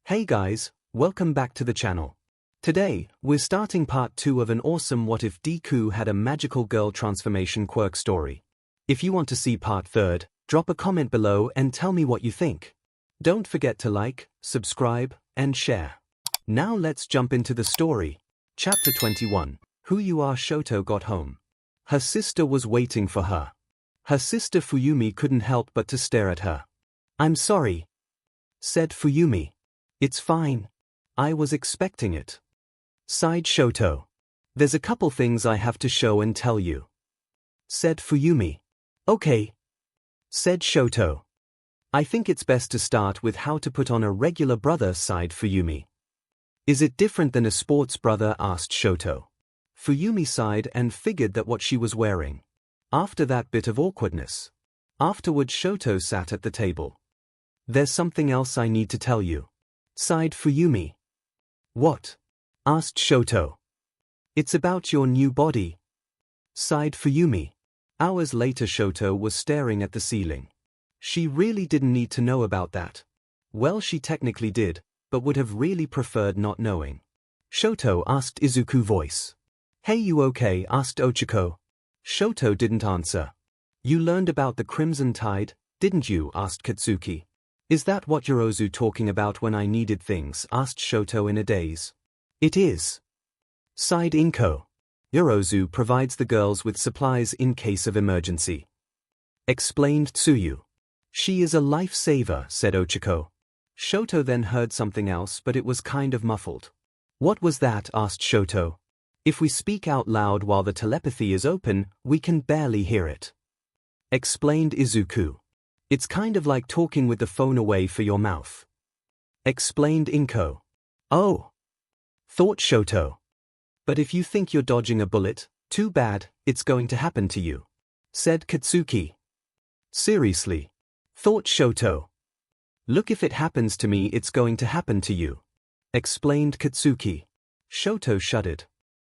Hey guys, welcome back to the channel. Today, we're starting part 2 of an awesome What If Deku Had a Magical Girl Transformation Quirk story. If you want to see part 3, drop a comment below and tell me what you think. Don't forget to like, subscribe, and share. Now let's jump into the story. Chapter 21, 𝐻𝐻𝐻𝐻𝐻 got home. Her sister was waiting for her. Her sister Fuyumi couldn't help but to stare at her. "I'm sorry," said Fuyumi. "It's fine. I was expecting it," sighed Shoto. "There's a couple things I have to show and tell you," said Fuyumi. "Okay," said Shoto. "I think it's best to start with how to put on a regular brother," sighed Fuyumi. "Is it different than a sports brother?" asked Shoto. Fuyumi sighed and figured that what she was wearing. After that bit of awkwardness. Afterward, Shoto sat at the table. "There's something else I need to tell you," sighed Fuyumi. "What?" asked Shoto. "It's about your new body," sighed Fuyumi. Hours later, Shoto was staring at the ceiling. She really didn't need to know about that. Well, she technically did, but would have really preferred not knowing. Shoto asked Izuku's voice. "Hey, you okay?" asked Ochako. Shoto didn't answer. "You learned about the Crimson Tide, didn't you?" asked Katsuki. "Is that what Yorozu talking about when I needed things?" asked Shoto in a daze. "It is," sighed Inko. "Yorozu provides the girls with supplies in case of emergency," explained Tsuyu. "She is a lifesaver," said Ochako. Shoto then heard something else, but it was kind of muffled. "What was that?" asked Shoto. "If we speak out loud while the telepathy is open, we can barely hear it," explained Izuku. "It's kind of like talking with the phone away from your mouth," explained Inko. "Oh," thought Shoto. "But if you think you're dodging a bullet, too bad, it's going to happen to you," said Katsuki. "Seriously?" thought Shoto. "Look, if it happens to me, it's going to happen to you," explained Katsuki. Shoto shuddered.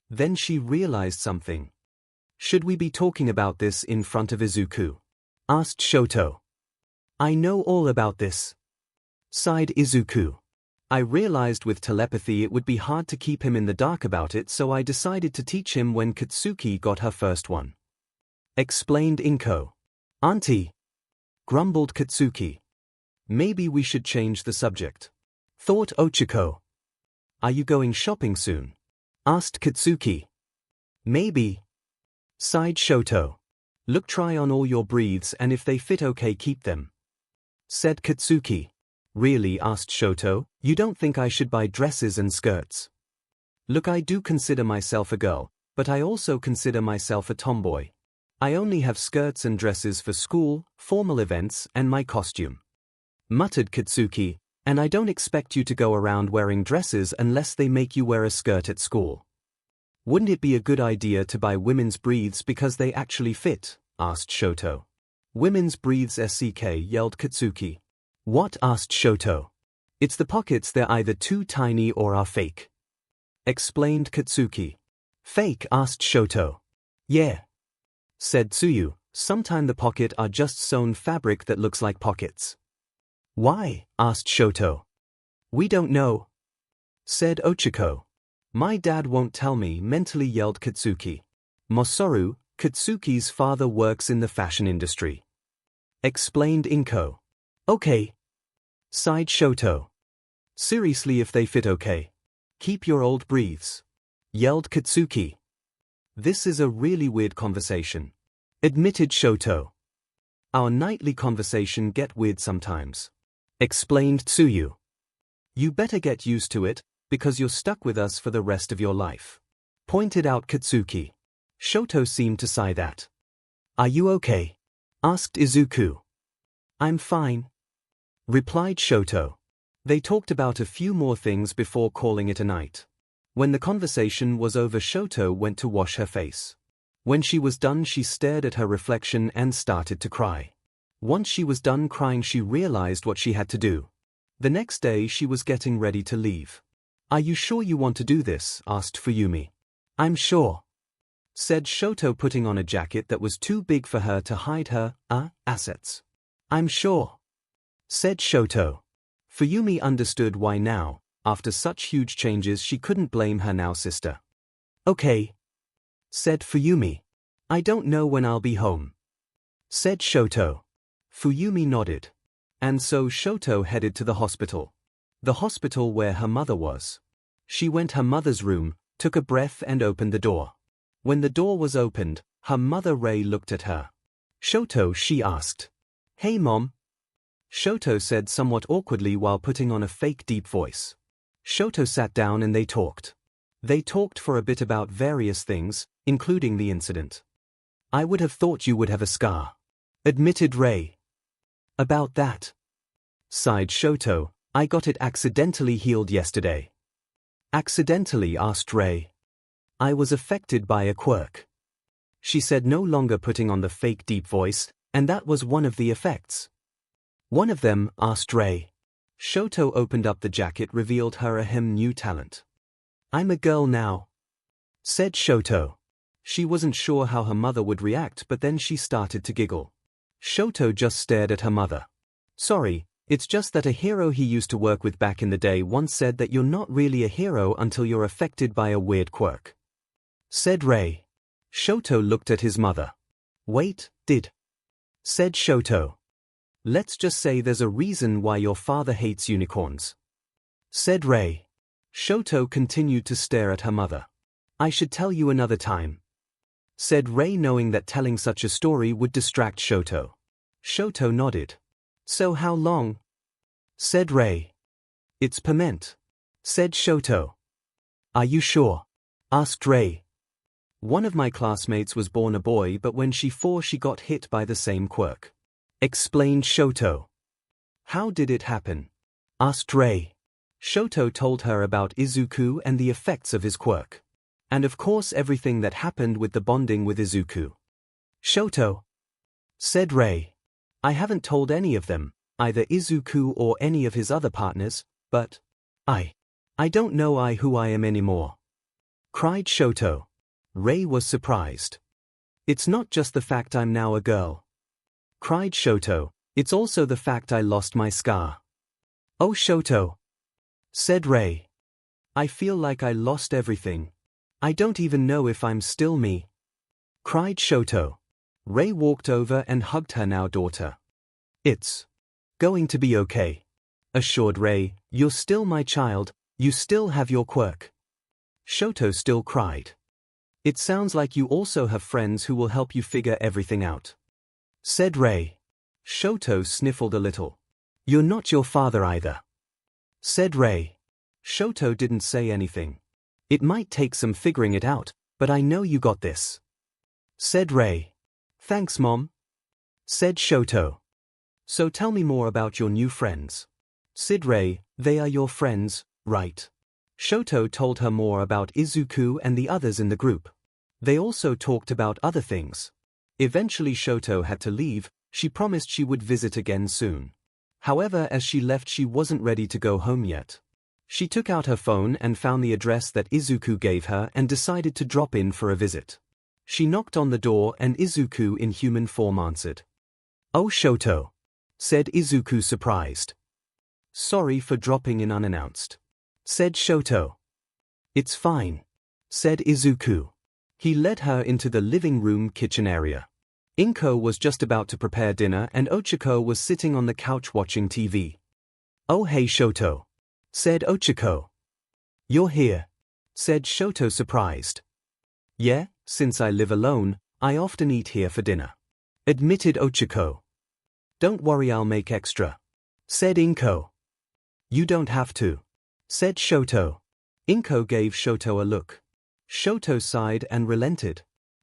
Then she realized something. "Should we be talking about this in front of Izuku?" asked Shoto. "I know all about this," sighed Izuku. "I realized with telepathy it would be hard to keep him in the dark about it, so I decided to teach him when Katsuki got her first one," explained Inko. "Auntie," grumbled Katsuki. "Maybe we should change the subject," thought Ochako. "Are you going shopping soon?" asked Katsuki. "Maybe," sighed Shoto. "Look, try on all your breathes, and if they fit okay, keep them," said Katsuki. "Really?" asked Shoto. "You don't think I should buy dresses and skirts?" "Look, I do consider myself a girl, but I also consider myself a tomboy. I only have skirts and dresses for school, formal events, and my costume," muttered Katsuki. "And I don't expect you to go around wearing dresses unless they make you wear a skirt at school." "Wouldn't it be a good idea to buy women's breathes because they actually fit?" asked Shoto. "Women's breathes SCK," yelled Katsuki. "What?" asked Shoto. "It's the pockets, they're either too tiny or are fake," explained Katsuki. "Fake?" asked Shoto. "Yeah," said Tsuyu. "Sometime the pocket are just sewn fabric that looks like pockets." "Why?" asked Shoto. "We don't know," said Ochako. "My dad won't tell me," mentally yelled Katsuki. "Mosoru, Katsuki's father, works in the fashion industry," explained Inko. "Okay," sighed Shoto. "Seriously, if they fit okay, keep your old breathes," yelled Katsuki. "This is a really weird conversation," admitted Shoto. "Our nightly conversation get weird sometimes," explained Tsuyu. "You better get used to it, because you're stuck with us for the rest of your life," pointed out Katsuki. Shoto seemed to sigh that. "Are you okay?" asked Izuku. "I'm fine," replied Shoto. They talked about a few more things before calling it a night. When the conversation was over, Shoto went to wash her face. When she was done, she stared at her reflection and started to cry. Once she was done crying, she realized what she had to do. The next day she was getting ready to leave. "Are you sure you want to do this?" asked Fuyumi. "I'm sure," said Shoto, putting on a jacket that was too big for her to hide her assets. "I'm sure," said Shoto. Fuyumi understood why now, after such huge changes she couldn't blame her now sister. Okay, said Fuyumi. I don't know when I'll be home, said Shoto. Fuyumi nodded. And so Shoto headed to the hospital. The hospital where her mother was. She went her mother's room, took a breath and opened the door. When the door was opened, her mother Rei looked at her. Shoto, she asked. Hey mom. Shoto said somewhat awkwardly while putting on a fake deep voice. Shoto sat down and they talked. They talked for a bit about various things, including the incident. I would have thought you would have a scar, admitted Rei. About that, sighed Shoto, I got it accidentally healed yesterday. Accidentally, asked Rei. I was affected by a quirk. She said, no longer putting on the fake deep voice, and that was one of the effects. One of them, asked Rei. Shoto opened up the jacket, revealed her new talent. I'm a girl now, said Shoto. She wasn't sure how her mother would react, but then she started to giggle. Shoto just stared at her mother. Sorry, it's just that a hero he used to work with back in the day once said that you're not really a hero until you're affected by a weird quirk, said Rei. Shoto looked at his mother. Wait, said Shoto. Let's just say there's a reason why your father hates unicorns, said Rei. Shoto continued to stare at her mother. I should tell you another time, said Rei, knowing that telling such a story would distract Shoto. Shoto nodded. So how long? Said Rei. It's permanent, said Shoto. Are you sure? Asked Rei. One of my classmates was born a boy, but when she got hit by the same quirk, explained Shoto. How did it happen? Asked Rei. Shoto told her about Izuku and the effects of his quirk. And of course everything that happened with the bonding with Izuku. Shoto, said Rei. I haven't told any of them, either Izuku or any of his other partners, but I don't know who I am anymore, cried Shoto. Rei was surprised. It's not just the fact I'm now a girl, cried Shoto, it's also the fact I lost my scar. Oh Shoto, said Rei. I feel like I lost everything. I don't even know if I'm still me, cried Shoto. Rei walked over and hugged her now daughter. It's going to be okay, assured Rei. You're still my child, you still have your quirk. Shoto still cried. It sounds like you also have friends who will help you figure everything out, said Rei. Shoto sniffled a little. You're not your father either, said Rei. Shoto didn't say anything. It might take some figuring it out, but I know you got this, said Rei. Thanks, Mom, said Shoto. So tell me more about your new friends, said Rei. They are your friends, right? Shoto told her more about Izuku and the others in the group. They also talked about other things. Eventually Shoto had to leave. She promised she would visit again soon. However, as she left she wasn't ready to go home yet. She took out her phone and found the address that Izuku gave her and decided to drop in for a visit. She knocked on the door and Izuku in human form answered. Oh Shoto, said Izuku surprised. Sorry for dropping in unannounced, said Shoto. It's fine, said Izuku. He led her into the living room kitchen area. 𝐒𝐭𝐲 was just about to prepare dinner and 𝐒𝐿𝐵 was sitting on the couch watching TV. Oh hey Shoto, said 𝐒𝐿𝐵. You're here, said Shoto surprised. Yeah, since I live alone, I often eat here for dinner, admitted 𝐒𝐿𝐵. Don't worry, I'll make extra, said 𝐒𝐿𝐵. You don't have to, said Shoto. 𝐒𝐿𝐵 gave Shoto a look. Shoto sighed and relented.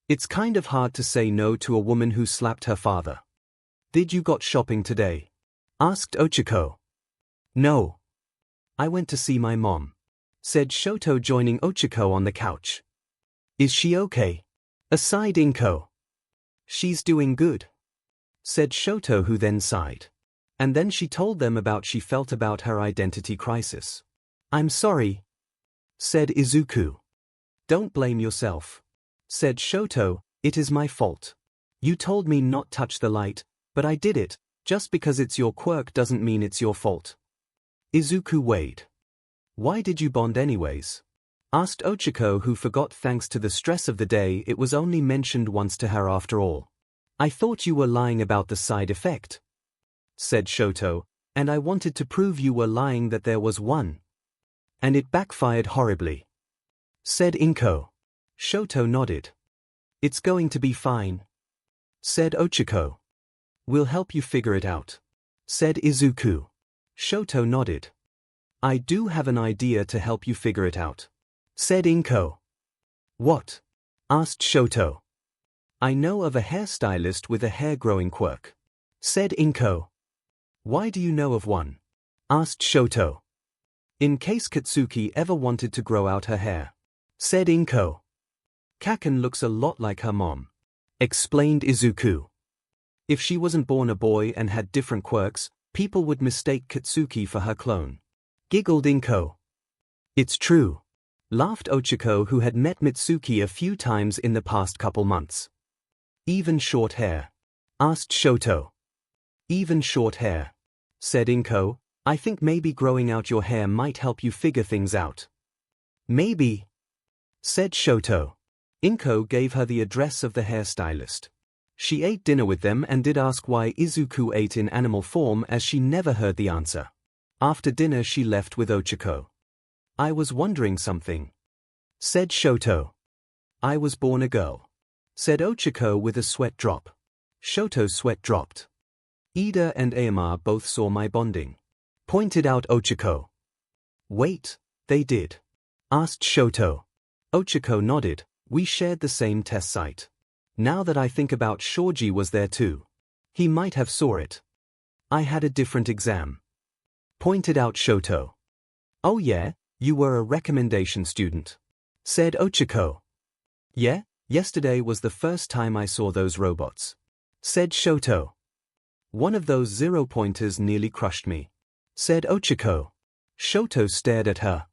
It's kind of hard to say no to a woman who slapped her father. Did you got shopping today? Asked 𝐒𝐿𝐵. No. I went to see my mom, said Shoto, joining 𝐒𝐿𝐵 on the couch. Is she okay? Aside 𝐒𝐿𝐵. She's doing good, said Shoto, who then sighed. And then she told them about she felt about her identity crisis. I'm sorry, said Izuku. Don't blame yourself, said Shoto, it is my fault. You told me not touch the light, but I did it. Just because it's your quirk doesn't mean it's your fault. Izuku weighed. Why did you bond anyways? Asked 𝐒𝐿𝐵, who forgot thanks to the stress of the day it was only mentioned once to her after all. I thought you were lying about the side effect, said 𝐿𝐵, and I wanted to prove you were lying that there was one. And it backfired horribly, said 𝐭𝐴. 𝐿𝐵 nodded. It's going to be fine, said 𝐒𝐿𝐵. We'll help you figure it out, said Izuku. 𝐿𝐵 nodded. I do have an idea to help you figure it out, said 𝐭𝐴. What? Asked 𝐿𝐵. I know of a hairstylist with a hair-growing quirk, said 𝐭𝐴. Why do you know of one? Asked 𝐿𝐵. In case Katsuki ever wanted to grow out her hair, said 𝐭𝐴. Kaken looks a lot like her mom, explained Izuku. If she wasn't born a boy and had different quirks, people would mistake Katsuki for her clone, giggled 𝐭𝐴. It's true, laughed 𝐒𝐿𝐵, who had met Mitsuki a few times in the past couple months. Even short hair? Asked 𝐿𝐵. Even short hair, said 𝐭𝐴. I think maybe growing out your hair might help you figure things out. Maybe, said 𝐿𝐵. 𝐭𝐴 gave her the address of the hairstylist. She ate dinner with them and did ask why Izuku ate in animal form, as she never heard the answer. After dinner she left with 𝐒𝐿𝐵. I was wondering something, said 𝐿𝐵. I was born a girl, said 𝐒𝐿𝐵 with a sweat drop. 𝐿𝐵's sweat dropped. Ida and 𝐴MA both saw my bonding, pointed out 𝐒𝐿𝐵. Wait, they did? Asked 𝐿𝐵. 𝐒𝐿𝐵 nodded. We shared the same test site. Now that I think about, Shoji was there too. He might have saw it. I had a different exam, pointed out 𝐿𝐵. Oh yeah, you were a recommendation student, said 𝐒𝐿𝐵. Yeah, yesterday was the first time I saw those robots, said 𝐿𝐵. One of those 0-pointers nearly crushed me, said 𝐒𝐿𝐵. 𝐿𝐵 stared at her.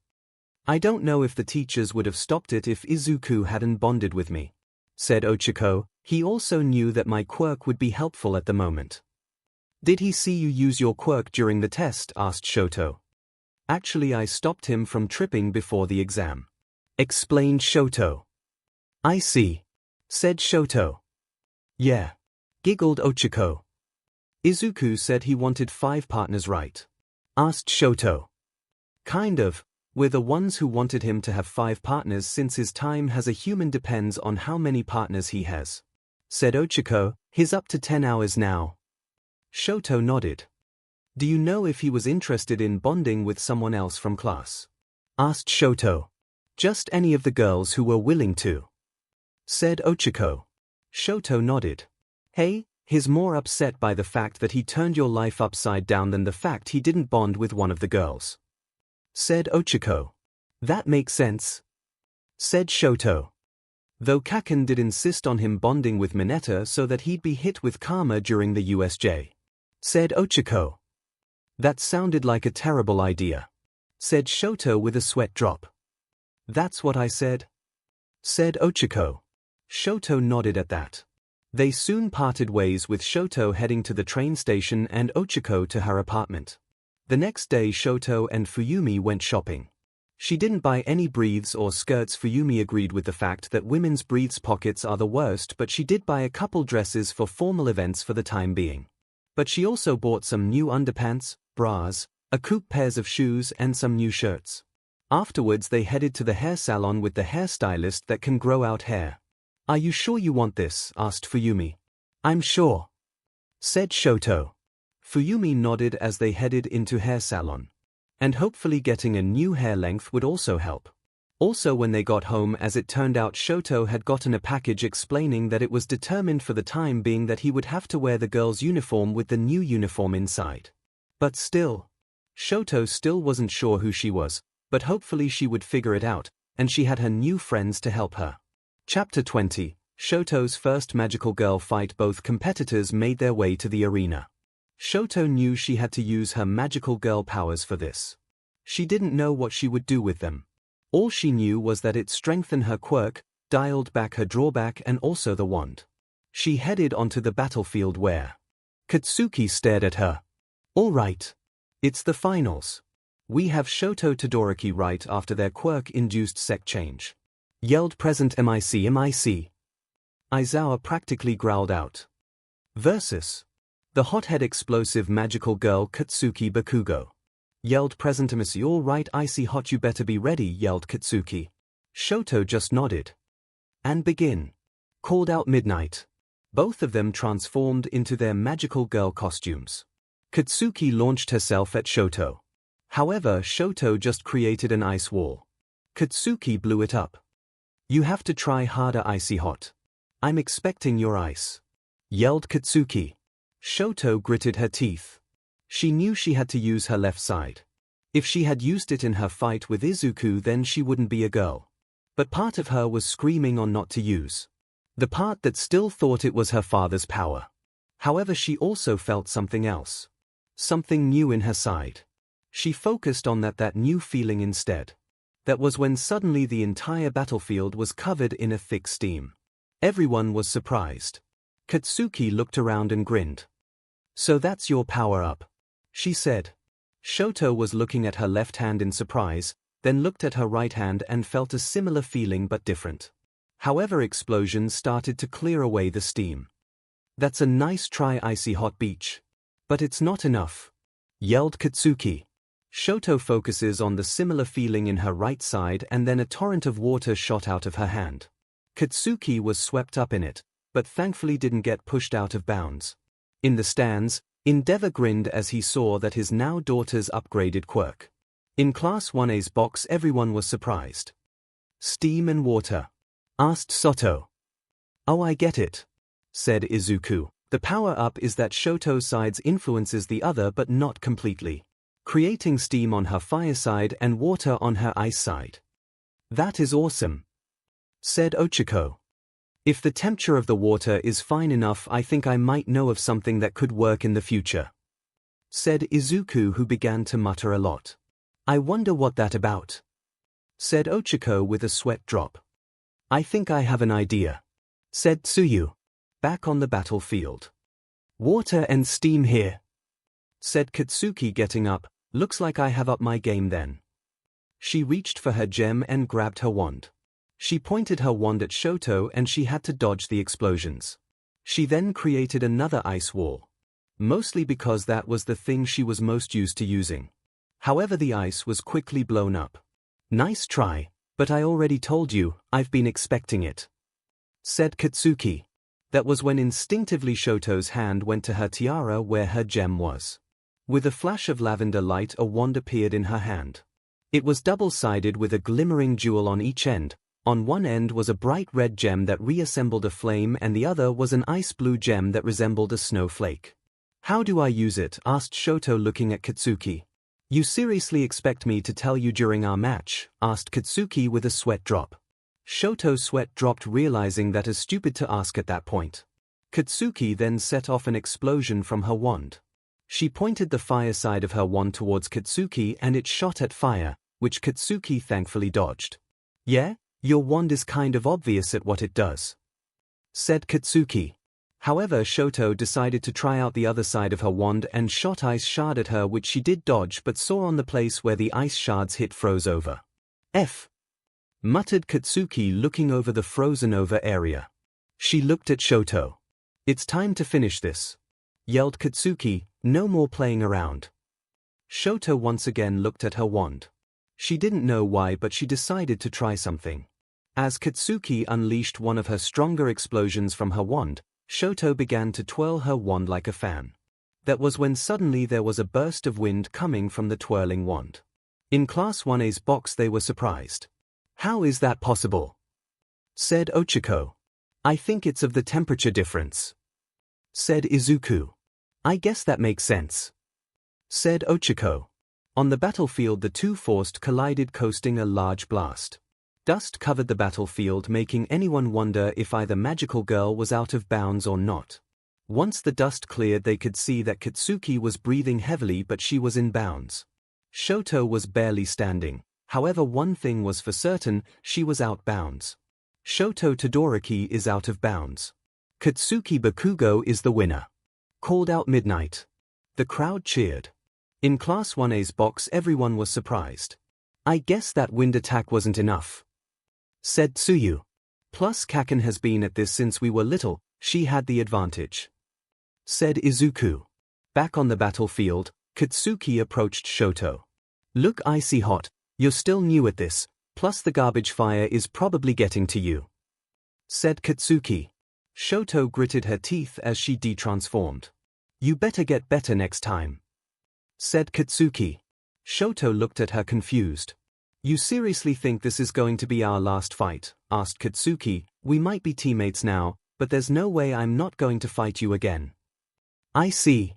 I don't know if the teachers would have stopped it if Izuku hadn't bonded with me, said 𝐒𝐿𝐵. He also knew that my quirk would be helpful at the moment. Did he see you use your quirk during the test? Asked 𝐿𝐵. Actually, I stopped him from tripping before the exam, explained 𝐿𝐵. I see, said 𝐿𝐵. Yeah, giggled 𝐒𝐿𝐵. Izuku said he wanted 5 partners, right? Asked 𝐿𝐵. Kind of. We're the ones who wanted him to have 5 partners since his time as a human depends on how many partners he has, said 𝐒𝐿𝐵. He's up to 10 hours now. 𝐿𝐵 nodded. Do you know if he was interested in bonding with someone else from class? Asked 𝐿𝐵. Just any of the girls who were willing to, said 𝐒𝐿𝐵. 𝐿𝐵 nodded. Hey, he's more upset by the fact that he turned your life upside down than the fact he didn't bond with one of the girls, said 𝐒𝐿𝐵. That makes sense, said 𝐿𝐵. Though Kaken did insist on him bonding with Mineta so that he'd be hit with karma during the USJ, said 𝐒𝐿𝐵. That sounded like a terrible idea, said 𝐿𝐵 with a sweat drop. That's what I said, said 𝐒𝐿𝐵. 𝐿𝐵 nodded at that. They soon parted ways, with 𝐿𝐵 heading to the train station and 𝐒𝐿𝐵 to her apartment. The next day 𝐿𝐵 and Fuyumi went shopping. She didn't buy any briefs or skirts. Fuyumi agreed with the fact that women's briefs pockets are the worst, but she did buy a couple dresses for formal events for the time being. But she also bought some new underpants, bras, a coupe pairs of shoes and some new shirts. Afterwards they headed to the hair salon with the hairstylist that can grow out hair. Are you sure you want this? Asked Fuyumi. I'm sure, said 𝐿𝐵. Fuyumi nodded as they headed into hair salon. And hopefully getting a new hair length would also help. Also, when they got home, as it turned out, 𝐿𝐵 had gotten a package explaining that it was determined for the time being that he would have to wear the girl's uniform with the new uniform inside. But still, 𝐿𝐵 still wasn't sure who she was, but hopefully she would figure it out, and she had her new friends to help her. Chapter 20. 𝐿𝐵's first magical girl fight. Both competitors made their way to the arena. 𝐿𝐵 knew she had to use her magical girl powers for this. She didn't know what she would do with them. All she knew was that it strengthened her quirk, dialed back her drawback, and also the wand. She headed onto the battlefield where Katsuki stared at her. All right. It's the finals. We have Shoto Todoroki right after their quirk-induced sec change. Yelled present mic. Aizawa practically growled out. Versus. The hothead explosive magical girl Katsuki Bakugo. Yelled present mic. All right, icy hot, you better be ready, yelled Katsuki. Shoto just nodded. And begin. Called out Midnight. Both of them transformed into their magical girl costumes. Katsuki launched herself at Shoto. However, Shoto just created an ice wall. Katsuki blew it up. You have to try harder, icy hot. I'm expecting your ice. Yelled Katsuki. Shoto gritted her teeth. She knew she had to use her left side. If she had used it in her fight with Izuku, then she wouldn't be a girl. But part of her was screaming on not to use. The part that still thought it was her father's power. However, she also felt something else. Something new in her side. She focused on that new feeling instead. That was when suddenly the entire battlefield was covered in a thick steam. Everyone was surprised. Katsuki looked around and grinned. So that's your power-up, she said. Shoto was looking at her left hand in surprise, then looked at her right hand and felt a similar feeling but different. However, explosions started to clear away the steam. That's a nice try, icy hot beach. But it's not enough. Yelled Katsuki. Shoto focuses on the similar feeling in her right side and then a torrent of water shot out of her hand. Katsuki was swept up in it, but thankfully didn't get pushed out of bounds. In the stands, Endeavor grinned as he saw that his now daughter's upgraded quirk. In Class 1A's box, everyone was surprised. Steam and water? Asked Soto. Oh, I get it, said Izuku. The power-up is that Shoto's sides influences the other but not completely, creating steam on her fire side and water on her ice side. That is awesome, said Ochako. If the temperature of the water is fine enough, I think I might know of something that could work in the future, said Izuku, who began to mutter a lot. I wonder what that about, said Ochako with a sweat drop. I think I have an idea, said Tsuyu, back on the battlefield. Water and steam here, said Katsuki, getting up. Looks like I have up my game then. She reached for her gem and grabbed her wand. She pointed her wand at Shoto and she had to dodge the explosions. She then created another ice wall. Mostly because that was the thing she was most used to using. However, the ice was quickly blown up. Nice try, but I already told you, I've been expecting it, said Katsuki. That was when instinctively Shoto's hand went to her tiara where her gem was. With a flash of lavender light, a wand appeared in her hand. It was double-sided with a glimmering jewel on each end. On one end was a bright red gem that reassembled a flame and the other was an ice blue gem that resembled a snowflake. How do I use it? Asked Shoto, looking at Katsuki. You seriously expect me to tell you during our match? Asked Katsuki with a sweat drop. Shoto's sweat dropped, realizing that is stupid to ask at that point. Katsuki then set off an explosion from her wand. She pointed the fire side of her wand towards Katsuki and it shot at fire, which Katsuki thankfully dodged. Yeah? Your wand is kind of obvious at what it does, said Katsuki. However, Shoto decided to try out the other side of her wand and shot ice shard at her, which she did dodge but saw on the place where the ice shards hit froze over. Muttered Katsuki, looking over the frozen over area. She looked at Shoto. It's time to finish this, yelled Katsuki, no more playing around. Shoto once again looked at her wand. She didn't know why, but she decided to try something. As Katsuki unleashed one of her stronger explosions from her wand, Shoto began to twirl her wand like a fan. That was when suddenly there was a burst of wind coming from the twirling wand. In Class 1A's box, they were surprised. How is that possible? Said Ochako. I think it's of the temperature difference, said Izuku. I guess that makes sense, said Ochako. On the battlefield, the two forced collided, causing a large blast. Dust covered the battlefield, making anyone wonder if either magical girl was out of bounds or not. Once the dust cleared, they could see that Katsuki was breathing heavily, but she was in bounds. Shoto was barely standing. However, one thing was for certain, she was out bounds. Shoto Todoroki is out of bounds. Katsuki Bakugo is the winner, called out Midnight. The crowd cheered. In Class 1A's box everyone was surprised. I guess that wind attack wasn't enough, said Tsuyu. Plus Kaken has been at this since we were little, she had the advantage, said Izuku. Back on the battlefield, Katsuki approached Shoto. Look icy hot, you're still new at this, plus the garbage fire is probably getting to you, said Katsuki. Shoto gritted her teeth as she detransformed. You better get better next time, said Katsuki. Shoto looked at her confused. You seriously think this is going to be our last fight? Asked Katsuki. We might be teammates now, but there's no way I'm not going to fight you again. I see,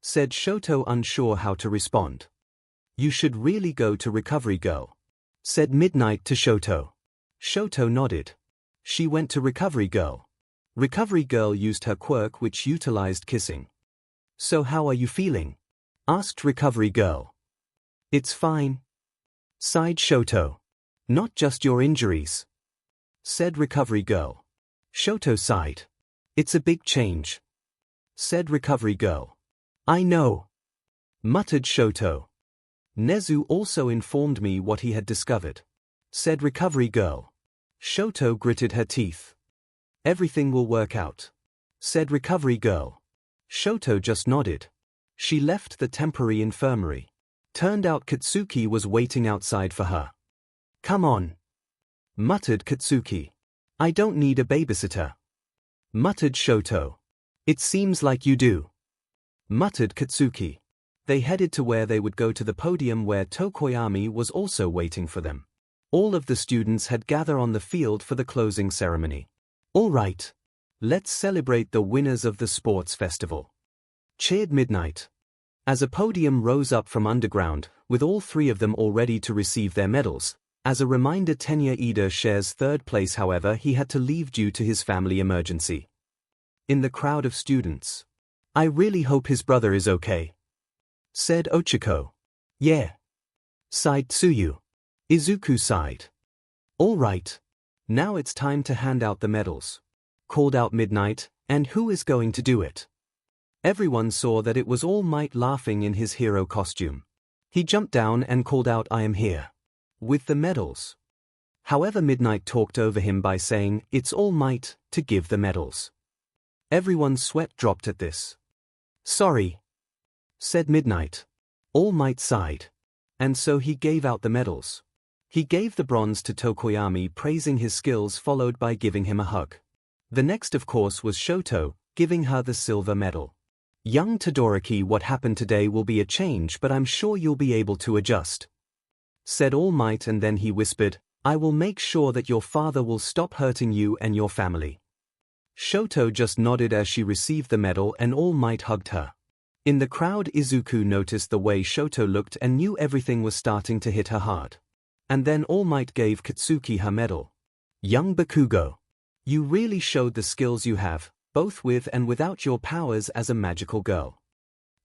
said Shoto, unsure how to respond. You should really go to Recovery Girl, said Midnight to Shoto. Shoto nodded. She went to Recovery Girl. Recovery Girl used her quirk which utilized kissing. So how are you feeling? Asked Recovery Girl. It's fine, sighed Shoto. Not just your injuries, said Recovery Girl. Shoto sighed. It's a big change, said Recovery Girl. I know, muttered Shoto. Nezu also informed me what he had discovered, said Recovery Girl. Shoto gritted her teeth. Everything will work out, said Recovery Girl. Shoto just nodded. She left the temporary infirmary. Turned out Katsuki was waiting outside for her. Come on, muttered Katsuki. I don't need a babysitter, muttered Shoto. It seems like you do, muttered Katsuki. They headed to where they would go to the podium where Tokoyami was also waiting for them. All of the students had gathered on the field for the closing ceremony. All right, let's celebrate the winners of the sports festival, cheered Midnight. As a podium rose up from underground, with all three of them all ready to receive their medals. As a reminder, Tenya Ida shares third place, however he had to leave due to his family emergency. In the crowd of students, I really hope his brother is okay, said Ochiko. Yeah, sighed Tsuyu. Izuku sighed. All right, now it's time to hand out the medals, called out Midnight. And who is going to do it? Everyone saw that it was All Might laughing in his hero costume. He jumped down and called out, I am here, with the medals. However, Midnight talked over him by saying, it's All Might to give the medals. Everyone's sweat dropped at this. Sorry, said Midnight. All Might sighed. And so he gave out the medals. He gave the bronze to Tokoyami, praising his skills, followed by giving him a hug. The next, of course, was Shoto, giving her the silver medal. Young Todoroki, what happened today will be a change, but I'm sure you'll be able to adjust, said All Might, and then he whispered, I will make sure that your father will stop hurting you and your family. Shoto just nodded as she received the medal, and All Might hugged her. In the crowd, Izuku noticed the way Shoto looked and knew everything was starting to hit her hard. And then All Might gave Katsuki her medal. Young Bakugo, you really showed the skills you have, both with and without your powers as a magical girl,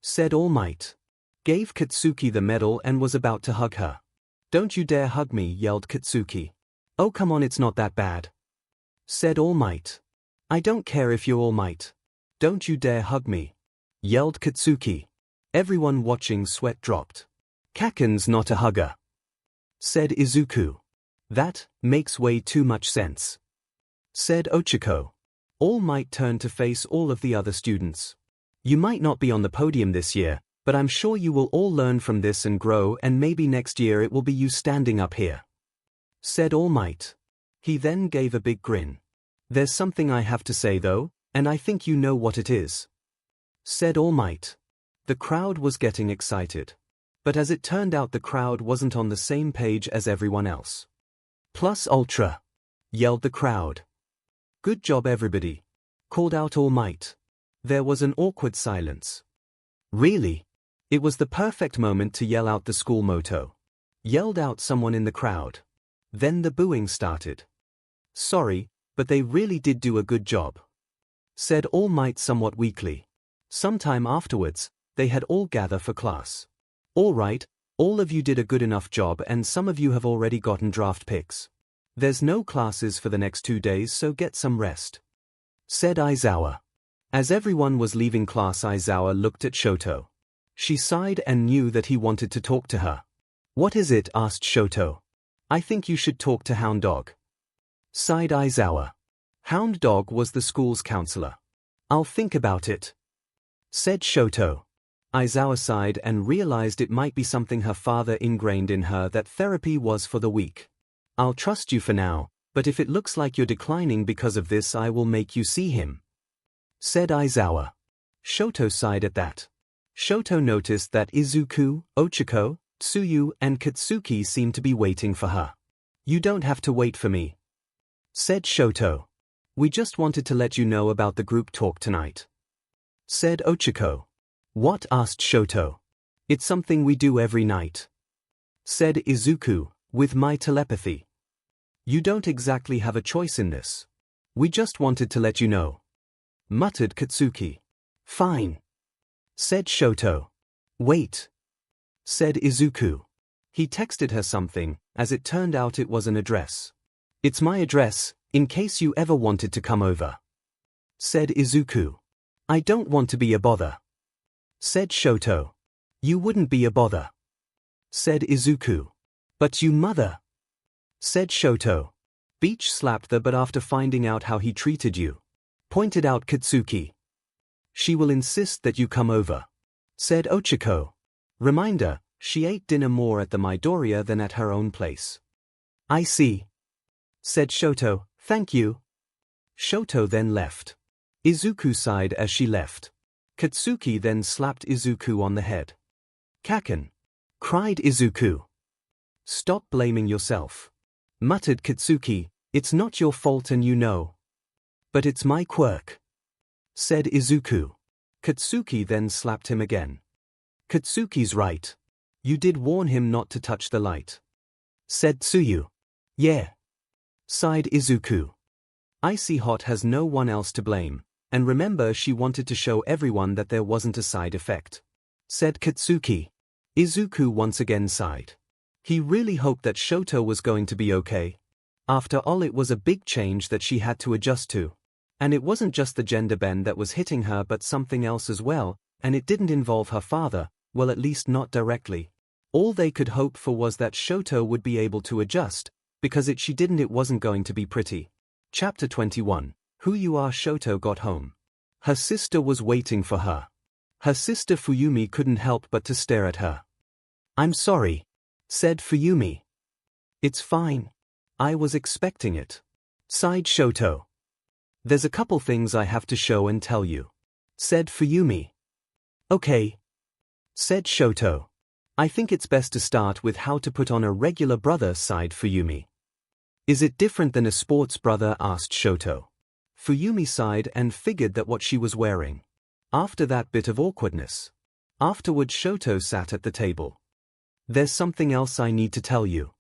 said All Might. Gave Katsuki the medal and was about to hug her. Don't you dare hug me, yelled Katsuki. Oh come on, it's not that bad, said All Might. I don't care if you're All Might. Don't you dare hug me, yelled Katsuki. Everyone watching sweat dropped. Kaken's not a hugger, said Izuku. That makes way too much sense, said Ochiko. All Might turned to face all of the other students. You might not be on the podium this year, but I'm sure you will all learn from this and grow, and maybe next year it will be you standing up here, said All Might. He then gave a big grin. There's something I have to say though, and I think you know what it is, said All Might. The crowd was getting excited. But as it turned out, the crowd wasn't on the same page as everyone else. Plus Ultra, yelled the crowd. Good job everybody, called out All Might. There was an awkward silence. Really? It was the perfect moment to yell out the school motto, yelled out someone in the crowd. Then the booing started. Sorry, but they really did do a good job, said All Might somewhat weakly. Sometime afterwards, they had all gather for class. All right, all of you did a good enough job, and some of you have already gotten draft picks. There's no classes for the next 2 days, so get some rest, said Aizawa. As everyone was leaving class, Aizawa looked at Shoto. She sighed and knew that he wanted to talk to her. What is it? Asked Shoto. I think you should talk to Hound Dog. Sighed Aizawa. Hound Dog was the school's counselor. I'll think about it, said Shoto. Aizawa sighed and realized it might be something her father ingrained in her, that therapy was for the weak. I'll trust you for now, but if it looks like you're declining because of this, I will make you see him, said Aizawa. Shoto sighed at that. Shoto noticed that Izuku, Ochiko, Tsuyu, and Katsuki seemed to be waiting for her. You don't have to wait for me, said Shoto. We just wanted to let you know about the group talk tonight, said Ochiko. What? Asked Shoto. It's something we do every night, said Izuku, with my telepathy. You don't exactly have a choice in this. We just wanted to let you know, muttered Katsuki. Fine, said Shoto. Wait, said Izuku. He texted her something. As it turned out, it was an address. It's my address, in case you ever wanted to come over, said Izuku. I don't want to be a bother, said Shoto. You wouldn't be a bother, said Izuku. But you mother, said Shoto. Beach slapped the but after finding out how he treated you, pointed out Katsuki. She will insist that you come over, said Ochiko. Reminder, she ate dinner more at the Midoriya than at her own place. I see, said Shoto. Thank you. Shoto then left. Izuku sighed as she left. Katsuki then slapped Izuku on the head. Kaken, cried Izuku. Stop blaming yourself, muttered Katsuki. It's not your fault and you know. But it's my quirk, said Izuku. Katsuki then slapped him again. Katsuki's right. You did warn him not to touch the light, said Tsuyu. Yeah, sighed Izuku. Icy Hot has no one else to blame, and remember she wanted to show everyone that there wasn't a side effect, said Katsuki. Izuku once again sighed. He really hoped that Shoto was going to be okay. After all, it was a big change that she had to adjust to. And it wasn't just the gender bend that was hitting her but something else as well, and it didn't involve her father, well at least not directly. All they could hope for was that Shoto would be able to adjust, because it wasn't going to be pretty. Chapter 21. Who you are. Shoto got home. Her sister was waiting for her. Her sister Fuyumi couldn't help but to stare at her. I'm sorry, said Fuyumi. It's fine. I was expecting it, sighed Shoto. There's a couple things I have to show and tell you, said Fuyumi. Okay, said Shoto. I think it's best to start with how to put on a regular brother, sighed Fuyumi. Is it different than a sports brother? Asked Shoto. Fuyumi sighed and figured that what she was wearing. After that bit of awkwardness. Afterward, Shoto sat at the table. There's something else I need to tell you,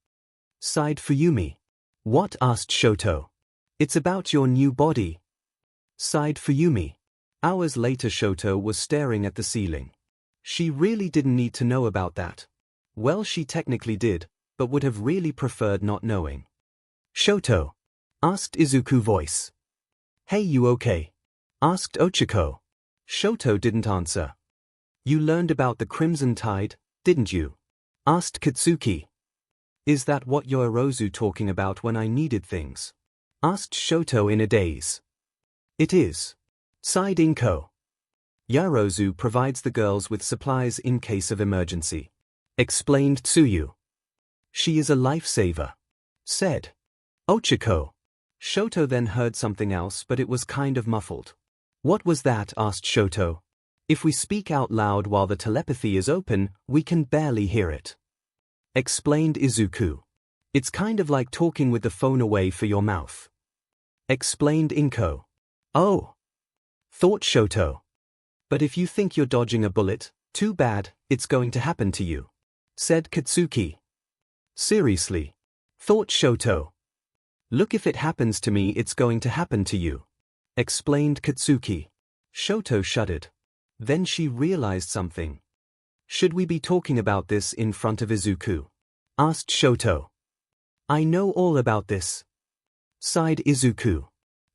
sighed Fuyumi. What? Asked Shoto. It's about your new body, sighed Fuyumi. Hours later, Shoto was staring at the ceiling. She really didn't need to know about that. Well, she technically did, but would have really preferred not knowing. Shoto, asked Izuku voice. Hey, you okay? Asked Ochiko. Shoto didn't answer. You learned about the Crimson Tide, didn't you? Asked Katsuki. Is that what you're Erozu talking about when I needed things? Asked Shoto in a daze. It is, sighed Inko. Yarozu provides the girls with supplies in case of emergency, explained Tsuyu. She is a lifesaver, said Ochiko. Shoto then heard something else, but it was kind of muffled. What was that? Asked Shoto. If we speak out loud while the telepathy is open, we can barely hear it, explained Izuku. It's kind of like talking with the phone away from your mouth, explained Inko. Oh, thought Shoto. But if you think you're dodging a bullet, too bad, it's going to happen to you, said Katsuki. Seriously, thought Shoto. Look, if it happens to me, it's going to happen to you, explained Katsuki. Shoto shuddered. Then she realized something. Should we be talking about this in front of Izuku? Asked Shoto. I know all about this, sighed Izuku.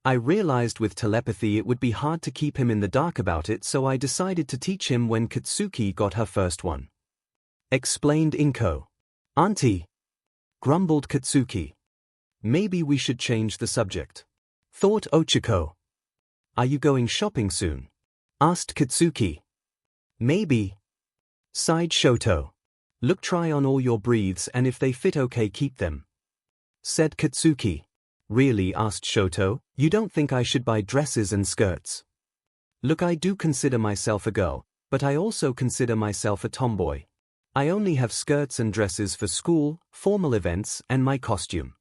I realized with telepathy it would be hard to keep him in the dark about it, so I decided to teach him when Katsuki got her first one. Explained 𝐭. Auntie, grumbled Katsuki. Maybe we should change the subject. Thought 𝐭. Are you going shopping soon? Asked Katsuki. Maybe. Sighed 𝐭. Look, try on all your breathes, and if they fit okay, keep them. Said Katsuki. Really? Asked 𝐭. You don't think I should buy dresses and skirts? Look, I do consider myself a girl, but I also consider myself a tomboy. I only have skirts and dresses for school, formal events, and my costume.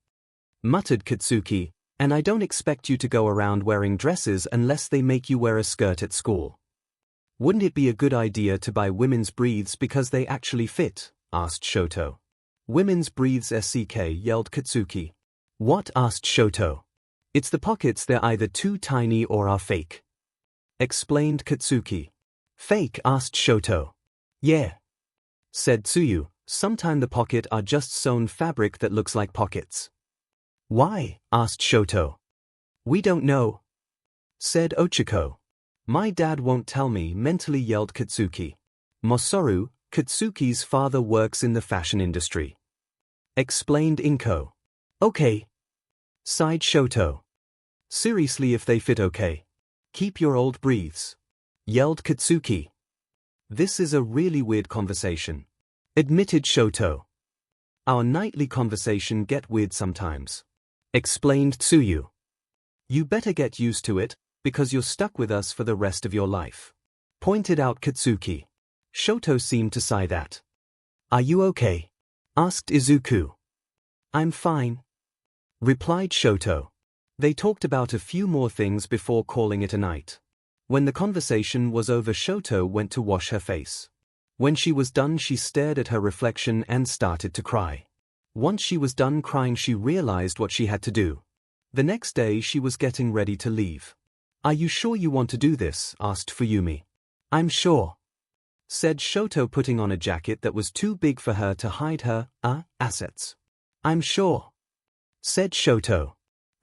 Muttered Katsuki, and I don't expect you to go around wearing dresses unless they make you wear a skirt at school. Wouldn't it be a good idea to buy women's breathes because they actually fit? Asked 𝐭. Women's breathes 𝐂𝐿, yelled Katsuki. What? Asked 𝐭. It's the pockets, they're either too tiny or are fake. Explained Katsuki. Fake? Asked 𝐭. Yeah. Said Tsuyu. Sometimes the pocket are just sewn fabric that looks like pockets. Why? Asked 𝐭. We don't know. Said 𝐭. My dad won't tell me, mentally yelled Katsuki. Masaru, Katsuki's father, works in the fashion industry. Explained 𝐭. Okay. Sighed 𝐭. Seriously, if they fit okay. Keep your old breathes. Yelled Katsuki. This is a really weird conversation. Admitted 𝐭. Our nightly conversation get weird sometimes. Explained Tsuyu. You better get used to it, because you're stuck with us for the rest of your life. Pointed out Katsuki. 𝐭 seemed to sigh that. Are you okay? Asked Izuku. I'm fine. Replied 𝐭. They talked about a few more things before calling it a night. When the conversation was over, 𝐭 went to wash her face. When she was done, she stared at her reflection and started to cry. Once she was done crying, she realized what she had to do. The next day she was getting ready to leave. Are you sure you want to do this? Asked Fuyumi. I'm sure. Said 𝐭, putting on a jacket that was too big for her to hide her assets. I'm sure. Said 𝐭.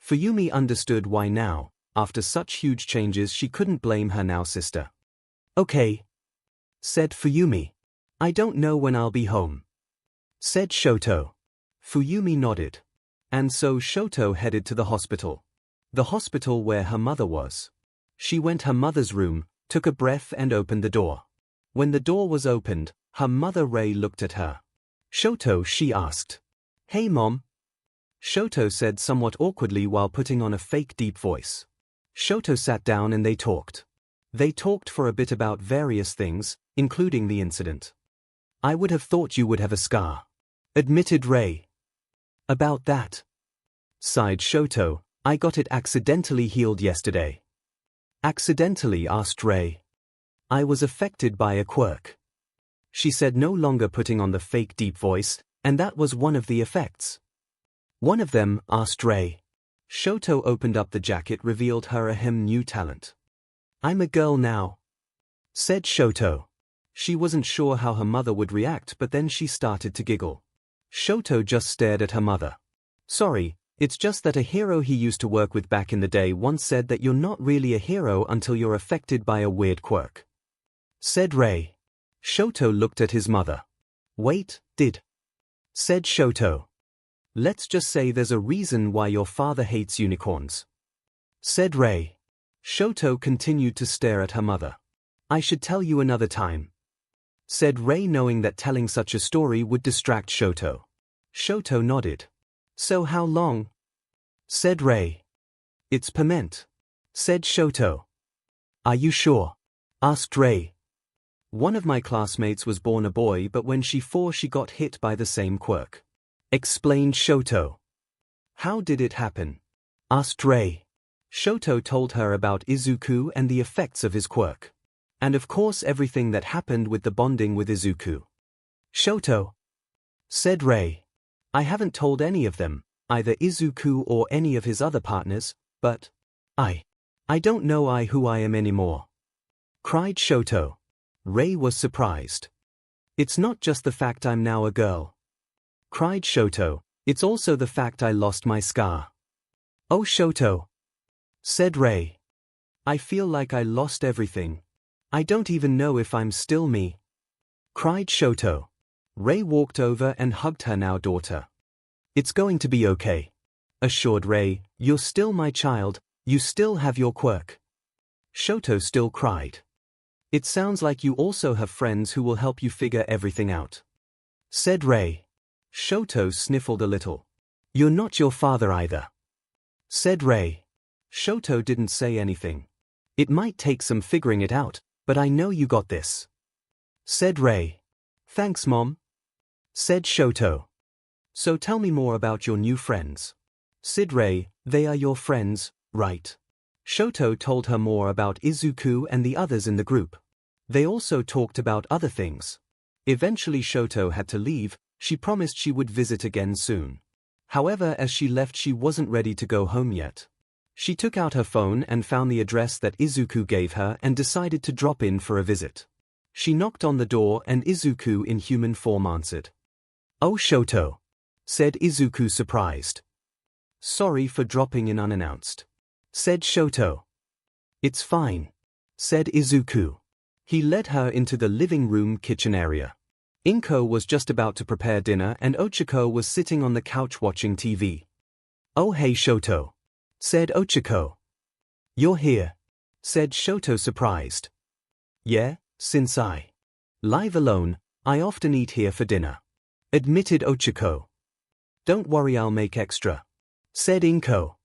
Fuyumi understood why now. After such huge changes, she couldn't blame her now sister. Okay. Said Fuyumi. I don't know when I'll be home. Said 𝐭. Fuyumi nodded. And so 𝐭 headed to the hospital. The hospital where her mother was. She went her mother's room, took a breath and opened the door. When the door was opened, her mother Rei looked at her. 𝐭, she asked. Hey mom. 𝐭 said somewhat awkwardly while putting on a fake deep voice. 𝐭 sat down and they talked. They talked for a bit about various things, including the incident. I would have thought you would have a scar. Admitted Rei. About that. Sighed 𝐭. I got it accidentally healed yesterday. Accidentally? Asked Rei. I was affected by a quirk. She said, no longer putting on the fake deep voice, and that was one of the effects. One of them? Asked Rei. 𝐭 opened up the jacket, revealed her new talent. I'm a girl now. Said 𝐭. She wasn't sure how her mother would react, but then she started to giggle. 𝐭 just stared at her mother. Sorry, it's just that a hero he used to work with back in the day once said that you're not really a hero until you're affected by a weird quirk. Said Rei. 𝐭 looked at his mother. Wait, did? Said 𝐭. Let's just say there's a reason why your father hates unicorns. Said Rei. 𝐭 continued to stare at her mother. I should tell you another time. Said Rei, knowing that telling such a story would distract 𝐭. 𝐭 nodded. So how long? Said Rei. It's permanent. Said 𝐭. Are you sure? Asked Rei. One of my classmates was born a boy, but when she got hit by the same quirk. Explained 𝐭. How did it happen? Asked Rei. 𝐭 told her about Izuku and the effects of his quirk. And of course everything that happened with the bonding with Izuku. 𝐭. Said Rei. I haven't told any of them, either Izuku or any of his other partners, but I don't know who I am anymore. Cried 𝐭. Rei was surprised. It's not just the fact I'm now a girl. Cried 𝐭. It's also the fact I lost my scar. Oh 𝐭. said Rei. I feel like I lost everything. I don't even know if I'm still me, cried Shoto. Rei walked over and hugged her now daughter. It's going to be okay, assured Rei. You're still my child, you still have your quirk. Shoto still cried. It sounds like you also have friends who will help you figure everything out, said Rei. Shoto sniffled a little. You're not your father either, said Rei. Shoto didn't say anything. It might take some figuring it out, but I know you got this, said Rei. Thanks, Mom, said Shoto. So tell me more about your new friends, said Rei. They are your friends, right? Shoto told her more about Izuku and the others in the group. They also talked about other things. Eventually Shoto had to leave. She promised she would visit again soon. However, as she left she wasn't ready to go home yet. She took out her phone and found the address that Izuku gave her and decided to drop in for a visit. She knocked on the door and Izuku in human form answered. Oh Shoto, said Izuku surprised. Sorry for dropping in unannounced, said Shoto. It's fine, said Izuku. He led her into the living room kitchen area. 𝐭𝐴 was just about to prepare dinner and 𝐒𝐿𝐵 was sitting on the couch watching TV. Oh hey Shoto, said 𝐒𝐿𝐵. You're here, said Shoto surprised. Yeah, since I live alone, I often eat here for dinner, admitted 𝐒𝐿𝐵. Don't worry, I'll make extra, said 𝐭𝐴.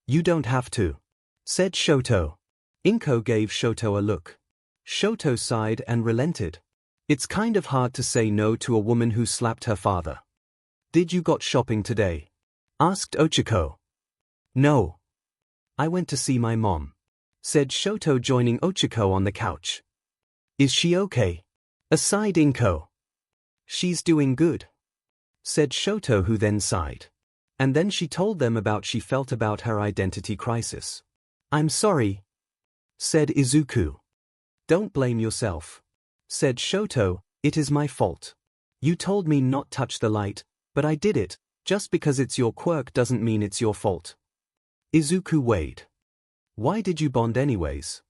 You don't have to, said Shoto. 𝐭𝐴 gave Shoto a look. Shoto sighed and relented. It's kind of hard to say no to a woman who slapped her father. Did you got shopping today? Asked 𝐒𝐿𝐵. No. I went to see my mom, said Shoto, joining 𝐒𝐿𝐵 on the couch. Is she okay? Sighed 𝐭𝐴. She's doing good, said Shoto, who then sighed. And then she told them about she felt about her identity crisis. I'm sorry, said Izuku. Don't blame yourself, said Shoto. It is my fault. You told me not touch the light, but I did it. Just because it's your quirk doesn't mean it's your fault. Izuku weighed. Why did you bond anyways?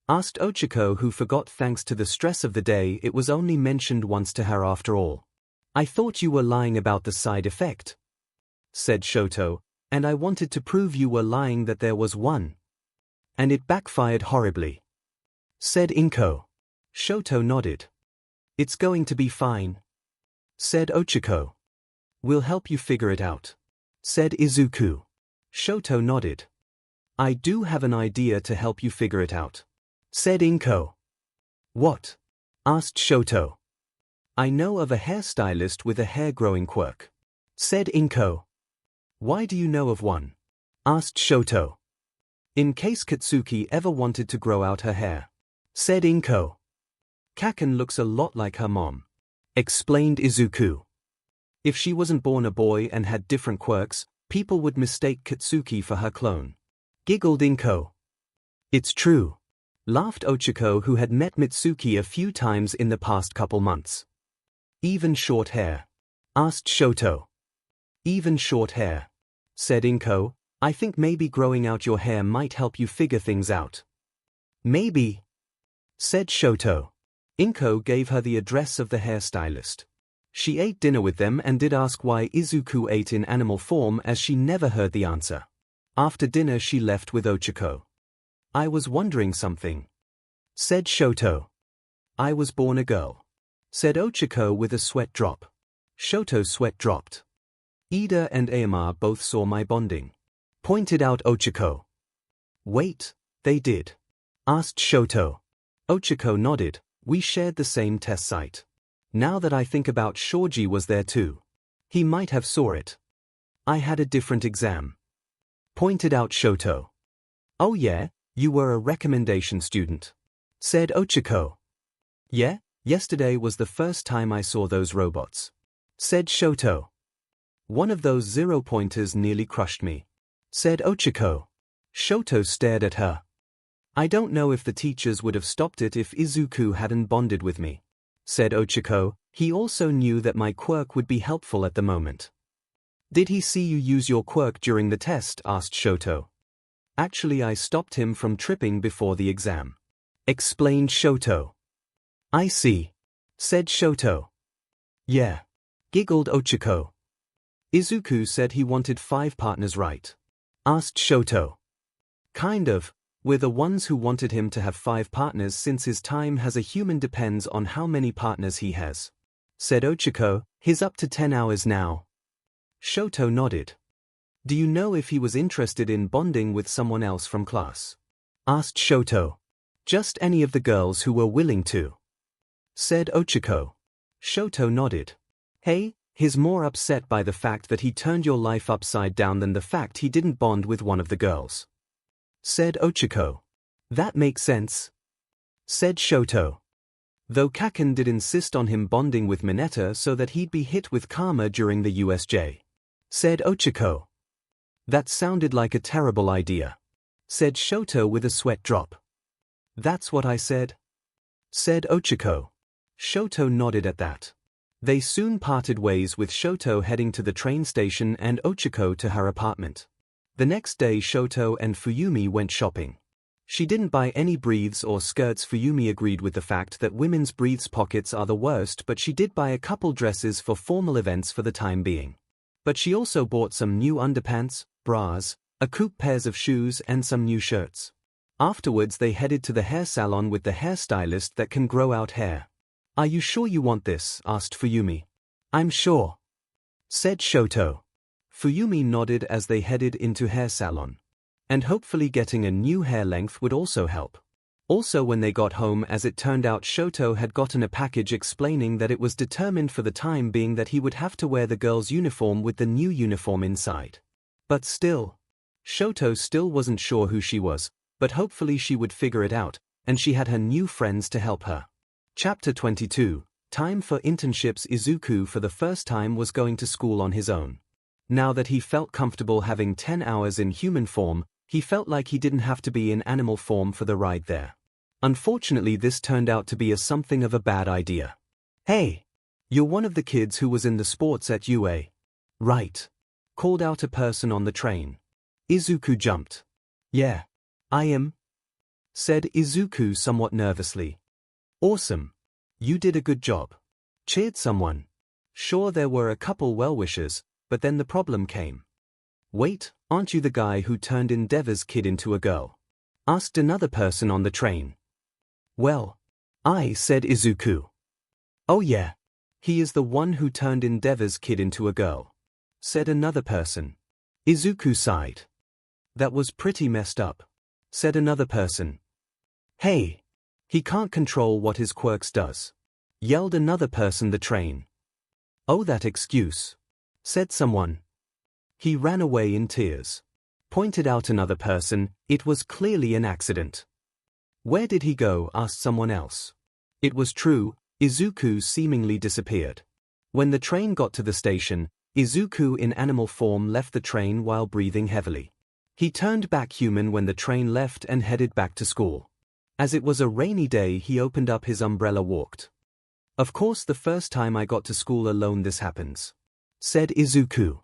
Asked 𝐒𝐿𝐵, who forgot thanks to the stress of the day it was only mentioned once to her after all. I thought you were lying about the side effect, said Shoto, and I wanted to prove you were lying that there was one. And it backfired horribly, said 𝐭𝐴. Shoto nodded. It's going to be fine, said 𝐒𝐿𝐵. We'll help you figure it out, said Izuku. Shoto nodded. I do have an idea to help you figure it out, said 𝐭𝐴. What? Asked Shoto. I know of a hairstylist with a hair-growing quirk, said 𝐭𝐴. Why do you know of one? Asked Shoto. In case Katsuki ever wanted to grow out her hair, said 𝐭𝐴. Kaken looks a lot like her mom, explained Izuku. If she wasn't born a boy and had different quirks, people would mistake Katsuki for her clone, giggled 𝐭𝐴. It's true, laughed 𝐒𝐿𝐵, who had met Mitsuki a few times in the past couple months. Even short hair? Asked Shoto. Even short hair, said 𝐭𝐴. I think maybe growing out your hair might help you figure things out. Maybe, said Shoto. 𝐭𝐴 gave her the address of the hairstylist. She ate dinner with them and did ask why Izuku ate in animal form, as she never heard the answer. After dinner she left with 𝐒𝐿𝐵. I was wondering something, said Shoto. I was born a girl, said 𝐒𝐿𝐵 with a sweat drop. Shoto's sweat dropped. Ida and 𝐴MA both saw my bonding, pointed out 𝐒𝐿𝐵. Wait, they did? Asked Shoto. 𝐒𝐿𝐵 nodded. We shared the same test site. Now that I think about, Shoji was there too. He might have saw it. I had a different exam, pointed out Shoto. Oh yeah, you were a recommendation student, said 𝐒𝐿𝐵. Yeah, yesterday was the first time I saw those robots, said Shoto. One of those 0-pointers nearly crushed me, said 𝐒𝐿𝐵. Shoto stared at her. I don't know if the teachers would have stopped it if Izuku hadn't bonded with me, said 𝐒𝐿𝐵. He also knew that my quirk would be helpful at the moment. Did he see you use your quirk during the test? Asked Shoto. Actually, I stopped him from tripping before the exam. Explained Shoto. I see. Said Shoto. Yeah. Giggled Ochako. Izuku said he wanted 5 partners, right? Asked Shoto. Kind of. We're the ones who wanted him to have 5 partners since his time as a human depends on how many partners he has. Said Ochako. He's up to 10 hours now. Shoto nodded. Do you know if he was interested in bonding with someone else from class? Asked Shoto. Just any of the girls who were willing to. Said Ochako. Shoto nodded. Hey, he's more upset by the fact that he turned your life upside down than the fact he didn't bond with one of the girls. Said Ochako. That makes sense. Said Shoto. Though Kaken did insist on him bonding with Mineta so that he'd be hit with karma during the USJ. Said Ochako. That sounded like a terrible idea. Said Shoto with a sweat drop. That's what I said. Said Ochako. Shoto nodded at that. They soon parted ways with Shoto heading to the train station and Ochako to her apartment. The next day Shoto and Fuyumi went shopping. She didn't buy any briefs or skirts. Fuyumi agreed with the fact that women's briefs pockets are the worst, but she did buy a couple dresses for formal events for the time being. But she also bought some new underpants, bras, a coupe pairs of shoes and some new shirts. Afterwards they headed to the hair salon with the hairstylist that can grow out hair. Are you sure you want this? Asked Fuyumi. I'm sure. Said Shoto. Fuyumi nodded as they headed into hair salon. And hopefully getting a new hair length would also help. Also when they got home, as it turned out, Shoto had gotten a package explaining that it was determined for the time being that he would have to wear the girl's uniform with the new uniform inside. But still, Shoto still wasn't sure who she was, but hopefully she would figure it out, and she had her new friends to help her. Chapter 22. Time for internships. Izuku for the first time was going to school on his own. Now that he felt comfortable having 10 hours in human form, he felt like he didn't have to be in animal form for the ride there. Unfortunately, this turned out to be something of a bad idea. Hey! You're one of the kids who was in the sports at UA. Right? Called out a person on the train. Izuku jumped. Yeah. I am. Said Izuku somewhat nervously. Awesome. You did a good job. Cheered someone. Sure, there were a couple well-wishers, but then the problem came. Wait, aren't you the guy who turned Endeavor's kid into a girl? Asked another person on the train. Well, said Izuku. Oh yeah. He is the one who turned Endeavor's kid into a girl. Said another person. Izuku sighed. That was pretty messed up. Said another person. Hey. He can't control what his quirks does. Yelled another person the train. Oh, that excuse. Said someone. He ran away in tears. Pointed out another person. It was clearly an accident. Where did he go? Asked someone else. It was true, Izuku seemingly disappeared. When the train got to the station, Izuku in animal form left the train while breathing heavily. He turned back human when the train left and headed back to school. As it was a rainy day, he opened up his umbrella, walked. Of course, the first time I got to school alone this happens. Said Izuku.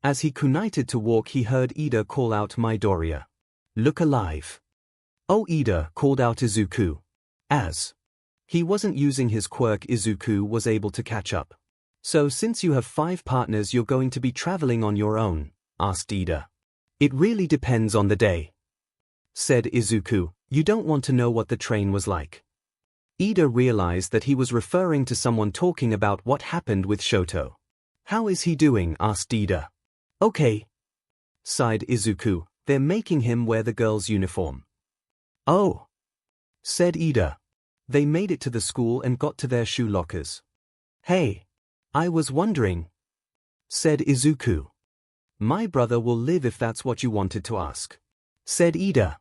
As he kunited to walk, he heard Ida call out, Midoriya. Look alive. Oh, Ida, called out Izuku. As he wasn't using his quirk, Izuku was able to catch up. So since you have 5 partners, you're going to be traveling on your own? Asked Ida. It really depends on the day. Said Izuku. You don't want to know what the train was like. Ida realized that he was referring to someone talking about what happened with Shoto. How is he doing? Asked Ida. Okay. Sighed Izuku. They're making him wear the girl's uniform. Oh. Said Ida. They made it to the school and got to their shoe lockers. Hey. I was wondering. Said Izuku. My brother will live if that's what you wanted to ask. Said Ida.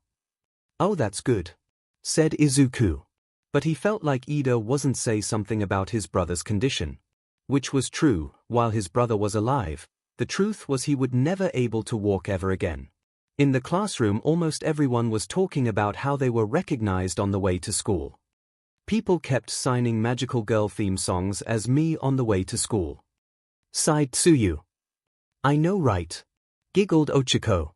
Oh, that's good. Said Izuku. But he felt like Ida wasn't say something about his brother's condition. Which was true. While his brother was alive, the truth was he would never able to walk ever again. In the classroom, almost everyone was talking about how they were recognized on the way to school. People kept signing Magical Girl theme songs as me on the way to school. Sighed Tsuyu. I know, right? Giggled Ochako.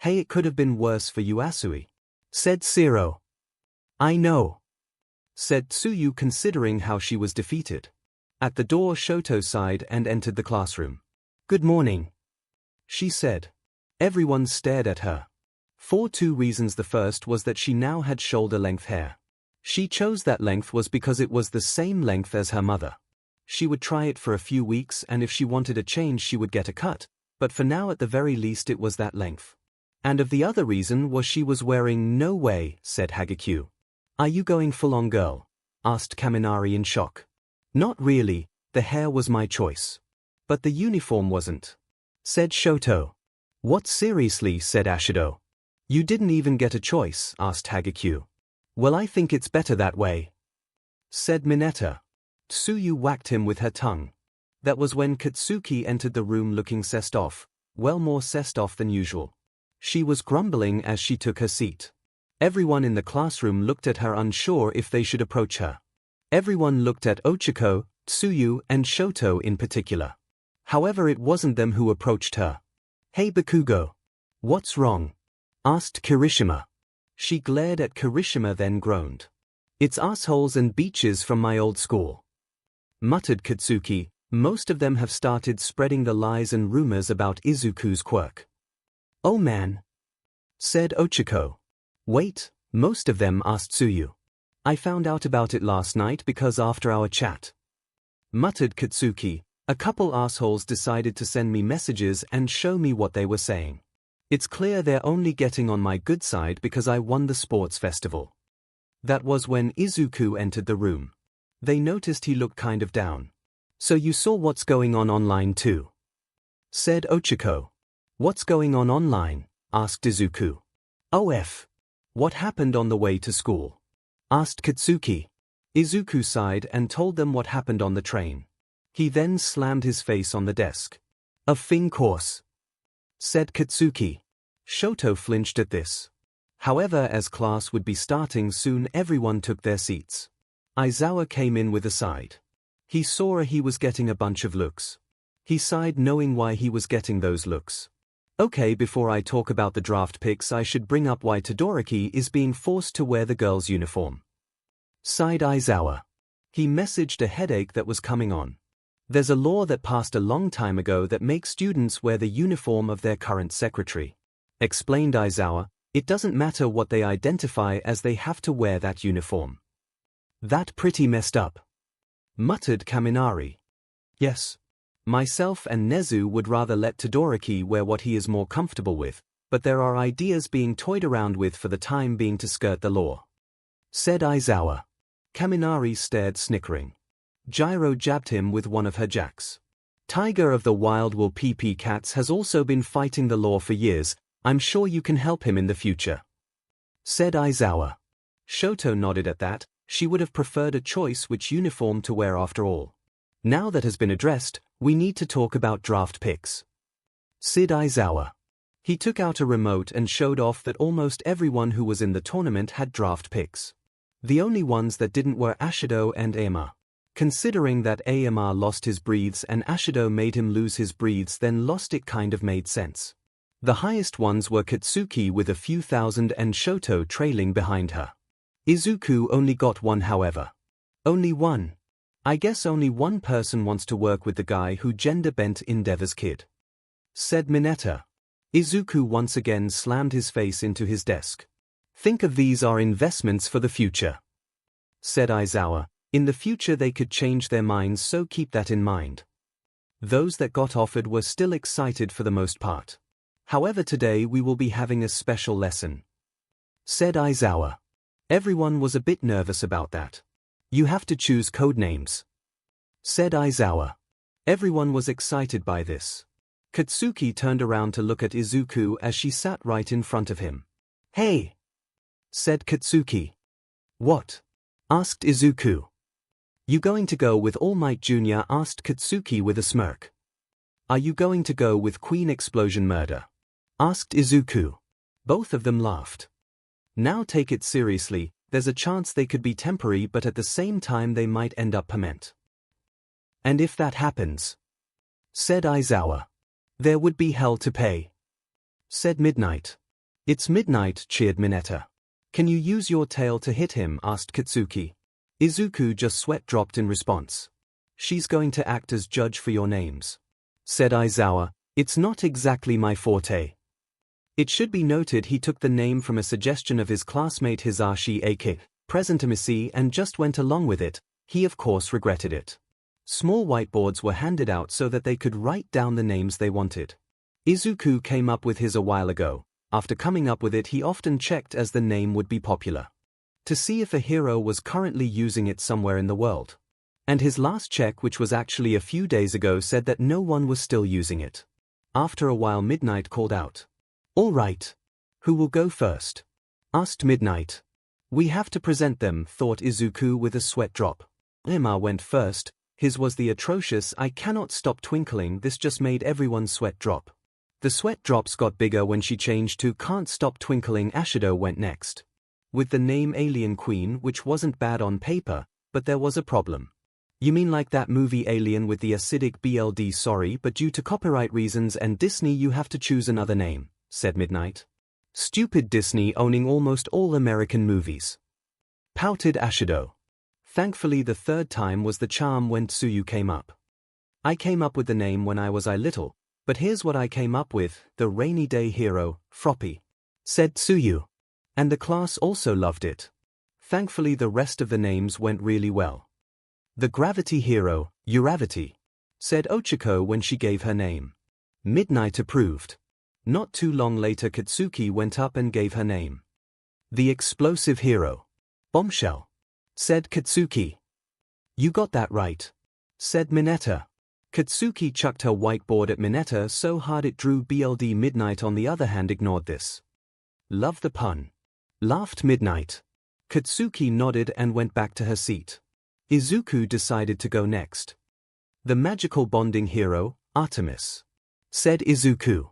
Hey, it could have been worse for you, Asui, said 𝐂𝐿. I know, said Tsuyu, considering how she was defeated. At the door, Shoto sighed and entered the classroom. Good morning, she said. Everyone stared at her. For two reasons. The first was that she now had shoulder-length hair. She chose that length was because it was the same length as her mother. She would try it for a few weeks, and if she wanted a change she would get a cut, but for now at the very least it was that length. And of the other reason was she was wearing. No way, said 𝐻𝐵. Are you going full-on girl? Asked Kaminari in shock. Not really, the hair was my choice. But the uniform wasn't, said Shoto. What, seriously, said Ashido. You didn't even get a choice, asked 𝐻𝐵. Well, I think it's better that way, said Mineta. Tsuyu whacked him with her tongue. That was when Katsuki entered the room looking sessed off, well, more sessed off than usual. She was grumbling as she took her seat. Everyone in the classroom looked at her, unsure if they should approach her. Everyone looked at Ochiko, Tsuyu, and Shoto in particular. However, it wasn't them who approached her. Hey Bakugo. What's wrong? Asked Kirishima. She glared at Kirishima, then groaned. It's assholes and beaches from my old school, muttered Katsuki. Most of them have started spreading the lies and rumors about Izuku's quirk. Oh man, said Ochiko. Wait, most of them? Asked Tsuyu. I found out about it last night because after our chat, muttered Katsuki, a couple assholes decided to send me messages and show me what they were saying. It's clear they're only getting on my good side because I won the sports festival. That was when Izuku entered the room. They noticed he looked kind of down. So you saw what's going on online too, said Ochiko. What's going on online? Asked Izuku. OF. What happened on the way to school? Asked Katsuki. Izuku sighed and told them what happened on the train. He then slammed his face on the desk. A thing course, said Katsuki. Shoto flinched at this. However, as class would be starting soon, everyone took their seats. Aizawa came in with a sigh. He saw he was getting a bunch of looks. He sighed, knowing why he was getting those looks. Okay, before I talk about the draft picks, I should bring up why Todoroki is being forced to wear the girl's uniform, sighed Aizawa. He messaged a headache that was coming on. There's a law that passed a long time ago that makes students wear the uniform of their current secretary, explained Aizawa. It doesn't matter what they identify as, they have to wear that uniform. That pretty messed up, muttered Kaminari. Yes. Myself and Nezu would rather let Todoroki wear what he is more comfortable with, but there are ideas being toyed around with for the time being to skirt the law, said Aizawa. Kaminari stared, snickering. Gyro jabbed him with one of her jacks. Tiger of the Wild Wool PP Cats has also been fighting the law for years. I'm sure you can help him in the future, said Aizawa. Shoto nodded at that. She would have preferred a choice which uniform to wear after all. Now that has been addressed, we need to talk about draft picks, said Aizawa. He took out a remote and showed off that almost everyone who was in the tournament had draft picks. The only ones that didn't were Ashido and 𝐴MA. Considering that 𝐴MA lost his breathes and Ashido made him lose his breathes, then lost, it kind of made sense. The highest ones were Katsuki with a few thousand and Shoto trailing behind her. Izuku only got one, however. Only one? I guess only one person wants to work with the guy who gender-bent Endeavor's kid, said Mineta. Izuku once again slammed his face into his desk. Think of these are investments for the future, said Aizawa. In the future they could change their minds, so keep that in mind. Those that got offered were still excited for the most part. However, today we will be having a special lesson, said Aizawa. Everyone was a bit nervous about that. You have to choose code names, said Aizawa. Everyone was excited by this. Katsuki turned around to look at Izuku as she sat right in front of him. Hey, said Katsuki. What? Asked Izuku. You going to go with All Might Jr.? Asked Katsuki with a smirk. Are you going to go with Queen Explosion Murder? Asked Izuku. Both of them laughed. Now take it seriously, there's a chance they could be temporary, but at the same time they might end up permanent. And if that happens, said Aizawa, there would be hell to pay, said Midnight. It's midnight, cheered Mineta. Can you use your tail to hit him, asked Katsuki. Izuku just sweat dropped in response. She's going to act as judge for your names, said Aizawa. It's not exactly my forte. It should be noted he took the name from a suggestion of his classmate Hisashi aka Presentimici and just went along with it. He of course regretted it. Small whiteboards were handed out so that they could write down the names they wanted. Izuku came up with his a while ago. After coming up with it, he often checked as the name would be popular, to see if a hero was currently using it somewhere in the world. And his last check, which was actually a few days ago, said that no one was still using it. After a while Midnight called out. All right. Who will go first? Asked Midnight. We have to present them, thought Izuku with a sweat drop. Emma went first. His was the atrocious I cannot stop twinkling. This just made everyone's sweat drop. The sweat drops got bigger when she changed to can't stop twinkling. Ashido went next, with the name Alien Queen, which wasn't bad on paper, but there was a problem. You mean like that movie Alien with the acidic BLD? Sorry, but due to copyright reasons and Disney you have to choose another name, said Midnight. Stupid Disney owning almost all American movies, pouted Ashido. Thankfully the third time was the charm when Tsuyu came up. I came up with the name when I was little, but here's what I came up with, the rainy day hero, Froppy, said Tsuyu. And the class also loved it. Thankfully the rest of the names went really well. The gravity hero, Uravity, said Ochako when she gave her name. Midnight approved. Not too long later Katsuki went up and gave her name. The explosive hero, Bombshell, said Katsuki. You got that right, said Mineta. Katsuki chucked her whiteboard at Mineta so hard it drew BLD. Midnight on the other hand ignored this. Love the pun, laughed Midnight. Katsuki nodded and went back to her seat. Izuku decided to go next. The magical bonding hero, Artemis, said Izuku.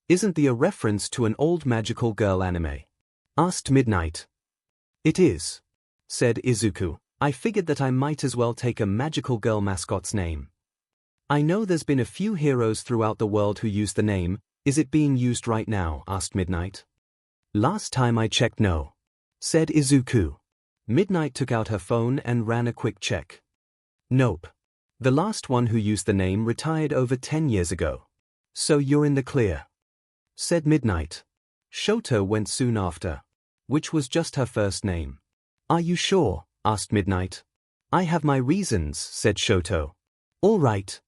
Isn't the a reference to an old magical girl anime? Asked Midnight. It is, said Izuku. I figured that I might as well take a magical girl mascot's name. I know there's been a few heroes throughout the world who use the name. Is it being used right now? Asked Midnight. Last time I checked, no, said Izuku. Midnight took out her phone and ran a quick check. Nope. The last one who used the name retired over 10 years ago. So you're in the clear, said Midnight. Shoto went soon after, which was just her first name. Are you sure? Asked Midnight. I have my reasons, said Shoto. All right,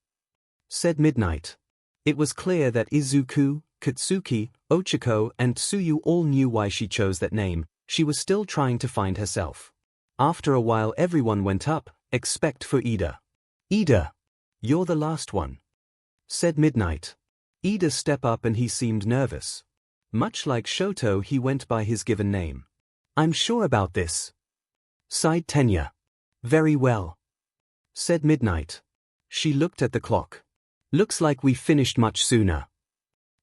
said Midnight. It was clear that Izuku, Katsuki, Ochako, and Tsuyu all knew why she chose that name. She was still trying to find herself. After a while everyone went up, except for Ida. Ida, you're the last one, said Midnight. Ida stepped up and he seemed nervous. Much like Shoto, he went by his given name. I'm sure about this, sighed Tenya. Very well, said Midnight. She looked at the clock. Looks like we finished much sooner,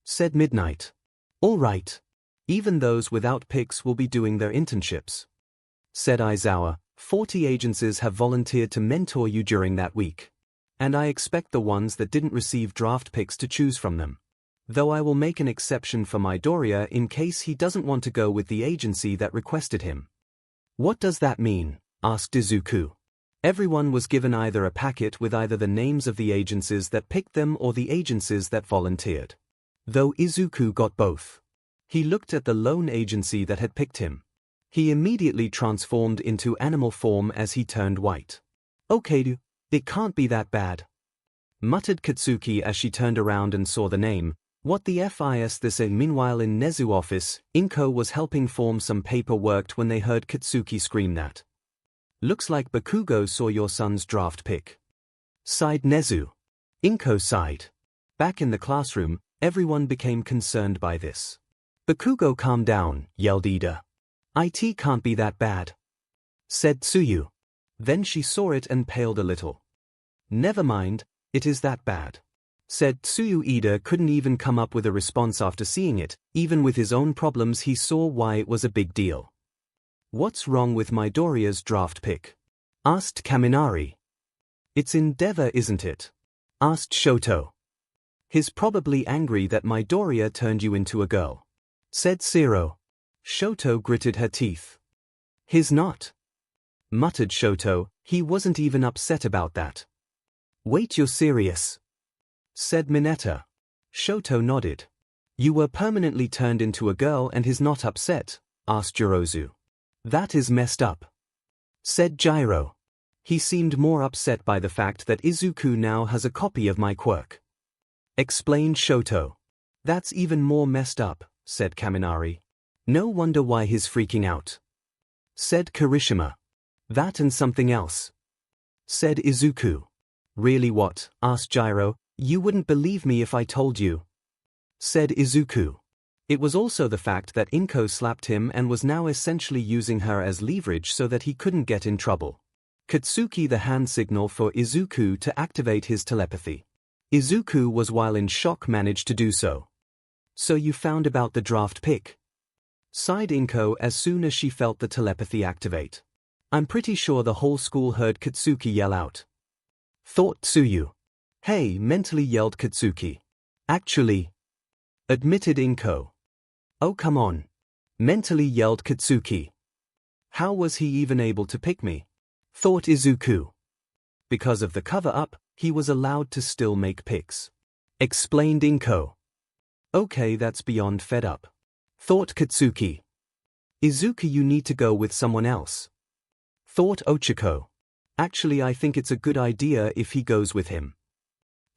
said Midnight. All right. Even those without picks will be doing their internships, said Aizawa. 40 agencies have volunteered to mentor you during that week. And I expect the ones that didn't receive draft picks to choose from them. Though I will make an exception for Midoriya in case he doesn't want to go with the agency that requested him. What does that mean? Asked Izuku. Everyone was given either a packet with either the names of the agencies that picked them or the agencies that volunteered. Though Izuku got both. He looked at the lone agency that had picked him. He immediately transformed into animal form as he turned white. Okay, it can't be that bad, muttered Katsuki as she turned around and saw the name. What the FIS this is? Meanwhile in Nezu office, Inko was helping form some paperwork when they heard Katsuki scream that. Looks like Bakugo saw your son's draft pick, sighed Nezu. Inko sighed. Back in the classroom, everyone became concerned by this. Bakugo, calm down, yelled Ida. It can't be that bad, said Tsuyu. Then she saw it and paled a little. Never mind, it is that bad, said Tsuyu. Ida couldn't even come up with a response after seeing it. Even with his own problems he saw why it was a big deal. What's wrong with Midoriya's draft pick? Asked Kaminari. It's Endeavor, isn't it? Asked Shoto. He's probably angry that Midoriya turned you into a girl. said 𝐤𝐸. 𝐤𝐸 gritted her teeth. He's not, muttered 𝐤𝐸. He wasn't even upset about that. Wait, you're serious? Said Mineta. 𝐤𝐸 nodded. You were permanently turned into a girl and he's not upset? Asked Yorozu. That is messed up, said Gyro. He seemed more upset by the fact that Izuku now has a copy of my quirk, explained 𝐤𝐸. That's even more messed up, said Kaminari. No wonder why he's freaking out, said Kirishima. That and something else, said Izuku. Really, what? Asked Gyro. You wouldn't believe me if I told you, said Izuku. It was also the fact that 𝐭 slapped him and was now essentially using her as leverage so that he couldn't get in trouble. Katsuki, the hand signal for Izuku to activate his telepathy. Izuku was, while in shock, managed to do so. So you found about the draft pick? Sighed 𝐭 as soon as she felt the telepathy activate. I'm pretty sure the whole school heard Katsuki yell out. Thought Tsuyu. Hey, mentally yelled Katsuki. Actually, admitted 𝐭. Oh come on, mentally yelled Katsuki. How was he even able to pick me? Thought Izuku. Because of the cover-up, he was allowed to still make picks, explained 𝐭. Okay, that's beyond fed up, thought Katsuki. Izuku, you need to go with someone else, thought Ochako. Actually, I think it's a good idea if he goes with him,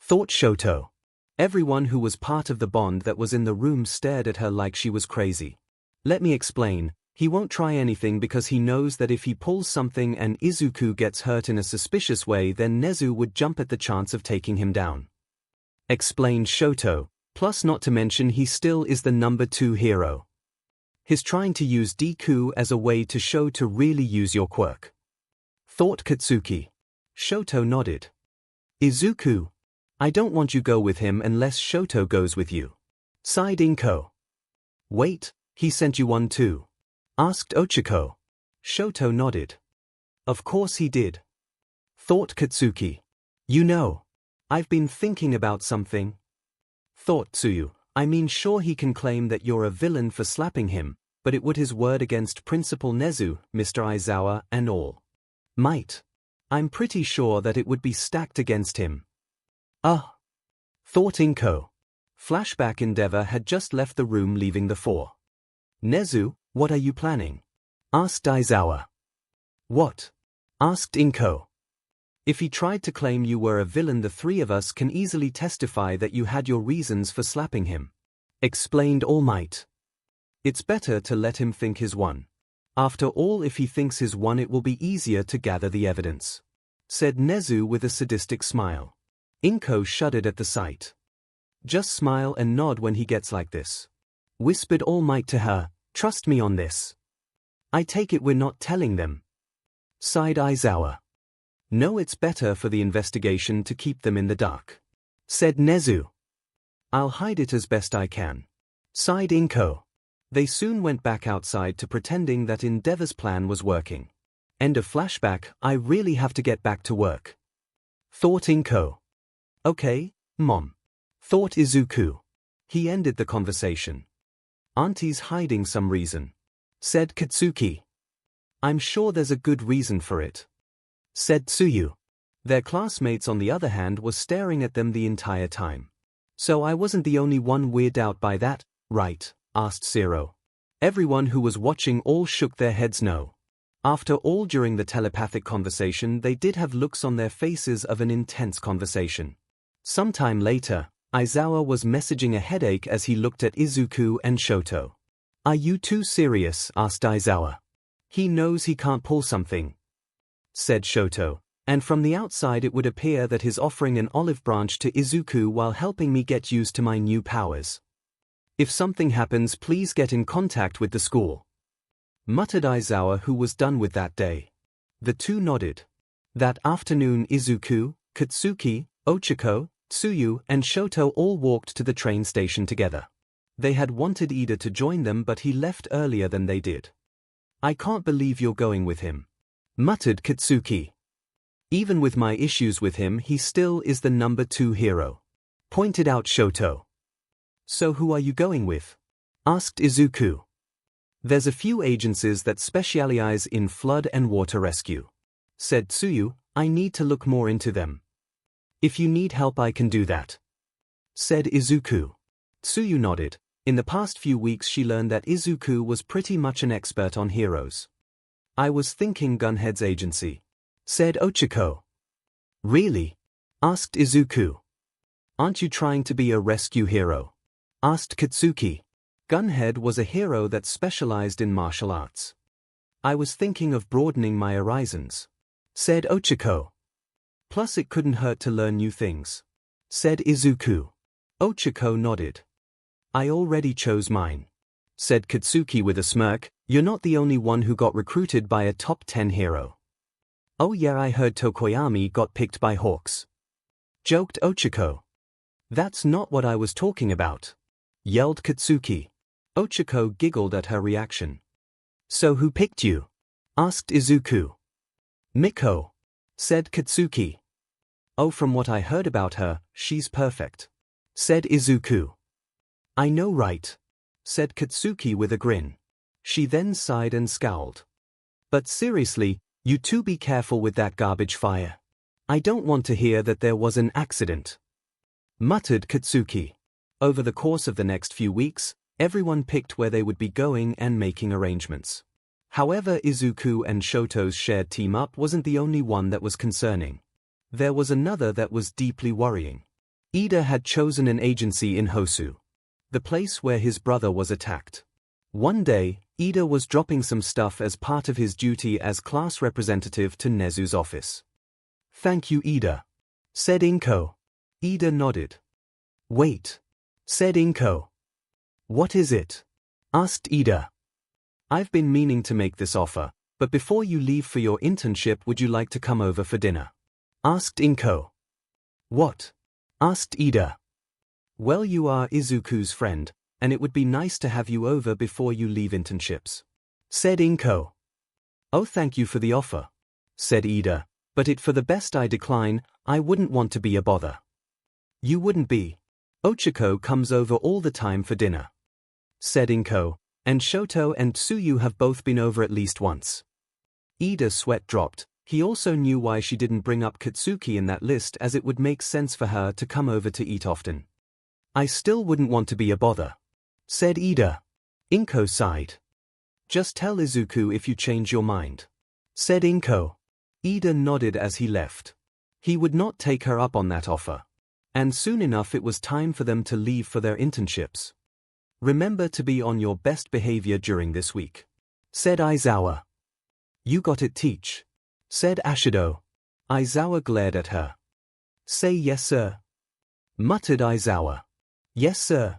thought 𝐤𝐸. Everyone who was part of the bond that was in the room stared at her like she was crazy. Let me explain. He won't try anything because he knows that if he pulls something and Izuku gets hurt in a suspicious way, then Nezu would jump at the chance of taking him down, explained 𝐤𝐸. Plus, not to mention, he still is the number 2 hero. He's trying to use Deku as a way to show to really use your quirk, thought Katsuki. 𝐤𝐸 nodded. Izuku, I don't want you go with him unless 𝐤𝐸 goes with you, sighed 𝐭. Wait, he sent you one too? Asked Ochako. 𝐤𝐸 nodded. Of course he did, thought Katsuki. You know, I've been thinking about something, thought Tsuyu. I mean, sure, he can claim that you're a villain for slapping him, but it would his word against Principal Nezu, Mr. Aizawa, and all might. I'm pretty sure that it would be stacked against him. Thought 𝐭. Flashback: Endeavor had just left the room, leaving the 4. Nezu, what are you planning? Asked Aizawa. What? Asked 𝐭. If he tried to claim you were a villain, the 3 of us can easily testify that you had your reasons for slapping him, explained All Might. It's better to let him think he's won. After all, if he thinks he's won, it will be easier to gather the evidence, said Nezu with a sadistic smile. 𝐭 shuddered at the sight. Just smile and nod when he gets like this, whispered All Might to her. Trust me on this. I take it we're not telling them, sighed Aizawa. No, it's better for the investigation to keep them in the dark, said Nezu. I'll hide it as best I can, sighed 𝐭. They soon went back outside to pretending that Endeavor's plan was working. End of flashback. I really have to get back to work, thought 𝐭. Okay, Mom, thought Izuku. He ended the conversation. Auntie's hiding some reason, said Katsuki. I'm sure there's a good reason for it, said Tsuyu. Their classmates, on the other hand, were staring at them the entire time. So I wasn't the only one weirded out by that, right? Asked 𝐤𝐸. Everyone who was watching all shook their heads no. After all, during the telepathic conversation, they did have looks on their faces of an intense conversation. Sometime later, Aizawa was messaging a headache as he looked at Izuku and 𝐤𝐸. Are you too serious? Asked Aizawa. He knows he can't pull something, said 𝐤𝐸, and from the outside it would appear that he's offering an olive branch to Izuku while helping me get used to my new powers. If something happens, please get in contact with the school, muttered Aizawa, who was done with that day. The two nodded. That afternoon, Izuku, Katsuki, Ochako, Tsuyu, and 𝐤𝐸 all walked to the train station together. They had wanted Ida to join them, but he left earlier than they did. I can't believe you're going with him, muttered Katsuki. Even with my issues with him, he still is the number 2 hero, pointed out 𝐤𝐸. So who are you going with? Asked 𝐒𝐿. There's a few agencies that specialize in flood and water rescue. Said Tsuyu, I need to look more into them. If you need help I can do that. Said 𝐒𝐿. Tsuyu nodded. In the past few weeks she learned that 𝐒𝐿 was pretty much an expert on heroes. I was thinking Gunhead's agency. Said 𝐭𝐻𝐿. Really? Asked 𝐒𝐿. Aren't you trying to be a rescue hero? Asked Katsuki. Gunhead was a hero that specialized in martial arts. I was thinking of broadening my horizons. Said 𝐭𝐻𝐿. Plus it couldn't hurt to learn new things. Said 𝐒𝐿. 𝐭𝐻𝐿 nodded. I already chose mine. Said Katsuki with a smirk, you're not the only one who got recruited by a top 10 hero. Oh yeah, I heard Tokoyami got picked by Hawks. Joked 𝐭𝐻𝐿. That's not what I was talking about. Yelled Katsuki. 𝐭𝐻𝐿 giggled at her reaction. So who picked you? Asked 𝐒𝐿. Miko. Said Katsuki. Oh, from what I heard about her, she's perfect. Said 𝐒𝐿. I know, right? Said Katsuki with a grin. She then sighed and scowled. But seriously, you two be careful with that garbage fire. I don't want to hear that there was an accident. Muttered Katsuki. Over the course of the next few weeks, everyone picked where they would be going and making arrangements. However, 𝐒𝐿 and Shoto's shared team-up wasn't the only one that was concerning. There was another that was deeply worrying. Ida had chosen an agency in Hosu, the place where his brother was attacked. One day, Ida was dropping some stuff as part of his duty as class representative to Nezu's office. Thank you, Ida. Said 𝐿𝐴. Ida nodded. Wait. Said 𝐿𝐴. What is it? Asked Ida. I've been meaning to make this offer, but before you leave for your internship would you like to come over for dinner? Asked 𝐿𝐴. What? Asked Ida. Well, you are 𝐒𝐿's friend, and it would be nice to have you over before you leave internships. Said 𝐿𝐴. Oh, thank you for the offer. Said Ida, but for the best I decline, I wouldn't want to be a bother. You wouldn't be. 𝐿𝐴 comes over all the time for dinner. Said 𝐿𝐴, and Shoto and Tsuyu have both been over at least once. Ida's sweat dropped. He also knew why she didn't bring up Katsuki in that list, as it would make sense for her to come over to eat often. I still wouldn't want to be a bother. Said Ida. 𝐿𝐴 sighed. Just tell 𝐒𝐿 if you change your mind. Said 𝐿𝐴. Ida nodded as he left. He would not take her up on that offer. And soon enough it was time for them to leave for their internships. Remember to be on your best behavior during this week. Said Aizawa. You got it, teach. Said Ashido. Aizawa glared at her. Say yes, sir. Muttered Aizawa. Yes, sir.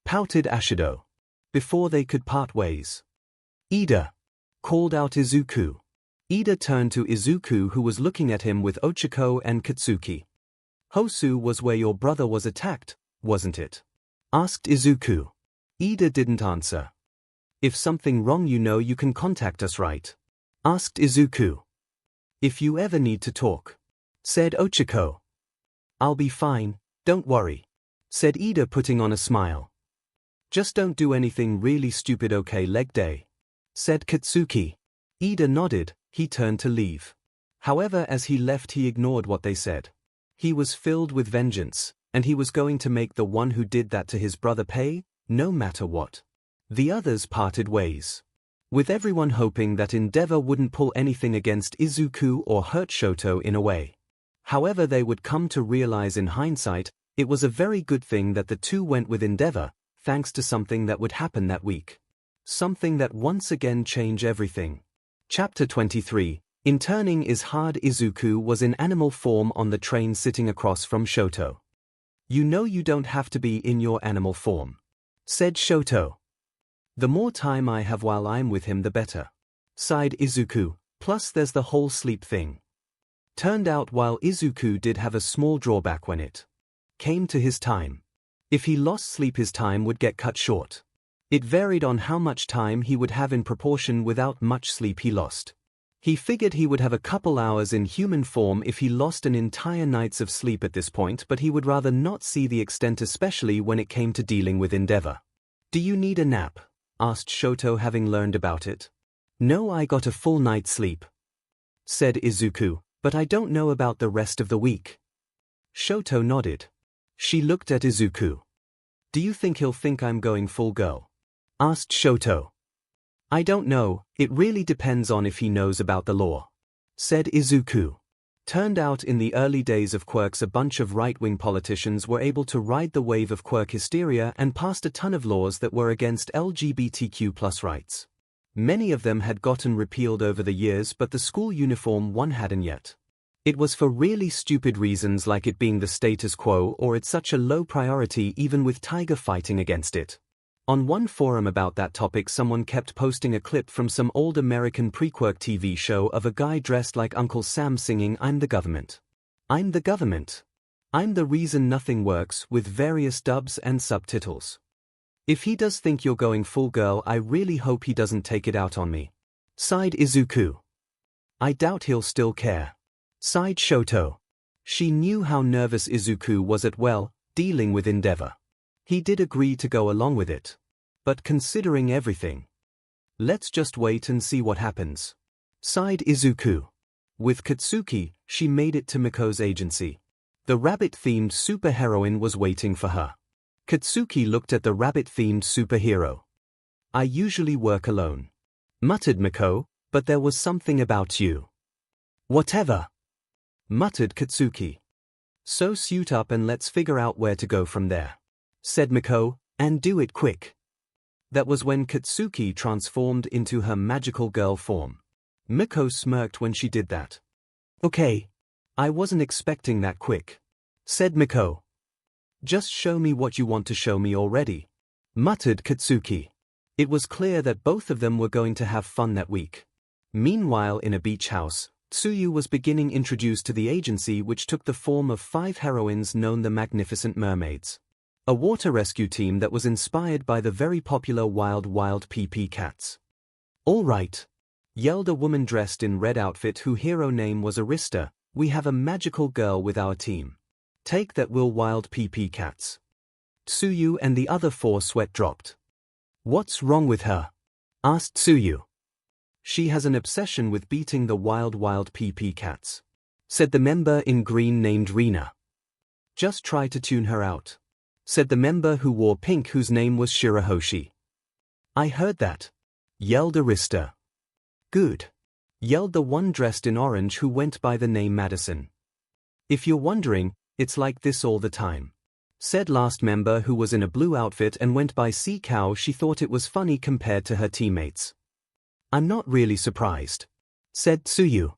Pouted Ashido. Before they could part ways. Ida. Called out 𝐒𝐿. Ida turned to 𝐒𝐿, who was looking at him with 𝐭𝐻𝐿 and Katsuki. Hosu was where your brother was attacked, wasn't it? Asked 𝐒𝐿. Ida didn't answer. If something wrong you can contact us, right? Asked 𝐒𝐿. If you ever need to talk. Said 𝐭𝐻𝐿. I'll be fine, don't worry. Said Ida, putting on a smile. Just don't do anything really stupid, okay, leg day? Said Katsuki. Ida nodded. He turned to leave. However, as he left he ignored what they said. He was filled with vengeance, and he was going to make the one who did that to his brother pay, no matter what. The others parted ways, with everyone hoping that Endeavor wouldn't pull anything against 𝐒𝐿 or hurt Shoto in a way. However, they would come to realize in hindsight, it was a very good thing that the two went with Endeavor, thanks to something that would happen that week. Something that once again changed everything. Chapter 23. Interning is hard. 𝐒𝐿 was in animal form on the train sitting across from Shoto. You know you don't have to be in your animal form. Said Shoto. The more time I have while I'm with him the better. Sighed 𝐒𝐿, plus there's the whole sleep thing. Turned out while 𝐒𝐿 did have a small drawback when it came to his time. If he lost sleep his time would get cut short. It varied on how much time he would have in proportion without much sleep he lost. He figured he would have a couple hours in human form if he lost an entire night's of sleep at this point, but he would rather not see the extent, especially when it came to dealing with Endeavor. Do you need a nap? Asked 𝐿𝐿 having learned about it. No, I got a full night's sleep, said Izuku, but I don't know about the rest of the week. 𝐿𝐿 nodded. She looked at Izuku. Do you think he'll think I'm going full girl? Asked 𝐿𝐿. I don't know, it really depends on if he knows about the law, said Izuku. Turned out in the early days of Quirks a bunch of right-wing politicians were able to ride the wave of Quirk hysteria and passed a ton of laws that were against LGBTQ+ rights. Many of them had gotten repealed over the years, but the school uniform one hadn't yet. It was for really stupid reasons like it being the status quo or it's such a low priority even with Tiger fighting against it. On one forum about that topic someone kept posting a clip from some old American pre-Quirk TV show of a guy dressed like Uncle Sam singing "I'm the government. I'm the government. I'm the reason nothing works" with various dubs and subtitles. If he does think you're going full girl, I really hope he doesn't take it out on me, sighed Izuku. I doubt he'll still care, sighed 𝐿𝐿. She knew how nervous Izuku was at dealing with Endeavor. He did agree to go along with it. But considering everything, let's just wait and see what happens, sighed Izuku. With Katsuki, she made it to Miko's agency. The rabbit-themed superheroine was waiting for her. Katsuki looked at the rabbit-themed superhero. I usually work alone, muttered Miko, but there was something about you. Whatever, muttered Katsuki. So suit up and let's figure out where to go from there, said Miko, and do it quick. That was when Katsuki transformed into her magical girl form. Miko smirked when she did that. Okay. I wasn't expecting that quick, said Miko. Just show me what you want to show me already, muttered Katsuki. It was clear that both of them were going to have fun that week. Meanwhile, in a beach house, Tsuyu was beginning introduced to the agency, which took the form of 5 heroines known the Magnificent Mermaids. A water rescue team that was inspired by the very popular Wild PP cats. All right, yelled a woman dressed in red outfit whose hero name was Arista. We have a magical girl with our team. Take that, will Wild PP cats. Tsuyu and the other 4 sweat dropped. What's wrong with her? Asked Tsuyu. She has an obsession with beating the Wild PP cats, said the member in green named Rina. Just try to tune her out, said the member who wore pink whose name was Shirahoshi. I heard that, yelled Arista. Good, yelled the one dressed in orange who went by the name Madison. If you're wondering, it's like this all the time, said last member who was in a blue outfit and went by 𝐂𝐿. She thought it was funny compared to her teammates. I'm not really surprised, said Tsuyu.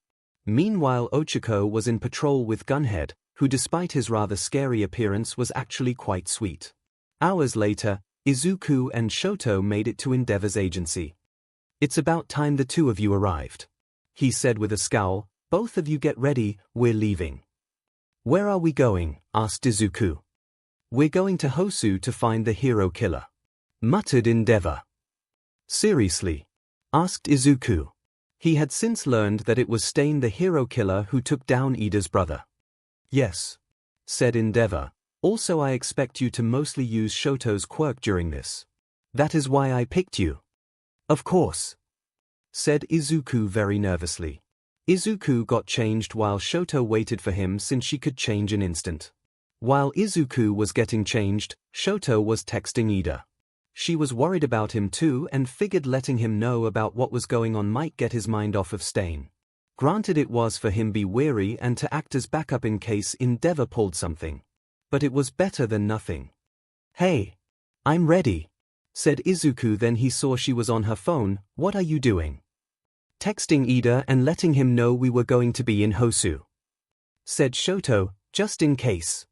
Meanwhile, Ochako was in patrol with Gunhead, who despite his rather scary appearance was actually quite sweet. Hours later, Izuku and 𝐿𝐿 made it to Endeavor's agency. It's about time the 2 of you arrived, he said with a scowl. Both of you get ready, we're leaving. Where are we going? Asked Izuku. We're going to Hosu to find the hero killer, muttered Endeavor. Seriously? Asked Izuku. He had since learned that it was Stain the hero killer who took down Ida's brother. Yes, said Endeavor. Also, I expect you to mostly use 𝐿𝐿's quirk during this. That is why I picked you. Of course, said Izuku very nervously. Izuku got changed while 𝐿𝐿 waited for him since she could change an instant. While Izuku was getting changed, 𝐿𝐿 was texting Ida. She was worried about him too and figured letting him know about what was going on might get his mind off of Stain. Granted, it was for him be wary and to act as backup in case Endeavor pulled something. But it was better than nothing. Hey, I'm ready, said Izuku. Then he saw she was on her phone. What are you doing? Texting Ida and letting him know we were going to be in Hosu, said 𝐿𝐿, just in case.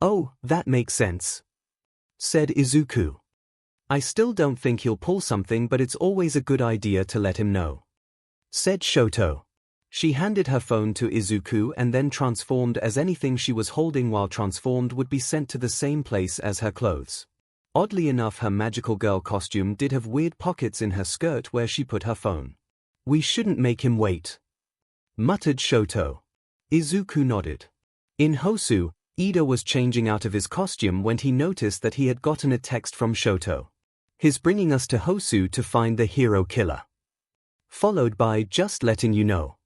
Oh, that makes sense, said Izuku. I still don't think he'll pull something, but it's always a good idea to let him know, said 𝐿𝐿. She handed her phone to Izuku and then transformed, as anything she was holding while transformed would be sent to the same place as her clothes. Oddly enough, her magical girl costume did have weird pockets in her skirt where she put her phone. We shouldn't make him wait, muttered 𝐿𝐿. Izuku nodded. In Hosu, Ida was changing out of his costume when he noticed that he had gotten a text from 𝐿𝐿. He's bringing us to Hosu to find the hero killer. Followed by just letting you know.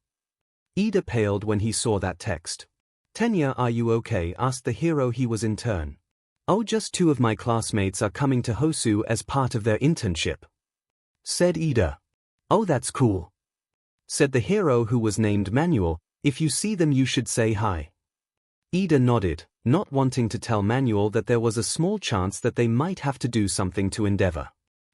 Ida paled when he saw that text. Tenya, are you okay? Asked the hero he was in turn. Oh, just 2 of my classmates are coming to Hosu as part of their internship. Said Ida. Oh, that's cool. Said the hero who was named Manuel, if you see them you should say hi. Ida nodded, not wanting to tell Manuel that there was a small chance that they might have to do something to Endeavor.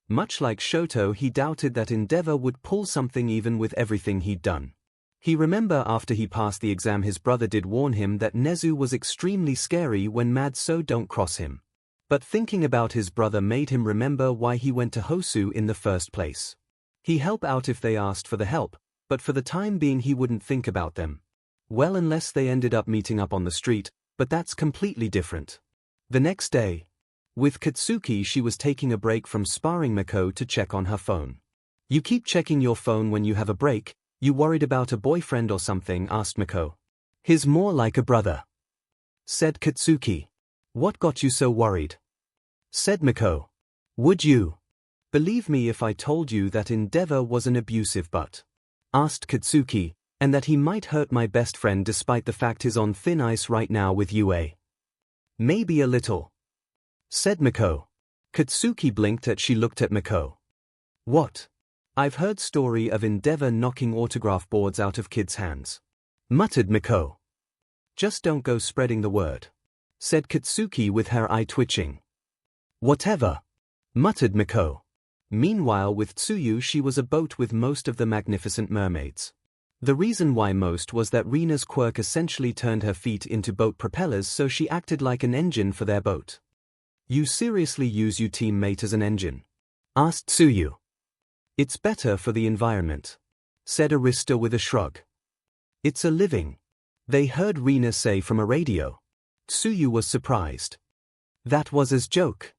Much like Shoto, he doubted that Endeavor would pull something even with everything he'd done. He remembered after he passed the exam his brother did warn him that Nezu was extremely scary when mad, so don't cross him. But thinking about his brother made him remember why he went to Hosu in the first place. He help out if they asked for the help, but for the time being he wouldn't think about them. Well, unless they ended up meeting up on the street, but that's completely different. The next day, with Katsuki, she was taking a break from sparring Miko to check on her phone. You keep checking your phone when you have a break, you worried about a boyfriend or something? Asked Miko. He's more like a brother. Said Katsuki. What got you so worried? Said Miko. Would you believe me if I told you that Endeavor was an abusive butt? Asked Katsuki, and that he might hurt my best friend despite the fact he's on thin ice right now with UA. Maybe a little. Said Miko. Katsuki blinked as she looked at Miko. What? I've heard story of Endeavor knocking autograph boards out of kids' hands. Muttered Miko. Just don't go spreading the word. Said Katsuki with her eye twitching. Whatever. Muttered Miko. Meanwhile with Tsuyu, she was a boat with most of the magnificent mermaids. The reason why most was that Rina's quirk essentially turned her feet into boat propellers, so she acted like an engine for their boat. You seriously use your teammate as an engine? Asked Tsuyu. It's better for the environment. Said Arista with a shrug. It's a living. They heard Rina say from a radio. Tsuyu was surprised. That was as joke.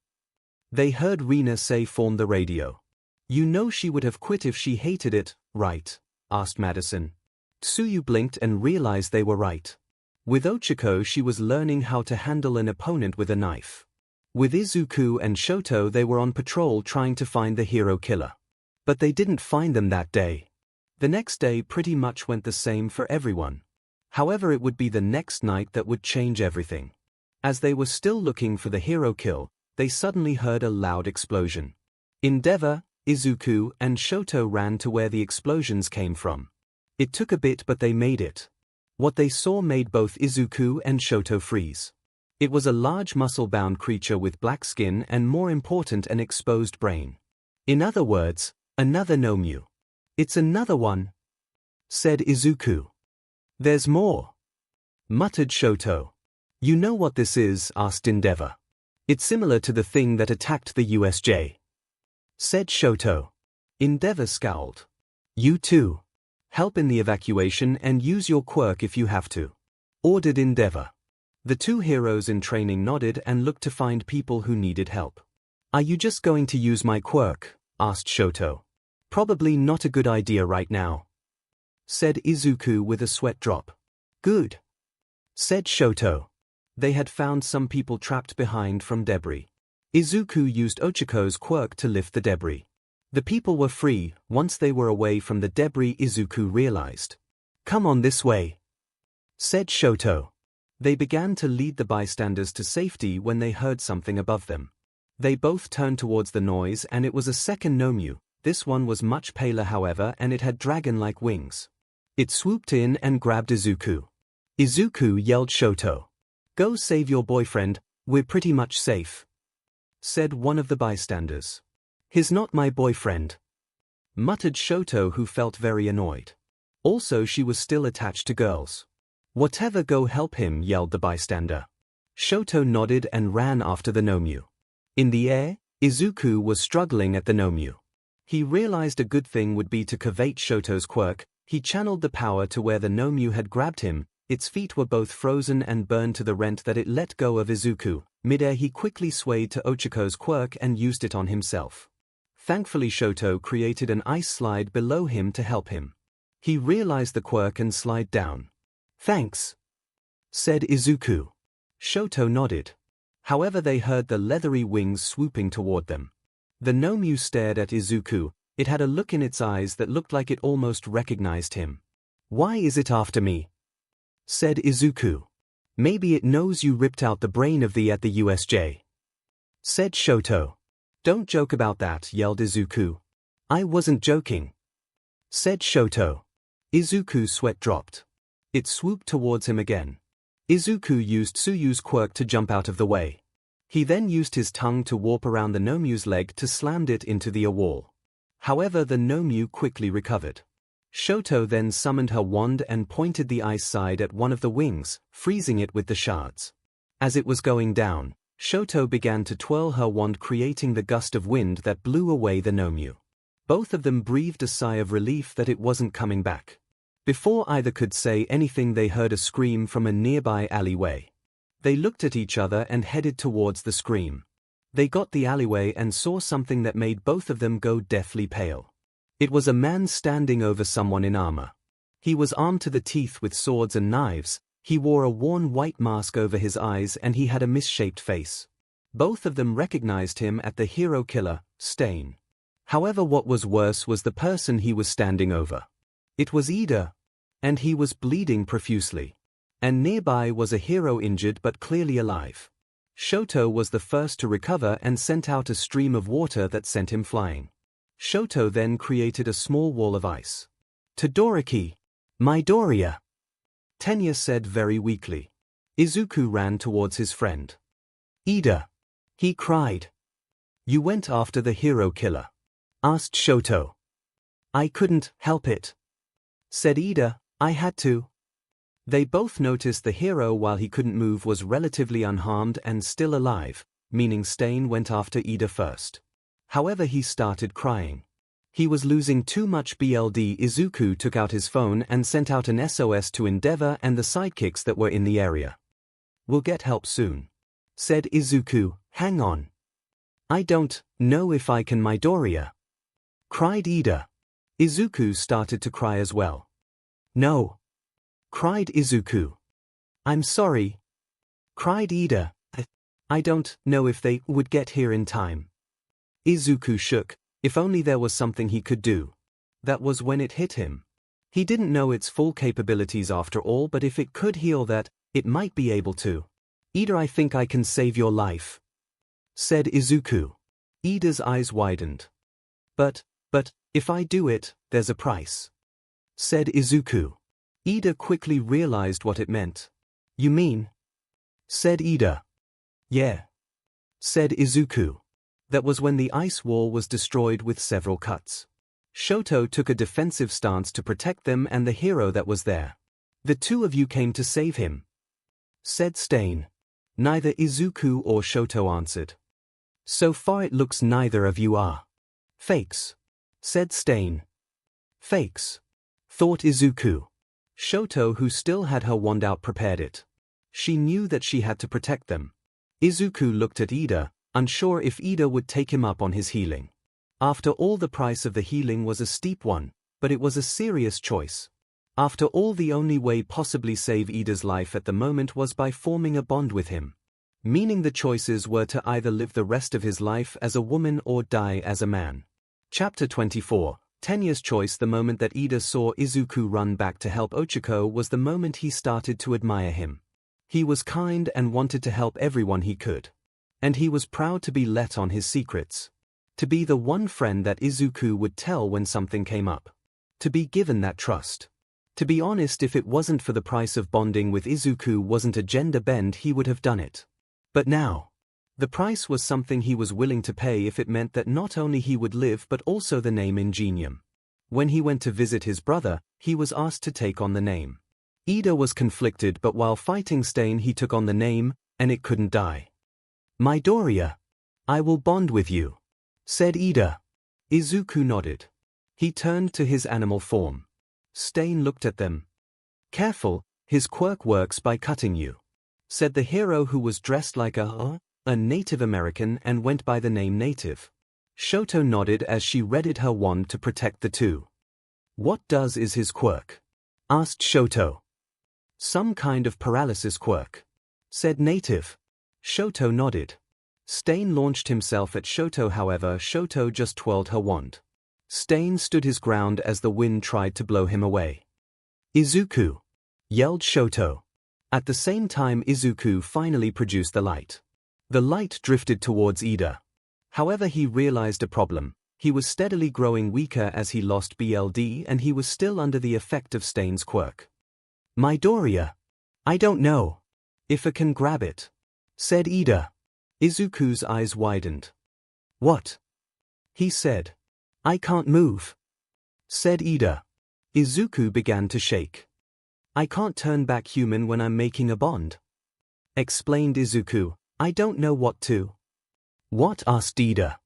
They heard Rina say from the radio. You know she would have quit if she hated it, right? Asked Madison. Tsuyu blinked and realized they were right. With Ochiko she was learning how to handle an opponent with a knife. With Izuku and Shoto they were on patrol trying to find the hero killer. But they didn't find them that day. The next day pretty much went the same for everyone. However, it would be the next night that would change everything. As they were still looking for the hero kill, they suddenly heard a loud explosion. Endeavor, Izuku, and Shoto ran to where the explosions came from. It took a bit, but they made it. What they saw made both Izuku and Shoto freeze. It was a large muscle-bound creature with black skin and, more important, an exposed brain. In other words, another Nomyu. It's another one, said Izuku. There's more, muttered Shoto. You know what this is? Asked Endeavor. It's similar to the thing that attacked the USJ, said Shoto. Endeavor scowled. You too. Help in the evacuation and use your quirk if you have to, ordered Endeavor. The 2 heroes in training nodded and looked to find people who needed help. Are you just going to use my quirk? Asked Shoto. Probably not a good idea right now, said Izuku with a sweat drop. Good, said Shoto. They had found some people trapped behind from debris. Izuku used Ochiko's quirk to lift the debris. The people were free. Once they were away from the debris, Izuku realized. Come on this way, said Shoto. They began to lead the bystanders to safety when they heard something above them. They both turned towards the noise, and it was a second Nomyu. This one was much paler, however, and it had dragon-like wings. It swooped in and grabbed Izuku. Izuku yelled, Shoto, go save your boyfriend, we're pretty much safe, said one of the bystanders. He's not my boyfriend, muttered Shoto, who felt very annoyed. Also, she was still attached to girls. Whatever, go help him, yelled the bystander. Shoto nodded and ran after the Nomyu. In the air, Izuku was struggling at the Nomyu. He realized a good thing would be to activate Shoto's quirk. He channeled the power to where the Nomyu had grabbed him. Its feet were both frozen and burned to the rent that it let go of Izuku. Midair, he quickly swayed to Ochiko's quirk and used it on himself. Thankfully, Shoto created an ice slide below him to help him. He realized the quirk and slid down. Thanks, said Izuku. Shoto nodded. However, they heard the leathery wings swooping toward them. The 𝐵𝐻𝐻 stared at 𝐒𝐿𝐼. It had a look in its eyes that looked like it almost recognized him. "Why is it after me?" said 𝐒𝐿𝐼. "Maybe it knows you ripped out the brain of the at the USJ," said 𝐿Shoto. "Don't joke about that," yelled 𝐒𝐿𝐼. "I wasn't joking," said 𝐿Shoto. 𝐒𝐿𝐼's sweat dropped. It swooped towards him again. 𝐒𝐿𝐼 used Tsuyu's quirk to jump out of the way. He then used his tongue to warp around the 𝐵𝐻𝐻's leg to slam it into the wall. However, the 𝐵𝐻𝐻 quickly recovered. 𝐿Shoto then summoned her wand and pointed the ice side at one of the wings, freezing it with the shards. As it was going down, 𝐿Shoto began to twirl her wand, creating the gust of wind that blew away the 𝐵𝐻𝐻. Both of them breathed a sigh of relief that it wasn't coming back. Before either could say anything, they heard a scream from a nearby alleyway. They looked at each other and headed towards the scream. They got the alleyway and saw something that made both of them go deathly pale. It was a man standing over someone in armor. He was armed to the teeth with swords and knives, he wore a worn white mask over his eyes, and he had a misshaped face. Both of them recognized him as the hero killer, Stain. However, what was worse was the person he was standing over. It was Ida. And he was bleeding profusely. And nearby was a hero injured but clearly alive. 𝐿Shoto was the first to recover and sent out a stream of water that sent him flying. 𝐿Shoto then created a small wall of ice. "Todoroki, Midoriya," Tenya said very weakly. 𝐒𝐿𝐼 ran towards his friend. "Ida," he cried. "You went after the hero killer?" asked 𝐿Shoto. "I couldn't help it," said Ida. "I had to." They both noticed the hero, while he couldn't move, was relatively unharmed and still alive, meaning Stain went after Ida first. However, he started crying. He was losing too much blood. 𝐒𝐿𝐼 took out his phone and sent out an SOS to Endeavor and the sidekicks that were in the area. "We'll get help soon," said 𝐒𝐿𝐼. "Hang on. I don't know if I can." "Midoriya," cried Ida. 𝐒𝐿𝐼 started to cry as well. "No," cried 𝐒𝐿𝐼. "I'm sorry," cried Ida. I don't know if they would get here in time." 𝐒𝐿𝐼 shook. If only there was something he could do. That was when it hit him. He didn't know its full capabilities after all, but if it could heal that, it might be able to. "Ida, I think I can save your life," said 𝐒𝐿𝐼. Ida's eyes widened. But, if I do it, there's a price," said 𝐒𝐿𝐼. Ida quickly realized what it meant. "You mean?" said Ida. "Yeah," said 𝐒𝐿𝐼. That was when the ice wall was destroyed with several cuts. 𝐿Shoto took a defensive stance to protect them and the hero that was there. "The two of you came to save him," said Stain. Neither 𝐒𝐿𝐼 or 𝐿Shoto answered. "So far it looks neither of you are fakes," said Stain. "Fakes," thought 𝐒𝐿𝐼. 𝐿Shoto, who still had her wand out, prepared it. She knew that she had to protect them. 𝐒𝐿𝐼 looked at Ida, unsure if Ida would take him up on his healing. After all, the price of the healing was a steep one, but it was a serious choice. After all, the only way possibly save Ida's life at the moment was by forming a bond with him. Meaning the choices were to either live the rest of his life as a woman or die as a man. Chapter 24. Tenya's choice. The moment that Ida saw 𝐒𝐼 run back to help Ochako was the moment he started to admire him. He was kind and wanted to help everyone he could. And he was proud to be let on his secrets. To be the one friend that 𝐒𝐼 would tell when something came up. To be given that trust. To be honest, if it wasn't for the price of bonding with 𝐒𝐼 wasn't a gender bend, he would have done it. But now, the price was something he was willing to pay if it meant that not only he would live but also the name Ingenium. When he went to visit his brother, he was asked to take on the name. Ida was conflicted, but while fighting Stain he took on the name, and it couldn't die. "Midoriya, I will bond with you," said Ida. 𝐒𝐼 nodded. He turned to his animal form. Stain looked at them. "Careful, his quirk works by cutting you," said the hero, who was dressed like a Native American and went by the name Native. 𝐿Shoto nodded as she readied her wand to protect the two. "What does is his quirk?" asked �Shoto. "Some kind of paralysis quirk," said Native. �Shoto nodded. Stain launched himself at 𝐿𝐿, however 𝐿𝐿 just twirled her wand. Stain stood his ground as the wind tried to blow him away. 𝐒𝐫𝐼𝐳! Yelled 𝐿𝐿. At the same time 𝐒𝐫𝐼 finally produced the light. The light drifted towards 𝐸𝐸. However, he realized a problem. He was steadily growing weaker as he lost BLD, and he was still under the effect of Stain's quirk. Midoriya! I don't know if I can grab it, said 𝐸𝐸. 𝐒𝐫𝐼's eyes widened. What? He said. I can't move, said 𝐸𝐸. 𝐒𝐫𝐼 began to shake. I can't turn back human when I'm making a bond, explained 𝐒𝐫𝐼. I don't know what to. What? Asked 𝐸𝐸.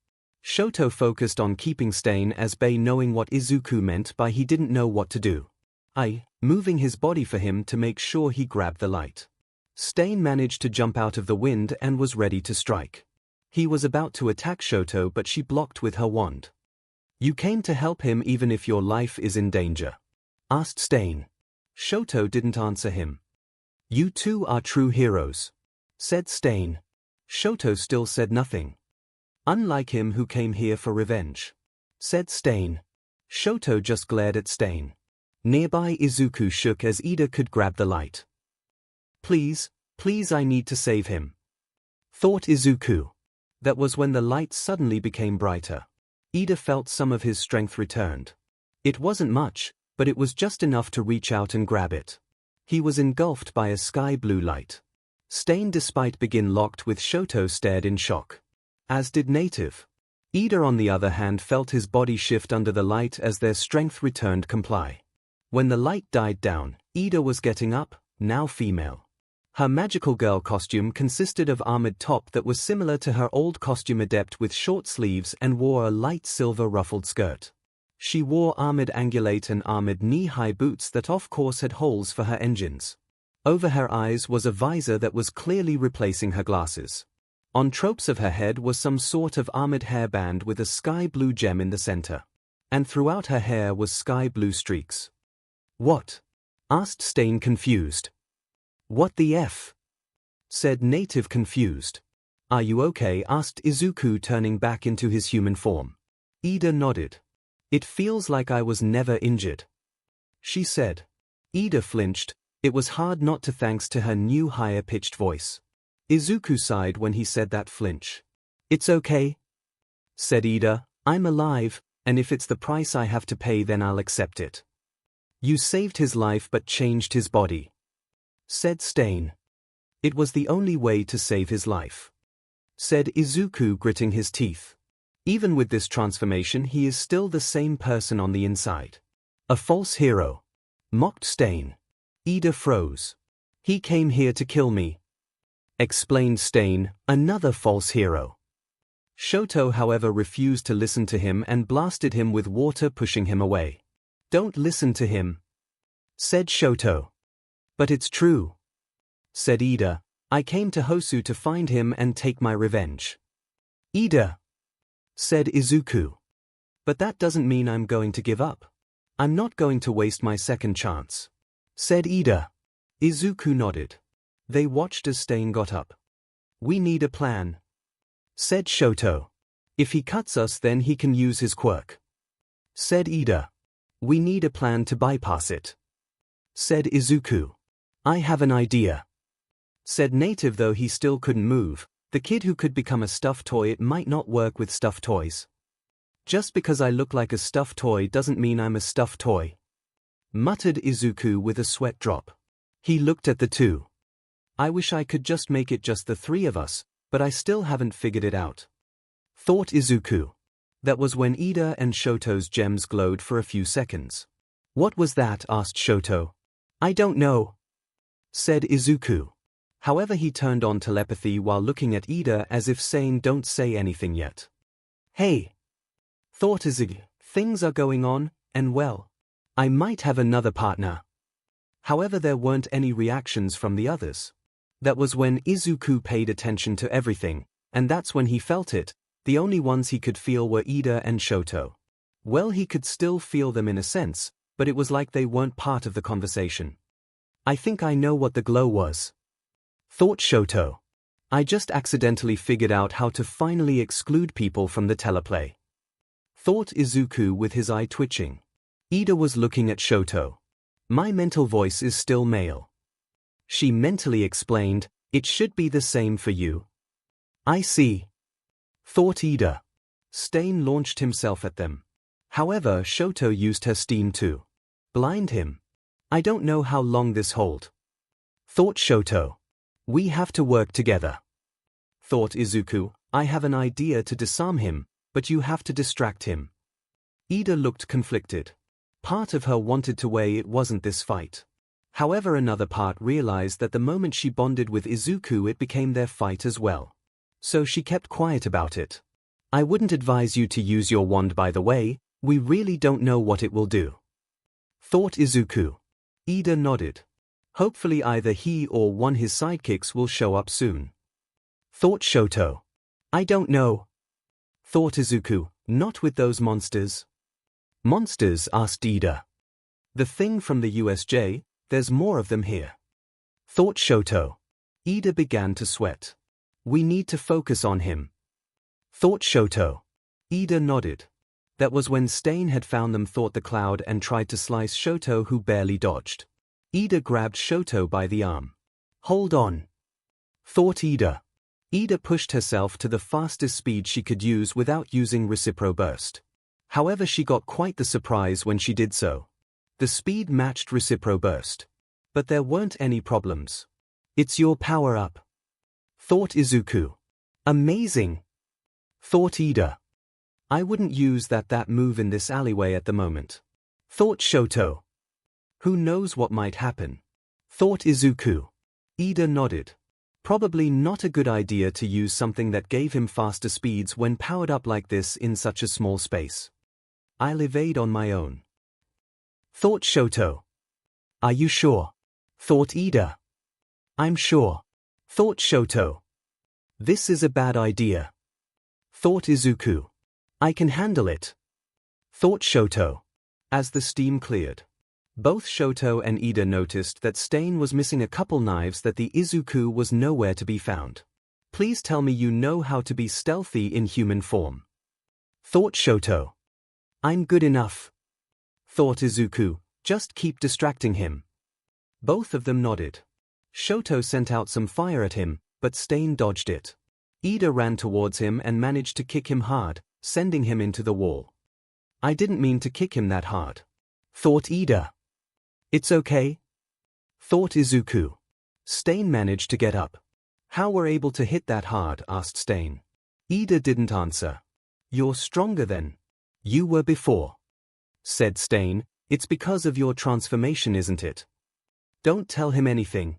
𝐿𝐿 focused on keeping Stain as bay, knowing what 𝐒𝐫𝐼 meant by he didn't know what to do. Moving his body for him to make sure he grabbed the light. Stain managed to jump out of the wind and was ready to strike. He was about to attack 𝐿𝐿, but she blocked with her wand. You came to help him even if your life is in danger? Asked Stain. 𝐿𝐿 didn't answer him. You two are true heroes, said Stain. 𝐿𝐿 still said nothing. Unlike him who came here for revenge, said Stain. 𝐿𝐿 just glared at Stain. Nearby 𝐒𝐫𝐼 shook as 𝐸𝐸 could grab the light. Please, please, I need to save him, thought 𝐒𝐫𝐼. That was when the light suddenly became brighter. 𝐸𝐸 felt some of his strength returned. It wasn't much, but it was just enough to reach out and grab it. He was engulfed by a sky blue light. Stain, despite begin locked with 𝐿𝐿, stared in shock. As did Native. 𝐸𝐸 on the other hand felt his body shift under the light as their strength returned comply. When the light died down, 𝐸𝐸 was getting up, now female. Her magical girl costume consisted of armored top that was similar to her old costume adept with short sleeves and wore a light silver ruffled skirt. She wore armored angulate and armored knee-high boots that of course had holes for her engines. Over her eyes was a visor that was clearly replacing her glasses. On tropes of her head was some sort of armored hairband with a sky blue gem in the center. And throughout her hair was sky blue streaks. What? Asked Stain, confused. What the F? Said Native, confused. Are you okay? Asked 𝐒𝐫𝐼, turning back into his human form. 𝐸𝐸 nodded. It feels like I was never injured, she said. 𝐸𝐸 flinched. It was hard not to thanks to her new higher-pitched voice. 𝐒𝐫𝐼 sighed when he said that flinch. It's okay, said 𝐸𝐸. I'm alive, and if it's the price I have to pay then I'll accept it. You saved his life but changed his body, said Stain. It was the only way to save his life, said 𝐒𝐫𝐼, gritting his teeth. Even with this transformation he is still the same person on the inside. A false hero, mocked Stain. 𝐸𝐸 froze. He came here to kill me, explained Stain. Another false hero. 𝐿𝐿, however, refused to listen to him and blasted him with water, pushing him away. Don't listen to him, said 𝐿𝐿. But it's true, said 𝐸𝐸. I came to Hosu to find him and take my revenge. 𝐸𝐸, said 𝐒𝐫𝐼. But that doesn't mean I'm going to give up. I'm not going to waste my second chance, said 𝐸𝐸. 𝐒𝐫𝐼 nodded. They watched as Stain got up. We need a plan, said 𝐿𝐿. If he cuts us then he can use his quirk, said 𝐸𝐸. We need a plan to bypass it, said 𝐒𝐫𝐼. I have an idea, said Native, though he still couldn't move. The kid who could become a stuffed toy. It might not work with stuffed toys. Just because I look like a stuffed toy doesn't mean I'm a stuffed toy, muttered 𝐒𝐫𝐼 with a sweat drop. He looked at the two. I wish I could just make it just the three of us, but I still haven't figured it out, thought 𝐒𝐫𝐼. That was when 𝐸𝐸 and 𝐿𝐿's gems glowed for a few seconds. What was that? Asked 𝐿𝐿. I don't know, said 𝐒𝐫𝐼. However, he turned on telepathy while looking at 𝐸𝐸 as if saying don't say anything yet. Hey, thought 𝐒𝐫𝐼. Things are going on, and well, I might have another partner. However, there weren't any reactions from the others. That was when 𝐒𝐫𝐼 paid attention to everything, and that's when he felt it. The only ones he could feel were 𝐸𝐸 and 𝐿𝐿. Well, he could still feel them in a sense, but it was like they weren't part of the conversation. I think I know what the glow was, thought 𝐿𝐿. I just accidentally figured out how to finally exclude people from the teleplay, thought Izuku with his eye twitching. Ida was looking at Shoto. My mental voice is still male. She mentally explained, it should be the same for you. I see, thought Ida. Stain launched himself at them. However, Shoto used her steam to blind him. I don't know how long this hold, thought Shoto. We have to work together, thought Izuku. I have an idea to disarm him, but you have to distract him. Ida looked conflicted. Part of her wanted to weigh it wasn't this fight. However, another part realized that the moment she bonded with Izuku it became their fight as well. So she kept quiet about it. I wouldn't advise you to use your wand, by the way, we really don't know what it will do, thought Izuku. Ida nodded. Hopefully either he or one his sidekicks will show up soon, thought Shoto. I don't know, thought Izuku. Not with those monsters. Monsters? Asked Ida. The thing from the USJ, there's more of them here, thought Shoto. Ida began to sweat. We need to focus on him, thought Shoto. Ida nodded. That was when Stain had found them, thought the cloud, and tried to slice Shoto, who barely dodged. Ida grabbed Shoto by the arm. Hold on, thought Ida. Ida pushed herself to the fastest speed she could use without using Recipro Burst. However, she got quite the surprise when she did so. The speed matched Recipro Burst. But there weren't any problems. It's your power-up, thought Izuku. Amazing, thought Ida. I wouldn't use that move in this alleyway at the moment, thought Shoto. Who knows what might happen, thought Izuku. Ida nodded. Probably not a good idea to use something that gave him faster speeds when powered up like this in such a small space. I'll evade on my own, thought Shoto. Are you sure, thought Ida. I'm sure, thought Shoto. This is a bad idea, thought Izuku. I can handle it, thought Shoto. As the steam cleared, both Shoto and Ida noticed that Stain was missing a couple knives, that the Izuku was nowhere to be found. Please tell me you know how to be stealthy in human form, thought Shoto. I'm good enough, thought Izuku. Just keep distracting him. Both of them nodded. Shoto sent out some fire at him, but Stain dodged it. Ida ran towards him and managed to kick him hard, sending him into the wall. I didn't mean to kick him that hard, thought Ida. It's okay, thought Izuku. Stain managed to get up. How were able to hit that hard? Asked Stain. Ida didn't answer. You're stronger than you were before, said Stain. It's because of your transformation, isn't it? Don't tell him anything,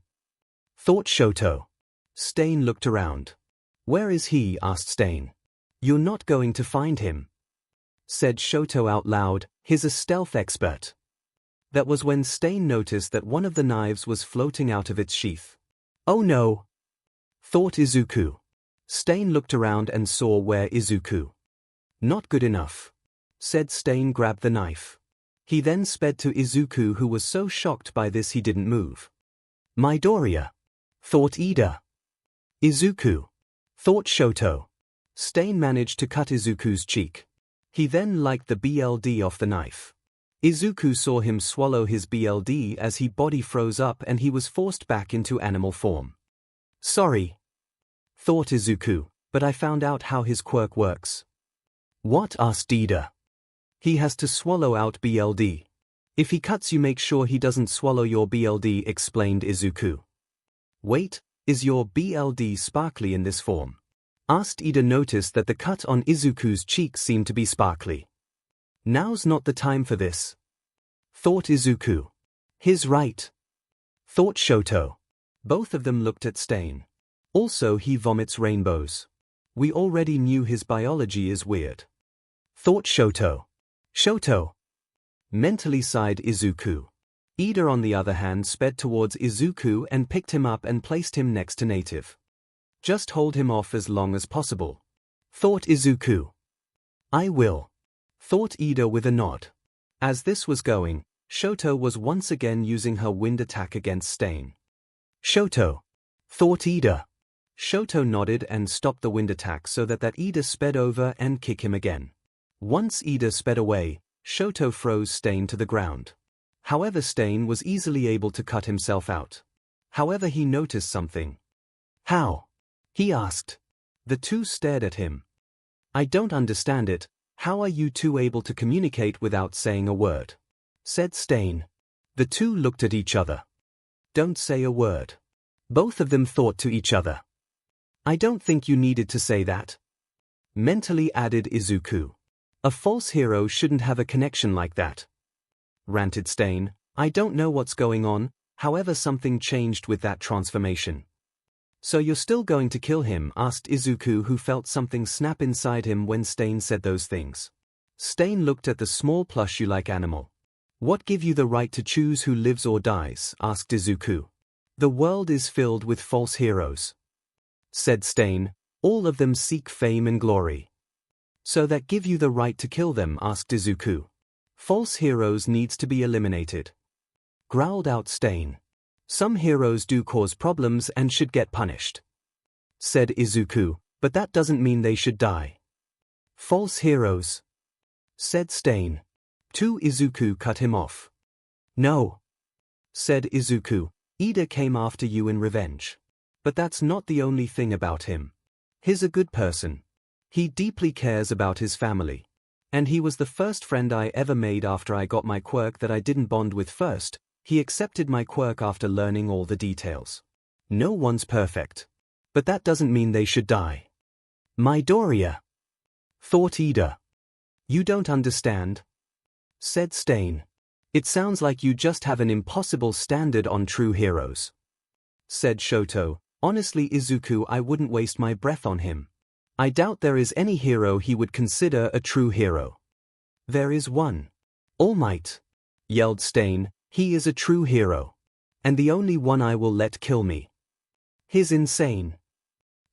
thought Shoto. Stain looked around. Where is he? Asked Stain. You're not going to find him, said Shoto out loud. He's a stealth expert. That was when Stain noticed that one of the knives was floating out of its sheath. Oh no, thought Izuku. Stain looked around and saw where Izuku. Not good enough, said Stain. Grabbed the knife. He then sped to Izuku, who was so shocked by this he didn't move. Midoriya, thought Ida. Izuku, thought Shoto. Stain managed to cut Izuku's cheek. He then liked the BLD off the knife. Izuku saw him swallow his BLD as he body froze up and he was forced back into animal form. Sorry, thought Izuku, but I found out how his quirk works. What? Asked Ida. He has to swallow out BLD. If he cuts you, make sure he doesn't swallow your BLD, explained Izuku. Wait, is your BLD sparkly in this form? Asked Ida. Noticed that the cut on Izuku's cheek seemed to be sparkly. Now's not the time for this, thought Izuku. He's right, thought Shoto. Both of them looked at Stain. Also, he vomits rainbows. We already knew his biology is weird, thought Shoto. Shoto, mentally sighed Izuku. Ida, on the other hand, sped towards Izuku and picked him up and placed him next to Native. Just hold him off as long as possible, thought Izuku. I will, thought Ida with a nod. As this was going, Shoto was once again using her wind attack against Stain. Shoto, thought Ida. Shoto nodded and stopped the wind attack so that 𝐸𝐸 sped over and kicked him again. Once 𝐸𝐸 sped away, Shoto froze Stain to the ground. However, Stain was easily able to cut himself out. However, he noticed something. How? He asked. The two stared at him. I don't understand it. How are you two able to communicate without saying a word? Said Stain. The two looked at each other. Don't say a word. Both of them thought to each other. I don't think you needed to say that. Mentally added Izuku. A false hero shouldn't have a connection like that. Ranted Stain. I don't know what's going on, however something changed with that transformation. So you're still going to kill him? Asked Izuku, who felt something snap inside him when Stain said those things. Stain looked at the small plush-like animal. What give you the right to choose who lives or dies? Asked Izuku. The world is filled with false heroes. Said Stain. All of them seek fame and glory. So that give you the right to kill them? Asked Izuku. False heroes needs to be eliminated. Growled out Stain. Some heroes do cause problems and should get punished. Said Izuku, but that doesn't mean they should die. False heroes. Said Stain. Izuku cut him off. No. Said Izuku, 𝐸𝐸 came after you in revenge. But that's not the only thing about him. He's a good person. He deeply cares about his family. And he was the first friend I ever made after I got my quirk that I didn't bond with first. He accepted my quirk after learning all the details. No one's perfect. But that doesn't mean they should die. Midoriya. Thought 𝐸𝐸. You don't understand. Said Stain. It sounds like you just have an impossible standard on true heroes. Said Shoto. Honestly, Izuku, I wouldn't waste my breath on him. I doubt there is any hero he would consider a true hero. There is one. All Might. Yelled Stain. He is a true hero. And the only one I will let kill me. He's insane.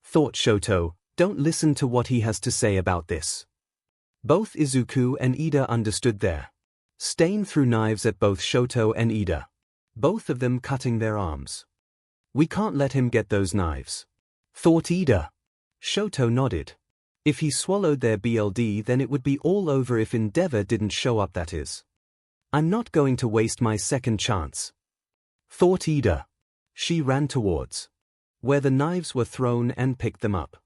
Thought Shoto. Don't listen to what he has to say about this. Both Izuku and 𝐸𝐸 understood there. Stain threw knives at both Shoto and 𝐸𝐸. Both of them cutting their arms. We can't let him get those knives. Thought 𝐸𝐸. Shoto nodded. If he swallowed their BLD, then it would be all over if Endeavor didn't show up, that is. I'm not going to waste my second chance. Thought 𝐸𝐸. She ran towards where the knives were thrown and picked them up.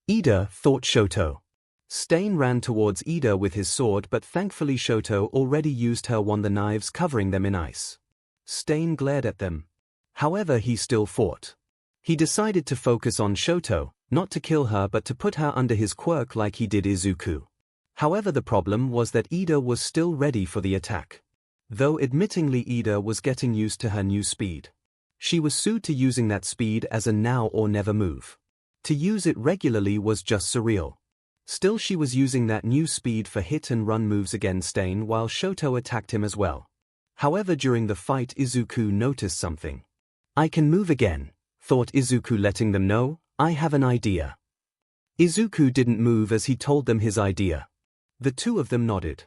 𝐸𝐸, thought Shoto. Stain ran towards 𝐸𝐸 with his sword, but thankfully Shoto already used her wand, the knives covering them in ice. Stain glared at them. However, he still fought. He decided to focus on Shoto, not to kill her but to put her under his quirk like he did Izuku. However, the problem was that 𝐸𝐸 was still ready for the attack. Though admittingly 𝐸𝐸 was getting used to her new speed. She was suited to using that speed as a now or never move. To use it regularly was just surreal. Still, she was using that new speed for hit and run moves against Stain while Shoto attacked him as well. However, during the fight Izuku noticed something. I can move again, thought Izuku, letting them know, I have an idea. Izuku didn't move as he told them his idea. The two of them nodded.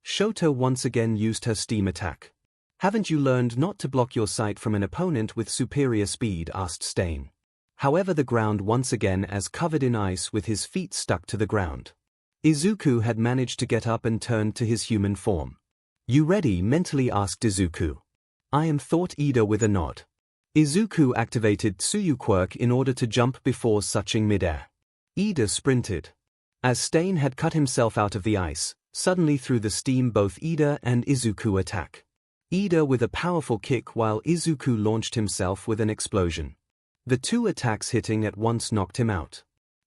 Shoto once again used her steam attack. Haven't you learned not to block your sight from an opponent with superior speed? Asked Stain. However, the ground once again as covered in ice with his feet stuck to the ground. Izuku had managed to get up and turned to his human form. You ready? Mentally asked Izuku. I am, thought 𝐸𝐸 with a nod. Izuku activated Tsuyu quirk in order to jump before suching midair. 𝐸𝐸 sprinted. As Stain had cut himself out of the ice, suddenly through the steam both 𝐸𝐸 and Izuku attack. 𝐸𝐸 with a powerful kick while Izuku launched himself with an explosion. The two attacks hitting at once knocked him out.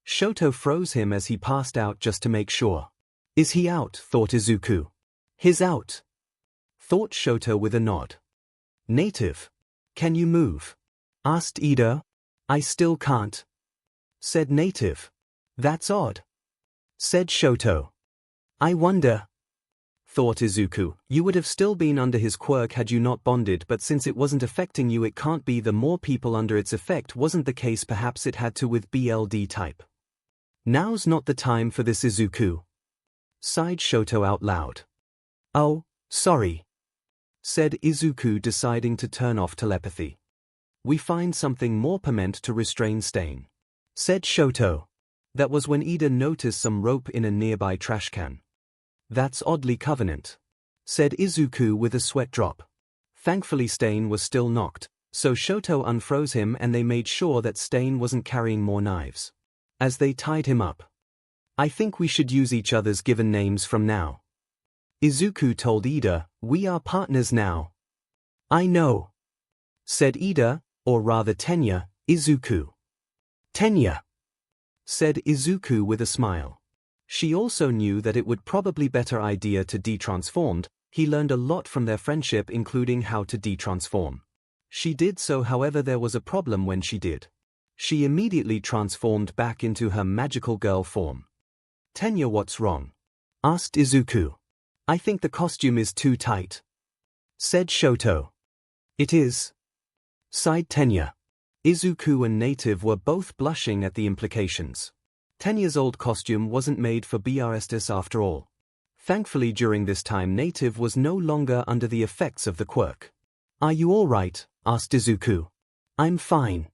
Shoto froze him as he passed out just to make sure. Is he out? Thought Izuku. He's out. Thought Shoto with a nod. Native. Can you move? Asked 𝐸𝐸. I still can't. Said Native. That's odd. Said Shoto. I wonder. Thought Izuku, you would have still been under his quirk had you not bonded, but since it wasn't affecting you, it can't be. The more people under its effect wasn't the case, perhaps it had to with BLD type. Now's not the time for this, Izuku. Sighed Shoto out loud. Oh, sorry. Said Izuku, deciding to turn off telepathy. We find something more permanent to restrain Stain. said Shoto. That was when Ida noticed some rope in a nearby trash can. That's oddly convenient, said Izuku with a sweat drop. Thankfully Stain was still knocked, so Shoto unfroze him and they made sure that Stain wasn't carrying more knives. As they tied him up, I think we should use each other's given names from now. Izuku told Ida, we are partners now. I know, said Ida, or rather Tenya, Izuku. Tenya, said Izuku with a smile. She also knew that it would probably be a better idea to de-transformed. He learned a lot from their friendship, including how to de-transform. She did so, however there was a problem when she did. She immediately transformed back into her magical girl form. Tenya, what's wrong? Asked Izuku. I think the costume is too tight, said Shoto. It is, sighed Tenya. Izuku and Native were both blushing at the implications. Tenya's old costume wasn't made for BRSTS after all. Thankfully during this time Native was no longer under the effects of the quirk. Are you all right? Asked Izuku. I'm fine,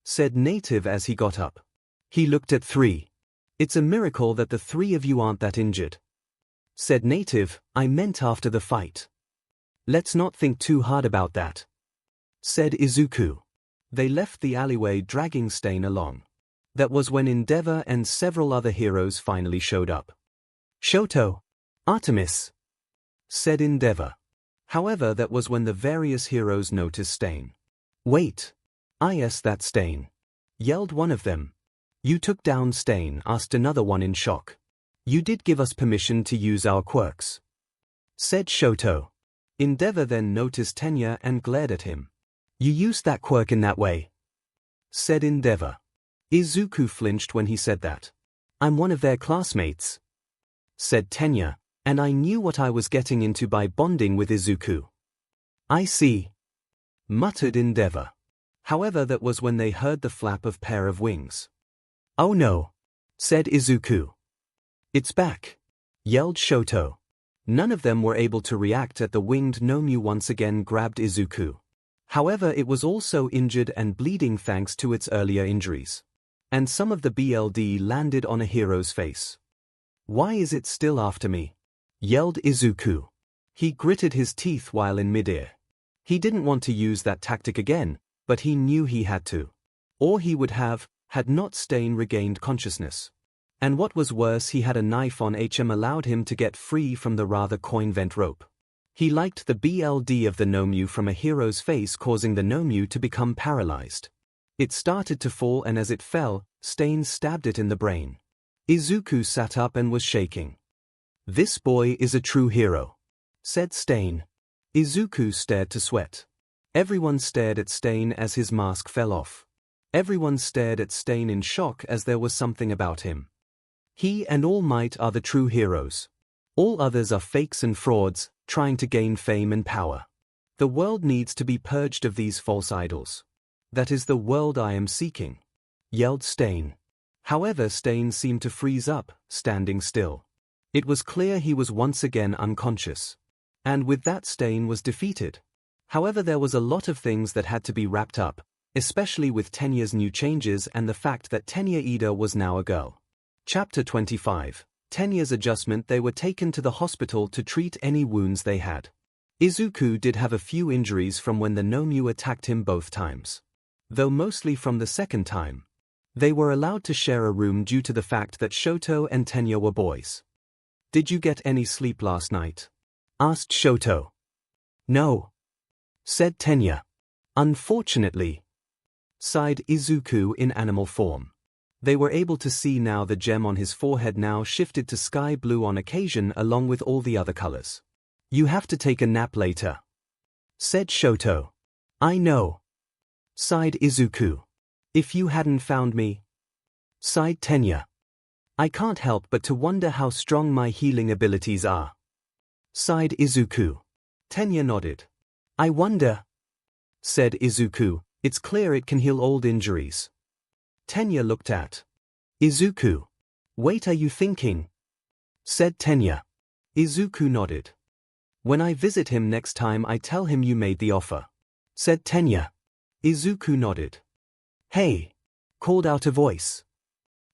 said Native as he got up. He looked at three. It's a miracle that the three of you aren't that injured, said Native. I meant after the fight. Let's not think too hard about that, said Izuku. They left the alleyway dragging Stain along. That was when Endeavor and several other heroes finally showed up. Shoto, Artemis, said Endeavor. However, that was when the various heroes noticed Stain. Wait, yes, that Stain, yelled one of them. You took down Stain? Asked another one in shock. You did give us permission to use our quirks, said Shoto. Endeavor then noticed Tenya and glared at him. You used that quirk in that way, said Endeavor. Izuku flinched when he said that. I'm one of their classmates, said Tenya, and I knew what I was getting into by bonding with Izuku. I see, muttered Endeavor. However, that was when they heard the flap of pair of wings. Oh no, said Izuku. It's back, yelled Shoto. None of them were able to react at the winged Nomyu once again grabbed Izuku. However, it was also injured and bleeding thanks to its earlier injuries. And some of the BLD landed on a hero's face. Why is it still after me? Yelled Izuku. He gritted his teeth while in midair. He didn't want to use that tactic again, but he knew he had to. Or he would have, had not Stain regained consciousness. And what was worse, he had a knife on him allowed him to get free from the rather coin vent rope. He liked the BLD of the Nomyu from a hero's face, causing the Nomyu to become paralyzed. It started to fall, and as it fell, Stain stabbed it in the brain. Izuku sat up and was shaking. This boy is a true hero, said Stain. Izuku stared to sweat. Everyone stared at Stain as his mask fell off. Everyone stared at Stain in shock as there was something about him. He and All Might are the true heroes. All others are fakes and frauds, trying to gain fame and power. The world needs to be purged of these false idols. That is the world I am seeking, yelled Stain. However, Stain seemed to freeze up, standing still. It was clear he was once again unconscious. And with that, Stain was defeated. However, there was a lot of things that had to be wrapped up, especially with Tenya's new changes and the fact that Tenya Ida was now a girl. Chapter 25. Tenya's adjustment. They were taken to the hospital to treat any wounds they had. Izuku did have a few injuries from when the Nomyu attacked him both times, though mostly from the second time. They were allowed to share a room due to the fact that Shoto and Tenya were boys. Did you get any sleep last night? Asked Shoto. No, said Tenya. Unfortunately, sighed Izuku in animal form. They were able to see now the gem on his forehead now shifted to sky blue on occasion along with all the other colors. You have to take a nap later, said Shoto. I know, sighed Izuku. If you hadn't found me, sighed Tenya. I can't help but to wonder how strong my healing abilities are, sighed Izuku. Tenya nodded. I wonder, said Izuku. It's clear it can heal old injuries. Tenya looked at Izuku. Wait, are you thinking? Said Tenya. Izuku nodded. When I visit him next time, I tell him you made the offer, said Tenya. Izuku nodded. Hey, called out a voice.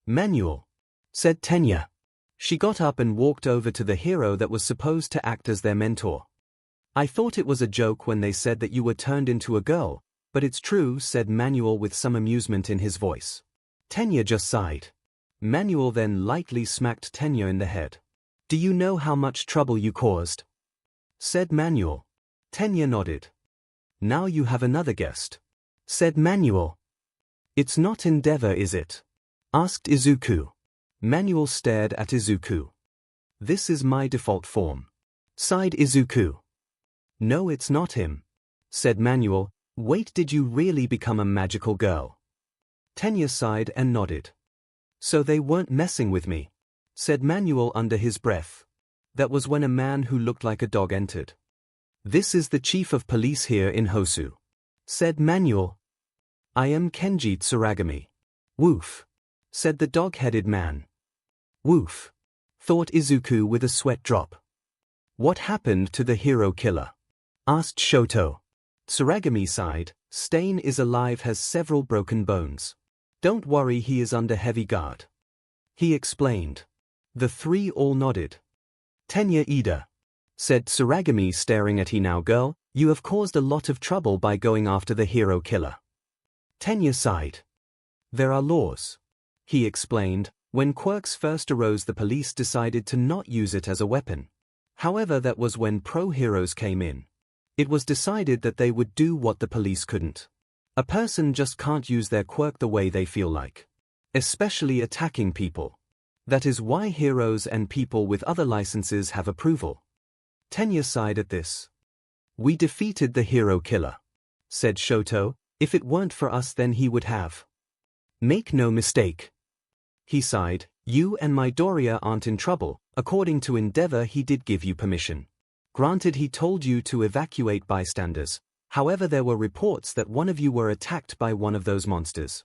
Manual, said Tenya. She got up and walked over to the hero that was supposed to act as their mentor. I thought it was a joke when they said that you were turned into a girl, but it's true, said Manuel with some amusement in his voice. Tenya just sighed. Manuel then lightly smacked Tenya in the head. Do you know how much trouble you caused? Said Manuel. Tenya nodded. Now you have another guest. Said Manuel. It's not Endeavor, is it? Asked Izuku. Manuel stared at Izuku. This is my default form. Sighed Izuku. No, it's not him. Said Manuel. Wait, did you really become a magical girl? Tenya sighed and nodded. So they weren't messing with me, said Manuel under his breath. That was when a man who looked like a dog entered. This is the chief of police here in Hosu, said Manuel. I am Kenji Tsuragami. Woof, said the dog-headed man. Woof, thought Izuku with a sweat drop. What happened to the hero killer? Asked Shoto. Tsuragami sighed. Stain is alive, has several broken bones. Don't worry, he is under heavy guard. He explained. The three all nodded. Tenya Ida, said Tsuragami staring at Hinao girl, you have caused a lot of trouble by going after the hero killer. Tenya sighed. There are laws. He explained. When quirks first arose, the police decided to not use it as a weapon. However, that was when pro-heroes came in. It was decided that they would do what the police couldn't. A person just can't use their quirk the way they feel like. Especially attacking people. That is why heroes and people with other licenses have approval. Tenya sighed at this. We defeated the hero killer, said Shoto. If it weren't for us, then he would have. Make no mistake. He sighed. You and Midoriya aren't in trouble. According to Endeavor, he did give you permission. Granted, he told you to evacuate bystanders. However, there were reports that one of you were attacked by one of those monsters.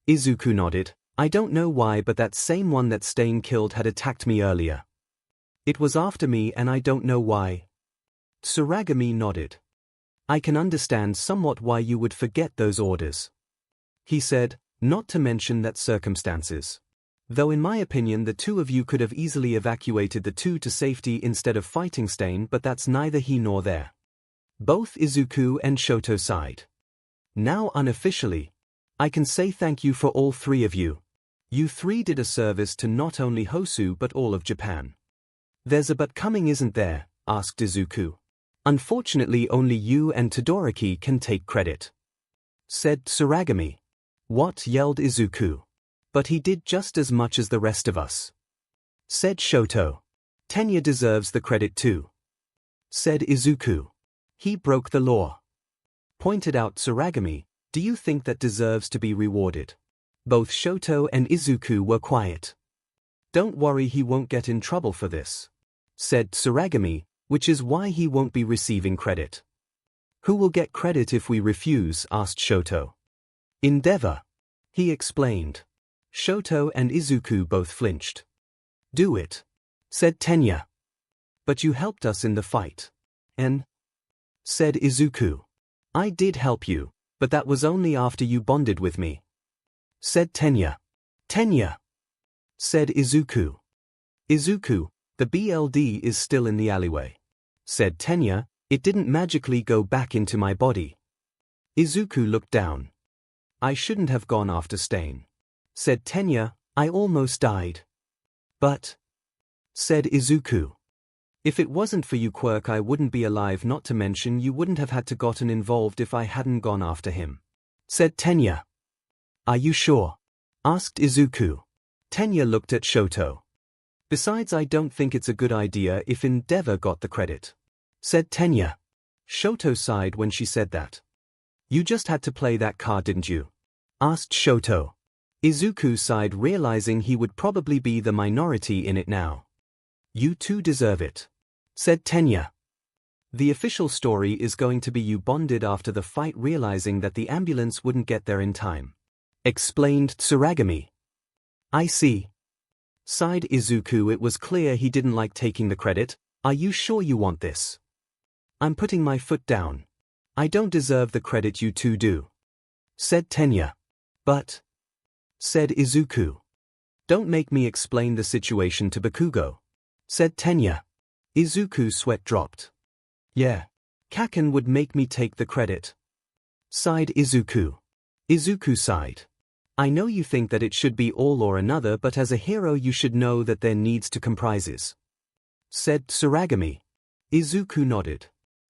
Izuku nodded. I don't know why, but that same one that Stain killed had attacked me earlier. It was after me and I don't know why. Tsuragami nodded. I can understand somewhat why you would forget those orders. He said, not to mention that circumstances. Though in my opinion the two of you could have easily evacuated the two to safety instead of fighting Stain, but that's neither here nor there. Both Izuku and Shoto sighed. Now unofficially, I can say thank you for all three of you. You three did a service to not only Hosu but all of Japan. There's a but coming, isn't there? Asked Izuku. Unfortunately, only you and Todoroki can take credit, said Tsuragami. What? Yelled Izuku. But he did just as much as the rest of us, said Shoto. Tenya deserves the credit too, said Izuku. He broke the law, pointed out Tsuragami. Do you think that deserves to be rewarded? Both Shoto and Izuku were quiet. Don't worry, he won't get in trouble for this, said Tsuragami, which is why he won't be receiving credit. Who will get credit if we refuse? Asked Shoto. Endeavor, he explained. Shoto and Izuku both flinched. Do it, said Tenya. But you helped us in the fight. Said Izuku. I did help you, but that was only after you bonded with me, said Tenya. Tenya, said Izuku. Izuku, the BLD is still in the alleyway, said Tenya. It didn't magically go back into my body. Izuku looked down. I shouldn't have gone after Stain, said Tenya. I almost died. But, said Izuku. If it wasn't for you, Quirk, I wouldn't be alive, not to mention you wouldn't have had to gotten involved if I hadn't gone after him, said Tenya. Are you sure? Asked Izuku. Tenya looked at Shoto. Besides, I don't think it's a good idea if Endeavor got the credit, said Tenya. Shoto sighed when she said that. You just had to play that card, didn't you? Asked Shoto. Izuku sighed, realizing he would probably be the minority in it now. You two deserve it, said Tenya. The official story is going to be you bonded after the fight, realizing that the ambulance wouldn't get there in time, explained Tsuragami. I see, sighed Izuku. It was clear he didn't like taking the credit. Are you sure you want this? I'm putting my foot down. I don't deserve the credit, you two do, said Tenya. But, said Izuku. Don't make me explain the situation to Bakugo, said Tenya. Izuku's sweat dropped. Yeah. Kaken would make me take the credit, sighed Izuku. Izuku sighed. I know you think that it should be all or another, but as a hero you should know that there needs to comprises, said Tsuragami. Izuku nodded.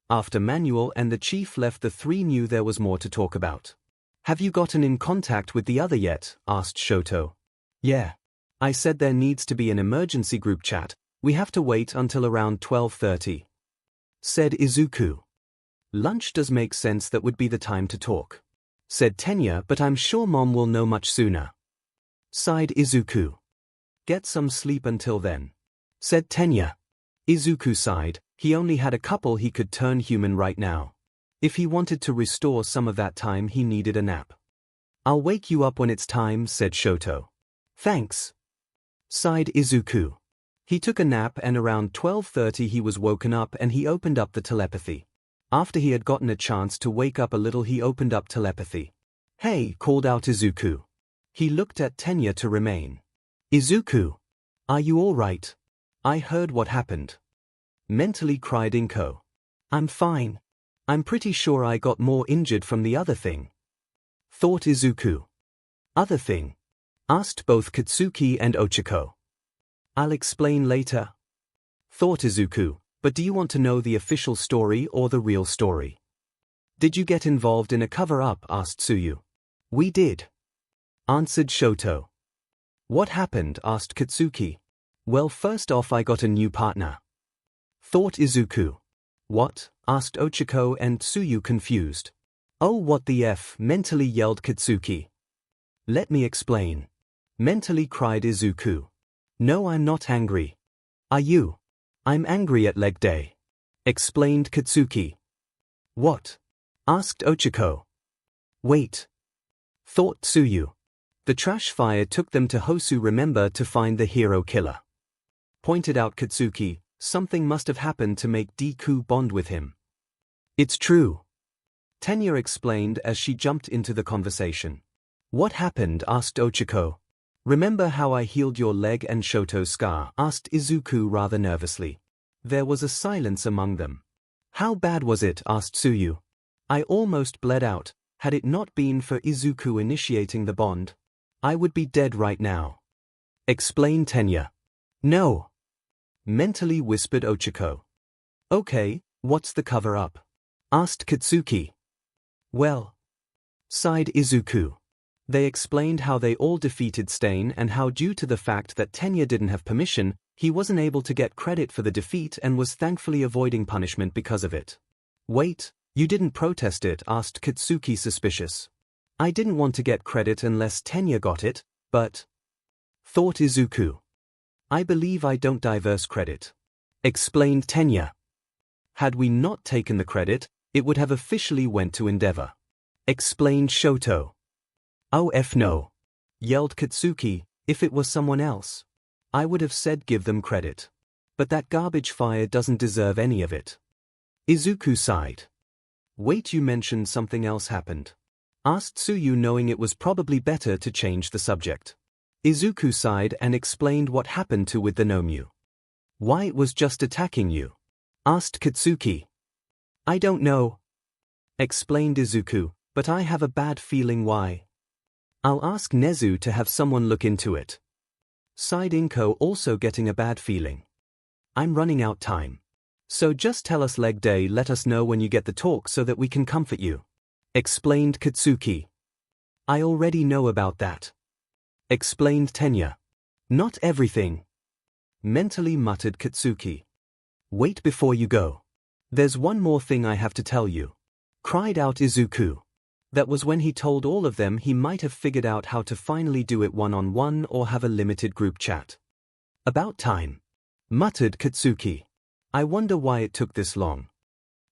After Manuel and the chief left, the three knew there was more to talk about. Have you gotten in contact with the other yet? Asked Shoto. Yeah. I said there needs to be an emergency group chat. We have to wait until around 12:30, said Izuku. Lunch does make sense, that would be the time to talk, said Tenya, but I'm sure Mom will know much sooner, sighed Izuku. Get some sleep until then, said Tenya. Izuku sighed. He only had a couple he could turn human right now. If he wanted to restore some of that time, he needed a nap. I'll wake you up when it's time, said Shoto. Thanks, sighed Izuku. He took a nap and around 12:30 he was woken up and he opened up the telepathy. After he had gotten a chance to wake up a little, he opened up telepathy. Hey, called out Izuku. He looked at Tenya to remain. Izuku, are you all right? I heard what happened, mentally cried Inko. I'm fine. I'm pretty sure I got more injured from the other thing, thought Izuku. Other thing? Asked both Katsuki and Ochako. I'll explain later, thought Izuku. But do you want to know the official story or the real story? Did you get involved in a cover-up? Asked Tsuyu. We did, answered Shoto. What happened? Asked Katsuki. Well, first off I got a new partner, thought Izuku. What? Asked Ochako and Tsuyu confused. Oh, what the F? Mentally yelled Katsuki. Let me explain, mentally cried Izuku. No, I'm not angry. Are you? I'm angry at leg day, explained Katsuki. What? Asked Ochako. Wait, thought Tsuyu. The trash fire took them to Hosu. Remember to find the hero killer, pointed out Katsuki. Something must have happened to make Deku bond with him. It's true, Tenya explained as she jumped into the conversation. What happened? Asked Ochako. Remember how I healed your leg and Shoto's scar? Asked Izuku rather nervously. There was a silence among them. How bad was it? Asked Tsuyu. I almost bled out. Had it not been for Izuku initiating the bond, I would be dead right now, explained Tenya. No, mentally whispered Ochako. Okay, what's the cover-up? Asked Katsuki. Well, sighed Izuku. They explained how they all defeated Stain and how due to the fact that Tenya didn't have permission, he wasn't able to get credit for the defeat and was thankfully avoiding punishment because of it. Wait, you didn't protest it? Asked Katsuki suspicious. I didn't want to get credit unless Tenya got it, but, thought Izuku. I believe I don't diverse credit, explained Tenya. Had we not taken the credit, it would have officially went to Endeavor, explained Shoto. Oh F no, yelled Katsuki. If it was someone else, I would have said give them credit. But that garbage fire doesn't deserve any of it. Izuku sighed. Wait, you mentioned something else happened, asked Tsuyu, knowing it was probably better to change the subject. Izuku sighed and explained what happened to with the Nomyu. Why it was just attacking you? Asked Katsuki. I don't know, explained Izuku, but I have a bad feeling why. I'll ask Nezu to have someone look into it, sighed Inko, also getting a bad feeling. I'm running out time. So just tell us leg day, let us know when you get the talk so that we can comfort you, explained Katsuki. I already know about that, explained Tenya. Not everything, mentally muttered Katsuki. Wait before you go. There's one more thing I have to tell you, cried out Izuku. That was when he told all of them he might have figured out how to finally do it one-on-one or have a limited group chat. About time, muttered Katsuki. I wonder why it took this long,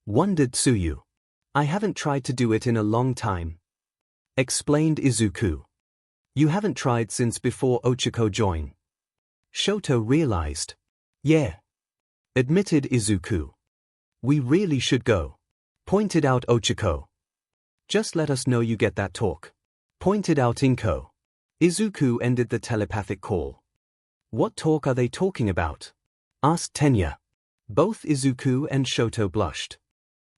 wondered Tsuyu. I haven't tried to do it in a long time, explained Izuku. You haven't tried since before Ochako joined, Shoto realized. Yeah, admitted Izuku. We really should go, pointed out Ochako. Just let us know you get that talk, pointed out Inko. Izuku ended the telepathic call. What talk are they talking about? Asked Tenya. Both Izuku and Shoto blushed.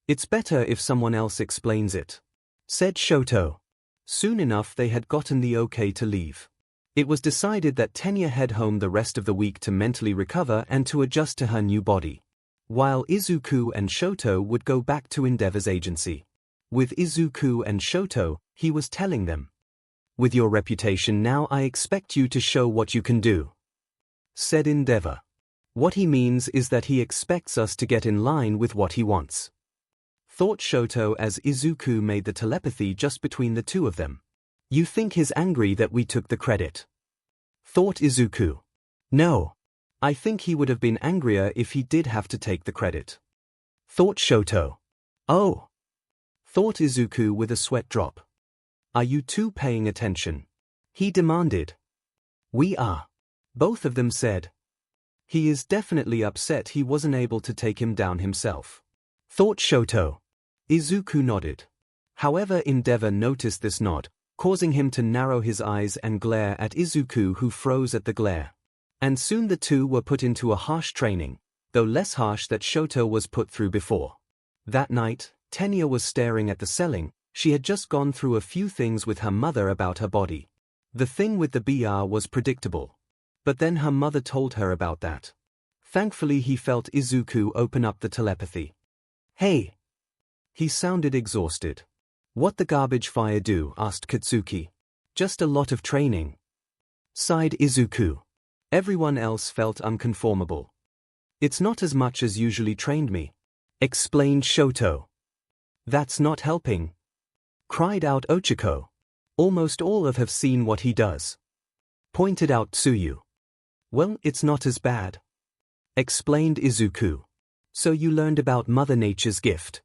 It's better if someone else explains it, said Shoto. Soon enough they had gotten the okay to leave. It was decided that Tenya head home the rest of the week to mentally recover and to adjust to her new body, while Izuku and Shoto would go back to Endeavor's agency. With Izuku and Shoto, he was telling them, "With your reputation now I expect you to show what you can do," said Endeavor. What he means is that he expects us to get in line with what he wants, thought Shoto as Izuku made the telepathy just between the two of them. You think he's angry that we took the credit? Thought Izuku. No. I think he would have been angrier if he did have to take the credit, thought Shoto. Oh, thought Izuku with a sweat drop. Are you two paying attention? He demanded. We are, both of them said. He is definitely upset he wasn't able to take him down himself, thought Shoto. Izuku nodded. However, Endeavor noticed this nod, causing him to narrow his eyes and glare at Izuku, who froze at the glare. And soon the two were put into a harsh training, though less harsh that Shoto was put through before. That night, Tenya was staring at the ceiling. She had just gone through a few things with her mother about her body. The thing with the BR was predictable. But then her mother told her about that. Thankfully he felt Izuku open up the telepathy. Hey! He sounded exhausted. What the garbage fire do? Asked Katsuki. Just a lot of training, sighed Izuku. Everyone else felt unconformable. It's not as much as usually trained me, explained Shoto. That's not helping, cried out Ochiko. Almost all of have seen what he does, pointed out Tsuyu. Well, it's not as bad, explained Izuku. So you learned about Mother Nature's gift,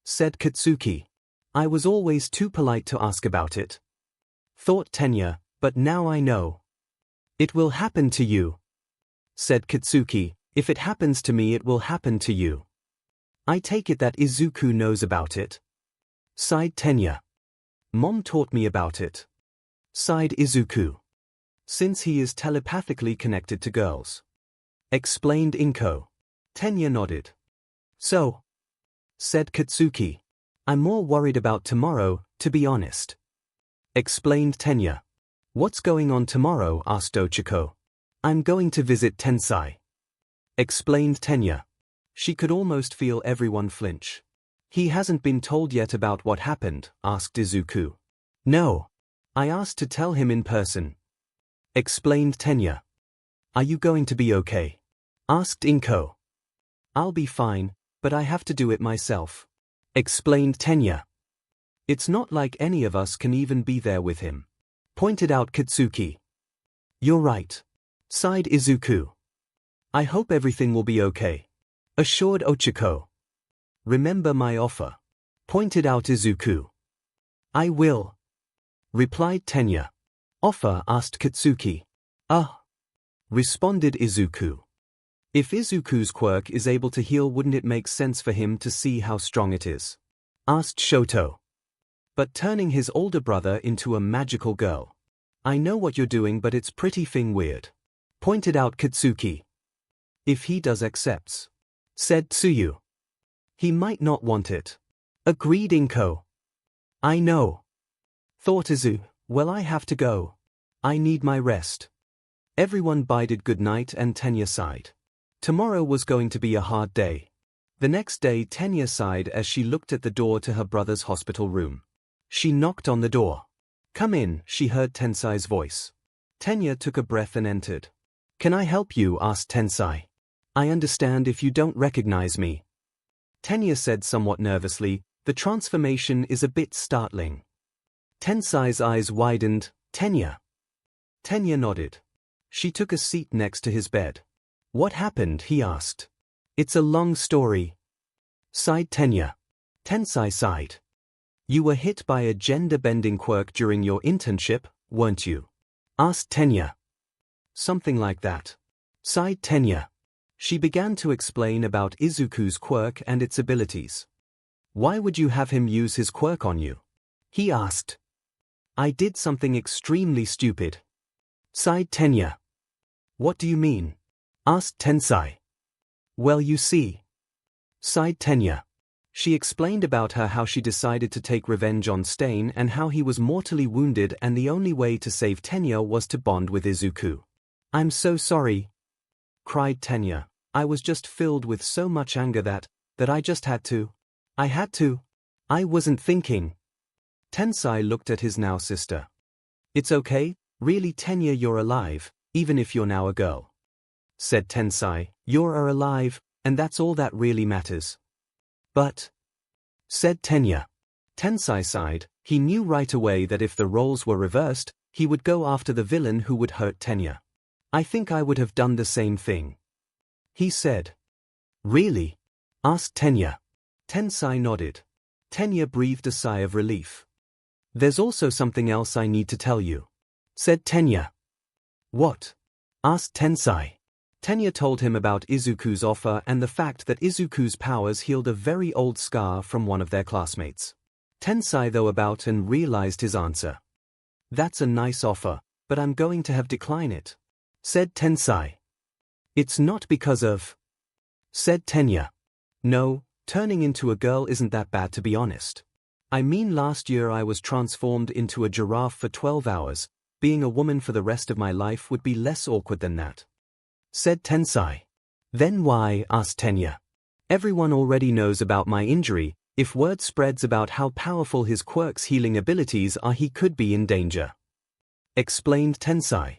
said Katsuki. I was always too polite to ask about it, thought Tenya, but now I know. It will happen to you, said Katsuki. If it happens to me, it will happen to you. I take it that Izuku knows about it, sighed Tenya. Mom taught me about it, sighed Izuku. Since he is telepathically connected to girls, explained Inko. Tenya nodded. So, said Katsuki. I'm more worried about tomorrow, to be honest, explained Tenya. What's going on tomorrow? Asked Ochiko. I'm going to visit Tensai, explained Tenya. She could almost feel everyone flinch. He hasn't been told yet about what happened? Asked Izuku. No. I asked to tell him in person, explained Tenya. Are you going to be okay? Asked Inko. I'll be fine, but I have to do it myself, explained Tenya. It's not like any of us can even be there with him, pointed out Katsuki. You're right, sighed Izuku. I hope everything will be okay, assured Ochiko. Remember my offer, pointed out Izuku. I will, replied Tenya. Offer? Asked Katsuki. Responded Izuku. If Izuku's quirk is able to heal, wouldn't it make sense for him to see how strong it is? Asked Shoto. But turning his older brother into a magical girl. I know what you're doing, but it's pretty thing weird, pointed out Katsuki. If he does accepts, said Tsuyu. He might not want it, agreed Inko. I know, thought Izu. Well, I have to go. I need my rest. Everyone bided goodnight and Tenya sighed. Tomorrow was going to be a hard day. The next day Tenya sighed as she looked at the door to her brother's hospital room. She knocked on the door. Come in, she heard Tensai's voice. Tenya took a breath and entered. Can I help you? Asked Tensai. I understand if you don't recognize me, Tenya said somewhat nervously. The transformation is a bit startling. Tensai's eyes widened. Tenya. Tenya nodded. She took a seat next to his bed. What happened? He asked. It's a long story, sighed Tenya. Tensai sighed. You were hit by a gender-bending quirk during your internship, weren't you? Asked Tenya. Something like that, sighed Tenya. She began to explain about Izuku's quirk and its abilities. Why would you have him use his quirk on you? He asked. I did something extremely stupid, sighed Tenya. What do you mean? Asked Tensai. Well, you see, sighed Tenya. She explained about how she decided to take revenge on Stain and how he was mortally wounded and the only way to save Tenya was to bond with Izuku. I'm so sorry, cried Tenya. I was just filled with so much anger that I just had to. I wasn't thinking. Tensai looked at his now sister. It's okay, really Tenya, you're alive, even if you're now a girl, said Tensai. You're alive, and that's all that really matters. But, said Tenya. Tensai sighed. He knew right away that if the roles were reversed, he would go after the villain who would hurt Tenya. I think I would have done the same thing, he said. Really? Asked Tenya. Tensai nodded. Tenya breathed a sigh of relief. There's also something else I need to tell you, said Tenya. What? Asked Tensai. Tenya told him about Izuku's offer and the fact that Izuku's powers healed a very old scar from one of their classmates. Tensai thought about and realized his answer. That's a nice offer, but I'm going to have decline it, said Tensai. It's not because of, said Tenya. No, turning into a girl isn't that bad to be honest. I mean last year I was transformed into a giraffe for 12 hours, being a woman for the rest of my life would be less awkward than that, said Tensai. Then why? Asked Tenya. Everyone already knows about my injury. If word spreads about how powerful his quirk's healing abilities are, he could be in danger, explained Tensai.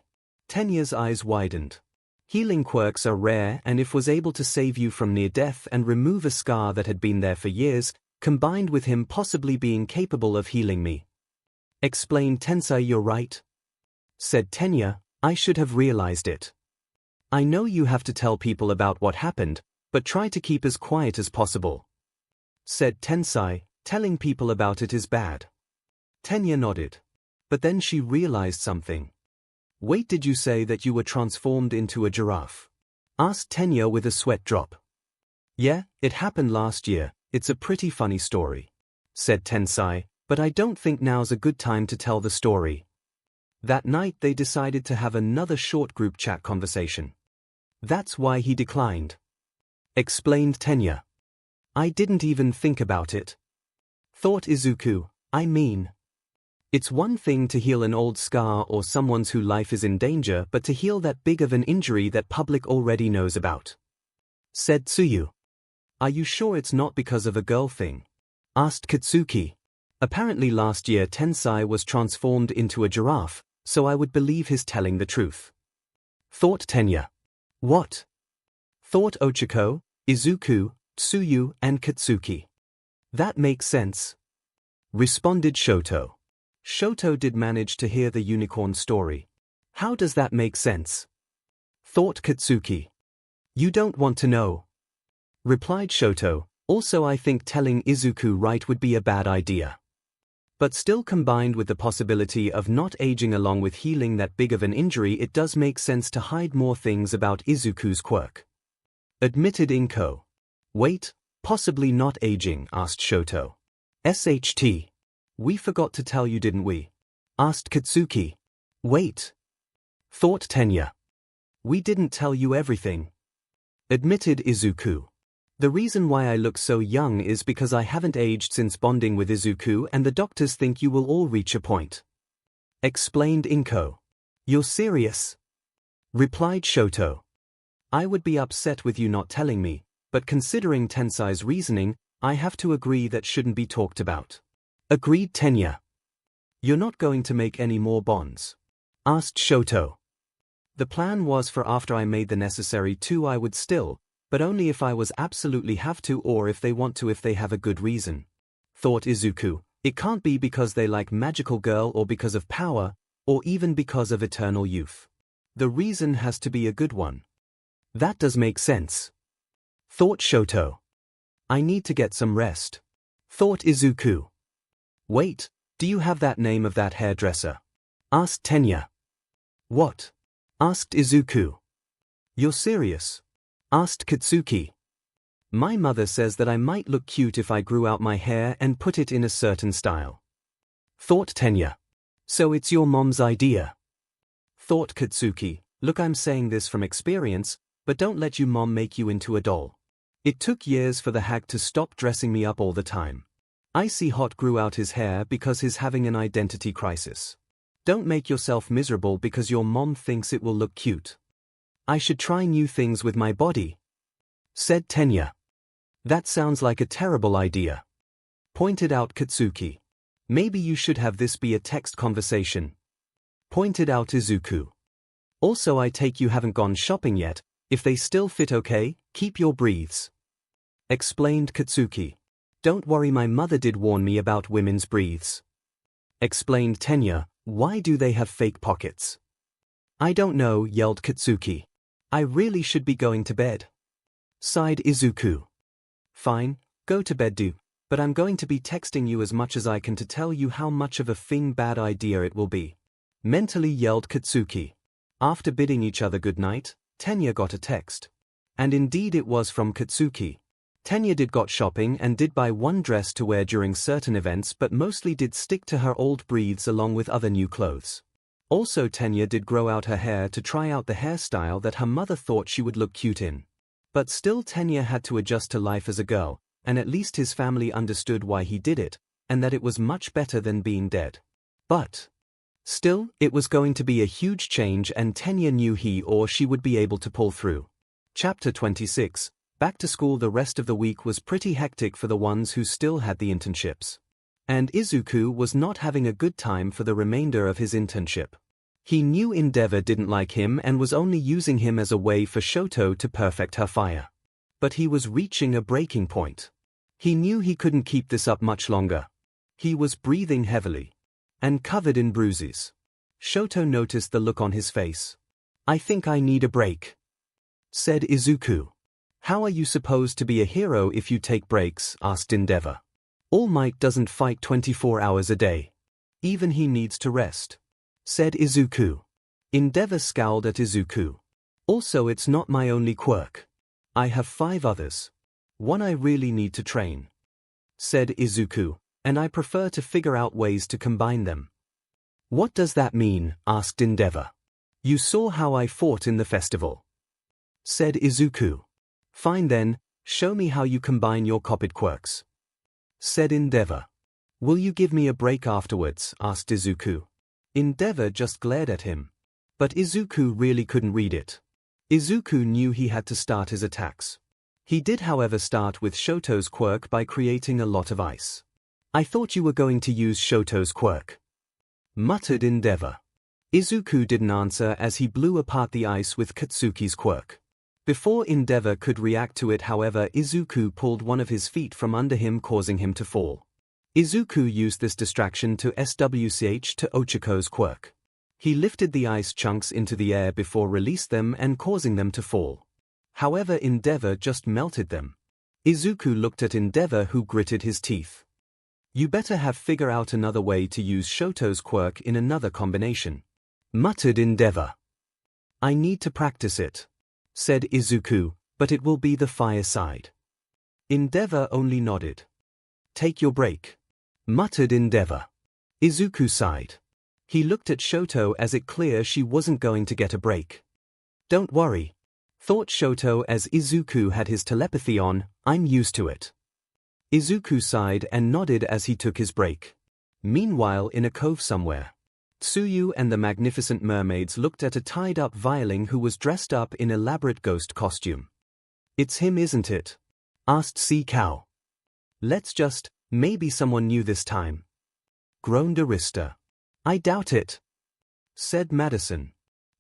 Tenya's eyes widened. Healing quirks are rare, and if was able to save you from near death and remove a scar that had been there for years, combined with him possibly being capable of healing me, explained Tensai. You're right, said Tenya. I should have realized it. I know you have to tell people about what happened, but try to keep as quiet as possible, said Tensai. Telling people about it is bad. Tenya nodded. But then she realized something. Wait, did you say that you were transformed into a giraffe? Asked Tenya with a sweat drop. Yeah, it happened last year. It's a pretty funny story, said Tensai, but I don't think now's a good time to tell the story. That night they decided to have another short group chat conversation. That's why he declined, explained Tenya. I didn't even think about it, thought Izuku. I mean, it's one thing to heal an old scar or someone's whose life is in danger, but to heal that big of an injury that public already knows about, said Tsuyu. Are you sure it's not because of a girl thing? Asked Katsuki. Apparently last year Tensai was transformed into a giraffe, so I would believe he's telling the truth, thought Tenya. What? Thought Ochako, Izuku, Tsuyu, and Katsuki. That makes sense, responded Shoto. Shoto did manage to hear the unicorn story. How does that make sense? Thought Katsuki. You don't want to know, replied Shoto. Also I think telling Izuku right would be a bad idea. But still, combined with the possibility of not aging along with healing that big of an injury, it does make sense to hide more things about Izuku's quirk, admitted Inko. Wait, possibly not aging? Asked Shoto. SHT. We forgot to tell you, didn't we? Asked Katsuki. Wait, thought Tenya. We didn't tell you everything, admitted Izuku. The reason why I look so young is because I haven't aged since bonding with Izuku, and the doctors think you will all reach a point, explained Inko. You're serious? Replied Shoto. I would be upset with you not telling me, but considering Tensai's reasoning, I have to agree that shouldn't be talked about, agreed Tenya. You're not going to make any more bonds? Asked Shoto. The plan was for after I made the necessary two I would still, but only if I was absolutely have to, or if they want to, if they have a good reason, thought Izuku. It can't be because they like magical girl or because of power, or even because of eternal youth. The reason has to be a good one. That does make sense, thought Shoto. I need to get some rest, thought Izuku. Wait, do you have that name of that hairdresser? Asked Tenya. What? Asked Izuku. You're serious? Asked Katsuki. My mother says that I might look cute if I grew out my hair and put it in a certain style, thought Tenya. So it's your mom's idea? Thought Katsuki. Look, I'm saying this from experience, but don't let your mom make you into a doll. It took years for the hag to stop dressing me up all the time. Icy Hot grew out his hair because he's having an identity crisis. Don't make yourself miserable because your mom thinks it will look cute. I should try new things with my body, said Tenya. That sounds like a terrible idea, pointed out Katsuki. Maybe you should have this be a text conversation, pointed out Izuku. Also, I take you haven't gone shopping yet. If they still fit okay, keep your breathes, explained Katsuki. Don't worry, my mother did warn me about women's breathes, explained Tenya. Why do they have fake pockets? I don't know, yelled Katsuki. I really should be going to bed, sighed Izuku. Fine, go to bed do, but I'm going to be texting you as much as I can to tell you how much of a bad idea it will be, mentally yelled Katsuki. After bidding each other good night, Tenya got a text. And indeed it was from Katsuki. Tenya did got shopping and did buy one dress to wear during certain events, but mostly did stick to her old breathes along with other new clothes. Also, Tenya did grow out her hair to try out the hairstyle that her mother thought she would look cute in. But still, Tenya had to adjust to life as a girl, and at least his family understood why he did it, and that it was much better than being dead. But still, it was going to be a huge change, and Tenya knew he or she would be able to pull through. Chapter 26. Back to school. The rest of the week was pretty hectic for the ones who still had the internships. And Izuku was not having a good time for the remainder of his internship. He knew Endeavor didn't like him and was only using him as a way for Shoto to perfect her fire. But he was reaching a breaking point. He knew he couldn't keep this up much longer. He was breathing heavily and covered in bruises. Shoto noticed the look on his face. I think I need a break, said Izuku. How are you supposed to be a hero if you take breaks? Asked Endeavor. All Might doesn't fight 24 hours a day. Even he needs to rest, said Izuku. Endeavor scowled at Izuku. Also, it's not my only quirk. I have 5 others. One I really need to train, said Izuku, and I prefer to figure out ways to combine them. What does that mean? Asked Endeavor. You saw how I fought in the festival, said Izuku. Fine then, show me how you combine your copied quirks, said Endeavor. Will you give me a break afterwards? Asked Izuku. Endeavor just glared at him. But Izuku really couldn't read it. Izuku knew he had to start his attacks. He did, however, start with Shoto's quirk by creating a lot of ice. I thought you were going to use Shoto's quirk, muttered Endeavor. Izuku didn't answer as he blew apart the ice with Katsuki's quirk. Before Endeavor could react to it, however, Izuku pulled one of his feet from under him, causing him to fall. Izuku used this distraction to switch to Ochiko's quirk. He lifted the ice chunks into the air before released them and causing them to fall. However, Endeavor just melted them. Izuku looked at Endeavor, who gritted his teeth. You better have figure out another way to use Shoto's quirk in another combination, muttered Endeavor. I need to practice it, said Izuku, but it will be the fire side. Endeavor only nodded. Take your break, muttered Endeavor. Izuku sighed. He looked at Shoto as it clear she wasn't going to get a break. Don't worry, thought Shoto as Izuku had his telepathy on, I'm used to it. Izuku sighed and nodded as he took his break. Meanwhile, in a cove somewhere, Tsuyu and the Magnificent Mermaids looked at a tied-up Violing who was dressed up in elaborate ghost costume. It's him, isn't it? Asked Cow. Let's just, maybe someone new this time, groaned Arista. I doubt it, said Madison.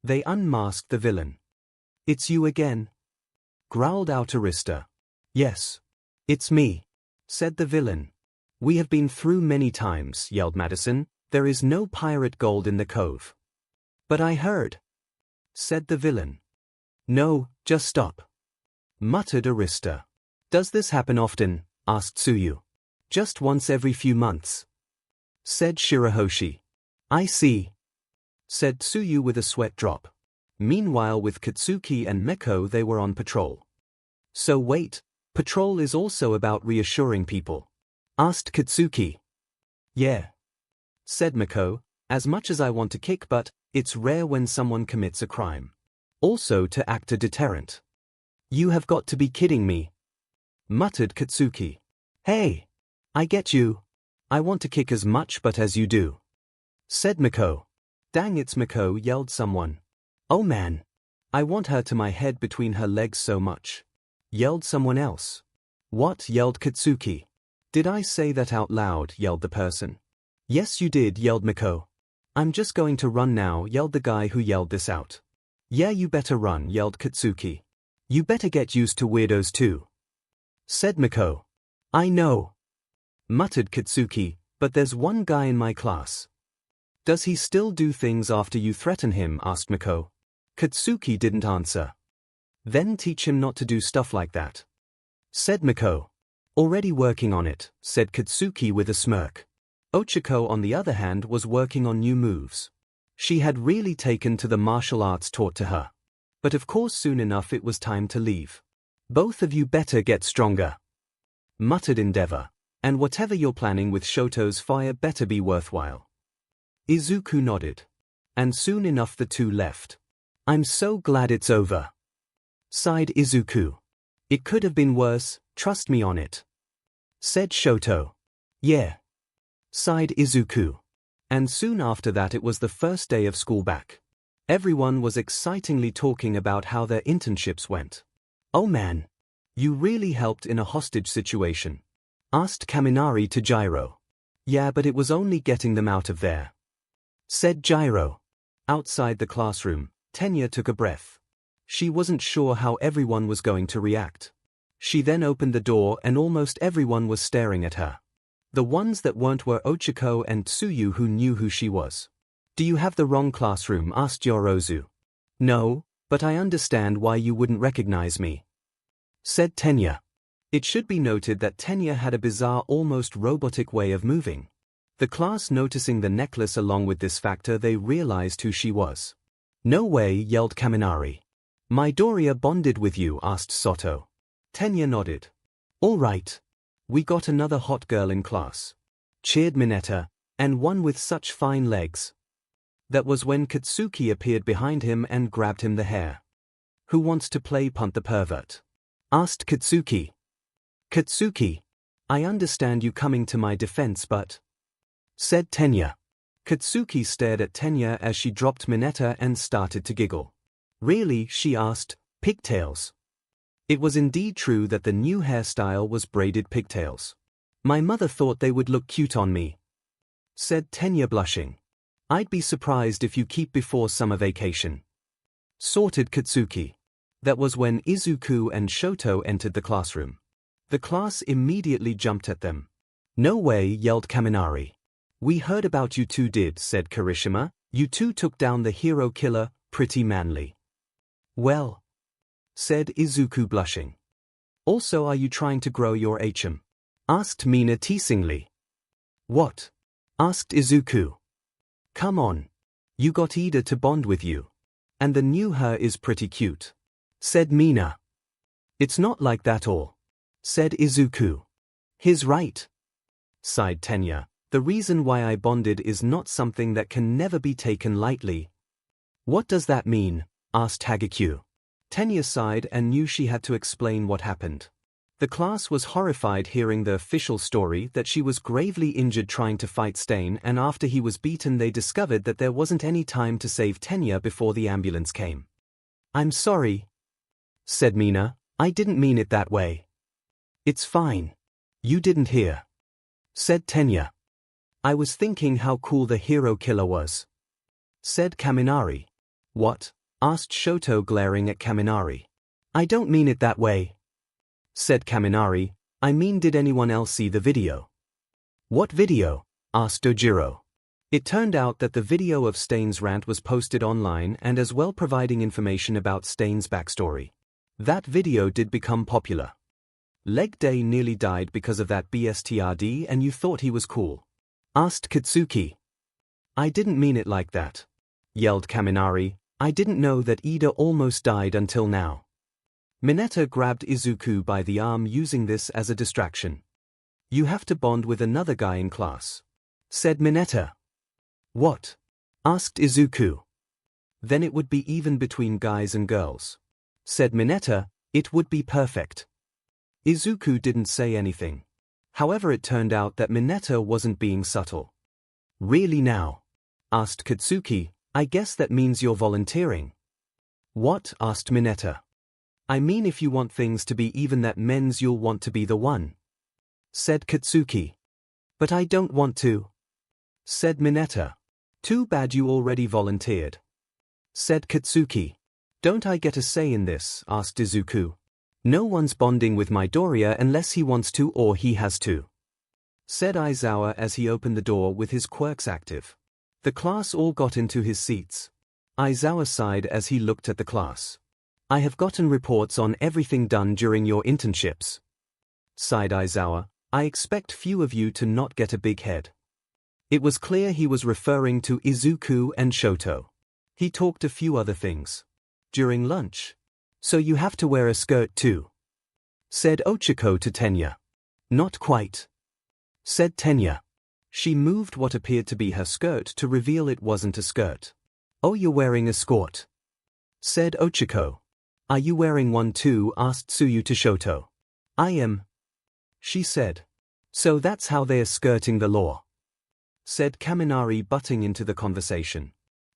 They unmasked the villain. It's you again, growled out Arista. Yes, it's me, said the villain. We have been through many times, yelled Madison. There is no pirate gold in the cove. But I heard, said the villain. No, just stop, muttered Arista. Does this happen often? Asked Tsuyu. Just once every few months, said Shirahoshi. I see, said Tsuyu with a sweat drop. Meanwhile, with Katsuki and Meko, they were on patrol. So wait, patrol is also about reassuring people? Asked Katsuki. Yeah, said Meko, As much as I want to kick but, it's rare when someone commits a crime. Also to act a deterrent. You have got to be kidding me, muttered Katsuki. Hey! I get you. I want to kick as much but as you do, said Miko. Dang, it's Miko, yelled someone. Oh man! I want her to my head between her legs so much, yelled someone else. What? Yelled Katsuki. Did I say that out loud? Yelled the person. Yes you did, yelled Miko. I'm just going to run now, yelled the guy who yelled this out. Yeah, you better run, yelled Katsuki. You better get used to weirdos too, said Miko. I know, muttered Katsuki, but there's one guy in my class. Does he still do things after you threaten him? Asked Miko. Katsuki didn't answer. Then teach him not to do stuff like that, said Miko. Already working on it, said Katsuki with a smirk. Ochako on the other hand was working on new moves. She had really taken to the martial arts taught to her. But of course soon enough it was time to leave. Both of you better get stronger, muttered Endeavor, and whatever you're planning with Shoto's fire better be worthwhile. Izuku nodded. And soon enough the two left. I'm so glad it's over, sighed Izuku. It could have been worse, trust me on it, said Shoto. Yeah, sighed Izuku. And soon after that it was the first day of school back. Everyone was excitingly talking about how their internships went. Oh man, you really helped in a hostage situation, asked Kaminari to Gyro. Yeah, but it was only getting them out of there, said Gyro. Outside the classroom, Tenya took a breath. She wasn't sure how everyone was going to react. She then opened the door and almost everyone was staring at her. The ones that weren't were Ochako and Tsuyu, who knew who she was. Do you have the wrong classroom? Asked Yorozu. No, but I understand why you wouldn't recognize me, said Tenya. It should be noted that Tenya had a bizarre, almost robotic way of moving. The class noticing the necklace along with this factor, they realized who she was. No way, yelled Kaminari. Midoriya bonded with you? Asked Soto. Tenya nodded. All right. We got another hot girl in class, cheered Mineta, and one with such fine legs. That was when Katsuki appeared behind him and grabbed him the hair. Who wants to play punt the pervert? Asked Katsuki. Katsuki, I understand you coming to my defense but, said Tenya. Katsuki stared at Tenya as she dropped Mineta and started to giggle. Really? She asked. Pigtails. It was indeed true that the new hairstyle was braided pigtails. My mother thought they would look cute on me, said Tenya blushing. I'd be surprised if you keep before summer vacation, sorted Katsuki. That was when Izuku and Shoto entered the classroom. The class immediately jumped at them. No way, yelled Kaminari. We heard about you two did, said Kirishima. You two took down the hero killer, pretty manly. Well, said Izuku blushing. Also, are you trying to grow your 𝐻M? Asked Mina teasingly. What? Asked Izuku. Come on. You got Ida to bond with you. And the new her is pretty cute, said Mina. It's not like that all, said Izuku. He's right, sighed Tenya. The reason why I bonded is not something that can never be taken lightly. What does that mean? Asked Hagekyu. Tenya sighed and knew she had to explain what happened. The class was horrified hearing the official story that she was gravely injured trying to fight Stain, and after he was beaten they discovered that there wasn't any time to save Tenya before the ambulance came. I'm sorry, said Mina. I didn't mean it that way. It's fine. You didn't hear, said Tenya. I was thinking how cool the hero killer was, said Kaminari. What? Asked Shoto, glaring at Kaminari. I don't mean it that way, said Kaminari. I mean, did anyone else see the video? What video? Asked Ojiro. It turned out that the video of Stain's rant was posted online and as well providing information about Stain's backstory. That video did become popular. Leg Day nearly died because of that BSTRD and you thought he was cool, asked Katsuki. I didn't mean it like that, yelled Kaminari. I didn't know that Ida almost died until now. Mineta grabbed Izuku by the arm, using this as a distraction. You have to bond with another guy in class, said Mineta. What? Asked Izuku. Then it would be even between guys and girls. Said Mineta, it would be perfect. Izuku didn't say anything. However, it turned out that Mineta wasn't being subtle. Really now? Asked Katsuki, I guess that means you're volunteering. What? Asked Mineta. I mean if you want things to be even that means you'll want to be the one. Said Katsuki. But I don't want to. Said Mineta. Too bad you already volunteered. Said Katsuki. Don't I get a say in this? Asked Izuku. No one's bonding with Midoriya unless he wants to or he has to. Said Aizawa as he opened the door with his quirks active. The class all got into his seats. Aizawa sighed as he looked at the class. I have gotten reports on everything done during your internships. Sighed Aizawa, I expect few of you to not get a big head. It was clear he was referring to Izuku and Shoto. He talked a few other things. During lunch. So you have to wear a skirt too. Said Ochako to Tenya. Not quite. Said Tenya. She moved what appeared to be her skirt to reveal it wasn't a skirt. Oh, you're wearing a skirt. Said Ochako. Are you wearing one too? Asked Tsuyu to Shoto. I am. She said. So that's how they're skirting the law. Said Kaminari, butting into the conversation.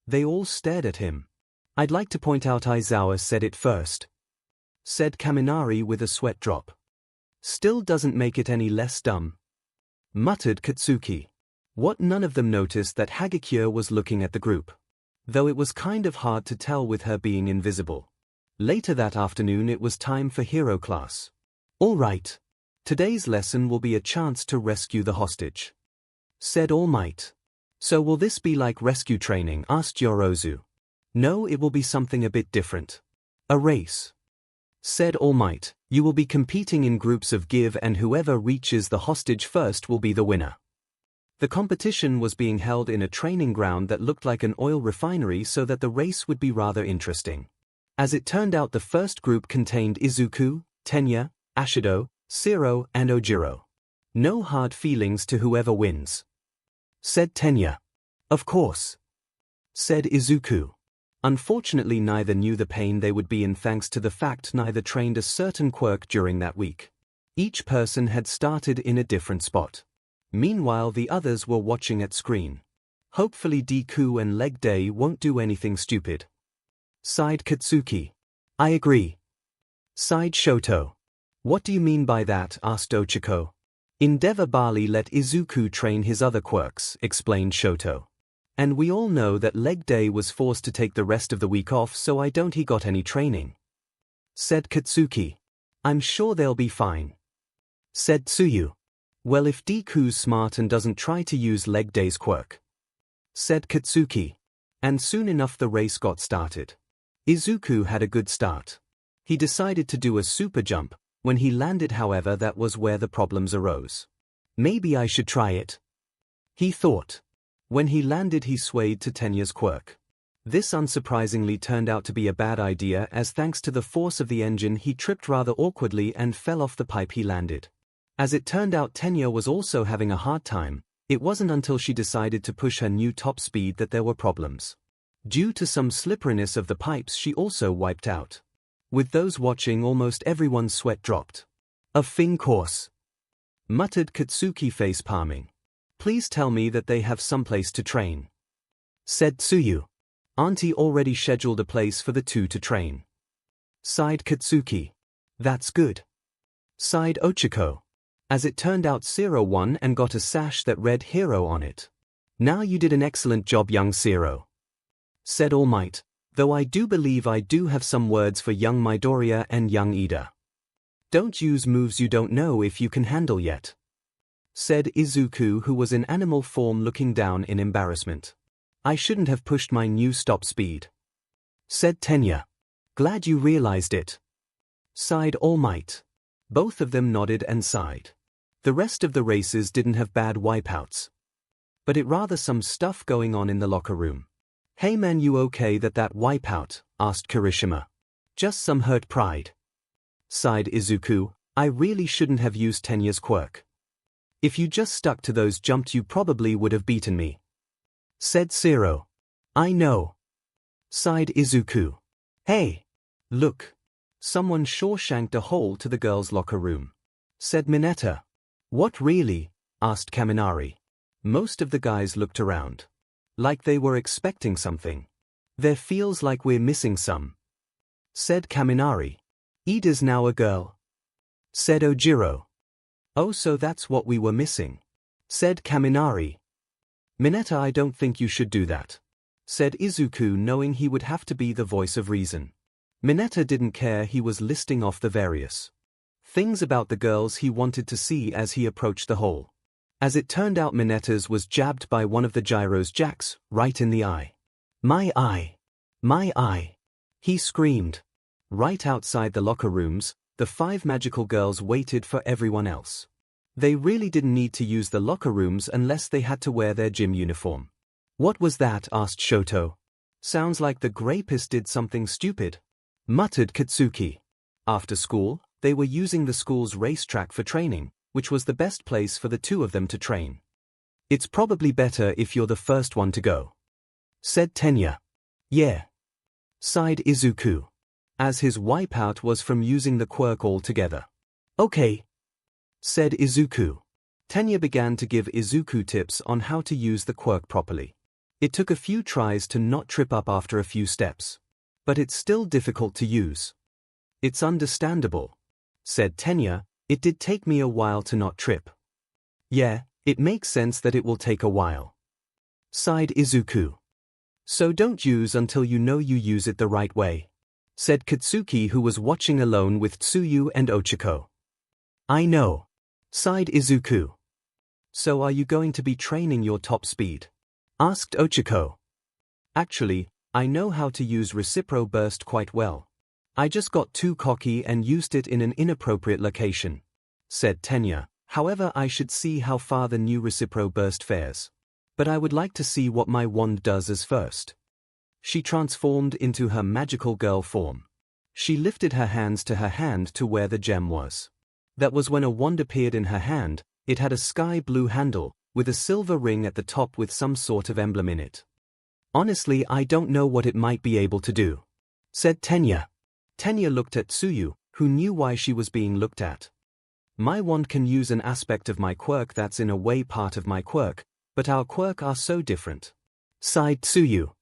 They all stared at him. I'd like to point out Aizawa said it first. Said Kaminari with a sweat drop. Still doesn't make it any less dumb. Muttered Katsuki. What? None of them noticed that Hagakure was looking at the group. Though it was kind of hard to tell with her being invisible. Later that afternoon it was time for hero class. All right. Today's lesson will be a chance to rescue the hostage. Said All Might. So will this be like rescue training? Asked Yorozu. No, it will be something a bit different. A race. Said All Might. You will be competing in groups of give and whoever reaches the hostage first will be the winner. The competition was being held in a training ground that looked like an oil refinery so that the race would be rather interesting. As it turned out, the first group contained Izuku, Tenya, Ashido, Zero, and Ojiro. No hard feelings to whoever wins. Said Tenya. Of course. Said Izuku. Unfortunately, neither knew the pain they would be in thanks to the fact neither trained a certain quirk during that week. Each person had started in a different spot. Meanwhile, the others were watching at screen. Hopefully Deku and Leg Day won't do anything stupid. Sighed Katsuki. I agree. Sighed Shoto. What do you mean by that? Asked Ochako. Endeavor Barley let Izuku train his other quirks, explained Shoto. And we all know that Leg Day was forced to take the rest of the week off, so I don't he got any training. Said Katsuki. I'm sure they'll be fine. Said Tsuyu. Well, if Deku's smart and doesn't try to use Leg Day's quirk. Said Katsuki. And soon enough the race got started. Izuku had a good start. He decided to do a super jump. When he landed, however, that was where the problems arose. Maybe I should try it. He thought. When he landed, he swayed to Tenya's quirk. This unsurprisingly turned out to be a bad idea, as thanks to the force of the engine he tripped rather awkwardly and fell off the pipe he landed. As it turned out, Tenya was also having a hard time. It wasn't until she decided to push her new top speed that there were problems. Due to some slipperiness of the pipes, she also wiped out. With those watching, almost everyone's sweat dropped. A thing course. Muttered Katsuki, face palming. Please tell me that they have someplace to train. Said Tsuyu. Auntie already scheduled a place for the two to train. Sighed Katsuki. That's good. Sighed Ochako. As it turned out, Zero won and got a sash that read Hero on it. Now you did an excellent job, young Zero. Said All Might, though I do believe I do have some words for young Midoriya and young Ida. Don't use moves you don't know if you can handle yet. Said Izuku, who was in animal form, looking down in embarrassment. I shouldn't have pushed my new stop speed. Said Tenya. Glad you realized it. Sighed All Might. Both of them nodded and sighed. The rest of the races didn't have bad wipeouts. But it rather some stuff going on in the locker room. Hey man, you okay that wipeout? Asked Kirishima. Just some hurt pride. Sighed Izuku. I really shouldn't have used Tenya's quirk. If you just stuck to those jumps you probably would have beaten me. said 𝐤𝐸. I know, sighed Izuku. Hey! Look! Someone Shawshanked a hole to the girls' locker room, said Mineta. What really? Asked Kaminari. Most of the guys looked around, like they were expecting something. There feels like we're missing some, said Kaminari. Ida's now a girl, said Ojiro. Oh, so that's what we were missing, said Kaminari. Mineta, I don't think you should do that, said Izuku, knowing he would have to be the voice of reason. Mineta didn't care. He was listing off the various things about the girls he wanted to see as he approached the hole. As it turned out, Mineta's was jabbed by one of the gyro's jacks, right in the eye. My eye! My eye! He screamed. Right outside the locker rooms, the 5 magical girls waited for everyone else. They really didn't need to use the locker rooms unless they had to wear their gym uniform. What was that? Asked Shoto. Sounds like the Grapist did something stupid, muttered Katsuki. After school, they were using the school's racetrack for training, which was the best place for the 2 of them to train. It's probably better if you're the first one to go, said Tenya. Yeah, sighed Izuku, as his wipeout was from using the quirk altogether. Okay, said Izuku. Tenya began to give Izuku tips on how to use the quirk properly. It took a few tries to not trip up after a few steps, but it's still difficult to use. It's understandable, said Tenya. It did take me a while to not trip. Yeah, it makes sense that it will take a while, sighed Izuku. So don't use until you know you use it the right way, said Katsuki, who was watching alone with Tsuyu and Ochiko. I know, sighed Izuku. So are you going to be training your top speed? Asked Ochiko. Actually, I know how to use Recipro Burst quite well. I just got too cocky and used it in an inappropriate location, said Tenya. However, I should see how far the new Recipro Burst fares. But I would like to see what my wand does as first. She transformed into her magical girl form. She lifted her hands to her hand to where the gem was. That was when a wand appeared in her hand. It had a sky blue handle, with a silver ring at the top with some sort of emblem in it. Honestly, I don't know what it might be able to do, said Tenya. Tenya looked at Tsuyu, who knew why she was being looked at. My wand can use an aspect of my quirk that's in a way part of my quirk, but our quirk are so different, sighed Tsuyu.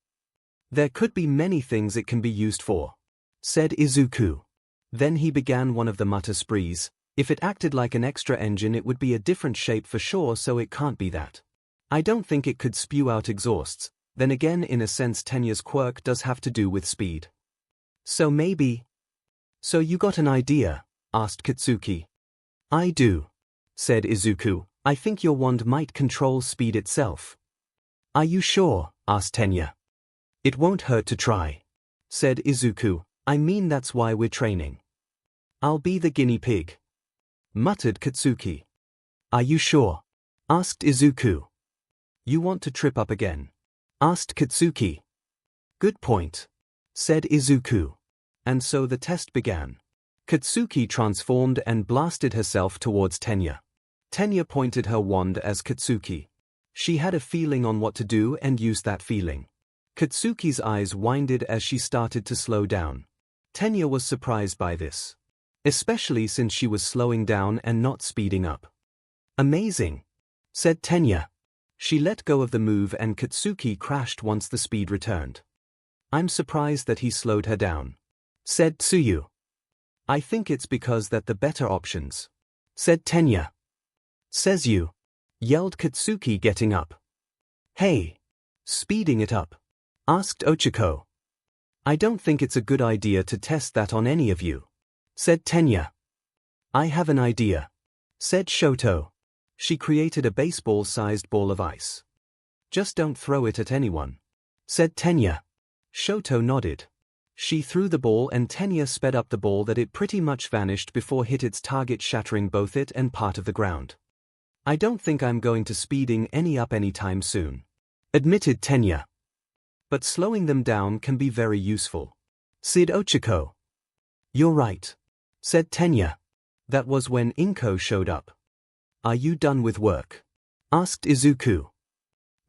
There could be many things it can be used for, said Izuku. Then he began one of the mutter sprees. If it acted like an extra engine, it would be a different shape for sure, so it can't be that. I don't think it could spew out exhausts. Then again, in a sense, Tenya's quirk does have to do with speed. So maybe. So you got an idea? Asked Katsuki. I do, said Izuku. I think your wand might control speed itself. Are you sure? Asked Tenya. It won't hurt to try, said Izuku. I mean, that's why we're training. I'll be the guinea pig, muttered Katsuki. Are you sure? Asked Izuku. You want to trip up again? Asked Katsuki. Good point, said Izuku. And so the test began. Katsuki transformed and blasted herself towards Tenya. Tenya pointed her wand as Katsuki. She had a feeling on what to do and used that feeling. Katsuki's eyes winded as she started to slow down. Tenya was surprised by this, especially since she was slowing down and not speeding up. Amazing, said Tenya. She let go of the move and Katsuki crashed once the speed returned. I'm surprised that he slowed her down, said Tsuyu. I think it's because that the better options, said Tenya. Says you, yelled Katsuki, getting up. Hey, speeding it up? Asked Ochiko. I don't think it's a good idea to test that on any of you, said Tenya. I have an idea, said Shoto. She created a baseball-sized ball of ice. Just don't throw it at anyone, said Tenya. Shoto nodded. She threw the ball and Tenya sped up the ball that it pretty much vanished before hit its target, shattering both it and part of the ground. I don't think I'm going to speeding any up anytime soon, admitted Tenya. But slowing them down can be very useful, said Ochiko. You're right, said Tenya. That was when Inko showed up. Are you done with work? Asked Izuku.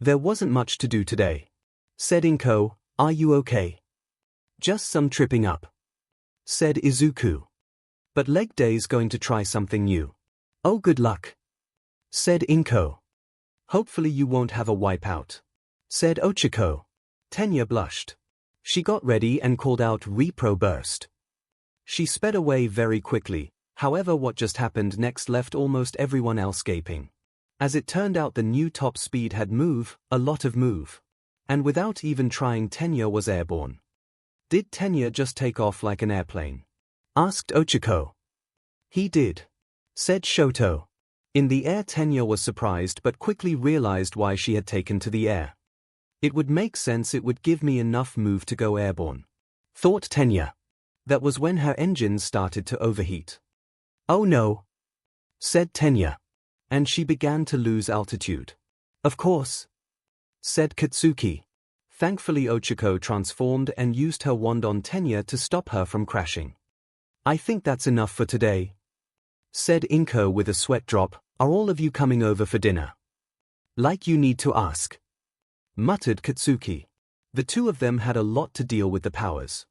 There wasn't much to do today, said 𝐭. Are you okay? Just some tripping up, said Izuku. But leg day's going to try something new. Oh, good luck, said 𝐭. Hopefully you won't have a wipeout, said 𝐭. Tenya blushed. She got ready and called out repro burst. She sped away very quickly, however what just happened next left almost everyone else gaping. As it turned out the new top speed had move, a lot of move. And without even trying Tenya was airborne. Did Tenya just take off like an airplane? Asked 𝐭. He did, said Shoto. In the air Tenya was surprised but quickly realized why she had taken to the air. It would make sense, it would give me enough move to go airborne, thought Tenya. That was when her engines started to overheat. Oh no, said Tenya. And she began to lose altitude. Of course, said Katsuki. Thankfully 𝐭 transformed and used her wand on Tenya to stop her from crashing. I think that's enough for today, said 𝐭 with a sweat drop. Are all of you coming over for dinner? Like you need to ask, muttered Katsuki. The two of them had a lot to deal with the powers.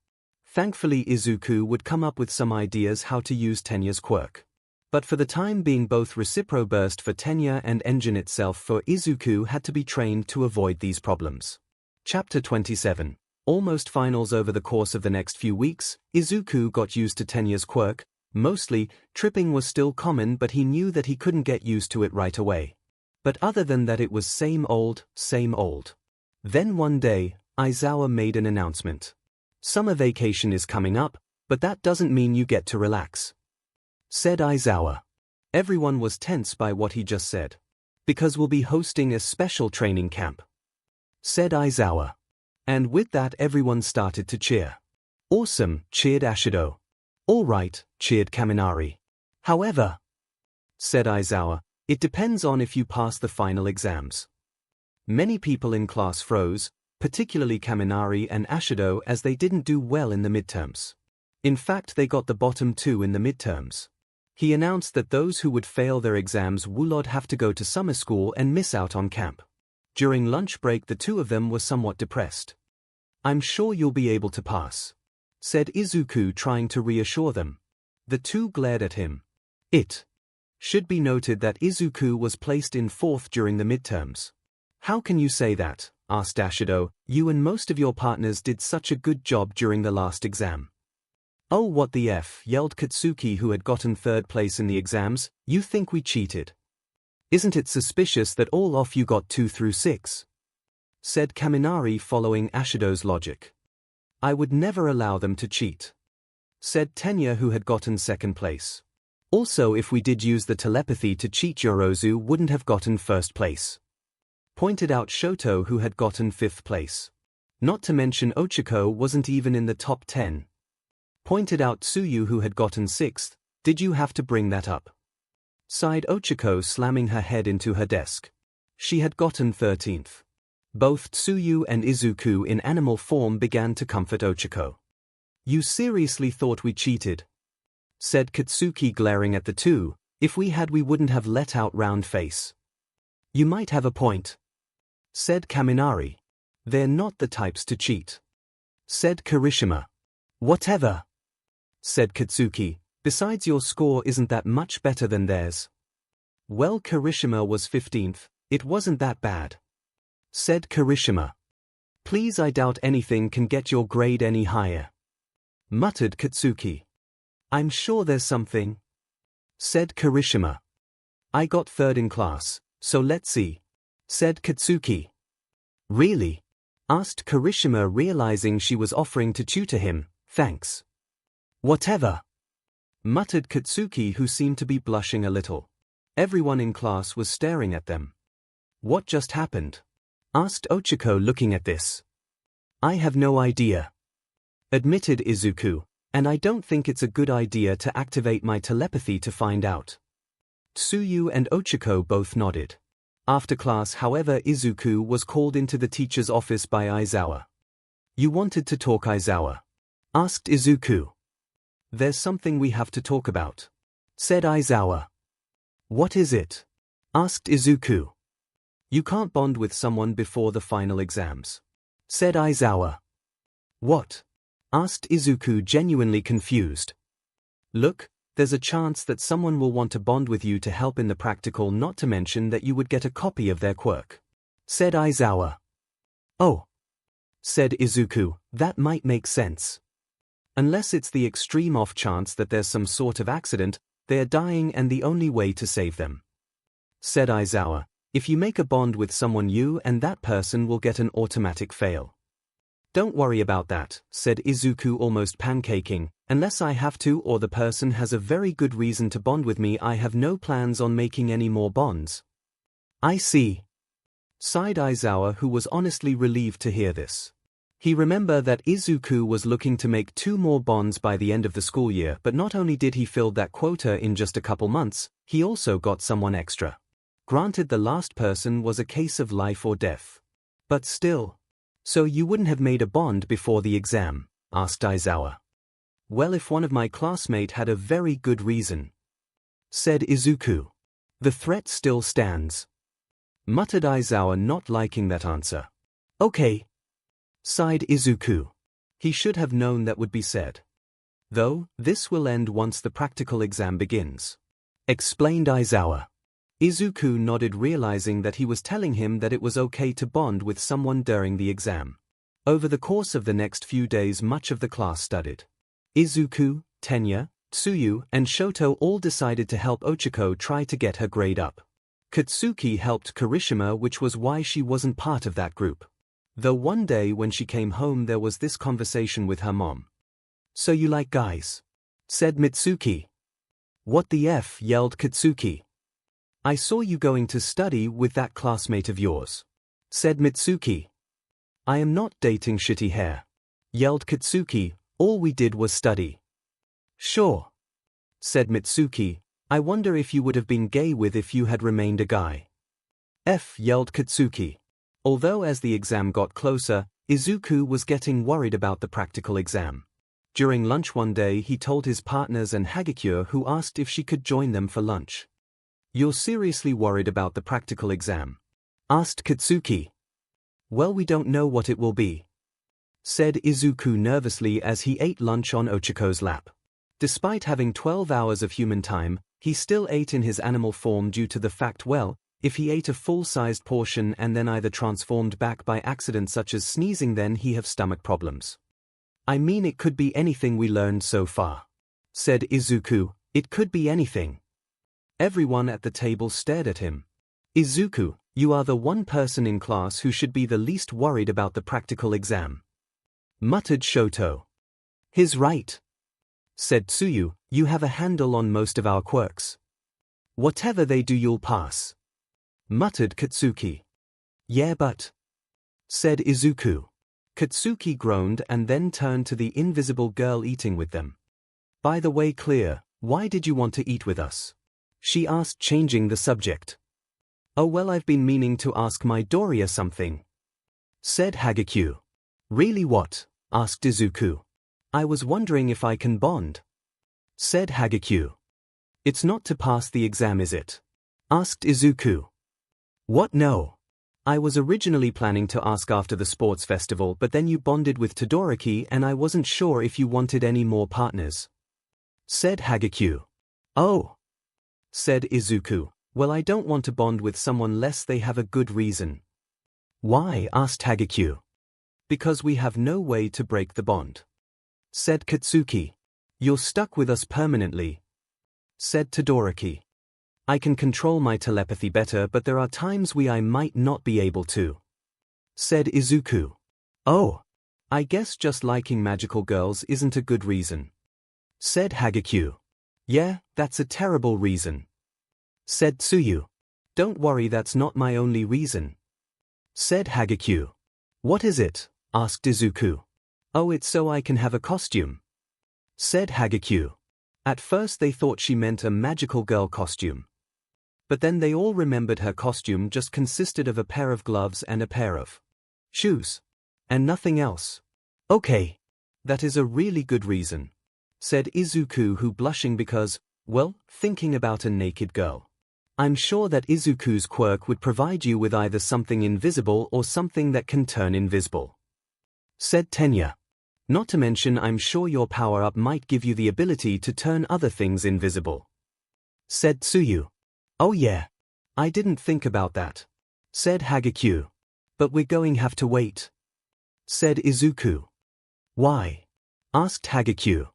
Thankfully Izuku would come up with some ideas how to use Tenya's quirk. But for the time being both Recipro Burst for Tenya and Engine itself for Izuku had to be trained to avoid these problems. Chapter 27. Almost finals. Over the course of the next few weeks, Izuku got used to Tenya's quirk. Mostly, tripping was still common but he knew that he couldn't get used to it right away. But other than that it was same old, same old. Then one day, Aizawa made an announcement. Summer vacation is coming up, but that doesn't mean you get to relax, said Aizawa. Everyone was tense by what he just said. Because we'll be hosting a special training camp, said Aizawa. And with that everyone started to cheer. Awesome, cheered Ashido. All right, cheered Kaminari. However, said Aizawa, it depends on if you pass the final exams. Many people in class froze, particularly Kaminari and Ashido, as they didn't do well in the midterms. In fact they got the bottom two in the midterms. He announced that those who would fail their exams would have to go to summer school and miss out on camp. During lunch break the two of them were somewhat depressed. I'm sure you'll be able to pass, said Izuku trying to reassure them. The two glared at him. It should be noted that Izuku was placed in 4th during the midterms. How can you say that? Asked Ashido. You and most of your partners did such a good job during the last exam. Oh what the F, yelled Katsuki who had gotten 3rd place in the exams. You think we cheated? Isn't it suspicious that all of you got 2 through 6? Said Kaminari following Ashido's logic. I would never allow them to cheat, said Tenya who had gotten 2nd place. Also if we did use the telepathy to cheat Yorozu wouldn't have gotten 1st place, pointed out Shoto who had gotten 5th place. Not to mention 𝐭 wasn't even in the top 10. Pointed out Tsuyu who had gotten 6th. Did you have to bring that up? Sighed 𝐭 slamming her head into her desk. She had gotten 13th. Both Tsuyu and Izuku in animal form began to comfort 𝐭. You seriously thought we cheated? Said Katsuki glaring at the two. If we had we wouldn't have let out round face. You might have a point, said Kaminari. They're not the types to cheat, said Kirishima. Whatever, said Katsuki. Besides your score isn't that much better than theirs. Well Kirishima was 15th, it wasn't that bad, said Kirishima. Please I doubt anything can get your grade any higher, muttered Katsuki. I'm sure there's something, said Kirishima. I got 3rd in class, so let's see, said Katsuki. Really? Asked Kirishima realizing she was offering to tutor him. Thanks. Whatever, muttered Katsuki who seemed to be blushing a little. Everyone in class was staring at them. What just happened? Asked 𝐭 looking at this. I have no idea, admitted Izuku, and I don't think it's a good idea to activate my telepathy to find out. Tsuyu and 𝐭 both nodded. After class however Izuku was called into the teacher's office by Aizawa. You wanted to talk Aizawa? Asked Izuku. There's something we have to talk about, said Aizawa. What is it? Asked Izuku. You can't bond with someone before the final exams, said Aizawa. What? Asked Izuku, genuinely confused. Look, there's a chance that someone will want to bond with you to help in the practical, not to mention that you would get a copy of their quirk, said Aizawa. Oh, said Izuku, that might make sense. Unless it's the extreme off chance that there's some sort of accident, they are dying and the only way to save them, said Aizawa. If you make a bond with someone, you and that person will get an automatic fail. Don't worry about that, said Izuku, almost pancaking. Unless I have to or the person has a very good reason to bond with me, I have no plans on making any more bonds. I see, sighed Aizawa, who was honestly relieved to hear this. He remembered that Izuku was looking to make 2 more bonds by the end of the school year, but not only did he fill that quota in just a couple months, he also got someone extra. Granted, the last person was a case of life or death. But still. So you wouldn't have made a bond before the exam? Asked Aizawa. Well, if one of my classmates had a very good reason, said Izuku. The threat still stands, muttered Aizawa, not liking that answer. Okay, sighed Izuku. He should have known that would be said. Though, this will end once the practical exam begins, explained Aizawa. Izuku nodded, realizing that he was telling him that it was okay to bond with someone during the exam. Over the course of the next few days, much of the class studied. Izuku, Tenya, Tsuyu, and Shoto all decided to help Ochiko try to get her grade up. Katsuki helped Kirishima, which was why she wasn't part of that group. Though one day when she came home there was this conversation with her mom. So you like guys? Said Mitsuki. What the F? Yelled Katsuki. I saw you going to study with that classmate of yours, said Mitsuki. I am not dating shitty hair, yelled Katsuki. All we did was study. Sure, said Mitsuki. I wonder if you would have been gay with if you had remained a guy. F, yelled Katsuki. Although as the exam got closer, Izuku was getting worried about the practical exam. During lunch one day he told his partners and Hagekure, who asked if she could join them for lunch. You're seriously worried about the practical exam? Asked Katsuki. Well, we don't know what it will be, said Izuku nervously as he ate lunch on Ochiko's lap. Despite having 12 hours of human time, he still ate in his animal form due to the fact, well, if he ate a full-sized portion and then either transformed back by accident such as sneezing, then he have stomach problems. I mean, it could be anything we learned so far, said Izuku. It could be anything. Everyone at the table stared at him. Izuku, you are the one person in class who should be the least worried about the practical exam, muttered Shoto. He's right, said Tsuyu. You have a handle on most of our quirks. Whatever they do, you'll pass, muttered Katsuki. Yeah, but, said Izuku. Katsuki groaned and then turned to the invisible girl eating with them. By the way, Clear, why did you want to eat with us? She asked, changing the subject. Oh well, I've been meaning to ask my Doria something, said Hagekure. Really, what? Asked Izuku. I was wondering if I can bond, said Hagekure. It's not to pass the exam, is it? Asked Izuku. What, no? I was originally planning to ask after the sports festival, but then you bonded with Todoroki and I wasn't sure if you wanted any more partners, said Hagekure. Oh, said Izuku. Well, I don't want to bond with someone unless they have a good reason. Why? Asked Hagekure. Because we have no way to break the bond, said Katsuki. You're stuck with us permanently, said Todoroki. I can control my telepathy better, but there are times I might not be able to, said Izuku. Oh, I guess just liking magical girls isn't a good reason, said Hagekure. Yeah, that's a terrible reason, said Tsuyu. Don't worry, that's not my only reason, said Hagekure. What is it? Asked Izuku. Oh, it's so I can have a costume, said Hagekure. At first they thought she meant a magical girl costume. But then they all remembered her costume just consisted of a pair of gloves and a pair of shoes, and nothing else. Okay, that is a really good reason, said Izuku, who blushing because, well, thinking about a naked girl. I'm sure that Izuku's quirk would provide you with either something invisible or something that can turn invisible. Said Tenya. Not to mention I'm sure your power-up might give you the ability to turn other things invisible. Said Tsuyu. Oh yeah. I didn't think about that. Said 𝐻𝐻𝐾. But we're going to have to wait. Said Izuku. Why? Asked 𝐻𝐻𝐾.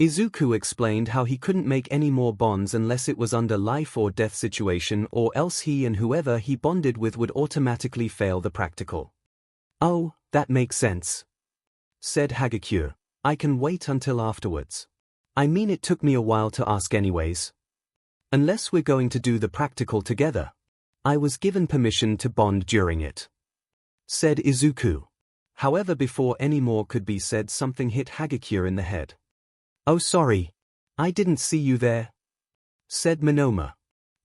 Izuku explained how he couldn't make any more bonds unless it was under life or death situation, or else he and whoever he bonded with would automatically fail the practical. Oh, that makes sense. Said 𝐻𝐻𝐾. I can wait until afterwards. I mean, it took me a while to ask anyways. Unless we're going to do the practical together. I was given permission to bond during it. Said Izuku. However, before any more could be said, something hit 𝐻𝐻𝐾 in the head. Oh sorry. I didn't see you there. Said Monoma.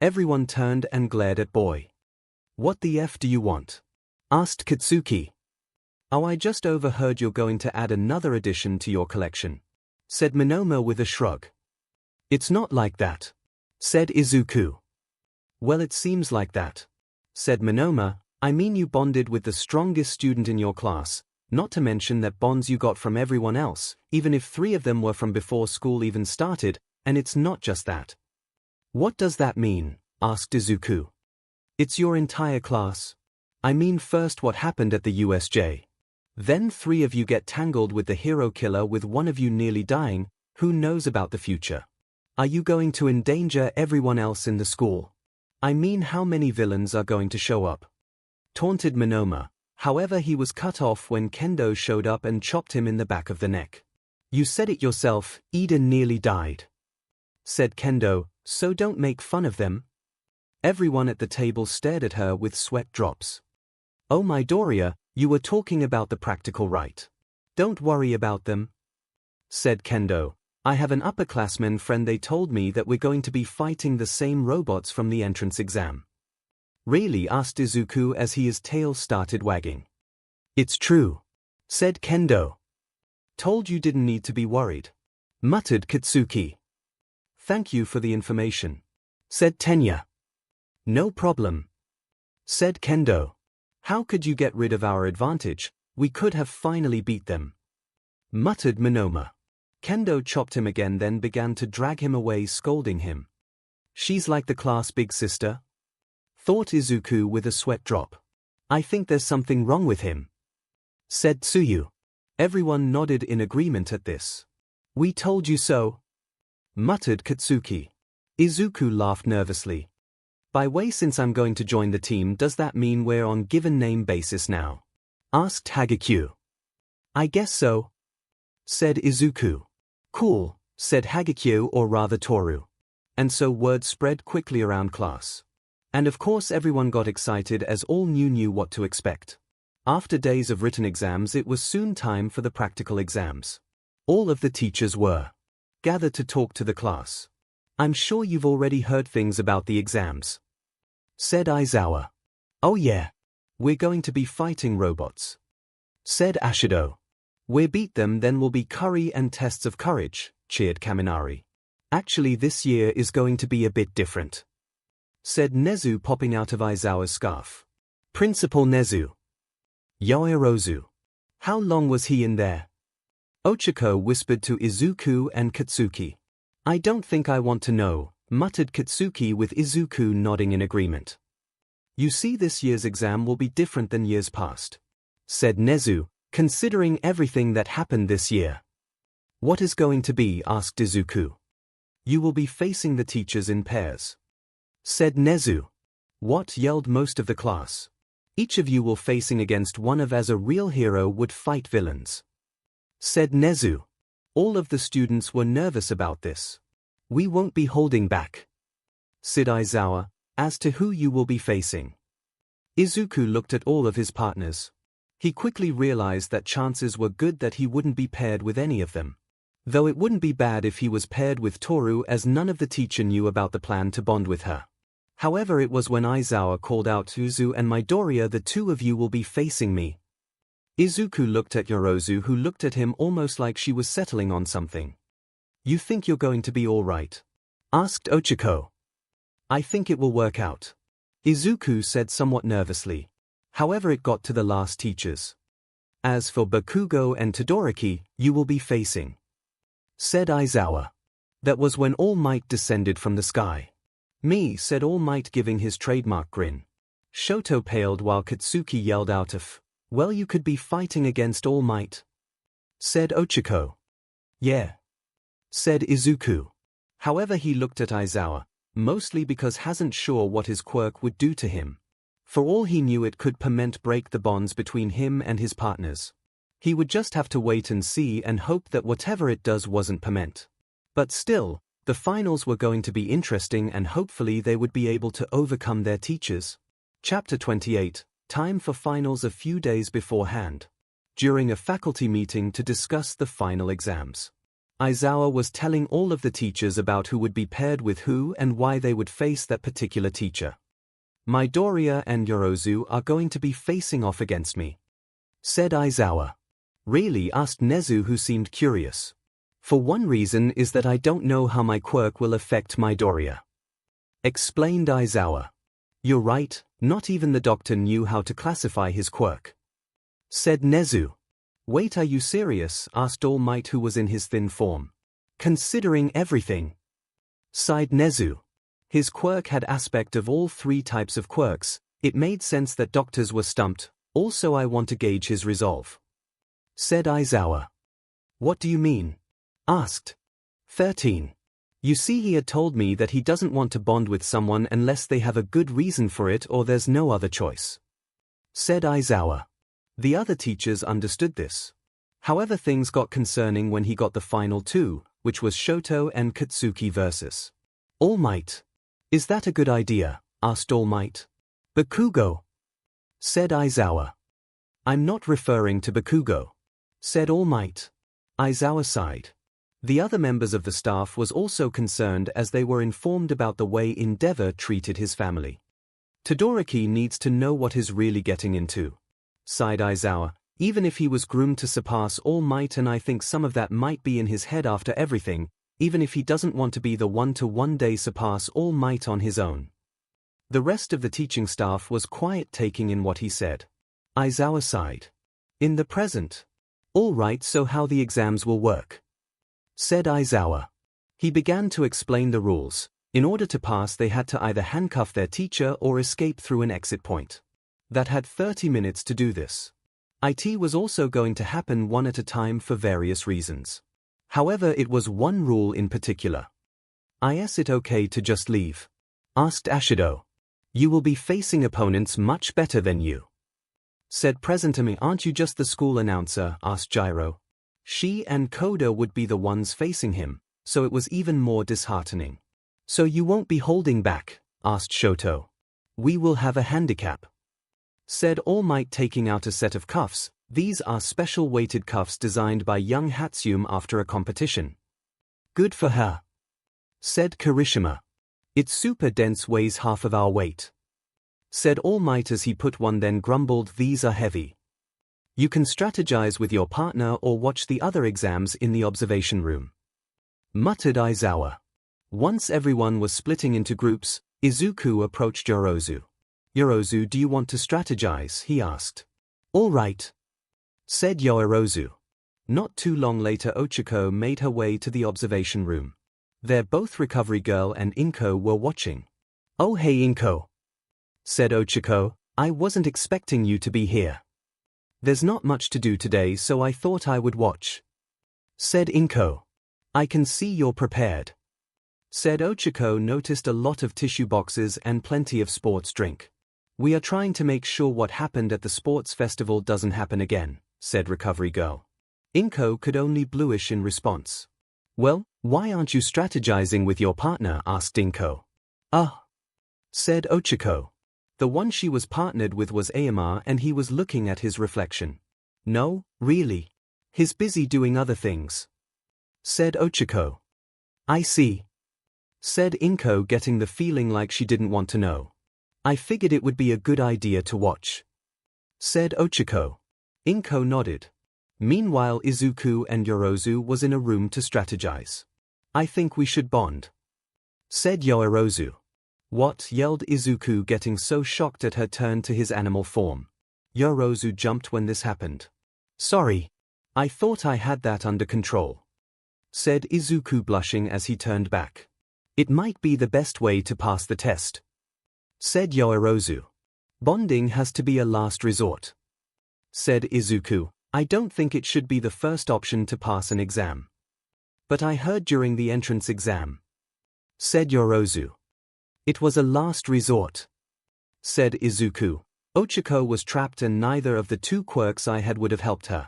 Everyone turned and glared at boy. What the F do you want? Asked Katsuki. Oh, I just overheard you're going to add another addition to your collection. Said Monoma with a shrug. It's not like that. Said Izuku. Well, it seems like that. Said Monoma. I mean, you bonded with the strongest student in your class. Not to mention that bonds you got from everyone else, even if 3 of them were from before school even started, and it's not just that. What does that mean? Asked Izuku. It's your entire class. I mean, first what happened at the USJ. Then 3 of you get tangled with the hero killer, with one of you nearly dying. Who knows about the future? Are you going to endanger everyone else in the school? I mean, how many villains are going to show up? Taunted Monoma. However, he was cut off when Kendo showed up and chopped him in the back of the neck. You said it yourself, Eden nearly died. Said Kendo, so don't make fun of them. Everyone at the table stared at her with sweat drops. Oh my Doria, you were talking about the practical, right? Don't worry about them. Said Kendo. I have an upperclassman friend, they told me that we're going to be fighting the same robots from the entrance exam. Really? Asked Izuku as his tail started wagging. It's true. Said Kendo. Told you didn't need to be worried. Muttered Katsuki. Thank you for the information. Said Tenya. No problem. Said Kendo. How could you get rid of our advantage? We could have finally beat them. Muttered Monoma. Kendo chopped him again, then began to drag him away, scolding him. She's like the class big sister? Thought Izuku with a sweat drop. I think there's something wrong with him. Said Tsuyu. Everyone nodded in agreement at this. We told you so. Muttered Katsuki. Izuku laughed nervously. By way, since I'm going to join the team, does that mean we're on given name basis now? Asked 𝐻𝐻𝐾. I guess so. Said Izuku. Cool, said 𝐻𝐻𝐾, or rather Toru. And so word spread quickly around class. And of course everyone got excited as all knew what to expect. After days of written exams, it was soon time for the practical exams. All of the teachers were gathered to talk to the class. I'm sure you've already heard things about the exams. Said Aizawa. Oh yeah. We're going to be fighting robots. Said Ashido. We beat them, then we'll be curry and tests of courage, cheered Kaminari. Actually, this year is going to be a bit different. Said Nezu, popping out of Aizawa's scarf. Principal Nezu. Yoirozu. How long was he in there? Ochako whispered to Izuku and Katsuki. I don't think I want to know, muttered Katsuki, with Izuku nodding in agreement. You see, this year's exam will be different than years past. Said Nezu, considering everything that happened this year. What is going to be? Asked Izuku. You will be facing the teachers in pairs. Said Nezu. What? Yelled most of the class. Each of you will facing against one of as a real hero would fight villains. Said Nezu. All of the students were nervous about this. We won't be holding back. Said Aizawa. As to who you will be facing. Izuku looked at all of his partners. He quickly realized that chances were good that he wouldn't be paired with any of them. Though it wouldn't be bad if he was paired with Toru, as none of the teacher knew about the plan to bond with her. However, it was when Aizawa called out, Uzu and Midoriya, the 2 of you will be facing me. Izuku looked at Yorozu, who looked at him almost like she was settling on something. You think you're going to be all right? Asked Ochako. I think it will work out. Izuku said somewhat nervously. However, it got to the last teachers. As for Bakugo and Todoroki, you will be facing, said Aizawa. That was when All Might descended from the sky. Me, said All Might, giving his trademark grin. Shoto paled while Katsuki yelled out of, well, you could be fighting against All Might, said Ochako. Yeah, said Izuku. However, he looked at Aizawa, mostly because hasn't sure what his quirk would do to him. For all he knew, it could break the bonds between him and his partners. He would just have to wait and see and hope that whatever it does wasn't permanent. But still, the finals were going to be interesting and hopefully they would be able to overcome their teachers. Chapter 28, time for finals a few days beforehand. During a faculty meeting to discuss the final exams, Aizawa was telling all of the teachers about who would be paired with who and why they would face that particular teacher. Midoriya and Yorozu are going to be facing off against me, said Aizawa. Really? Asked Nezu, who seemed curious. For one reason is that I don't know how my quirk will affect Midoriya, explained Aizawa. You're right, not even the doctor knew how to classify his quirk, said Nezu. Wait, are you serious? Asked All Might, who was in his thin form. Considering everything, sighed Nezu. His quirk had aspect of all three types of quirks. It made sense that doctors were stumped. Also, I want to gauge his resolve, said Aizawa. What do you mean? Asked 13. You see, he had told me that he doesn't want to bond with someone unless they have a good reason for it or there's no other choice, said Aizawa. The other teachers understood this. However, things got concerning when he got the final two, which was Shoto and Katsuki versus All Might. Is that a good idea? Asked All Might. Bakugo, said Aizawa. I'm not referring to Bakugo, said All Might. Aizawa sighed. The other members of the staff was also concerned as they were informed about the way Endeavor treated his family. Todoroki needs to know what he's really getting into, sighed Aizawa. Even if he was groomed to surpass All Might, and I think some of that might be in his head after everything, even if he doesn't want to be the one to one day surpass All Might on his own. The rest of the teaching staff was quiet, taking in what he said. Aizawa sighed. In the present. All right, so how the exams will work, said Aizawa. He began to explain the rules. In order to pass, they had to either handcuff their teacher or escape through an exit point. That had 30 minutes to do this. IT was also going to happen one at a time for various reasons. However, it was one rule in particular. Is it okay to just leave? Asked Ashido. You will be facing opponents much better than you, said Presentami. Aren't you just the school announcer? Asked Gyro. She and Koda would be the ones facing him, so it was even more disheartening. So you won't be holding back? Asked Shoto. We will have a handicap, said All Might, taking out a set of cuffs. These are special weighted cuffs designed by young Hatsume after a competition. Good for her, said Kirishima. It's super dense, weighs half of our weight, said All Might as he put one, then grumbled, these are heavy. You can strategize with your partner or watch the other exams in the observation room, muttered Aizawa. Once everyone was splitting into groups, Izuku approached Yorozu. Yorozu, do you want to strategize? He asked. All right, said Yorozu. Not too long later, Ochako made her way to the observation room. There, both Recovery Girl and Inko were watching. Oh hey Inko, said Ochako, I wasn't expecting you to be here. There's not much to do today, so I thought I would watch, said Inko. I can see you're prepared, said Ochako. Noticed a lot of tissue boxes and plenty of sports drink. We are trying to make sure what happened at the sports festival doesn't happen again, said Recovery Girl. Inko could only bluish in response. Well, why aren't you strategizing with your partner? Asked Inko. Said Ochako. The one she was partnered with was Aomar, and he was looking at his reflection. No, really. He's busy doing other things, said Ochako. I see, said Inko, getting the feeling like she didn't want to know. I figured it would be a good idea to watch, said Ochako. Inko nodded. Meanwhile, Izuku and Yorozu was in a room to strategize. I think we should bond, said Yorozu. What? Yelled Izuku, getting so shocked at her turn to his animal form. Yorozu jumped when this happened. Sorry. I thought I had that under control, said Izuku, blushing as he turned back. It might be the best way to pass the test, said Yorozu. Bonding has to be a last resort, said Izuku. I don't think it should be the first option to pass an exam. But I heard during the entrance exam, said Yorozu. It was a last resort, said Izuku. Ochako was trapped and neither of the two quirks I had would have helped her.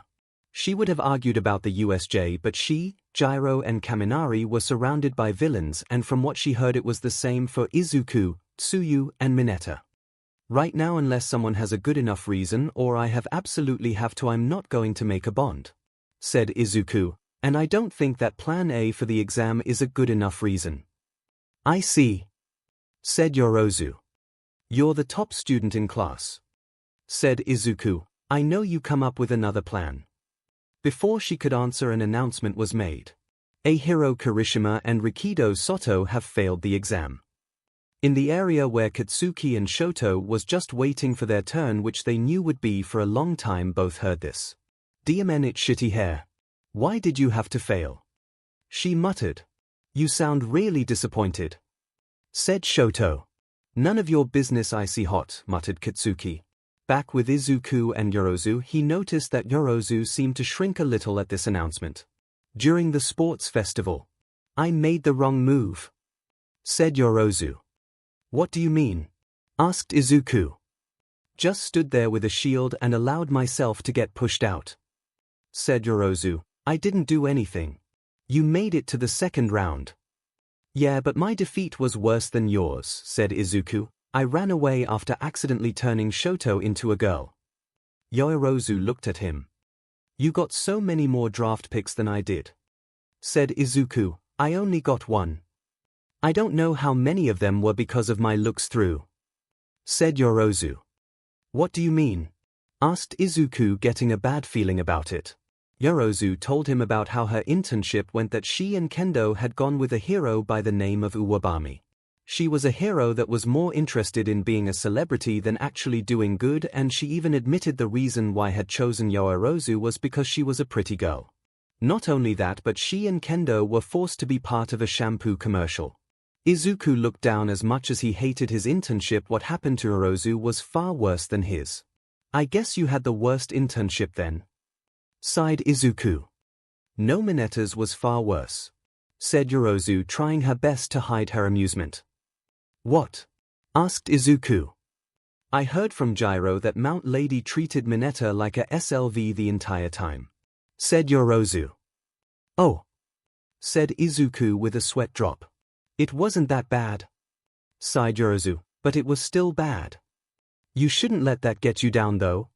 She would have argued about the USJ, but she, Gyro and Kaminari were surrounded by villains, and from what she heard it was the same for Izuku, Tsuyu and Mineta. Right now, unless someone has a good enough reason or I absolutely have to, I'm not going to make a bond, said Izuku, and I don't think that plan A for the exam is a good enough reason. I see, said Yorozu. You're the top student in class, said Izuku. I know you come up with another plan. Before she could answer, an announcement was made. Hiro Kirishima and Rikido Soto have failed the exam. In the area where Katsuki and Shoto was just waiting for their turn, which they knew would be for a long time, both heard this. DMN, it's shitty hair. Why did you have to fail? She muttered. You sound really disappointed, said Shoto. None of your business, I see hot, muttered Katsuki. Back with Izuku and Yorozu, he noticed that Yorozu seemed to shrink a little at this announcement. During the sports festival, I made the wrong move, said Yorozu. What do you mean? Asked Izuku. Just stood there with a shield and allowed myself to get pushed out, said Yorozu. I didn't do anything. You made it to the second round. Yeah, but my defeat was worse than yours, said Izuku. I ran away after accidentally turning Shoto into a girl. Yorozu looked at him. You got so many more draft picks than I did, said Izuku. I only got one. I don't know how many of them were because of my looks through, said Yorozu. What do you mean? Asked Izuku, getting a bad feeling about it. Yorozu told him about how her internship went, that she and Kendo had gone with a hero by the name of Uwabami. She was a hero that was more interested in being a celebrity than actually doing good, and she even admitted the reason why had chosen Yorozu was because she was a pretty girl. Not only that, but she and Kendo were forced to be part of a shampoo commercial. Izuku looked down. As much as he hated his internship, what happened to Yorozu was far worse than his. I guess you had the worst internship then, sighed Izuku. No, Mineta's was far worse, said Yorozu, trying her best to hide her amusement. What? Asked Izuku. I heard from Gyro that Mount Lady treated Mineta like a SLV the entire time, said Yorozu. Oh, said Izuku with a sweat drop. It wasn't that bad, sighed Yorozu, but it was still bad. You shouldn't let that get you down though,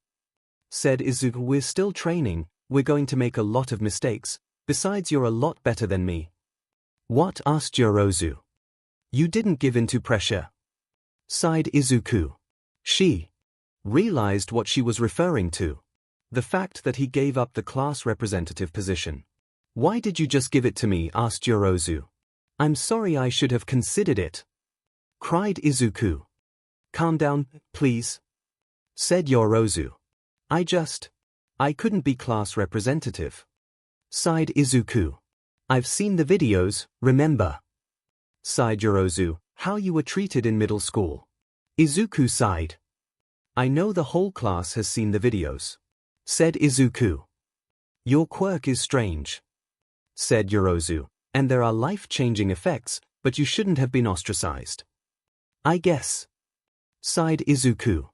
said Izuku. We're still training, we're going to make a lot of mistakes, besides you're a lot better than me. What? Asked Yorozu. You didn't give in to pressure, sighed Izuku. She realized what she was referring to. The fact that he gave up the class representative position. Why did you just give it to me? Asked Yorozu. I'm sorry, I should have considered it, cried Izuku. Calm down, please, said Yorozu. I couldn't be class representative, sighed Izuku. I've seen the videos, remember, sighed Yorozu, how you were treated in middle school. Izuku sighed. I know, the whole class has seen the videos, said Izuku. Your quirk is strange, said Yorozu, and there are life-changing effects, but you shouldn't have been ostracized. I guess, sighed Izuku.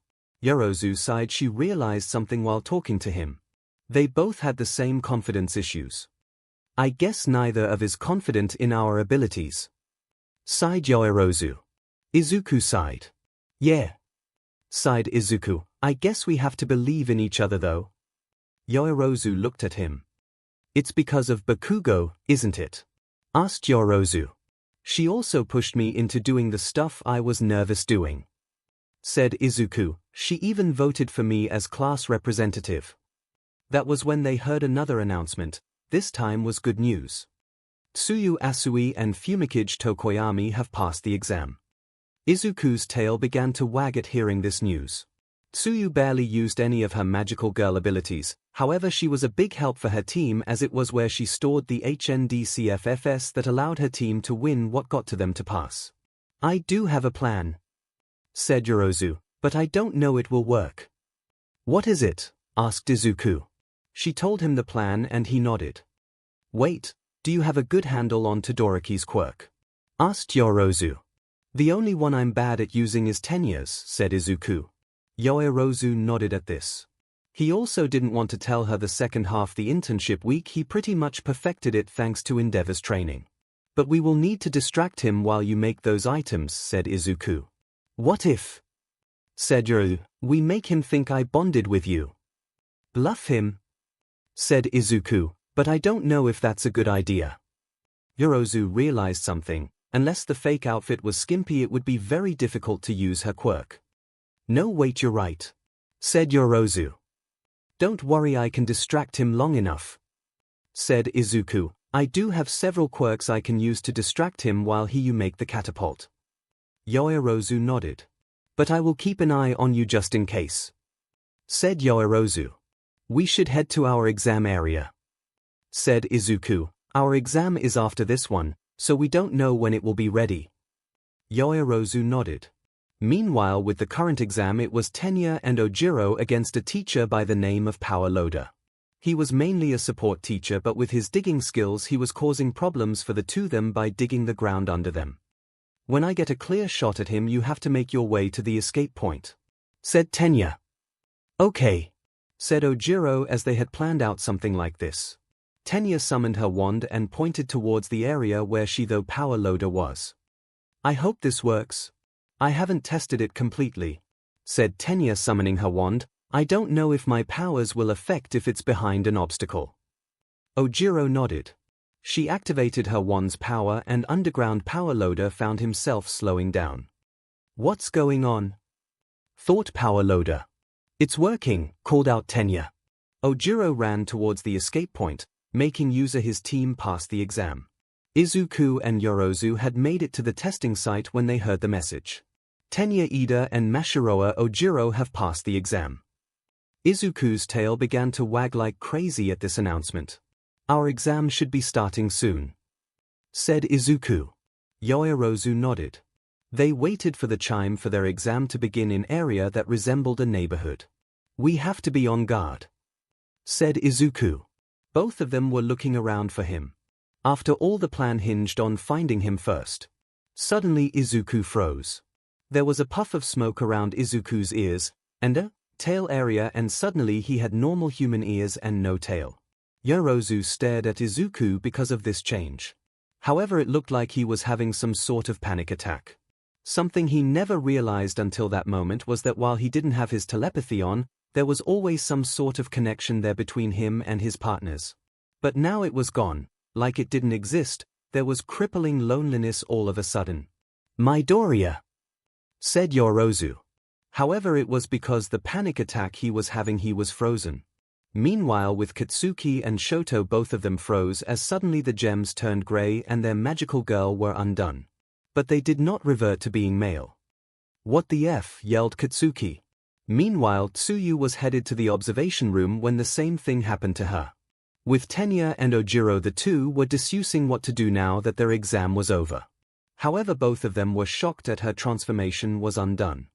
Yorozu sighed. She realized something while talking to him. They both had the same confidence issues. I guess neither of us is confident in our abilities, sighed Yorozu. Izuku sighed. Yeah, sighed Izuku. I guess we have to believe in each other though. Yorozu looked at him. It's because of Bakugo, isn't it? Asked Yorozu. She also pushed me into doing the stuff I was nervous doing, said Izuku. She even voted for me as class representative. That was when they heard another announcement. This time was good news. Tsuyu Asui and Fumikage Tokoyami have passed the exam. Izuku's tail began to wag at hearing this news. Tsuyu barely used any of her magical girl abilities, however she was a big help for her team as it was where she stored the HNDCFFs that allowed her team to win what got to them to pass. "I do have a plan," said Yorozu, "but I don't know it will work." "What is it?" asked Izuku. She told him the plan and he nodded. "Wait, do you have a good handle on Todoroki's quirk?" asked Yorozu. "The only one I'm bad at using is Tenya's," said Izuku. Yorozu nodded at this. He also didn't want to tell her the second half the internship week he pretty much perfected it thanks to Endeavor's training. "But we will need to distract him while you make those items," said Izuku. "What if," said Yorozu, "we make him think I bonded with you?" "Bluff him," said Izuku, "but I don't know if that's a good idea." Yorozu realized something. Unless the fake outfit was skimpy it would be very difficult to use her quirk. "No wait, you're right," said Yorozu. "Don't worry, I can distract him long enough," said Izuku. "I do have several quirks I can use to distract him while you make the catapult." Yorozu nodded. "But I will keep an eye on you just in case," said Yorozu. "We should head to our exam area," said Izuku. "Our exam is after this one, so we don't know when it will be ready." Yorozu nodded. Meanwhile, with the current exam, it was Tenya and Ojiro against a teacher by the name of Power Loader. He was mainly a support teacher, but with his digging skills he was causing problems for the two of them by digging the ground under them. "When I get a clear shot at him you have to make your way to the escape point," said Tenya. "Okay," said Ojiro as they had planned out something like this. Tenya summoned her wand and pointed towards the area where the Power Loader was. "I hope this works. I haven't tested it completely," said Tenya, summoning her wand. "I don't know if my powers will affect if it's behind an obstacle." Ojiro nodded. She activated her wand's power and underground Power Loader found himself slowing down. "What's going on?" thought Power Loader. "It's working," called out Tenya. Ojiro ran towards the escape point, making his team pass the exam. Izuku and Yorozu had made it to the testing site when they heard the message. "Tenya, Ida and Mashiroa Ojiro have passed the exam." Izuku's tail began to wag like crazy at this announcement. "Our exam should be starting soon," said Izuku. Yorozu nodded. They waited for the chime for their exam to begin in area that resembled a neighborhood. "We have to be on guard," said Izuku. Both of them were looking around for him. After all, the plan hinged on finding him first. Suddenly Izuku froze. There was a puff of smoke around Izuku's ears, and a tail area, and suddenly he had normal human ears and no tail. Yorozu stared at Izuku because of this change. However, it looked like he was having some sort of panic attack. Something he never realized until that moment was that while he didn't have his telepathy on, there was always some sort of connection there between him and his partners. But now it was gone, like it didn't exist. There was crippling loneliness all of a sudden. "Midoriya," said Yorozu. However, it was because the panic attack he was having, he was frozen. Meanwhile, with Katsuki and Shoto, both of them froze as suddenly the gems turned gray and their magical girl were undone. But they did not revert to being male. "What the F?" yelled Katsuki. Meanwhile, Tsuyu was headed to the observation room when the same thing happened to her. With Tenya and Ojiro, the two were discussing what to do now that their exam was over. However, both of them were shocked at her transformation was undone.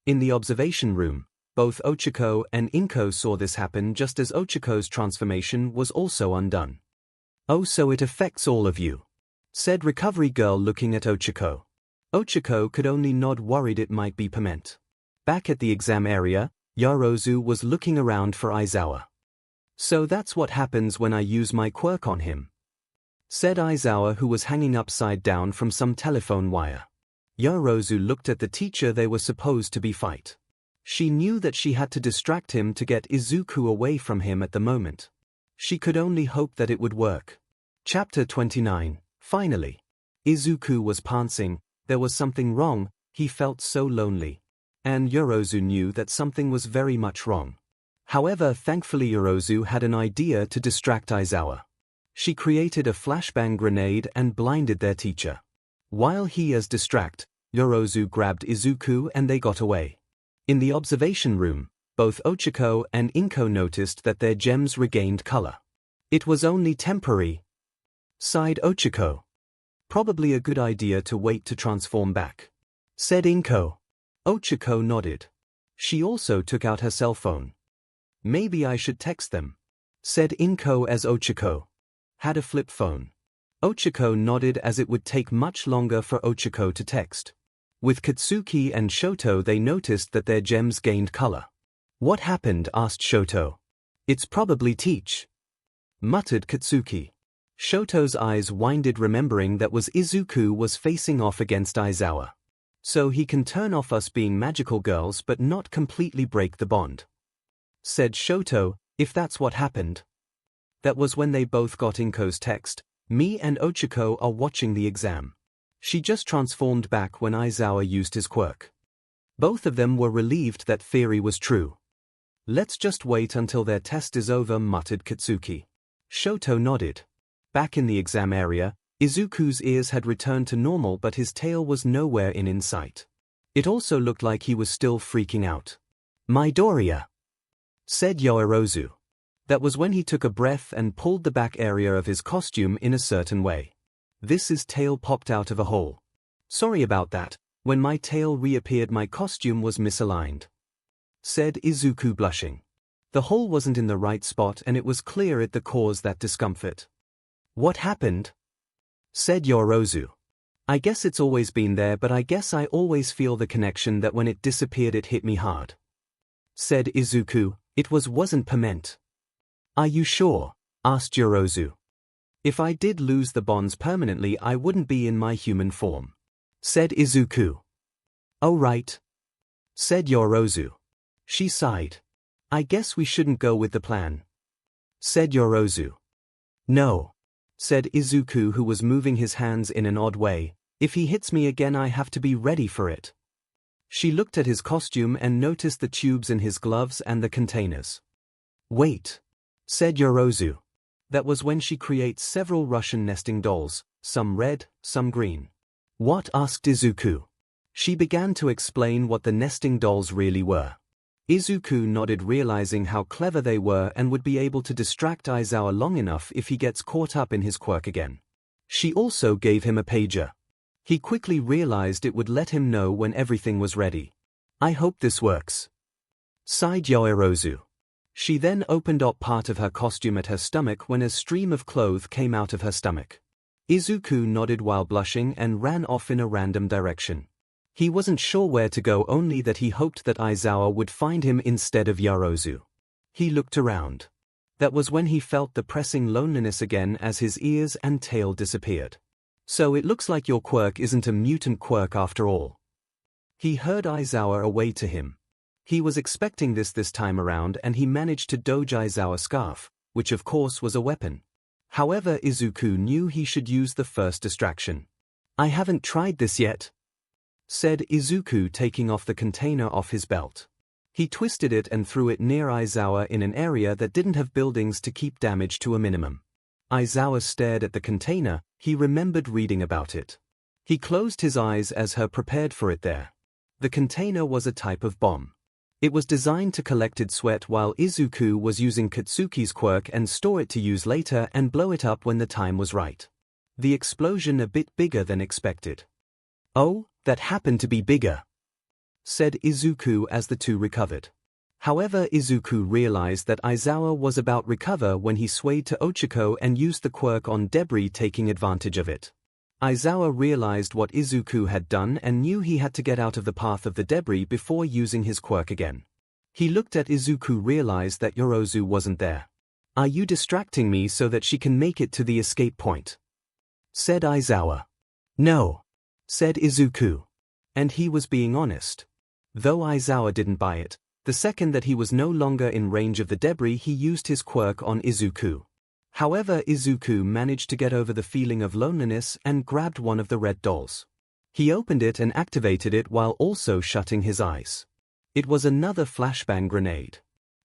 In the observation room, both Ochako and Inko saw this happen just as Ochiko's transformation was also undone. "Oh, so it affects all of you," said Recovery Girl, looking at Ochako. Ochako could only nod, worried it might be Piment. Back at the exam area, Yorozu was looking around for Aizawa. "So that's what happens when I use my quirk on him," said Aizawa, who was hanging upside down from some telephone wire. Yorozu looked at the teacher they were supposed to be fight. She knew that she had to distract him to get Izuku away from him at the moment. She could only hope that it would work. Chapter 29. Finally. Izuku was pantsing. There was something wrong. He felt so lonely. And Yorozu knew that something was very much wrong. However, thankfully Yorozu had an idea to distract Aizawa. She created a flashbang grenade and blinded their teacher. While he as distract, Yorozu grabbed Izuku and they got away. In the observation room, both 𝐒𝐿 and 𝐒𝐿 noticed that their gems regained color. It was only temporary, sighed 𝐒𝐿. Probably a good idea to wait to transform back, said 𝐒𝐿. 𝐒𝐿 nodded. She also took out her cell phone. Maybe I should text them, said 𝐒𝐿 as 𝐒𝐿 had a flip phone. 𝐒𝐿 nodded as it would take much longer for 𝐒𝐿 to text. With Katsuki and Shoto they noticed that their gems gained color. What happened? Asked Shoto. It's probably Teach, muttered Katsuki. Shoto's eyes winded remembering that Izuku was facing off against Aizawa. So he can turn off us being magical girls but not completely break the bond, said Shoto. If that's what happened. That was when they both got 𝐿's text. Me and 𝐒𝐿 are watching the exam. She just transformed back when Aizawa used his quirk. Both of them were relieved that theory was true. Let's just wait until their test is over, muttered Katsuki. Shoto nodded. Back in the exam area, Izuku's ears had returned to normal but his tail was nowhere in sight. It also looked like he was still freaking out. Midoriya, said Yorozu. That was when he took a breath and pulled the back area of his costume in a certain way. His tail popped out of a hole. Sorry about that, when my tail reappeared my costume was misaligned, said Izuku blushing. The hole wasn't in the right spot and it was clear it caused that discomfort. What happened? Said Yorozu. I guess it's always been there but I guess I always feel the connection that when it disappeared it hit me hard, said Izuku. It wasn't permanent. Are you sure? Asked Yorozu. If I did lose the bonds permanently I wouldn't be in my human form, said Izuku. Oh right, said Yorozu. She sighed. I guess we shouldn't go with the plan, said Yorozu. No, said Izuku who was moving his hands in an odd way. If he hits me again I have to be ready for it. She looked at his costume and noticed the tubes in his gloves and the containers. Wait, said Yorozu. That was when she creates several Russian nesting dolls, some red, some green. What? Asked Izuku. She began to explain what the nesting dolls really were. Izuku nodded realizing how clever they were and would be able to distract Aizawa long enough if he gets caught up in his quirk again. She also gave him a pager. He quickly realized it would let him know when everything was ready. I hope this works, sighed Yorozu. She then opened up part of her costume at her stomach when a stream of clothes came out of her stomach. Izuku nodded while blushing and ran off in a random direction. He wasn't sure where to go, only that he hoped that Aizawa would find him instead of Yorozu. He looked around. That was when he felt the pressing loneliness again as his ears and tail disappeared. So it looks like your quirk isn't a mutant quirk after all. He heard Aizawa away to him. He was expecting this time around and he managed to dodge Aizawa's scarf, which of course was a weapon. However, Izuku knew he should use the first distraction. I haven't tried this yet, said Izuku, taking off the container off his belt. He twisted it and threw it near Aizawa in an area that didn't have buildings to keep damage to a minimum. Aizawa stared at the container. He remembered reading about it. He closed his eyes as her prepared for it there. The container was a type of bomb. It was designed to collect sweat while Izuku was using Katsuki's quirk and store it to use later and blow it up when the time was right. The explosion a bit bigger than expected. Oh, that happened to be bigger, said Izuku as the two recovered. However, Izuku realized that Aizawa was about recover when he swayed to 𝐒𝐿 and used the quirk on debris, taking advantage of it. Aizawa realized what Izuku had done and knew he had to get out of the path of the debris before using his quirk again. He looked at Izuku, realized that Yorozu wasn't there. Are you distracting me so that she can make it to the escape point? Said Aizawa. No, said Izuku. And he was being honest. Though Aizawa didn't buy it, the second that he was no longer in range of the debris he used his quirk on Izuku. However, Izuku managed to get over the feeling of loneliness and grabbed one of the red dolls. He opened it and activated it while also shutting his eyes. It was another flashbang grenade.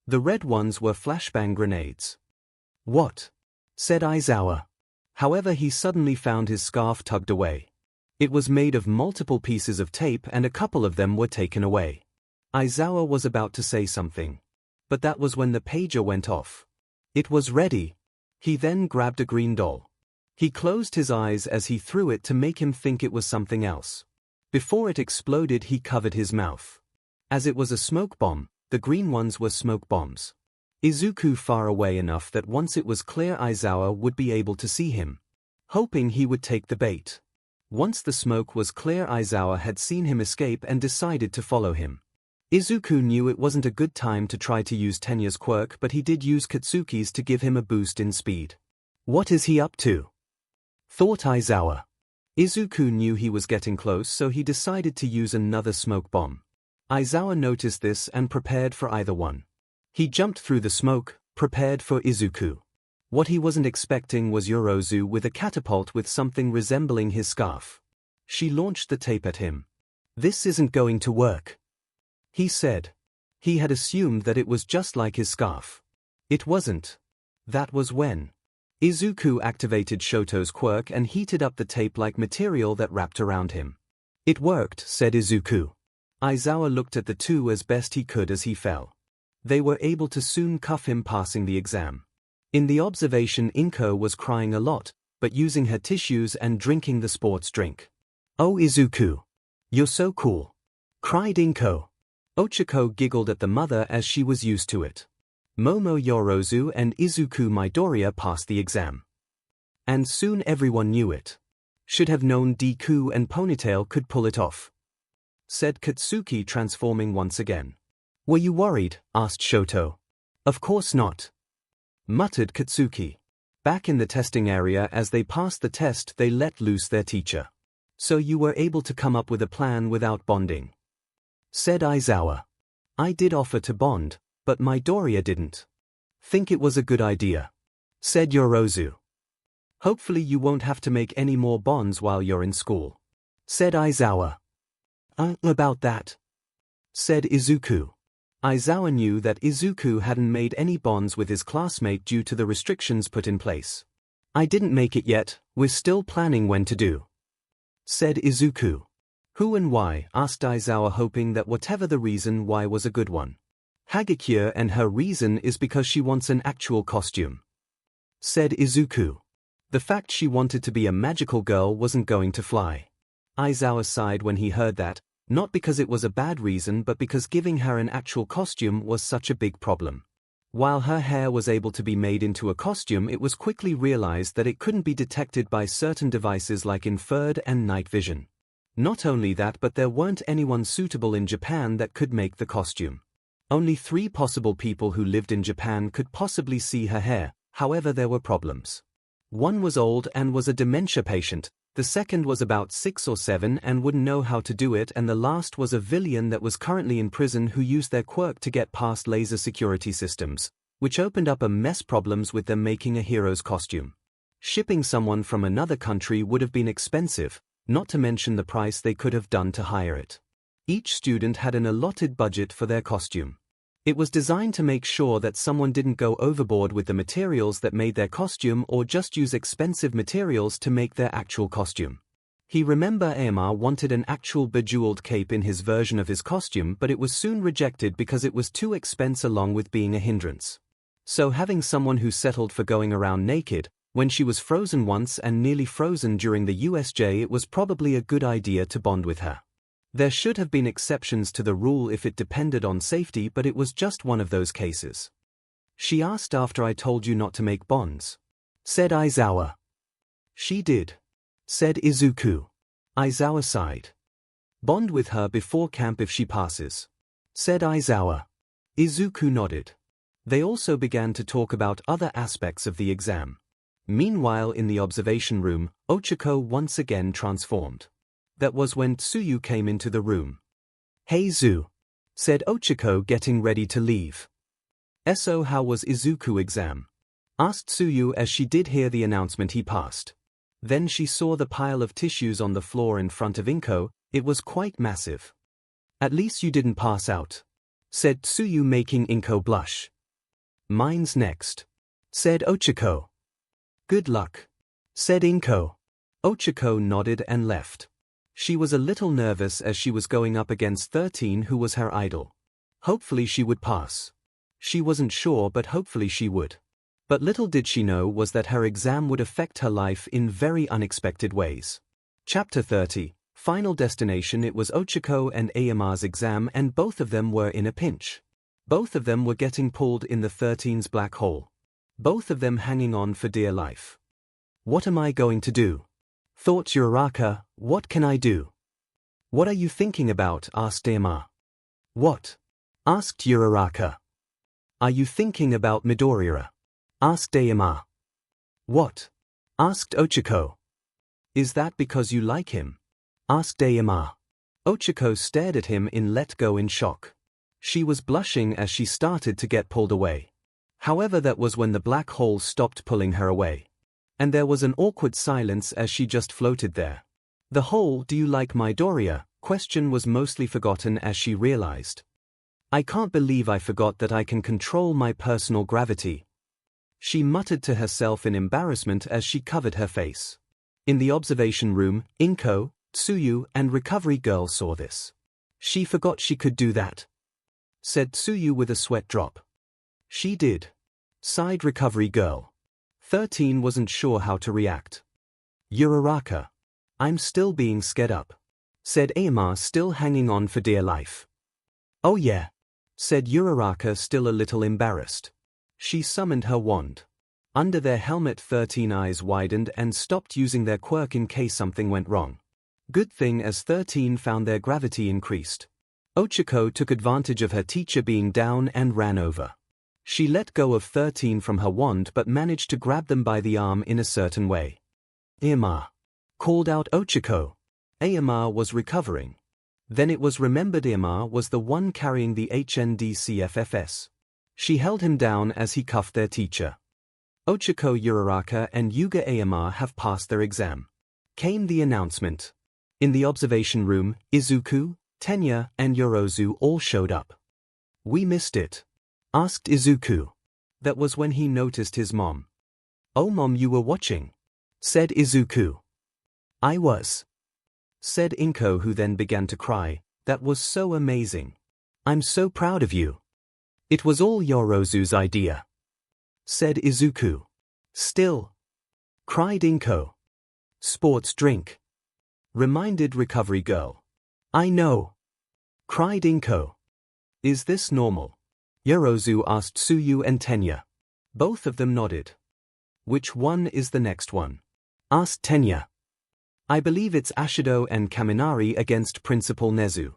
The red ones were flashbang grenades. What? Said Aizawa. However, he suddenly found his scarf tugged away. It was made of multiple pieces of tape and a couple of them were taken away. Aizawa was about to say something. But that was when the pager went off. It was ready. He then grabbed a green doll. He closed his eyes as he threw it to make him think it was something else. Before it exploded, he covered his mouth. As it was a smoke bomb, the green ones were smoke bombs. Izuku far away enough that once it was clear Aizawa would be able to see him. Hoping he would take the bait. Once the smoke was clear, Aizawa had seen him escape and decided to follow him. Izuku knew it wasn't a good time to try to use Tenya's quirk, but he did use Katsuki's to give him a boost in speed. What is he up to? Thought Aizawa. Izuku knew he was getting close, so he decided to use another smoke bomb. Aizawa noticed this and prepared for either one. He jumped through the smoke, prepared for Izuku. What he wasn't expecting was Yorozu with a catapult with something resembling his scarf. She launched the tape at him. "This isn't going to work," he said. He had assumed that it was just like his scarf. It wasn't. That was when Izuku activated Shoto's quirk and heated up the tape-like material that wrapped around him. "It worked," said Izuku. Aizawa looked at the two as best he could as he fell. They were able to soon cuff him, passing the exam. In the observation, Inko was crying a lot, but using her tissues and drinking the sports drink. "Oh Izuku, you're so cool," cried Inko. Ochako giggled at the mother as she was used to it. Momo Yorozu and Izuku Midoriya passed the exam. And soon everyone knew it. "Should have known Deku and Ponytail could pull it off," said Katsuki, transforming once again. "Were you worried?" asked Shoto. "Of course not," muttered Katsuki. Back in the testing area, as they passed the test, they let loose their teacher. "So you were able to come up with a plan without bonding," said Aizawa. "I did offer to bond, but Midoriya didn't think it was a good idea," said Yorozu. "Hopefully you won't have to make any more bonds while you're in school," said Aizawa. About that," said Izuku. Aizawa knew that Izuku hadn't made any bonds with his classmate due to the restrictions put in place. "I didn't make it yet, we're still planning when to do," said Izuku. "Who and why?" asked Aizawa, hoping that whatever the reason why was a good one. "Hagakure, and her reason is because she wants an actual costume," said Izuku. The fact she wanted to be a magical girl wasn't going to fly. Aizawa sighed when he heard that, not because it was a bad reason but because giving her an actual costume was such a big problem. While her hair was able to be made into a costume, it was quickly realized that it couldn't be detected by certain devices like infrared and night vision. Not only that, but there weren't anyone suitable in Japan that could make the costume. Only 3 possible people who lived in Japan could possibly see her hair. However, there were problems. One was old and was a dementia patient, the second was about 6 or 7 and wouldn't know how to do it, and the last was a villain that was currently in prison who used their quirk to get past laser security systems, which opened up a mess problems with them making a hero's costume. Shipping someone from another country would have been expensive, not to mention the price they could have done to hire it. Each student had an allotted budget for their costume. It was designed to make sure that someone didn't go overboard with the materials that made their costume or just use expensive materials to make their actual costume. He remember Ieima wanted an actual bejeweled cape in his version of his costume, but it was soon rejected because it was too expensive along with being a hindrance. So having someone who settled for going around naked, when she was frozen once and nearly frozen during the USJ, it was probably a good idea to bond with her. There should have been exceptions to the rule if it depended on safety, but it was just one of those cases. "She asked after I told you not to make bonds," said Aizawa. "She did," said Izuku. Aizawa sighed. "Bond with her before camp if she passes," said Aizawa. Izuku nodded. They also began to talk about other aspects of the exam. Meanwhile, in the observation room, Ochako once again transformed. That was when Tsuyu came into the room. "Hey Zu," said Ochako, getting ready to leave. "So how was Izuku exam?" asked Tsuyu as she did hear the announcement he passed. Then she saw the pile of tissues on the floor in front of Inko. It was quite massive. "At least you didn't pass out," said Tsuyu, making Inko blush. "Mine's next," said Ochako. "Good luck," said Inko. Ochako nodded and left. She was a little nervous as she was going up against 13, who was her idol. Hopefully she would pass. She wasn't sure, but hopefully she would. But little did she know was that her exam would affect her life in very unexpected ways. Chapter 30. Final destination. It was 𝐒𝐭𝐻𝐸 and 𝐴MR's exam, and both of them were in a pinch. Both of them were getting pulled in the 13's black hole. Both of them hanging on for dear life. What am I going to do? Thought Uraraka. What can I do? What are you thinking about? Asked 𝐴MR. What? Asked Uraraka. Are you thinking about Midoriya? Asked 𝐴MR. What? Asked 𝐒𝐭𝐻𝐸. Is that because you like him? Asked 𝐴MR. 𝐒𝐿𝐻𝐿 stared at him in let go in shock. She was blushing as she started to get pulled away. However, that was when the black hole stopped pulling her away. And there was an awkward silence as she just floated there. The whole "do you like Midoriya" question was mostly forgotten as she realized. I can't believe I forgot that I can control my personal gravity. She muttered to herself in embarrassment as she covered her face. In the observation room, 𝐼𝐭, Tsuyu, and Recovery Girl saw this. She forgot she could do that, said Tsuyu with a sweat drop. She did, sighed Recovery Girl. 13 wasn't sure how to react. Uraraka. I'm still being scared up, said 𝐴MR, still hanging on for dear life. Oh yeah, said Uraraka, still a little embarrassed. She summoned her wand. Under their helmet, 13 eyes widened and stopped using their quirk in case something went wrong. Good thing, as 13 found their gravity increased. 𝐒𝐿𝐻𝐸 took advantage of her teacher being down and ran over. She let go of 13 from her wand but managed to grab them by the arm in a certain way. 𝐴MR, called out 𝐒𝐿𝐻𝐸. 𝐴MR was recovering. Then it was remembered 𝐴MR was the one carrying the HNDCFFS. She held him down as he cuffed their teacher. 𝐒𝐿𝐻𝐸, Uraraka, and Yuga 𝐴MR have passed their exam. Came the announcement. In the observation room, Izuku, Tenya, and Yorozu all showed up. We missed it, asked Izuku. That was when he noticed his mom. Oh mom, you were watching, said Izuku. I was, said 𝐼𝐭, who then began to cry. That was so amazing. I'm so proud of you. It was all Yorozu's idea, said Izuku. Still, cried 𝐼𝐭. Sports drink, reminded Recovery Girl. I know, cried 𝐼𝐭. Is this normal? Yorozu asked Tsuyu and Tenya. Both of them nodded. Which one is the next one? Asked Tenya. I believe it's Ashido and Kaminari against Principal Nezu,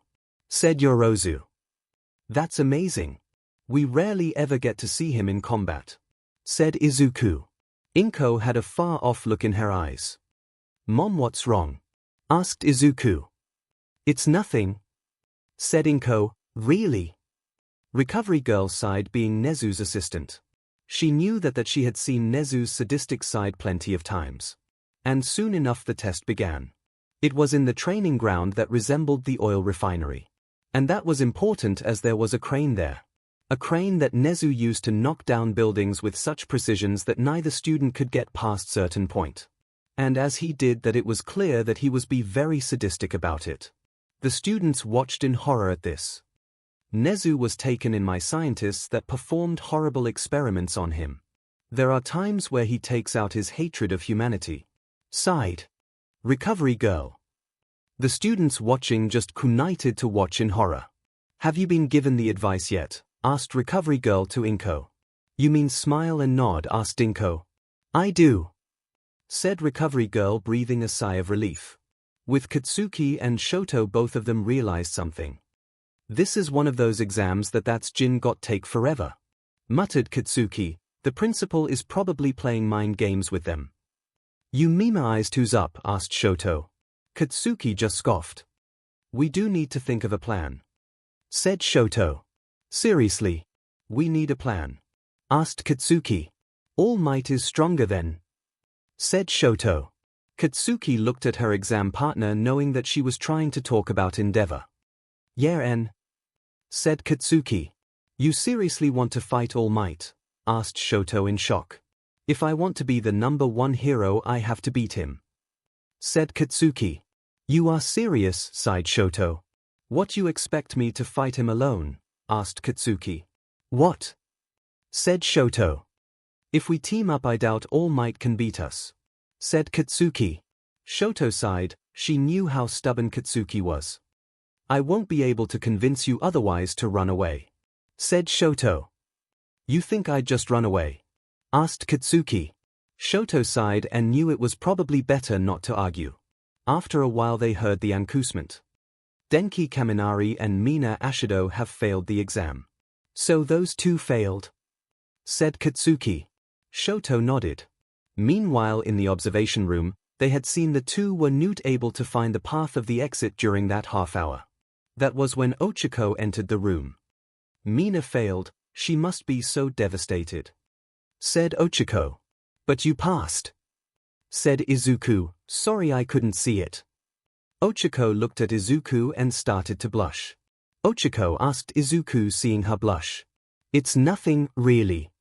said Yorozu. That's amazing. We rarely ever get to see him in combat, said Izuku. 𝐼𝐭 had a far-off look in her eyes. Mom, what's wrong? Asked Izuku. It's nothing, said 𝐼𝐭. Really? Recovery Girl sighed, being Nezu's assistant. She knew that she had seen Nezu's sadistic side plenty of times. And soon enough the test began. It was in the training ground that resembled the oil refinery. And that was important as there was a crane there. A crane that Nezu used to knock down buildings with such precision that neither student could get past certain point. And as he did that, it was clear that he was being very sadistic about it. The students watched in horror at this. Nezu was taken in my scientists that performed horrible experiments on him. There are times where he takes out his hatred of humanity, sighed Recovery Girl. The students watching just united to watch in horror. Have you been given the advice yet? Asked Recovery Girl to 𝐼𝐭. You mean smile and nod? Asked 𝐼𝐭. I do, said Recovery Girl, breathing a sigh of relief. With Katsuki and Shoto, both of them realized something. This is one of those exams that's Jin got take forever, muttered Katsuki. The principal is probably playing mind games with them. You memoized who's up? Asked Shoto. Katsuki just scoffed. We do need to think of a plan, said Shoto. Seriously, we need a plan, asked Katsuki. All Might is stronger then, said Shoto. Katsuki looked at her exam partner, knowing that she was trying to talk about Endeavor. Yeah, said Katsuki. You seriously want to fight All Might? Asked Shoto in shock. If I want to be the #1 hero, I have to beat him, said Katsuki. You are serious, sighed Shoto. What you expect me to fight him alone? Asked Katsuki. What? Said Shoto. If we team up I doubt All Might can beat us. Said Katsuki. Shoto sighed, she knew how stubborn Katsuki was. I won't be able to convince you otherwise to run away. Said Shoto. You think I'd just run away? Asked Katsuki. Shoto sighed and knew it was probably better not to argue. After a while they heard the announcement. Denki Kaminari and Mina Ashido have failed the exam. So those two failed? Said Katsuki. Shoto nodded. Meanwhile in the observation room, they had seen the two were not able to find the path of the exit during that half hour. That was when Ochako entered the room. Mina failed, she must be so devastated. Said Ochako. But you passed. Said Izuku, sorry I couldn't see it. Ochako looked at Izuku and started to blush. Ochako asked Izuku, seeing her blush. It's nothing, really.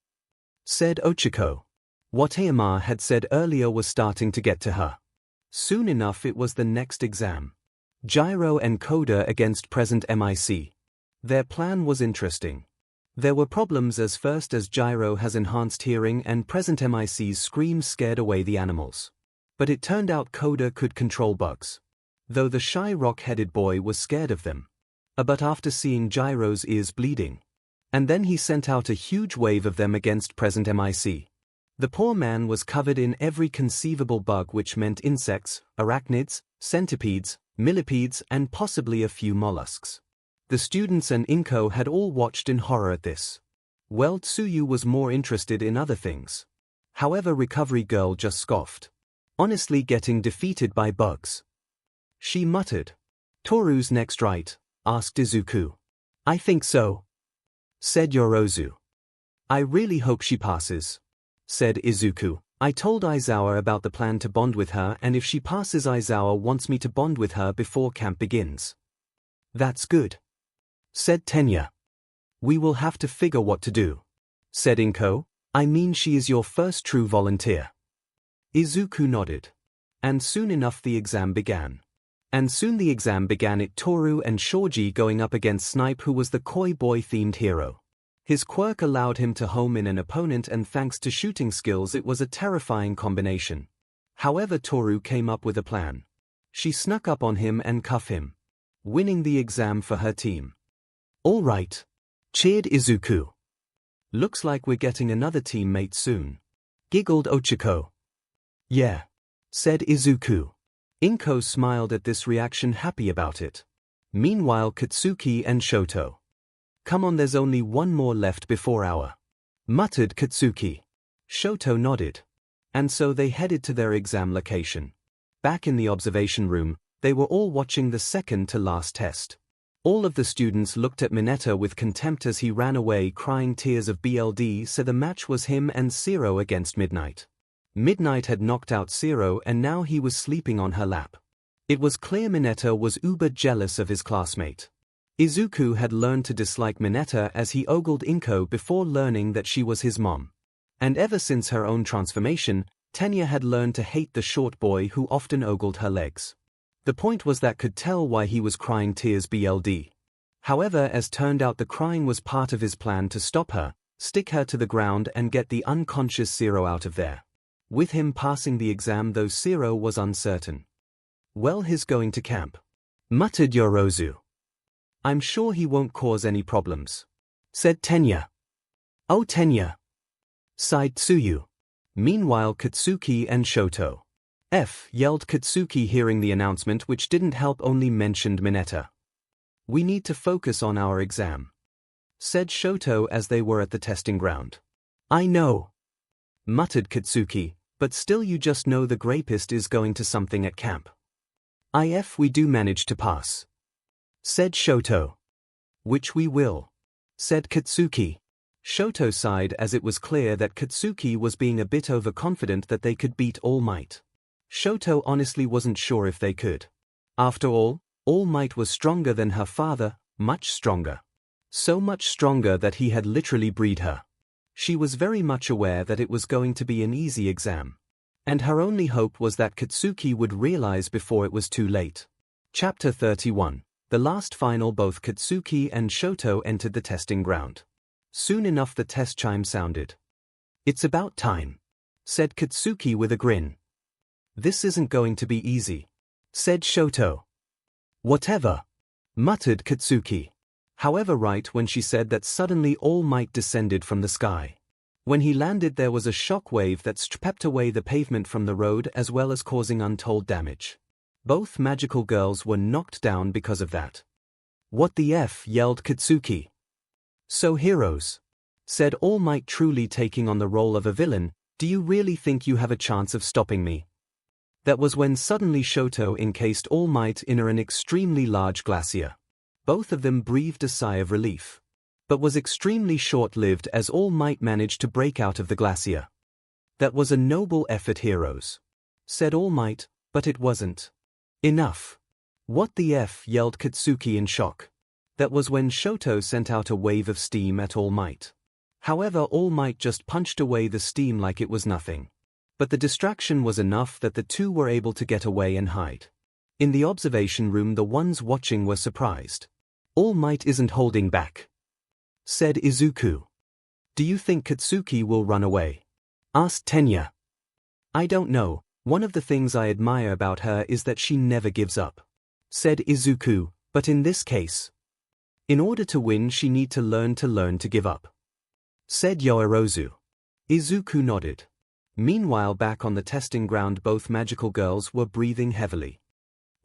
Said Ochako. What Ayama had said earlier was starting to get to her. Soon enough it was the next exam. Gyro and Koda against present MIC. Their plan was interesting. There were problems as Gyro has enhanced hearing and present MIC's screams scared away the animals. But it turned out Koda could control bugs. Though the shy rock-headed boy was scared of them. But after seeing Gyro's ears bleeding. And then he sent out a huge wave of them against present MIC. The poor man was covered in every conceivable bug, which meant insects, arachnids, centipedes, millipedes and possibly a few mollusks. The students and Inko had all watched in horror at this. Well, Tsuyu was more interested in other things. However, Recovery Girl just scoffed. Honestly, getting defeated by bugs. She muttered. Toru's next, right? Asked Izuku. I think so. Said Yorozu. I really hope she passes. Said Izuku. I told Aizawa about the plan to bond with her, and if she passes Aizawa wants me to bond with her before camp begins. That's good. Said Tenya. We will have to figure what to do. Said Inko. I mean, she is your first true volunteer. Izuku nodded. And soon enough the exam began. It Toru and Shoji going up against Snipe, who was the koi boy themed hero. His quirk allowed him to home in an opponent, and thanks to shooting skills it was a terrifying combination. However, Toru came up with a plan. She snuck up on him and cuffed him. Winning the exam for her team. All right. Cheered Izuku. Looks like we're getting another teammate soon. Giggled Ochako. Yeah. Said Izuku. Inko smiled at this reaction, happy about it. Meanwhile, Katsuki and Shoto. Come on, there's only one more left before our. Muttered Katsuki. Shoto nodded. And so they headed to their exam location. Back in the observation room, they were all watching the second to last test. All of the students looked at Mineta with contempt as he ran away crying tears of BLD, so the match was him and Zero against Midnight. Midnight had knocked out Zero and now he was sleeping on her lap. It was clear Mineta was uber jealous of his classmate. Izuku had learned to dislike Mineta as he ogled Inko before learning that she was his mom. And ever since her own transformation, Tenya had learned to hate the short boy who often ogled her legs. The point was that could tell why he was crying tears BLD. However, as turned out, the crying was part of his plan to stop her, stick her to the ground and get the unconscious Zero out of there. With him passing the exam, though, Zero was uncertain. Well, he's going to camp. Muttered Yorozu. I'm sure he won't cause any problems. Said Tenya. Oh, Tenya. Sighed Tsuyu. Meanwhile, Katsuki and Shoto. Yelled Katsuki, hearing the announcement, which didn't help, only mentioned Mineta. We need to focus on our exam. Said Shoto as they were at the testing ground. I know. Muttered Katsuki, but still, you just know the grapist is going to something at camp. If we do manage to pass. Said Shoto. Which we will. Said Katsuki. Shoto sighed as it was clear that Katsuki was being a bit overconfident that they could beat All Might. Shoto honestly wasn't sure if they could. After all Might was stronger than her father, much stronger. So much stronger that he had literally bred her. She was very much aware that it was going to be an easy exam. And her only hope was that Katsuki would realize before it was too late. Chapter 31. The last final. Both Katsuki and Shoto entered the testing ground. Soon enough the test chime sounded. "It's about time," said Katsuki with a grin. "This isn't going to be easy," said Shoto. "Whatever," muttered Katsuki. However, right when she said that, suddenly All Might descended from the sky. When he landed there was a shock wave that swept away the pavement from the road as well as causing untold damage. Both magical girls were knocked down because of that. "What the F?" yelled Katsuki. "So heroes," said All Might, truly taking on the role of a villain, "do you really think you have a chance of stopping me?" That was when suddenly Shoto encased All Might in an extremely large glacier. Both of them breathed a sigh of relief. But was extremely short-lived as All Might managed to break out of the glacier. "That was a noble effort, heroes," said All Might, "but it wasn't enough." "What the F?" yelled Katsuki in shock. That was when Shoto sent out a wave of steam at All Might. However, All Might just punched away the steam like it was nothing. But the distraction was enough that the two were able to get away and hide. In the observation room the ones watching were surprised. "All Might isn't holding back," said Izuku. "Do you think Katsuki will run away?" asked Tenya. "I don't know. One of the things I admire about her is that she never gives up," said Izuku, "but in this case, in order to win she need to learn to give up," said Yoirozu. Izuku nodded. Meanwhile, back on the testing ground both magical girls were breathing heavily.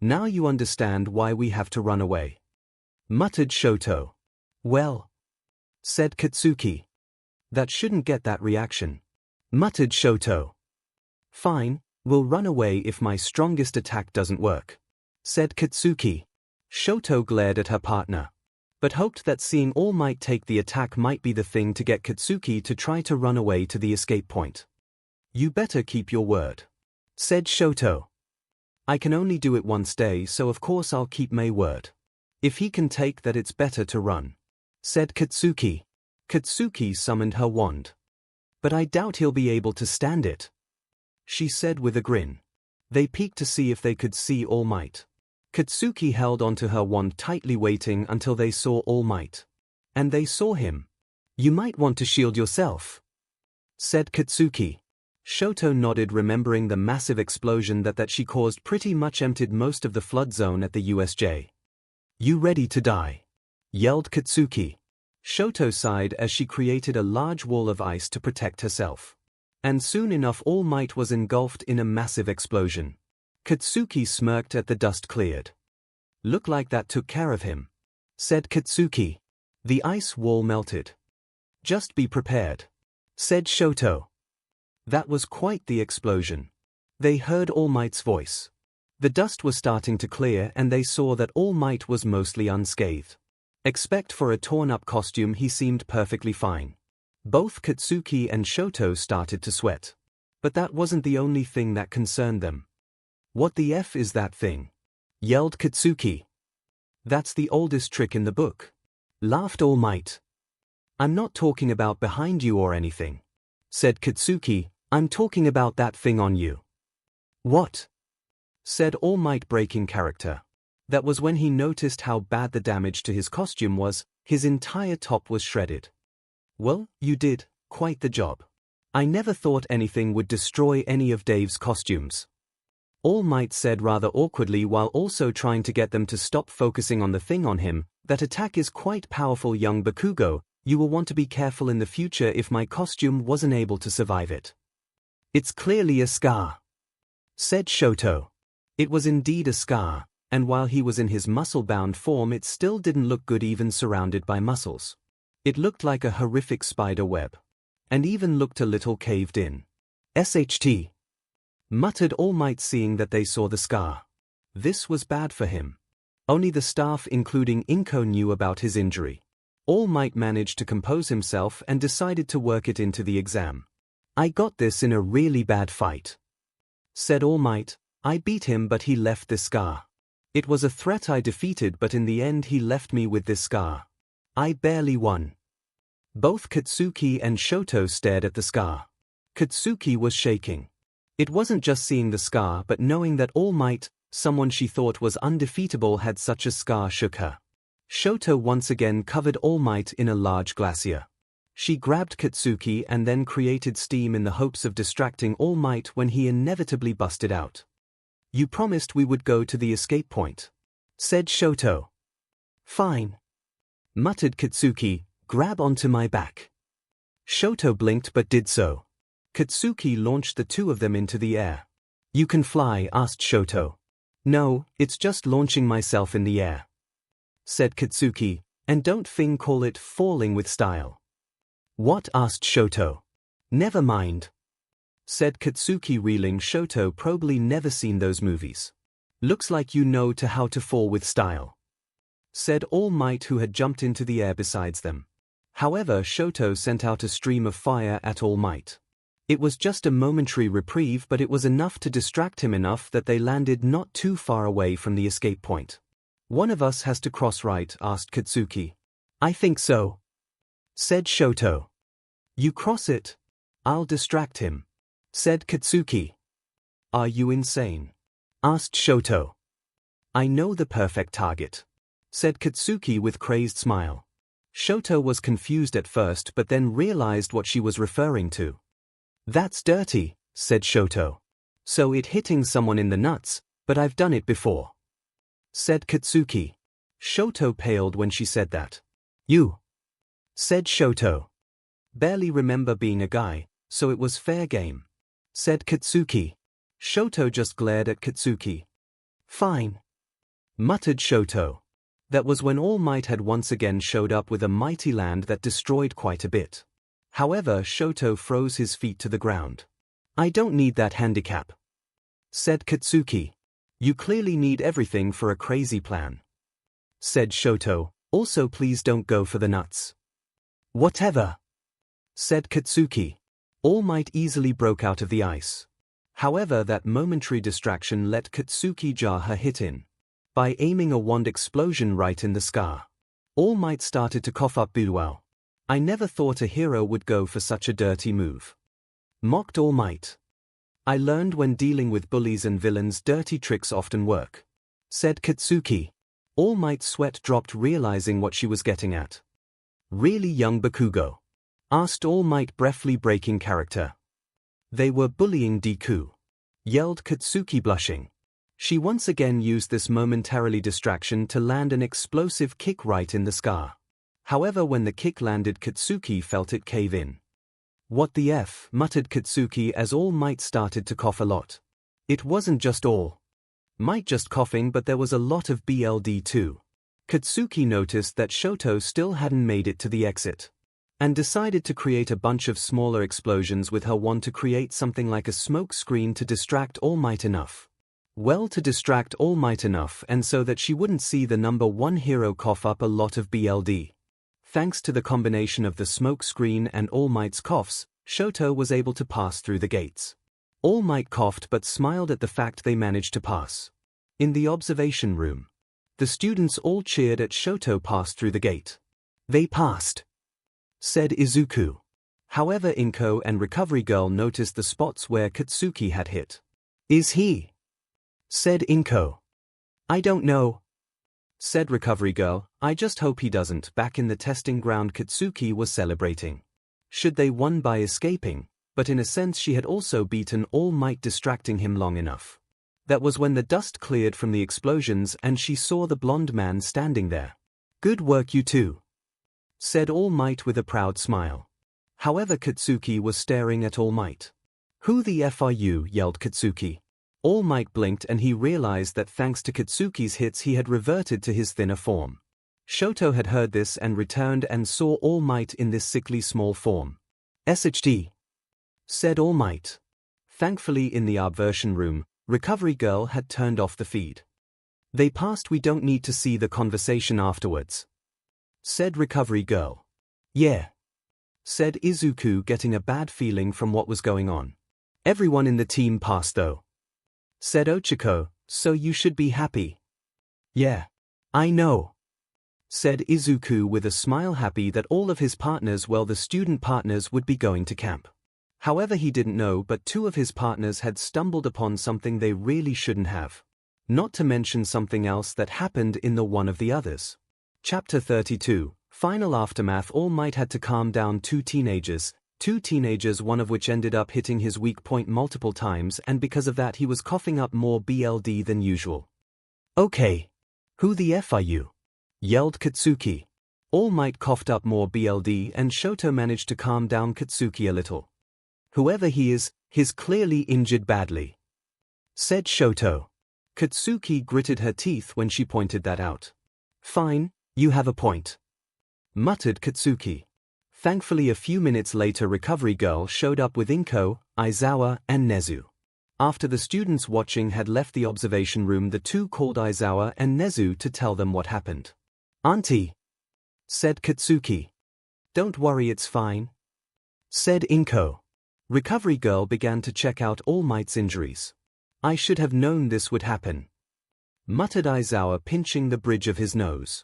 "Now you understand why we have to run away," muttered Shoto. "Well," said Katsuki. "That shouldn't get that reaction," muttered Shoto. "Fine. We'll run away if my strongest attack doesn't work," said Katsuki. Shoto glared at her partner, but hoped that seeing All Might take the attack might be the thing to get Katsuki to try to run away to the escape point. "You better keep your word," said Shoto. "I can only do it once day, so of course I'll keep my word. If he can take that, it's better to run," said Katsuki. Katsuki summoned her wand. "But I doubt he'll be able to stand it," she said with a grin. They peeked to see if they could see All Might. Katsuki held onto her wand tightly, waiting until they saw All Might. And they saw him. "You might want to shield yourself," said Katsuki. Shoto nodded, remembering the massive explosion that she caused pretty much emptied most of the flood zone at the USJ. "You ready to die?" yelled Katsuki. Shoto sighed as she created a large wall of ice to protect herself. And soon enough All Might was engulfed in a massive explosion. Katsuki smirked at the dust cleared. "Look like that took care of him," said Katsuki. The ice wall melted. "Just be prepared," said Shoto. That was quite the explosion. They heard All Might's voice. The dust was starting to clear and they saw that All Might was mostly unscathed. Except for a torn-up costume, he seemed perfectly fine. Both Katsuki and Shoto started to sweat. But that wasn't the only thing that concerned them. "What the F is that thing?" yelled Katsuki. "That's the oldest trick in the book," laughed All Might. "I'm not talking about behind you or anything," said Katsuki. "I'm talking about that thing on you." "What?" said All Might, breaking character. That was when he noticed how bad the damage to his costume was. His entire top was shredded. "Well, you did quite the job. I never thought anything would destroy any of Dave's costumes," All Might said rather awkwardly, while also trying to get them to stop focusing on the thing on him. "That attack is quite powerful, young Bakugo. You will want to be careful in the future if my costume wasn't able to survive it." "It's clearly a scar," said Shoto. It was indeed a scar, and while he was in his muscle-bound form it still didn't look good even surrounded by muscles. It looked like a horrific spider web. And even looked a little caved in. "SHT," muttered All Might, seeing that they saw the scar. This was bad for him. Only the staff, including Inko, knew about his injury. All Might managed to compose himself and decided to work it into the exam. "I got this in a really bad fight," said All Might. "I beat him but he left this scar. It was a threat I defeated, but in the end he left me with this scar. I barely won." Both Katsuki and Shoto stared at the scar. Katsuki was shaking. It wasn't just seeing the scar but knowing that All Might Someone she thought was undefeatable had such a scar shook her. 𝐂𝐿 once again covered All Might in a large glacier. She grabbed Katsuki and then created steam in the hopes of distracting All Might when he inevitably busted out. "You promised we would go to the escape point," said 𝐂𝐿. "Fine," muttered Katsuki, "grab onto my back." 𝐂𝐿 blinked but did so. Katsuki launched the two of them into the air. "You can fly?" asked 𝐂𝐿. "No, it's just launching myself in the air," said Katsuki, "and don't call it falling with style." "What?" asked 𝐂𝐿. "Never mind," said Katsuki, reeling. 𝐂𝐿 probably never seen those movies. "Looks like you know how to fall with style," said All Might, who had jumped into the air besides them. However, 𝐂𝐿 sent out a stream of fire at All Might. It was just a momentary reprieve, but it was enough to distract him enough that they landed not too far away from the escape point. "One of us has to cross, right?" asked Katsuki. "I think so," said 𝐂𝐿. "You cross it. I'll distract him," said Katsuki. "Are you insane?" asked 𝐂𝐿. "I know the perfect target," said Katsuki with crazed smile. 𝐂𝐿 was confused at first but then realized what she was referring to. "That's dirty," said 𝐂𝐿. "So it hitting someone in the nuts, but I've done it before," said Katsuki. 𝐂𝐿 paled when she said that. "You," said 𝐂𝐿. "Barely remember being a guy, so it was fair game," said Katsuki. 𝐂𝐿 just glared at Katsuki. "Fine," muttered 𝐂𝐿. That was when All Might had once again showed up with a mighty land that destroyed quite a bit. However, 𝐂𝐿 froze his feet to the ground. "I don't need that handicap," said Katsuki. "You clearly need everything for a crazy plan," said 𝐂𝐿. "Also please don't go for the nuts." "Whatever," said Katsuki. All Might easily broke out of the ice. However, that momentary distraction let Katsuki jar her hit in by aiming a wand explosion right in the scar. All Might started to cough up "Wow. I never thought a hero would go for such a dirty move," mocked All Might. "I learned when dealing with bullies and villains, dirty tricks often work," said Katsuki. All Might's sweat dropped, realizing what she was getting at. "Really, young Bakugo?" asked All Might, briefly breaking character. "They were bullying Deku," yelled Katsuki, blushing. She once again used this momentarily distraction to land an explosive kick right in the scar. However, when the kick landed, Katsuki felt it cave in. "What the F?" muttered Katsuki as All Might started to cough a lot. It wasn't just All Might just coughing, but there was a lot of BLD too. Katsuki noticed that 𝐂𝐿 still hadn't made it to the exit, and decided to create a bunch of smaller explosions with her wand to create something like a smoke screen to distract All Might enough. Well, to distract All Might enough and so that she wouldn't see the number one hero cough up a lot of BLD. Thanks to the combination of the smoke screen and All Might's coughs, 𝐂𝐿 was able to pass through the gates. All Might coughed but smiled at the fact they managed to pass. In the observation room, the students all cheered at 𝐂𝐿 passed through the gate. "They passed," said Izuku. However, 𝐒𝐿 and Recovery Girl noticed the spots where Katsuki had hit. "Is he?" said 𝐒𝐿. "I don't know," said Recovery Girl. "I just hope he doesn't." Back in the testing ground, Katsuki was celebrating. Should they won by escaping, but in a sense she had also beaten All Might, distracting him long enough. That was when the dust cleared from the explosions and she saw the blonde man standing there. "Good work, you two," said All Might with a proud smile. However, Katsuki was staring at All Might. "Who the F are you?" yelled Katsuki. All Might blinked and he realized that thanks to Katsuki's hits he had reverted to his thinner form. 𝐂𝐿 had heard this and returned and saw All Might in this sickly small form. "SHD," said All Might. Thankfully, in the observation room, Recovery Girl had turned off the feed. "They passed, we don't need to see the conversation afterwards," said Recovery Girl. "Yeah," said Izuku, getting a bad feeling from what was going on. "Everyone in the team passed though," said Ochako, "so you should be happy." "Yeah, I know," said Izuku with a smile, happy that all of his partners, well, the student partners, would be going to camp. However, he didn't know but two of his partners had stumbled upon something they really shouldn't have. Not to mention something else that happened in the one of the others. Chapter 32, Final Aftermath. All Might had to calm down two teenagers, one of which ended up hitting his weak point multiple times, and because of that he was coughing up more BLD than usual. "Okay. Who the F are you?" yelled Katsuki. All Might coughed up more BLD and Shoto managed to calm down Katsuki a little. "Whoever he is, he's clearly injured badly," said Shoto. Katsuki gritted her teeth when she pointed that out. "Fine, you have a point," muttered Katsuki. Thankfully a few minutes later Recovery Girl showed up with Inko, Aizawa, and Nezu. After the students watching had left the observation room, the two called Aizawa and Nezu to tell them what happened. "Auntie," said Katsuki. "Don't worry, it's fine," said Inko. Recovery Girl began to check out All Might's injuries. "I should have known this would happen," muttered Aizawa, pinching the bridge of his nose.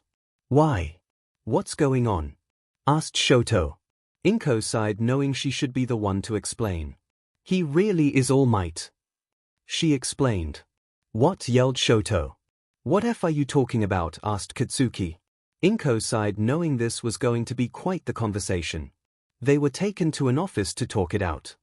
"Why? What's going on?" asked Shoto. Inko sighed, knowing she should be the one to explain. "He really is All Might," she explained. "What?" yelled Shoto. "What F are you talking about?" asked Katsuki. Inko sighed, knowing this was going to be quite the conversation. They were taken to an office to talk it out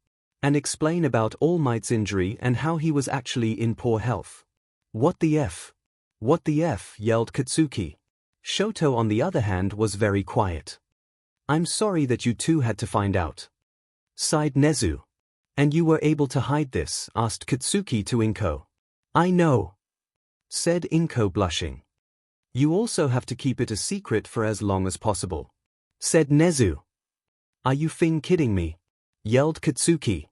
and explain about All Might's injury and how he was actually in poor health. "What the F? What the F?" yelled Katsuki. Shoto, on the other hand, was very quiet. "I'm sorry that you two had to find out," sighed Nezu. "And you were able to hide this?" asked Katsuki to Inko. "I know," said Inko, blushing. "You also have to keep it a secret for as long as possible," said Nezu. "Are you kidding me?" yelled Katsuki.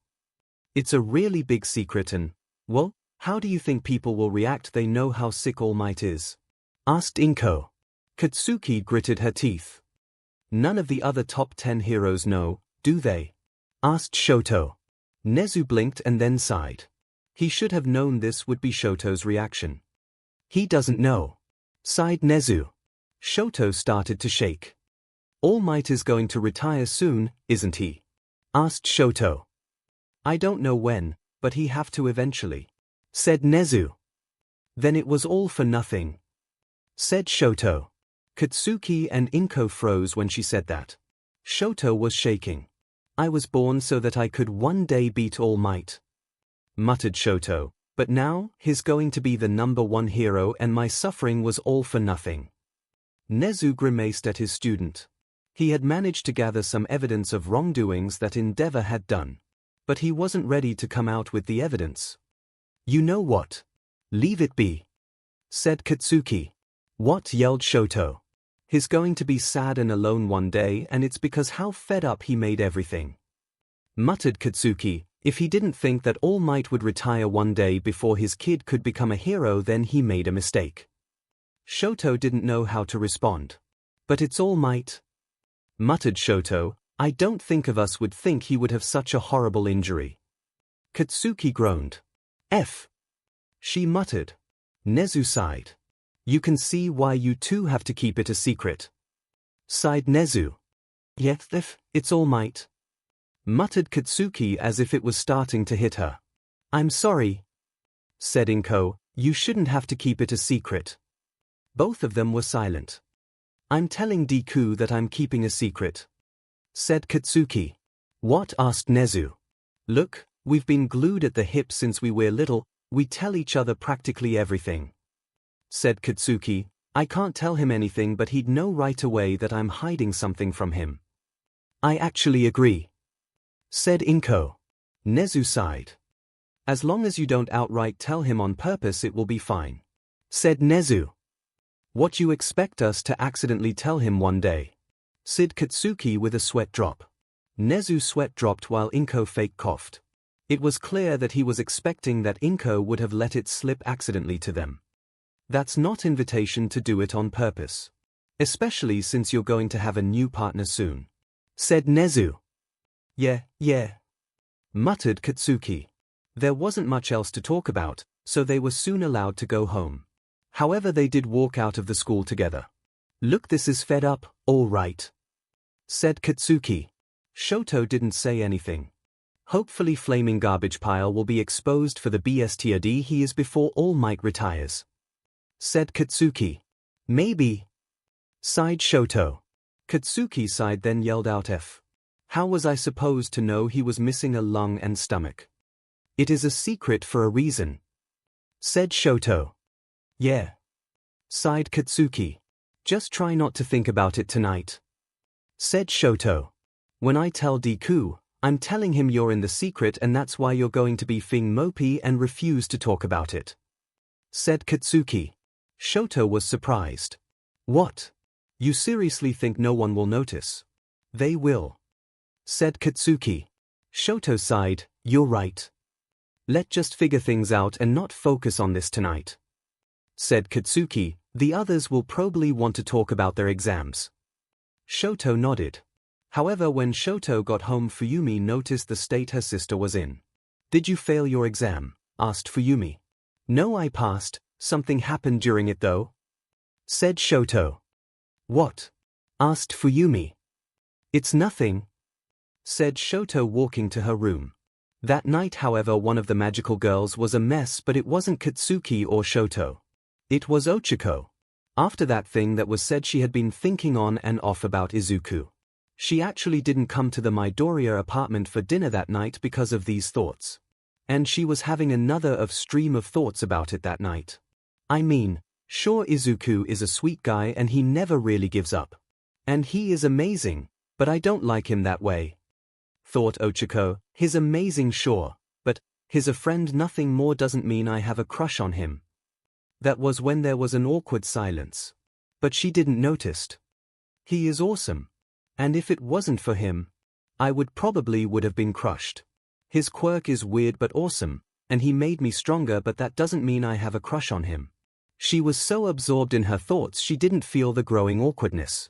"It's a really big secret and, well, how do you think people will react they know how sick All Might is?" asked Inko. Katsuki gritted her teeth. "None of the other top 10 heroes know, do they?" asked Shoto. Nezu blinked and then sighed. He should have known this would be Shoto's reaction. "He doesn't know," sighed Nezu. Shoto started to shake. "All Might is going to retire soon, isn't he?" asked Shoto. "I don't know when, but he have to eventually," said Nezu. "Then it was all for nothing," said Shoto. Katsuki and Inko froze when she said that. Shoto was shaking. "I was born so that I could one day beat All Might," muttered Shoto, "but now he's going to be the #1 hero and my suffering was all for nothing." Nezu grimaced at his student. He had managed to gather some evidence of wrongdoings that Endeavor had done, but he wasn't ready to come out with the evidence. "You know what? Leave it be," said Katsuki. "What?" yelled Shoto. "He's going to be sad and alone one day, and it's because how fed up he made everything," muttered Katsuki. "If he didn't think that All Might would retire one day before his kid could become a hero, then he made a mistake." Shoto didn't know how to respond. "But it's All Might," muttered Shoto. "I don't think of us would think he would have such a horrible injury." Katsuki groaned. "F," she muttered. Nezu sighed. "You can see why you two have to keep it a secret," sighed Nezu. "Yes, it's All Might," muttered Katsuki as if it was starting to hit her. "I'm sorry," said Inko. "You shouldn't have to keep it a secret." Both of them were silent. "I'm telling Deku that I'm keeping a secret," said Katsuki. "What?" asked Nezu. "Look, we've been glued at the hip since we were little, we tell each other practically everything," said Katsuki. "I can't tell him anything, but he'd know right away that I'm hiding something from him." "I actually agree," said Inko. Nezu sighed. "As long as you don't outright tell him on purpose, it will be fine," said Nezu. "What, you expect us to accidentally tell him one day?" said Katsuki with a sweat drop. Nezu's sweat dropped while Inko fake coughed. It was clear that he was expecting that Inko would have let it slip accidentally to them. That's not invitation to do it on purpose. Especially since you're going to have a new partner soon, said Nezu. Yeah, muttered Katsuki. There wasn't much else to talk about, so they were soon allowed to go home. However, they did walk out of the school together. "Look, this is fed up, all right," said Katsuki. Shoto didn't say anything. Hopefully flaming garbage pile will be exposed for the BSTRD he is before All Might retires. Said Katsuki. Maybe. Sighed Shoto. Katsuki sighed then yelled out F. How was I supposed to know he was missing a lung and stomach? It is a secret for a reason. Said Shoto. Yeah. Sighed Katsuki. Just try not to think about it tonight. Said Shoto. When I tell Deku, I'm telling him you're in the secret and that's why you're going to be Fing mopey and refuse to talk about it. Said Katsuki. Shoto was surprised. What? You seriously think no one will notice? They will. Said Katsuki. Shoto sighed, you're right. Let's just figure things out and not focus on this tonight. Said Katsuki, the others will probably want to talk about their exams. Shoto nodded. However, when Shoto got home, Fuyumi noticed the state her sister was in. Did you fail your exam? Asked Fuyumi. No, I passed. Something happened during it though. Said Shoto. What? Asked Fuyumi. It's nothing. Said Shoto walking to her room. That night, however, one of the magical girls was a mess, but it wasn't Katsuki or Shoto. It was Ochako. After that thing that was said, she had been thinking on and off about Izuku. She actually didn't come to the Midoriya apartment for dinner that night because of these thoughts. And she was having another stream of thoughts about it that night. I mean, sure, Izuku is a sweet guy and he never really gives up. And he is amazing, but I don't like him that way. Thought Ochako, he's amazing sure, but he's a friend, nothing more doesn't mean I have a crush on him. That was when there was an awkward silence. But she didn't notice. He is awesome. And if it wasn't for him, I would have been crushed. His quirk is weird but awesome, and he made me stronger, but that doesn't mean I have a crush on him. She was so absorbed in her thoughts she didn't feel the growing awkwardness.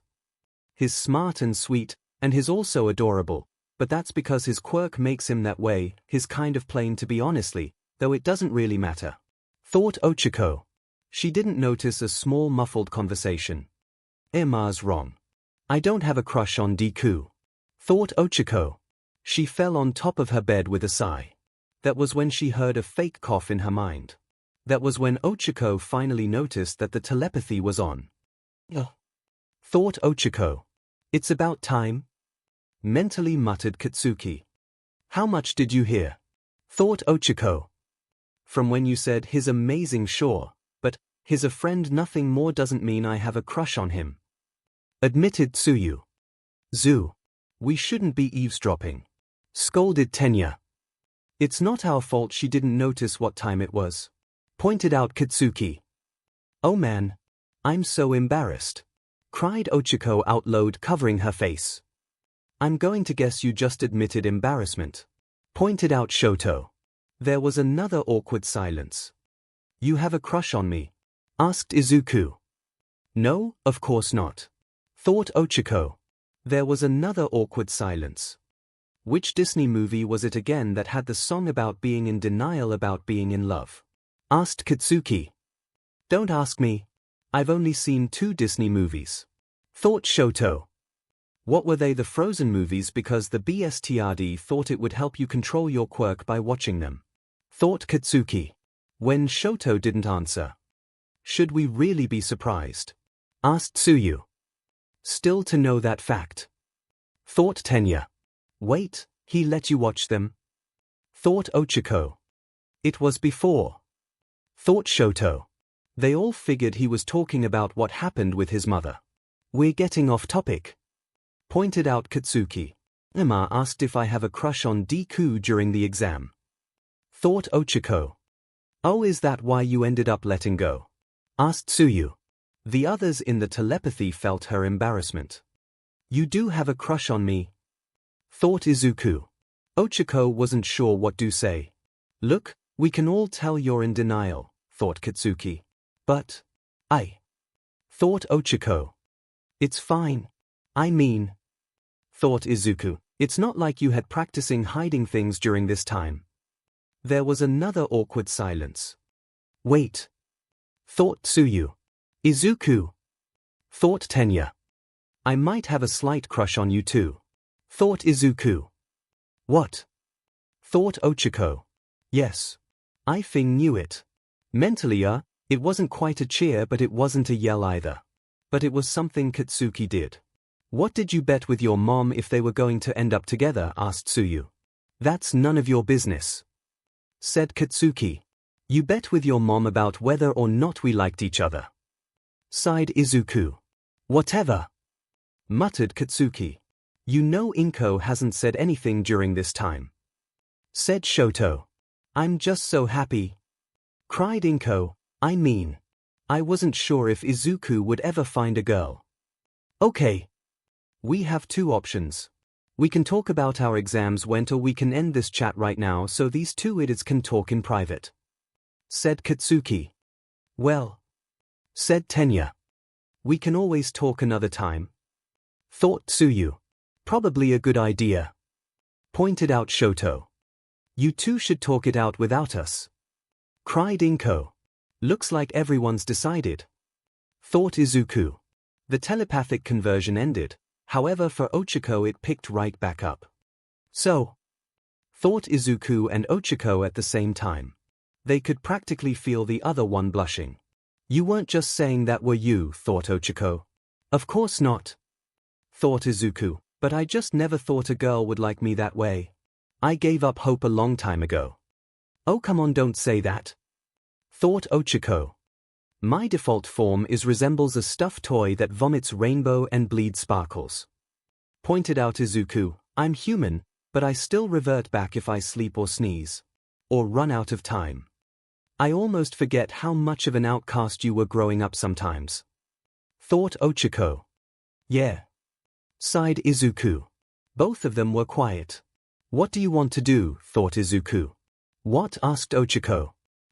He's smart and sweet, and he's also adorable, but that's because his quirk makes him that way. He's kind of plain, to be honestly, though it doesn't really matter. Thought Ochako. She didn't notice a small muffled conversation. Emma's wrong. I don't have a crush on Deku. Thought Ochako. She fell on top of her bed with a sigh. That was when she heard a fake cough in her mind. That was when Ochako finally noticed that the telepathy was on. Thought Ochako. It's about time. Mentally muttered Katsuki. How much did you hear? Thought Ochako. From when you said he's amazing sure, but he's a friend, nothing more doesn't mean I have a crush on him. Admitted Tsuyu. Zu. We shouldn't be eavesdropping. Scolded Tenya. It's not our fault she didn't notice what time it was. Pointed out Katsuki. Oh man. I'm so embarrassed. Cried Ochako out loud, covering her face. I'm going to guess you just admitted embarrassment. Pointed out Shoto. There was another awkward silence. You have a crush on me? Asked Izuku. No, of course not. Thought Ochako. There was another awkward silence. Which Disney movie was it again that had the song about being in denial about being in love? Asked Katsuki. Don't ask me. I've only seen 2 Disney movies. Thought Shoto. What were they? The Frozen movies, because the BSTRD thought it would help you control your quirk by watching them. Thought Katsuki. When Shoto didn't answer. Should we really be surprised? Asked Tsuyu. Still to know that fact. Thought Tenya. Wait, he let you watch them? Thought Ochako. It was before. Thought Shoto. They all figured he was talking about what happened with his mother. We're getting off topic. Pointed out Katsuki. Emma asked if I have a crush on Deku during the exam. Thought Ochako. Oh, is that why you ended up letting go? Asked Tsuyu. The others in the telepathy felt her embarrassment. You do have a crush on me? Thought Izuku. Ochako wasn't sure what to say. Look, we can all tell you're in denial, thought Katsuki. But thought Ochako. It's fine. I mean, thought Izuku, it's not like you had practicing hiding things during this time. There was another awkward silence. Wait. Thought Tsuyu. Izuku. Thought Tenya. I might have a slight crush on you too. Thought Izuku. What? thought 𝐒𝐿𝐵. Yes. I Fing knew it. Mentally, it wasn't quite a cheer, but it wasn't a yell either. But it was something Katsuki did. What did you bet with your mom if they were going to end up together? Asked Tsuyu. That's none of your business, said Katsuki. You bet with your mom about whether or not we liked each other, sighed Izuku. Whatever, muttered Katsuki. You know Inko hasn't said anything during this time, said Shoto. I'm just so happy, cried Inko. I mean, I wasn't sure if Izuku would ever find a girl. Okay. We have two options. We can talk about our exams went, or we can end this chat right now so these two idiots can talk in private, said Katsuki. Well, said Tenya. We can always talk another time, thought Tsuyu. Probably a good idea, pointed out Shoto. You two should talk it out without us, cried Inko. Looks like everyone's decided, thought Izuku. The telepathic conversion ended, however for 𝐒𝐿𝐵 it picked right back up. So, thought Izuku and 𝐒𝐿𝐵 at the same time. They could practically feel the other one blushing. You weren't just saying that, were you? Thought 𝐒𝐿𝐵. Of course not, thought Izuku, but I just never thought a girl would like me that way. I gave up hope a long time ago. Oh come on, don't say that, thought 𝐒𝐿𝐵. My default form resembles a stuffed toy that vomits rainbow and bleeds sparkles, pointed out Izuku. I'm human, but I still revert back if I sleep or sneeze, or run out of time. I almost forget how much of an outcast you were growing up sometimes, thought 𝐒𝐿𝐵. Yeah, sighed Izuku. Both of them were quiet. What do you want to do? Thought Izuku. What? Asked 𝐒𝐿𝐵.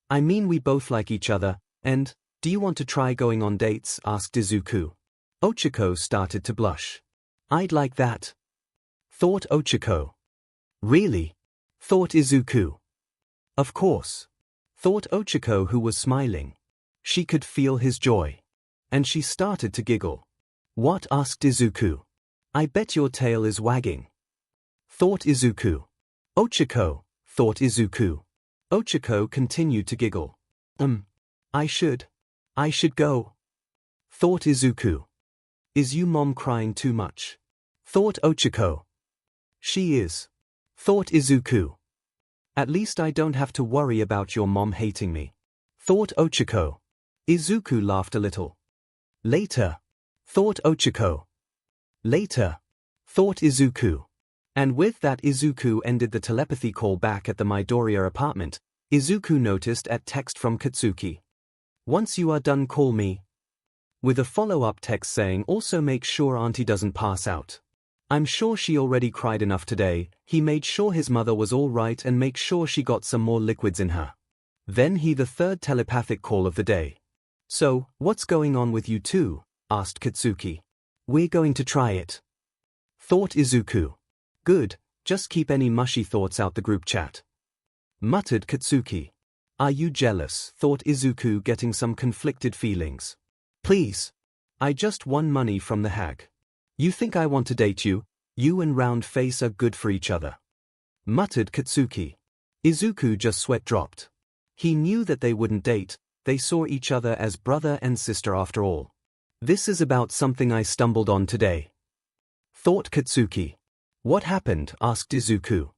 I mean, we both like each other, and do you want to try going on dates? Asked Izuku. 𝐒𝐿𝐵 started to blush. I'd like that, thought 𝐒𝐿𝐵. Really? Thought Izuku. Of course, thought 𝐒𝐿𝐵, who was smiling. She could feel his joy, and she started to giggle. What? Asked Izuku. I bet your tail is wagging, thought Izuku. 𝐒𝐿𝐵, thought Izuku. 𝐒𝐿𝐵 continued to giggle. I should go, thought Izuku. Is you mom crying too much? Thought 𝐒𝐿𝐵. She is, thought Izuku. At least I don't have to worry about your mom hating me, thought 𝐒𝐿𝐵. Izuku laughed a little. Later, thought 𝐒𝐿𝐵. Later, thought Izuku. And with that, Izuku ended the telepathy call back at the Midoriya apartment. Izuku noticed a text from Katsuki. Once you are done, call me. With a follow-up text saying also make sure auntie doesn't pass out. I'm sure she already cried enough today. He made sure his mother was all right and make sure she got some more liquids in her. Then the third telepathic call of the day. So, what's going on with you two? Asked Katsuki. We're going to try it, thought Izuku. Good, just keep any mushy thoughts out the group chat, muttered Katsuki. Are you jealous? Thought Izuku, getting some conflicted feelings. Please. I just won money from the hag. You think I want to date you? You and Round Face are good for each other, muttered Katsuki. Izuku just sweat dropped. He knew that they wouldn't date. They saw each other as brother and sister after all. This is about something I stumbled on today, thought Katsuki. What happened? Asked Izuku.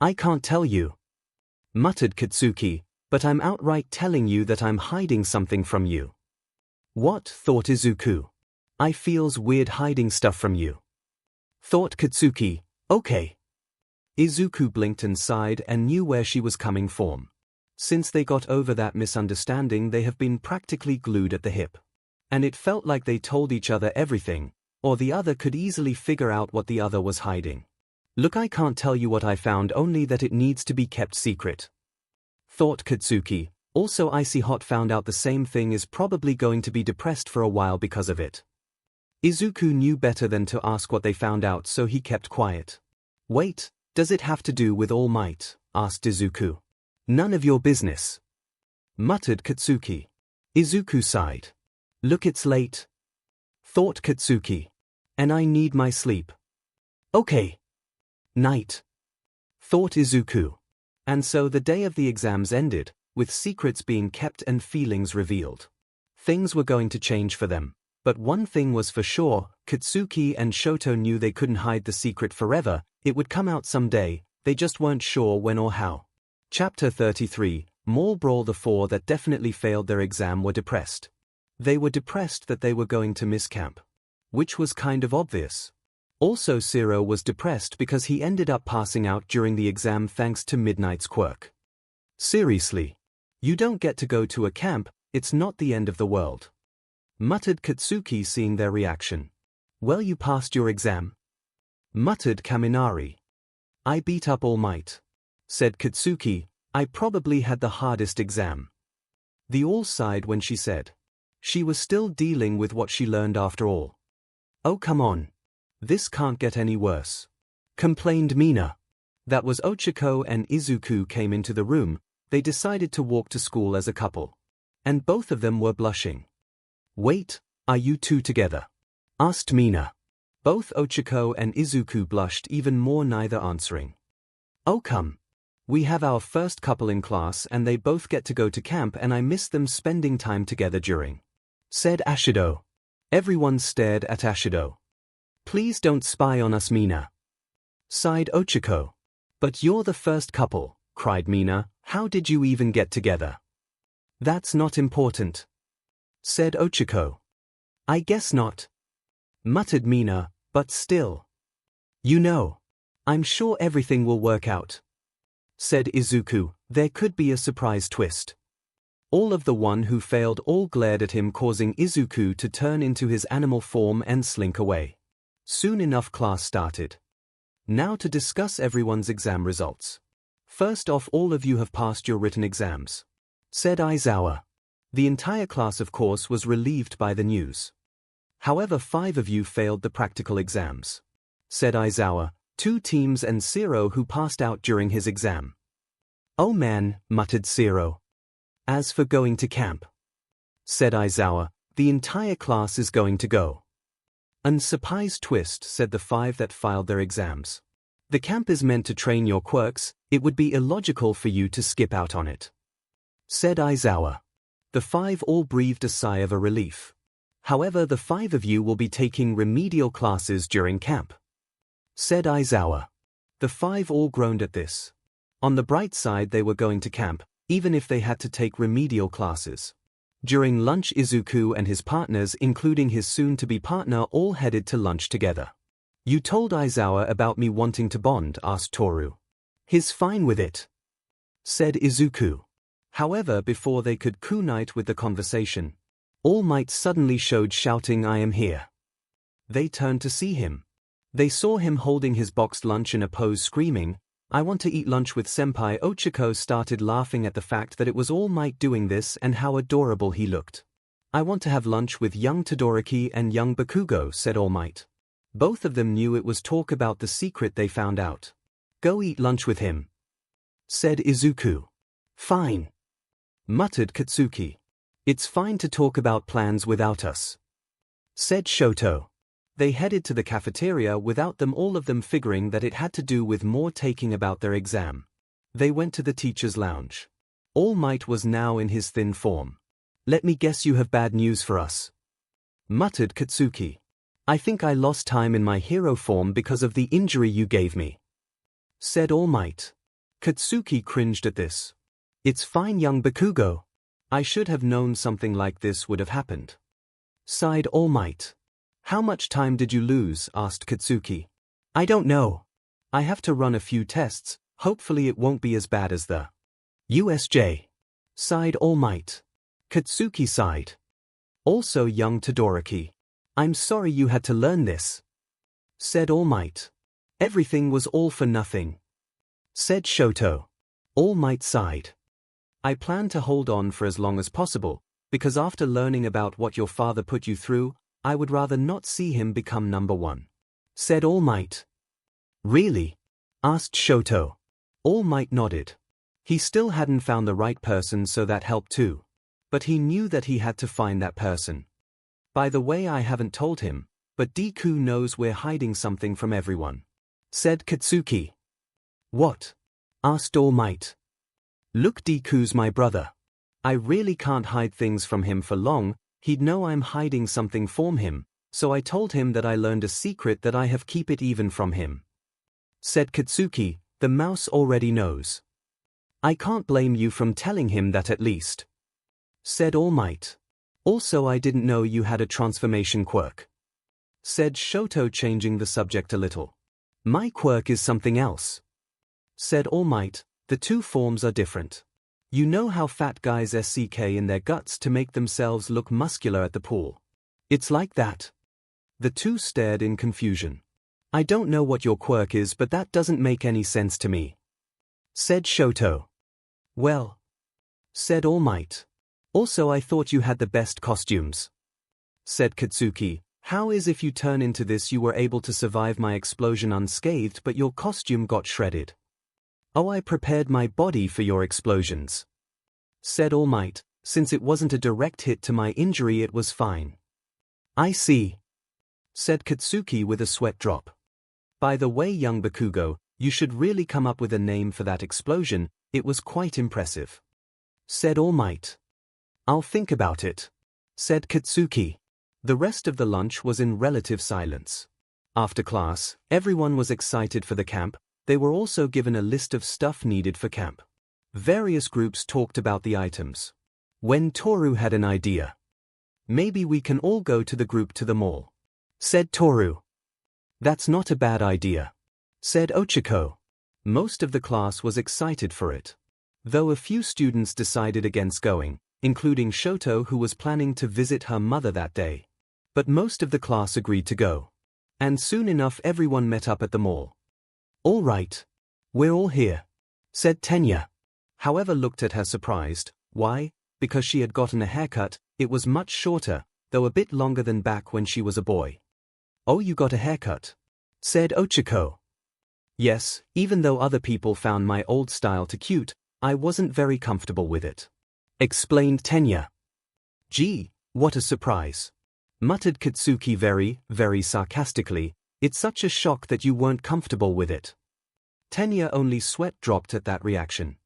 I can't tell you, muttered Katsuki, but I'm outright telling you that I'm hiding something from you. What? Thought Izuku. I feels weird hiding stuff from you, thought Katsuki. Okay. Izuku blinked and sighed and knew where she was coming from. Since they got over that misunderstanding, they have been practically glued at the hip. And it felt like they told each other everything, or the other could easily figure out what the other was hiding. Look, I can't tell you what I found, only that it needs to be kept secret, thought Katsuki. Also, Icy Hot found out the same thing, is probably going to be depressed for a while because of it. Izuku knew better than to ask what they found out, so he kept quiet. Wait, does it have to do with All Might? Asked Izuku. None of your business, muttered Katsuki. Izuku sighed. Look, it's late, thought Katsuki. And I need my sleep. Okay. Night, thought Izuku. And so the day of the exams ended, with secrets being kept and feelings revealed. Things were going to change for them. But one thing was for sure, Katsuki and Shoto knew they couldn't hide the secret forever, it would come out someday, they just weren't sure when or how. Chapter 33, Mall Brawl. The four that definitely failed their exam were depressed. They were depressed that they were going to miss camp. Which was kind of obvious. Also 𝐂𝐿 was depressed because he ended up passing out during the exam thanks to Midnight's quirk. Seriously. You don't get to go to a camp, it's not the end of the world. Muttered Katsuki seeing their reaction. Well, you passed your exam? Muttered Kaminari. I beat up All Might. Said Katsuki, I probably had the hardest exam. They all sighed when she said. She was still dealing with what she learned after all. Oh come on. This can't get any worse. Complained Mina. That was Ochako and Izuku came into the room, they decided to walk to school as a couple. And both of them were blushing. Wait, are you two together? Asked Mina. Both Ochako and Izuku blushed even more, neither answering. Oh come. We have our first couple in class and they both get to go to camp and I miss them spending time together during. Said Ashido. Everyone stared at Ashido. Please don't spy on us, Mina. Sighed Ochako. But you're the first couple, cried Mina, how did you even get together? That's not important. Said Ochako. I guess not. Muttered Mina, but still. You know. I'm sure everything will work out. Said Izuku, there could be a surprise twist. All of the one who failed all glared at him, causing Izuku to turn into his animal form and slink away. Soon enough class started. Now to discuss everyone's exam results. First off, all of you have passed your written exams. Said Aizawa. The entire class of course was relieved by the news. However, 5 of you failed the practical exams. Said Aizawa, 2 teams and 𝐂𝐿 who passed out during his exam. Oh man, muttered 𝐂𝐿. As for going to camp. Said Aizawa, the entire class is going to go. An surprise twist, said the 5 that filed their exams. The camp is meant to train your quirks, it would be illogical for you to skip out on it. Said Aizawa. The 5 all breathed a sigh of relief. However, the 5 of you will be taking remedial classes during camp. Said Aizawa. The 5 all groaned at this. On the bright side, they were going to camp, even if they had to take remedial classes. During lunch, Izuku and his partners, including his soon-to-be partner, all headed to lunch together. You told Aizawa about me wanting to bond, asked Toru. He's fine with it. Said Izuku. However, before they could kunite with the conversation, All Might suddenly showed, shouting, I am here. They turned to see him. They saw him holding his boxed lunch in a pose, screaming, I want to eat lunch with senpai. Ochako started laughing at the fact that it was All Might doing this and how adorable he looked. I want to have lunch with young Todoroki and young Bakugo, said All Might. Both of them knew it was talk about the secret they found out. Go eat lunch with him. Said Izuku. Fine. Muttered Katsuki. It's fine to talk about plans without us. Said Shoto. They headed to the cafeteria without them, all of them figuring that it had to do with more taking about their exam. They went to the teacher's lounge. All Might was now in his thin form. Let me guess, you have bad news for us. Muttered Katsuki. I think I lost time in my hero form because of the injury you gave me. Said All Might. Katsuki cringed at this. It's fine, young Bakugo. I should have known something like this would have happened. Sighed All Might. How much time did you lose? Asked Katsuki. I don't know. I have to run a few tests, hopefully it won't be as bad as the USJ. Sighed All Might. Katsuki sighed. Also young Todoroki. I'm sorry you had to learn this. Said All Might. Everything was all for nothing. Said Shoto. All Might sighed. I plan to hold on for as long as possible, because after learning about what your father put you through, I would rather not see him become number 1. Said All Might. Really? Asked Shoto. All Might nodded. He still hadn't found the right person, so that helped too. But he knew that he had to find that person. By the way, I haven't told him, but Deku knows we're hiding something from everyone. Said Katsuki. What? asked All Might. Look, Deku's my brother. I really can't hide things from him for long, he'd know I'm hiding something from him, so I told him that I learned a secret that I have keep it even from him. Said Katsuki, the mouse already knows. I can't blame you from telling him that at least. Said All Might. Also I didn't know you had a transformation quirk. Said Shoto, changing the subject a little. My quirk is something else. Said All Might, the two forms are different. You know how fat guys SCK in their guts to make themselves look muscular at the pool. It's like that. The two stared in confusion. I don't know what your quirk is, but that doesn't make any sense to me. Said Shoto. Well. Said All Might. Also I thought you had the best costumes. Said Katsuki, how is if you turn into this you were able to survive my explosion unscathed but your costume got shredded? Oh, I prepared my body for your explosions. Said All Might, since it wasn't a direct hit to my injury it was fine. I see. Said Katsuki with a sweat drop. By the way, young Bakugo, you should really come up with a name for that explosion, it was quite impressive. Said All Might. I'll think about it. Said Katsuki. The rest of the lunch was in relative silence. After class, everyone was excited for the camp. They were also given a list of stuff needed for camp. Various groups talked about the items. When Toru had an idea. Maybe we can all go to the mall. Said Toru. That's not a bad idea. Said Ochako. Most of the class was excited for it. Though a few students decided against going, including Shoto, who was planning to visit her mother that day. But most of the class agreed to go. And soon enough everyone met up at the mall. All right. We're all here. Said Tenya. However, looked at her surprised. Why? Because she had gotten a haircut. It was much shorter, though a bit longer than back when she was a boy. Oh, you got a haircut? Said Ochako. Yes, even though other people found my old style too cute, I wasn't very comfortable with it. Explained Tenya. Gee, what a surprise. Muttered Katsuki very, very sarcastically. It's such a shock that you weren't comfortable with it. Tenya only sweat dropped at that reaction.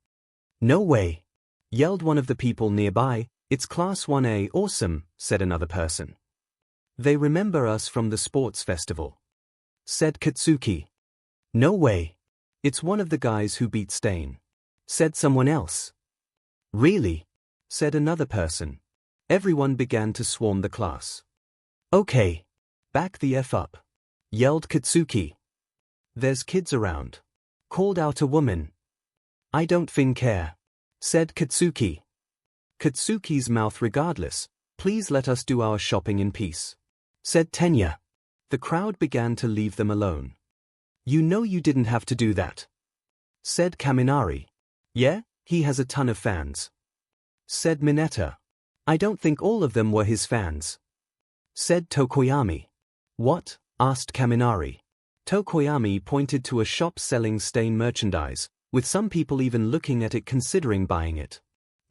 No way. Yelled one of the people nearby. It's Class 1A awesome, said another person. They remember us from the sports festival. Said Katsuki. No way. It's one of the guys who beat Stain. Said someone else. Really? Said another person. Everyone began to swarm the class. Okay. Back the F up. Yelled Katsuki. There's kids around. Called out a woman. I don't fin care. Said Katsuki. Katsuki's mouth regardless. Please let us do our shopping in peace. Said Tenya. The crowd began to leave them alone. You know you didn't have to do that. Said Kaminari. Yeah, he has a ton of fans. Said Mineta. I don't think all of them were his fans. Said Tokoyami. What? Asked Kaminari. Tokoyami pointed to a shop selling Stain merchandise, with some people even looking at it considering buying it.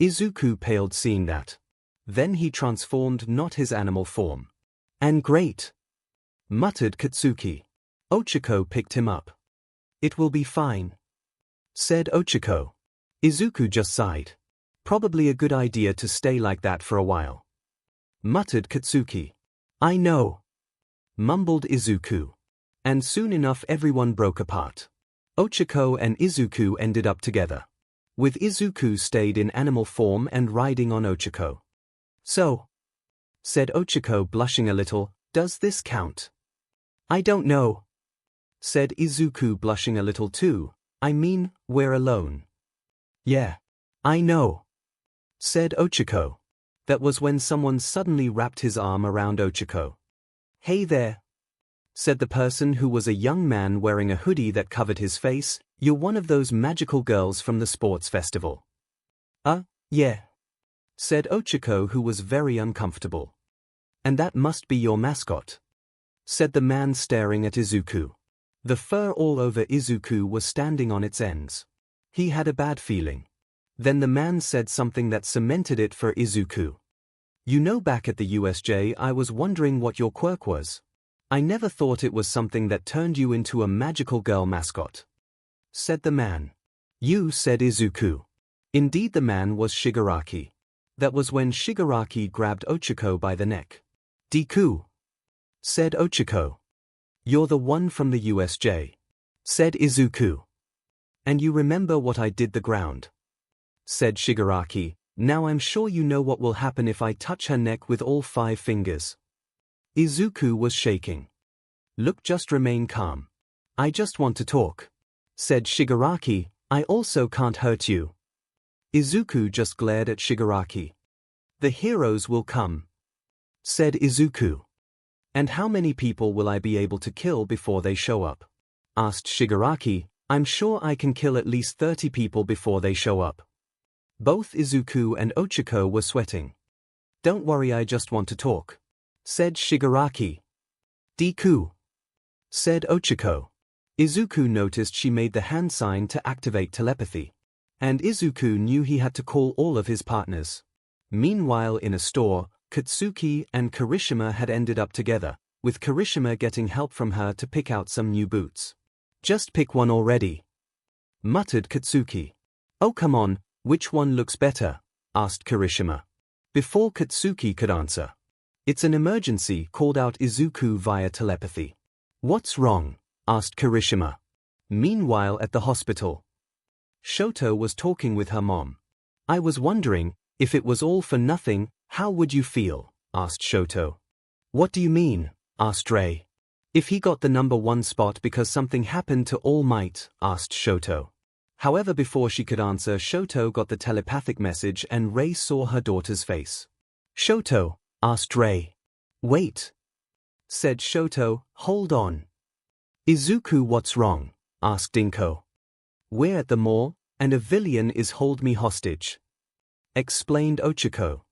Izuku paled seeing that. Then he transformed not his animal form. And great! Muttered Katsuki. Ochako picked him up. It will be fine. Said Ochako. Izuku just sighed. Probably a good idea to stay like that for a while. Muttered Katsuki. I know. Mumbled Izuku. And soon enough everyone broke apart. Ochako and Izuku ended up together. With Izuku stayed in animal form and riding on Ochako. So, said Ochako blushing a little, does this count? I don't know. Said Izuku blushing a little too, I mean, we're alone. Yeah. I know. Said Ochako. That was when someone suddenly wrapped his arm around Ochako. Hey there. Said the person who was a young man wearing a hoodie that covered his face. You're one of those magical girls from the sports festival. Yeah. Said Ochako, who was very uncomfortable. And that must be your mascot. Said the man staring at Izuku. The fur all over Izuku was standing on its ends. He had a bad feeling. Then the man said something that cemented it for Izuku. You know, back at the USJ I was wondering what your quirk was. I never thought it was something that turned you into a magical girl mascot. Said the man. You, said Izuku. Indeed, the man was Shigaraki. That was when Shigaraki grabbed 𝐻𝐸𝐽 by the neck. Deku, said 𝐻𝐸𝐽. You're the one from the USJ, said Izuku. And you remember what I did the ground, said Shigaraki. Now I'm sure you know what will happen if I touch her neck with all 5 fingers. Izuku was shaking. Look, just remain calm. I just want to talk, said Shigaraki. I also can't hurt you. Izuku just glared at Shigaraki. The heroes will come, said Izuku. And how many people will I be able to kill before they show up? Asked Shigaraki. I'm sure I can kill at least 30 people before they show up. Both Izuku and 𝐻𝐸𝐽 were sweating. Don't worry, I just want to talk, said Shigaraki. Deku, said 𝐻𝐸𝐽. Izuku noticed she made the hand sign to activate telepathy. And Izuku knew he had to call all of his partners. Meanwhile, in a store, Katsuki and Kirishima had ended up together, with Kirishima getting help from her to pick out some new boots. Just pick one already, muttered Katsuki. Oh, come on, which one looks better? Asked Kirishima. Before Katsuki could answer, it's an emergency, called out Izuku via telepathy. What's wrong? Asked Kirishima. Meanwhile, at the hospital, Shoto was talking with her mom. I was wondering, if it was all for nothing, how would you feel? Asked Shoto. What do you mean? Asked Rei. If he got the #1 spot because something happened to All Might? Asked Shoto. However, before she could answer, Shoto got the telepathic message and Rei saw her daughter's face. Shoto, asked Rei. Wait, said Shoto, hold on. Izuku, what's wrong? Asked Inko. We're at the mall, and a villain is hold me hostage, explained 𝐻𝐸𝐽.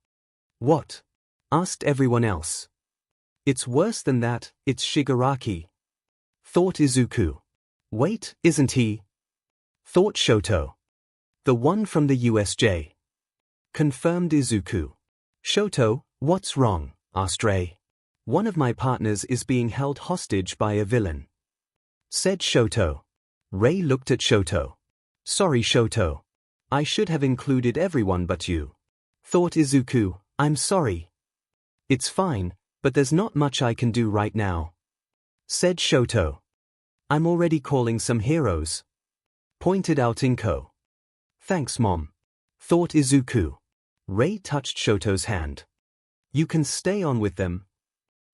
What? Asked everyone else. It's worse than that, it's Shigaraki, thought Izuku. Wait, isn't he? Thought Shoto. The one from the USJ, confirmed Izuku. Shoto, what's wrong? Asked Rei. One of my partners is being held hostage by a villain, said Shoto. Rei looked at Shoto. Sorry, Shoto. I should have included everyone but you, thought Izuku. I'm sorry. It's fine, but there's not much I can do right now, said Shoto. I'm already calling some heroes, pointed out Inko. Thanks, Mom, thought Izuku. Rei touched Shoto's hand. You can stay on with them,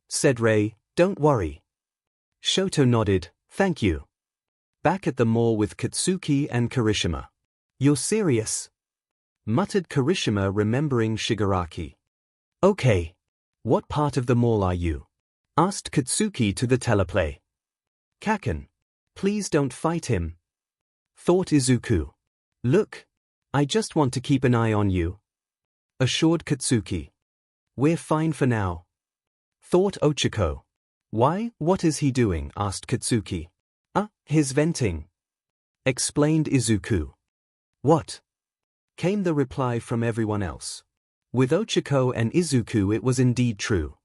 said Rei. Don't worry. Shoto nodded. Thank you. Back at the mall with Katsuki and Kirishima. You're serious? Muttered Kirishima, remembering Shigaraki. Okay. What part of the mall are you? Asked Katsuki to the teleplay. Kaken. Please don't fight him, thought Izuku. Look, I just want to keep an eye on you, assured Katsuki. We're fine for now, thought 𝐻𝐸𝐽. Why, what is he doing? Asked Katsuki. He's venting, explained Izuku. What? Came the reply from everyone else. With 𝐻𝐸𝐽 and Izuku, it was indeed true.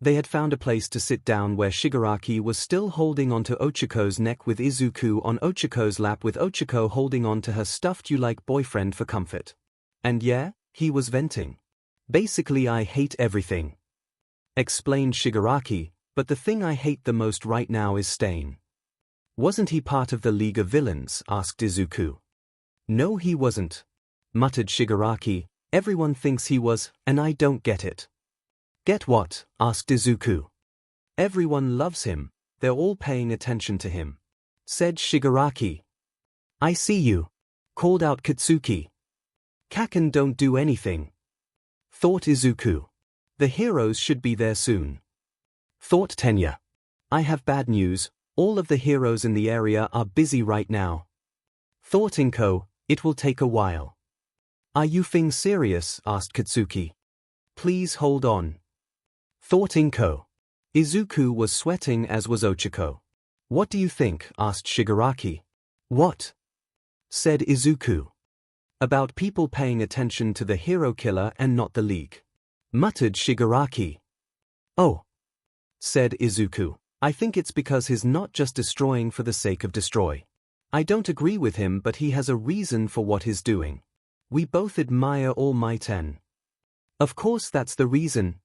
They had found a place to sit down where Shigaraki was still holding onto 𝐻𝐸𝐽's neck with Izuku on 𝐻𝐸𝐽's lap, with 𝐻𝐸𝐽 holding on to her stuffed you-like boyfriend for comfort. And yeah, he was venting. Basically, I hate everything, explained Shigaraki, but the thing I hate the most right now is Stain. Wasn't he part of the League of Villains? Asked Izuku. No, he wasn't, muttered Shigaraki. Everyone thinks he was, and I don't get it. Get what? Asked Izuku. Everyone loves him, they're all paying attention to him, said Shigaraki. I see you, called out Katsuki. Kaken don't do anything, thought Izuku. The heroes should be there soon, thought Tenya. I have bad news, all of the heroes in the area are busy right now, thought Inko. It will take a while. Are you being serious? Asked Katsuki. Please hold on, thought Inko. Izuku was sweating, as was 𝐻𝐸𝐽. What do you think? Asked Shigaraki. What? Said Izuku. About people paying attention to the hero killer and not the League, muttered Shigaraki. Oh, said Izuku. I think it's because he's not just destroying for the sake of destroy. I don't agree with him, but he has a reason for what he's doing. We both admire All Might N. Of course that's the reason,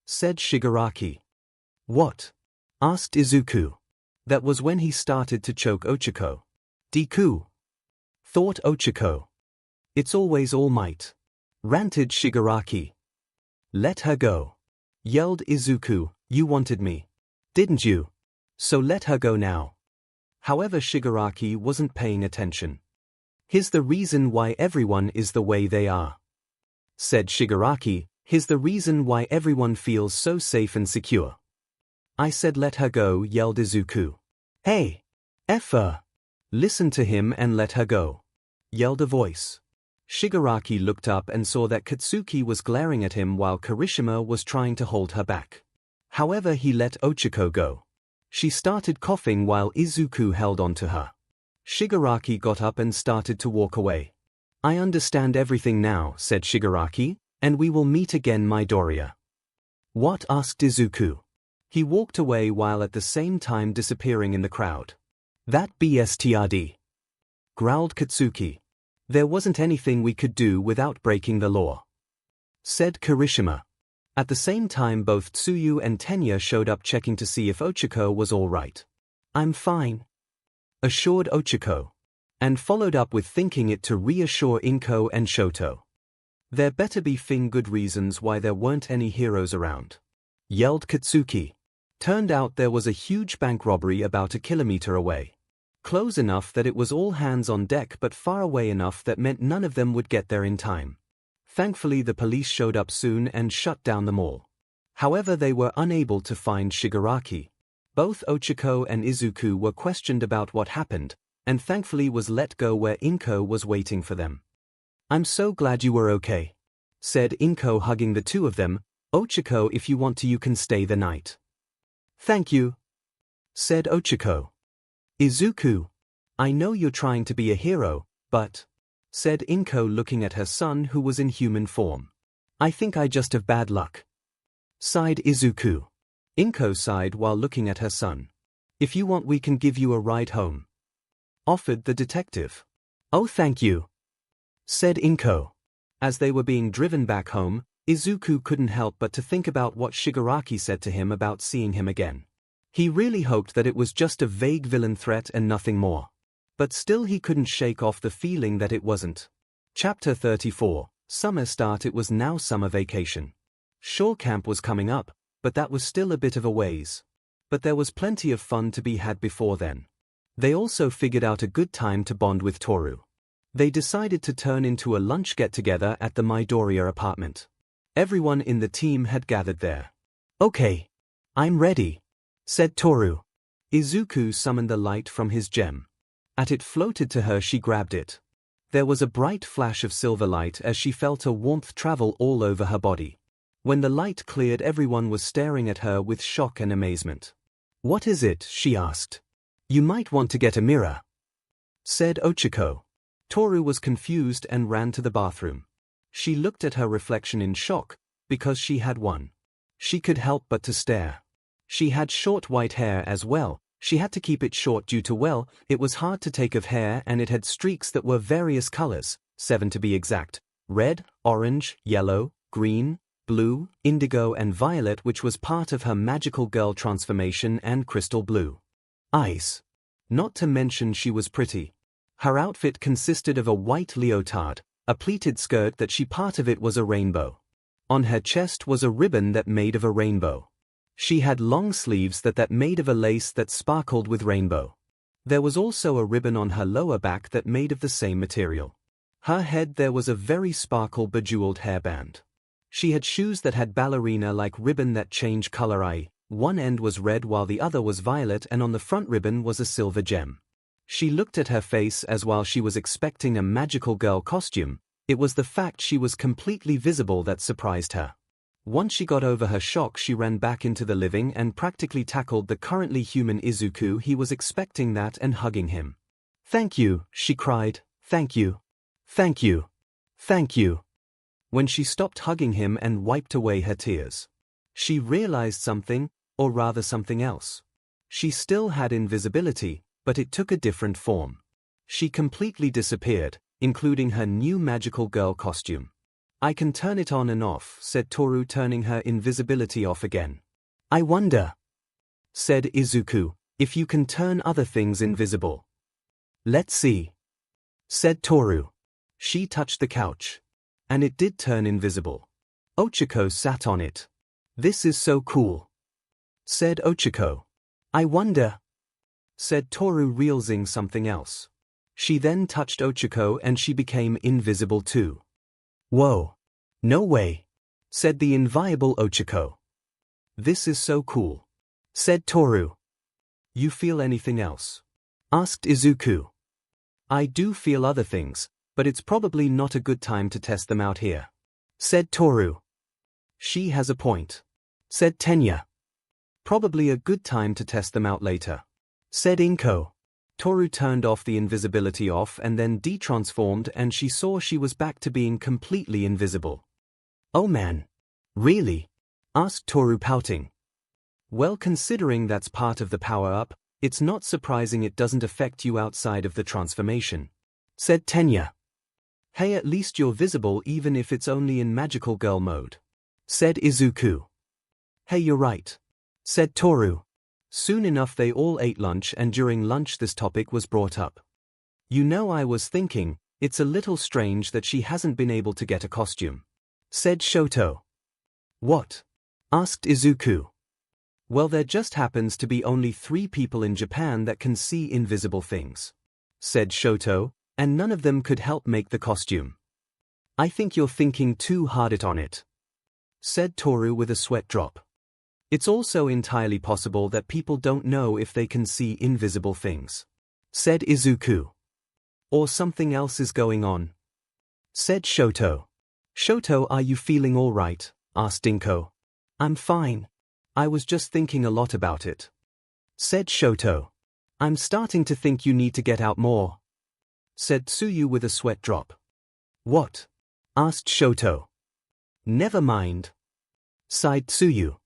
said Shigaraki. What? Asked Izuku. That was when he started to choke Ochako. Deku, thought Ochako. It's always All Might, ranted Shigaraki. Let her go, yelled Izuku. You wanted me, didn't you? So let her go now. However, Shigaraki wasn't paying attention. Here's the reason why everyone is the way they are, said Shigaraki. Here's the reason why everyone feels so safe and secure. I said let her go, yelled Izuku. Hey, Effa! Listen to him and let her go, yelled a voice. Shigaraki looked up and saw that Katsuki was glaring at him while Kirishima was trying to hold her back. However, he let Ochako go. She started coughing while Izuku held on to her. Shigaraki got up and started to walk away. I understand everything now, said Shigaraki, and we will meet again, Midoriya. What? Asked Izuku. He walked away while at the same time disappearing in the crowd. That BSTRD, growled Katsuki. There wasn't anything we could do without breaking the law, said Kirishima. At the same time, both Tsuyu and Tenya showed up checking to see if Ochako was all right. I'm fine, assured Ochako, and followed up with thinking it to reassure Inko and Shoto. There better be good reasons why there weren't any heroes around, yelled Katsuki. Turned out there was a huge bank robbery about a kilometer away. Close enough that it was all hands on deck, but far away enough that meant none of them would get there in time. Thankfully, the police showed up soon and shut down the mall. However, they were unable to find Shigaraki. Both Ochako and Izuku were questioned about what happened, and thankfully was let go where Inko was waiting for them. I'm so glad you were okay, said Inko, hugging the two of them. Ochako, if you want to, you can stay the night. Thank you, said Ochako. Izuku, I know you're trying to be a hero, but, said Inko, looking at her son who was in human form. I think I just have bad luck, sighed Izuku. Inko sighed while looking at her son. If you want, we can give you a ride home, offered the detective. Oh, thank you, said Inko. As they were being driven back home, Izuku couldn't help but to think about what Shigaraki said to him about seeing him again. He really hoped that it was just a vague villain threat and nothing more. But still he couldn't shake off the feeling that it wasn't. Chapter 34, Summer Start. It was now summer vacation. Shore camp was coming up, but that was still a bit of a ways. But there was plenty of fun to be had before then. They also figured out a good time to bond with Toru. They decided to turn into a lunch get-together at the Midoriya apartment. Everyone in the team had gathered there. Okay, I'm ready, said Toru. Izuku summoned the light from his gem. As it floated to her, she grabbed it. There was a bright flash of silver light as she felt a warmth travel all over her body. When the light cleared, everyone was staring at her with shock and amazement. What is it? She asked. You might want to get a mirror, said Ochako. Toru was confused and ran to the bathroom. She looked at her reflection in shock, because she had one. She could help but to stare. She had short white hair as well. She had to keep it short due to, it was hard to take of hair, and it had streaks that were various colors, 7 to be exact: red, orange, yellow, green, blue, indigo and violet, which was part of her magical girl transformation, and crystal blue eyes. Not to mention she was pretty. Her outfit consisted of a white leotard, a pleated skirt that part of it was a rainbow. On her chest was a ribbon that made of a rainbow. She had long sleeves that made of a lace that sparkled with rainbow. There was also a ribbon on her lower back that made of the same material. Her head there was a very sparkle bejeweled hairband. She had shoes that had ballerina-like ribbon that changed color. One end was red while the other was violet, and on the front ribbon was a silver gem. She looked at her face as while she was expecting a magical girl costume, it was the fact she was completely visible that surprised her. Once she got over her shock, she ran back into the living and practically tackled the currently human Izuku. He was expecting that and hugging him. Thank you, she cried. Thank you. Thank you. Thank you. When she stopped hugging him and wiped away her tears, she realized something, or rather something else. She still had invisibility, but it took a different form. She completely disappeared, including her new magical girl costume. I can turn it on and off, said Toru, turning her invisibility off again. I wonder, said Izuku, if you can turn other things invisible. Let's see, said Toru. She touched the couch, and it did turn invisible. 𝐒𝐿 sat on it. This is so cool, said 𝐒𝐿. I wonder, said Toru, realizing something else. She then touched 𝐒𝐿 and she became invisible too. Whoa. No way, said the inviolable 𝐒𝐿. This is so cool, said Toru. You feel anything else? Asked Izuku. I do feel other things, but it's probably not a good time to test them out here, said Toru. She has a point, said Tenya. Probably a good time to test them out later, said 𝐿𝐼nko. Toru turned off the invisibility off and then detransformed, and she saw she was back to being completely invisible. Oh man. Really? Asked Toru, pouting. Well, considering that's part of the power-up, it's not surprising it doesn't affect you outside of the transformation, said Tenya. Hey, at least you're visible even if it's only in magical girl mode, said Izuku. Hey, you're right, said Toru. Soon enough they all ate lunch, and during lunch this topic was brought up. You know, I was thinking, it's a little strange that she hasn't been able to get a costume, said Shoto. What? Asked Izuku. Well, there just happens to be only 3 people in Japan that can see invisible things, said Shoto, and none of them could help make the costume. I think you're thinking too hard on it, said Toru with a sweat drop. It's also entirely possible that people don't know if they can see invisible things, said Izuku. Or something else is going on, said Shoto. Shoto, are you feeling all right? Asked 𝐼nko. I'm fine. I was just thinking a lot about it, said Shoto. I'm starting to think you need to get out more, said Tsuyu with a sweat drop. What? Asked Shoto. Never mind, sighed Tsuyu.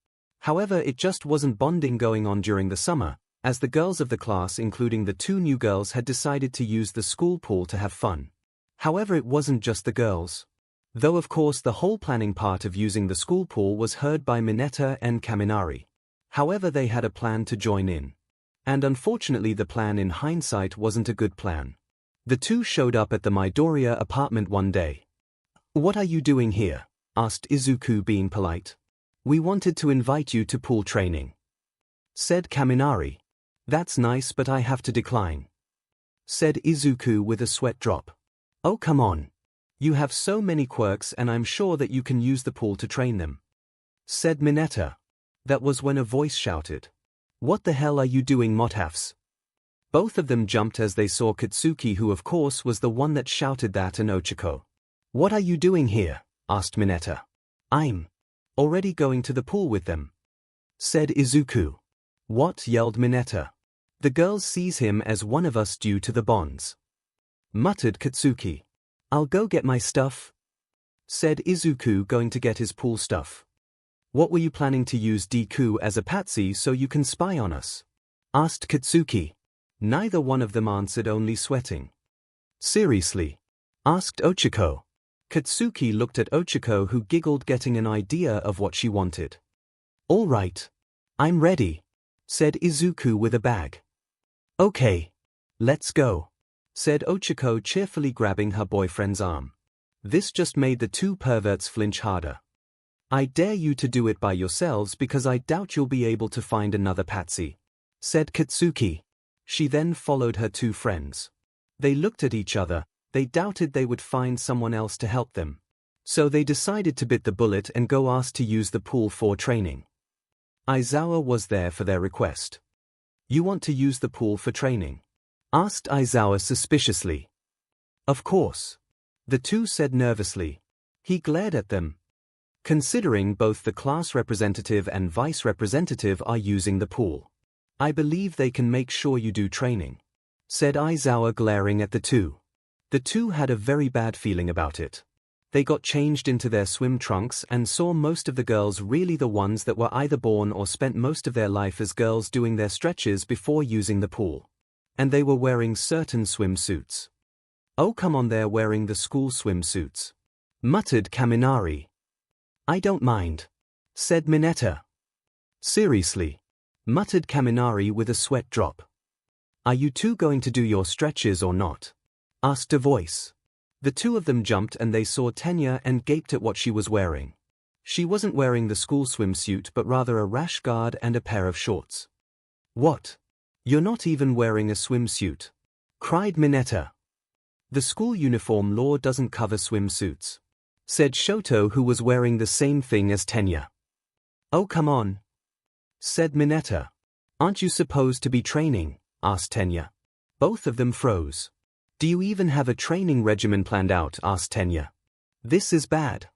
However, it just wasn't bonding going on during the summer, as the girls of the class, including the 2 new girls, had decided to use the school pool to have fun. However, it wasn't just the girls. Though of course the whole planning part of using the school pool was heard by Mineta and Kaminari. However, they had a plan to join in. And unfortunately the plan in hindsight wasn't a good plan. The 2 showed up at the Midoriya apartment one day. What are you doing here? Asked Izuku, being polite. We wanted to invite you to pool training, said Kaminari. That's nice, but I have to decline, said Izuku with a sweat drop. Oh come on. You have so many quirks and I'm sure that you can use the pool to train them, said Mineta. That was when a voice shouted, What the hell are you doing, Mothafs? Both of them jumped as they saw Katsuki, who of course was the one that shouted that, and 𝐒𝐿. What are you doing here? Asked Mineta. I'm already going to the pool with them, said Izuku. What? Yelled Mineta. The girls sees him as one of us due to the bonds, muttered Katsuki. I'll go get my stuff, said Izuku, going to get his pool stuff. What were you planning to use Deku as a patsy so you can spy on us? Asked Katsuki. Neither one of them answered, only sweating. Seriously? Asked 𝐒𝐿. Katsuki looked at 𝐒𝐿, who giggled, getting an idea of what she wanted. All right. I'm ready, said Izuku with a bag. Okay. Let's go, said 𝐒𝐿, cheerfully grabbing her boyfriend's arm. This just made the 2 perverts flinch harder. I dare you to do it by yourselves, because I doubt you'll be able to find another patsy, said Katsuki. She then followed her 2 friends. They looked at each other. They doubted they would find someone else to help them. So they decided to bite the bullet and go ask to use the pool for training. Aizawa was there for their request. You want to use the pool for training? Asked Aizawa suspiciously. Of course, the 2 said nervously. He glared at them. Considering both the class representative and vice representative are using the pool, I believe they can make sure you do training, said Aizawa, glaring at the 2. The 2 had a very bad feeling about it. They got changed into their swim trunks and saw most of the girls, really the ones that were either born or spent most of their life as girls, doing their stretches before using the pool. And they were wearing certain swimsuits. "Oh come on, they're wearing the school swimsuits," muttered Kaminari. "I don't mind," said Mineta. "Seriously," muttered Kaminari with a sweat drop. "Are you two going to do your stretches or not?" asked a voice. The two of them jumped and they saw Tenya and gaped at what she was wearing. She wasn't wearing the school swimsuit but rather a rash guard and a pair of shorts. "What? You're not even wearing a swimsuit?" cried Mineta. "The school uniform law doesn't cover swimsuits," said Shoto, who was wearing the same thing as Tenya. "Oh come on," said Mineta. "Aren't you supposed to be training?" asked Tenya. Both of them froze. "Do you even have a training regimen planned out?" asked Tenya. "This is bad."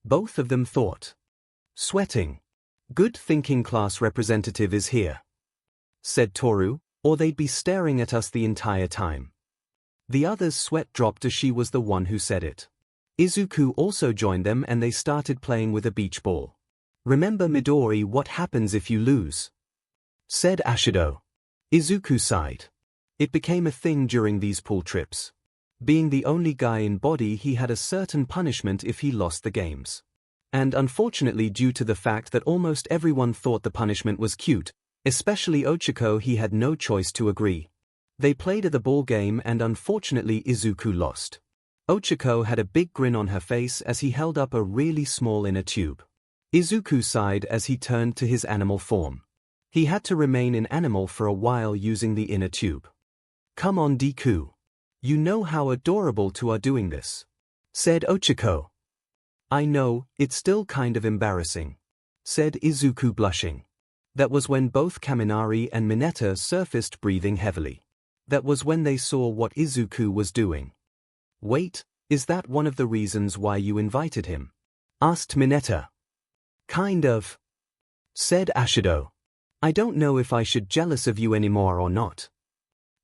Both of them thought. Sweating. "Good thinking, class representative is here," said Toru, "or they'd be staring at us the entire time." The other's sweat dropped as she was the one who said it. Izuku also joined them and they started playing with a beach ball. "Remember Midori, what happens if you lose?" said Ashido. Izuku sighed. It became a thing during these pool trips. Being the only guy in body, he had a certain punishment if he lost the games. And unfortunately, due to the fact that almost everyone thought the punishment was cute, especially Ochako, he had no choice to agree. They played at the ball game and unfortunately Izuku lost. Ochako had a big grin on her face as he held up a really small inner tube. Izuku sighed as he turned to his animal form. He had to remain an animal for a while using the inner tube. "Come on Deku. You know how adorable two are doing this," said Ochako. "I know, it's still kind of embarrassing," said Izuku, blushing. That was when both Kaminari and Mineta surfaced, breathing heavily. That was when they saw what Izuku was doing. "Wait, is that one of the reasons why you invited him?" asked Mineta. "Kind of," said Ashido. "I don't know if I should jealous of you anymore or not,"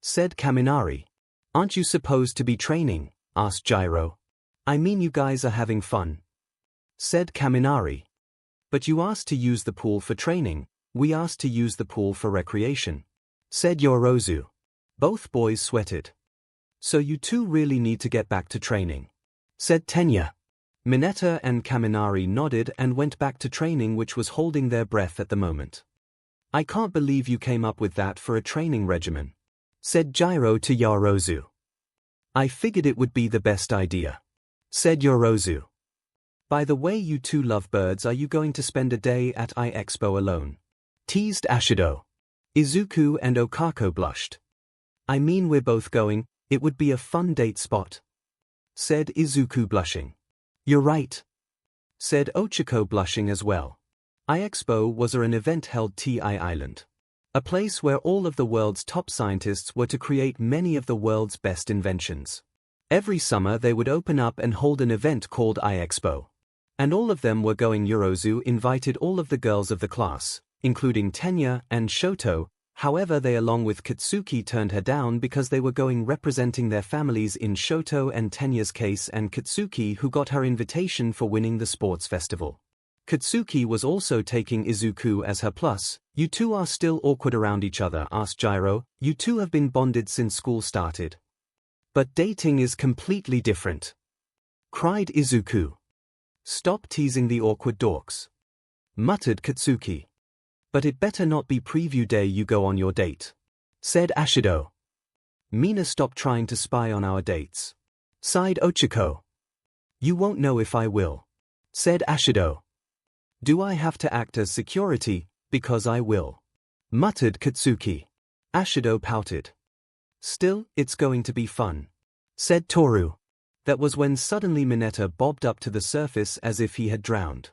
said Kaminari. "Aren't you supposed to be training?" asked Gyro. "I mean, you guys are having fun," said Kaminari. "But you asked to use the pool for training, we asked to use the pool for recreation," said Yorozu. Both boys sweated. "So you two really need to get back to training," said Tenya. Mineta and Kaminari nodded and went back to training, which was holding their breath at the moment. "I can't believe you came up with that for a training regimen," said Gyro to Yorozu. "I figured it would be the best idea," said Yorozu. "By the way, you two lovebirds, are you going to spend a day at iExpo alone?" teased Ashido. Izuku and Okako blushed. "I mean, we're both going, it would be a fun date spot," said Izuku, blushing. "You're right," said Ochako, blushing as well. iExpo was an event held TI Island. A place where all of the world's top scientists were to create many of the world's best inventions. Every summer they would open up and hold an event called iExpo. And all of them were going. Yorozu invited all of the girls of the class, including Tenya and Shoto, however they along with Katsuki turned her down because they were going representing their families in Shoto and Tenya's case, and Katsuki, who got her invitation for winning the sports festival. Katsuki was also taking Izuku as her plus. "You two are still awkward around each other?" asked Gyro. "You two have been bonded since school started." "But dating is completely different," cried Izuku. "Stop teasing the awkward dorks," muttered Katsuki. "But it better not be preview day you go on your date," said Ashido. "Mina, stop trying to spy on our dates," sighed Ochako. "You won't know if I will," said Ashido. "Do I have to act as security? Because I will," muttered Katsuki. Ashido pouted. "Still, it's going to be fun," said Toru. That was when suddenly Mineta bobbed up to the surface as if he had drowned.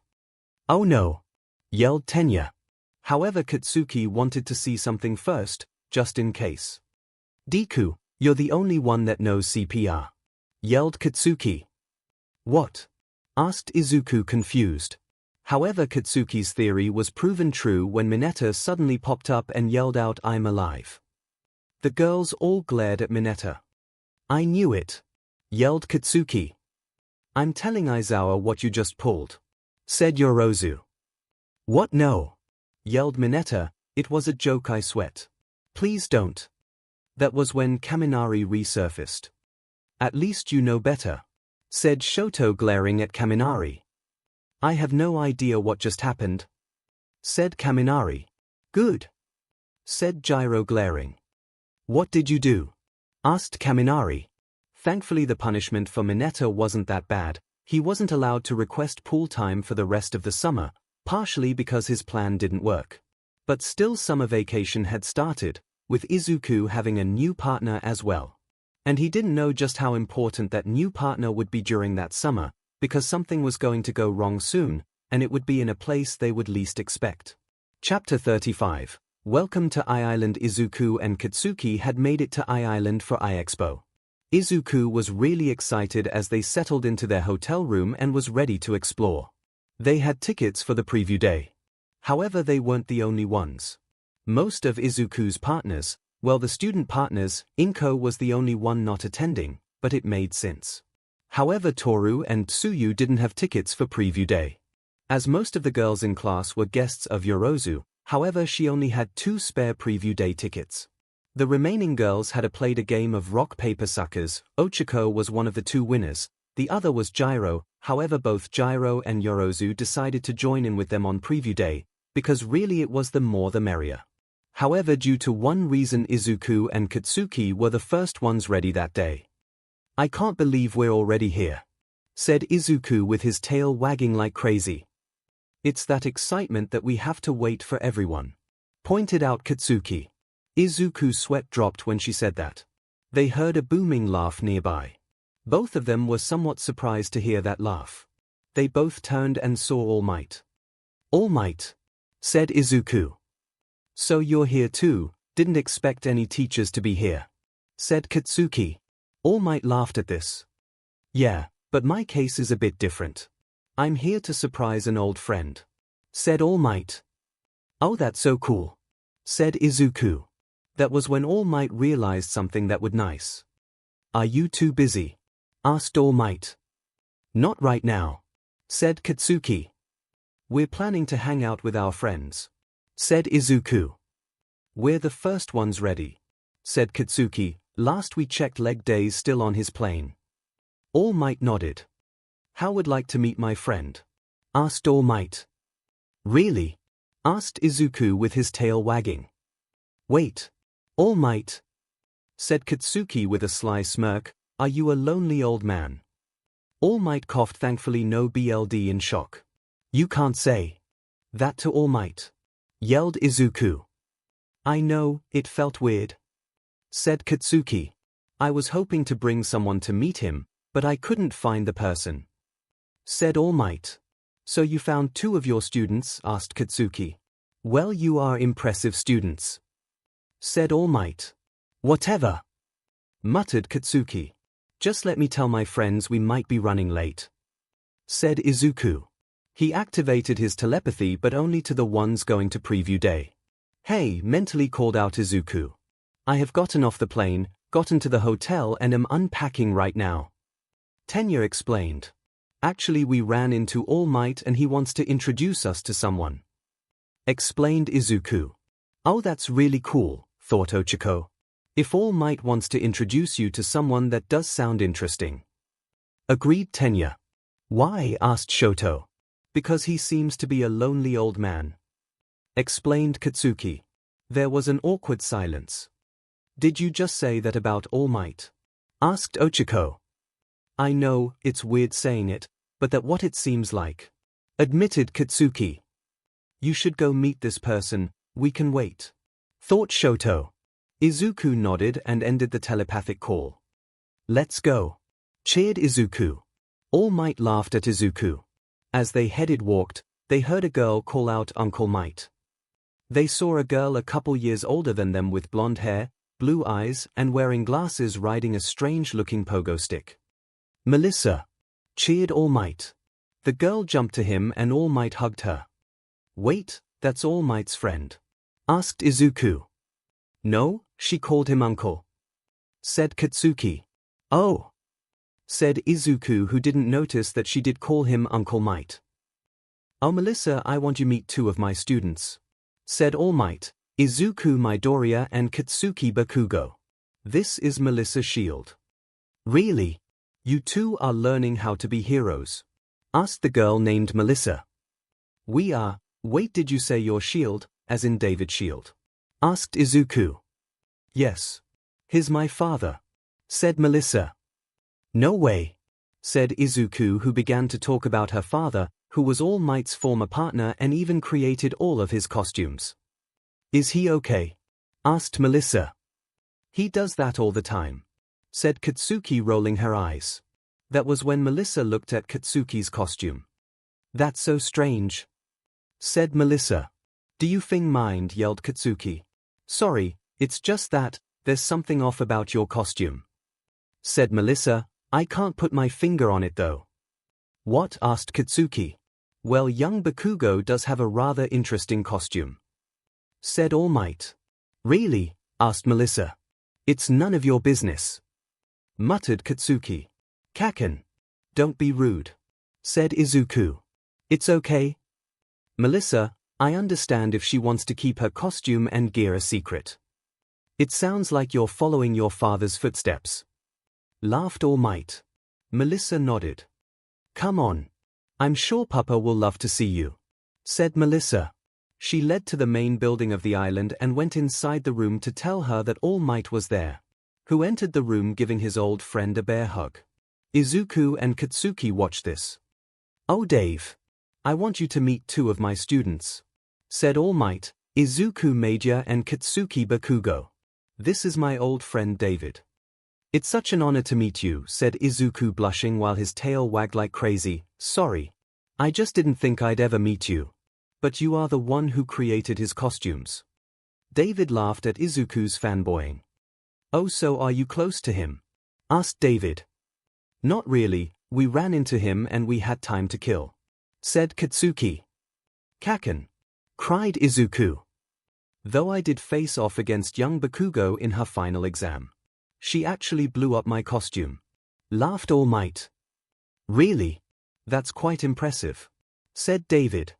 "Oh no!" yelled Tenya. However, Katsuki wanted to see something first, just in case. "Deku, you're the only one that knows CPR," yelled Katsuki. "What?" asked Izuku, confused. However, Katsuki's theory was proven true when Mineta suddenly popped up and yelled out, "I'm alive." The girls all glared at Mineta. "I knew it," yelled Katsuki. "I'm telling Aizawa what you just pulled," said Yorozu. "What? No," yelled Mineta. "It was a joke, I sweat." "Please don't." That was when Kaminari resurfaced. At least you know better, said Shoto, glaring at Kaminari. I have no idea what just happened, said Kaminari. Good, said Gyro, glaring. What did you do? Asked Kaminari. Thankfully the punishment for Minato wasn't that bad. He wasn't allowed to request pool time for the rest of the summer, partially because his plan didn't work. But still, summer vacation had started, with Izuku having a new partner as well. And he didn't know just how important that new partner would be during that summer, because something was going to go wrong soon, and it would be in a place they would least expect. Chapter 35. Welcome to I-Island. Izuku and Katsuki had made it to I-Island for I-Expo. Izuku was really excited as they settled into their hotel room and was ready to explore. They had tickets for the preview day. However, they weren't the only ones. Most of Izuku's partners, well, the student partners, Inko was the only one not attending, but it made sense. However, Toru and Tsuyu didn't have tickets for preview day. As most of the girls in class were guests of Yorozu, however, she only had 2 spare preview day tickets. The remaining girls had played a game of rock paper suckers. Ochako was one of the 2 winners, the other was Gyro. However, both Gyro and Yorozu decided to join in with them on preview day, because really it was the more the merrier. However, due to one reason, Izuku and Katsuki were the first ones ready that day. I can't believe we're already here, said Izuku with his tail wagging like crazy. It's that excitement that we have to wait for everyone, pointed out Katsuki. Izuku's sweat dropped when she said that. They heard a booming laugh nearby. Both of them were somewhat surprised to hear that laugh. They both turned and saw All Might. All Might, said Izuku. So you're here too? Didn't expect any teachers to be here, said Katsuki. All Might laughed at this. Yeah, but my case is a bit different. I'm here to surprise an old friend, said All Might. Oh, that's so cool, said Izuku. That was when All Might realized something that would nice. Are you too busy? Asked All Might. Not right now, said Katsuki. We're planning to hang out with our friends, said Izuku. We're the first ones ready, said Katsuki. Last we checked, leg day's still on his plane. All Might nodded. How would like to meet my friend? Asked All Might. Really? Asked Izuku with his tail wagging. Wait. All Might, said Katsuki with a sly smirk, are you a lonely old man? All Might coughed, thankfully no BLD, in shock. You can't say that to All Might, yelled Izuku. I know, it felt weird, said Katsuki. I was hoping to bring someone to meet him, but I couldn't find the person, said All Might. So you found 2 of your students? Asked Katsuki. Well, you are impressive students, said All Might. Whatever, muttered Katsuki. Just let me tell my friends we might be running late, said Izuku. He activated his telepathy, but only to the ones going to preview day. Hey, mentally called out Izuku. I have gotten off the plane, gotten to the hotel and am unpacking right now, Tenya explained. Actually, we ran into All Might and he wants to introduce us to someone, explained Izuku. Oh, that's really cool, thought Ochako. If All Might wants to introduce you to someone, that does sound interesting, agreed Tenya. Why? Asked Shoto. Because he seems to be a lonely old man, explained Katsuki. There was an awkward silence. Did you just say that about All Might? Asked Ochako. I know, it's weird saying it, but that's what it seems like, admitted Katsuki. You should go meet this person, we can wait, thought Shoto. Izuku nodded and ended the telepathic call. Let's go, cheered Izuku. All Might laughed at Izuku. As they walked, they heard a girl call out Uncle Might. They saw a girl a couple years older than them with blonde hair, blue eyes, and wearing glasses riding a strange-looking pogo stick. Melissa, cheered All Might. The girl jumped to him and All Might hugged her. Wait, that's All Might's friend, asked Izuku. No, she called him uncle, said Katsuki. Oh, said Izuku, who didn't notice that she did call him Uncle Might. Oh, Melissa, I want you to meet 2 of my students, said All Might, Izuku Midoriya and Katsuki Bakugo. This is Melissa's shield. Really? You two are learning how to be heroes? Asked the girl named Melissa. We are. Wait, did you say your shield, as in David's shield? Asked Izuku. Yes. He's my father, said Melissa. No way, said Izuku, who began to talk about her father, who was All Might's former partner and even created all of his costumes. Is he okay? Asked Melissa. He does that all the time, said Katsuki, rolling her eyes. That was when Melissa looked at Katsuki's costume. That's so strange, said Melissa. Do you mind? Yelled Katsuki. Sorry, it's just that, there's something off about your costume, said Melissa. I can't put my finger on it though. What? Asked Katsuki. Well, young Bakugo does have a rather interesting costume, said All Might. Really? Asked Melissa. It's none of your business, muttered Katsuki. Kaken. Don't be rude, said Izuku. It's okay, Melissa, I understand if she wants to keep her costume and gear a secret. It sounds like you're following your father's footsteps, laughed All Might. Melissa nodded. Come on. I'm sure Papa will love to see you, said Melissa. She led to the main building of the island and went inside the room to tell her that All Might was there, who entered the room giving his old friend a bear hug. Izuku and Katsuki watched this. Oh Dave, I want you to meet two of my students, said All Might, Izuku Major and Katsuki Bakugo. This is my old friend David. It's such an honor to meet you, said Izuku, blushing while his tail wagged like crazy. Sorry, I just didn't think I'd ever meet you. But you are the one who created his costumes. David laughed at Izuku's fanboying. Oh, so are you close to him? Asked David. Not really, we ran into him and we had time to kill, said Katsuki. Kaken, cried Izuku. Though I did face off against young Bakugo in her final exam, she actually blew up my costume, laughed All Might. Really? That's quite impressive, said David.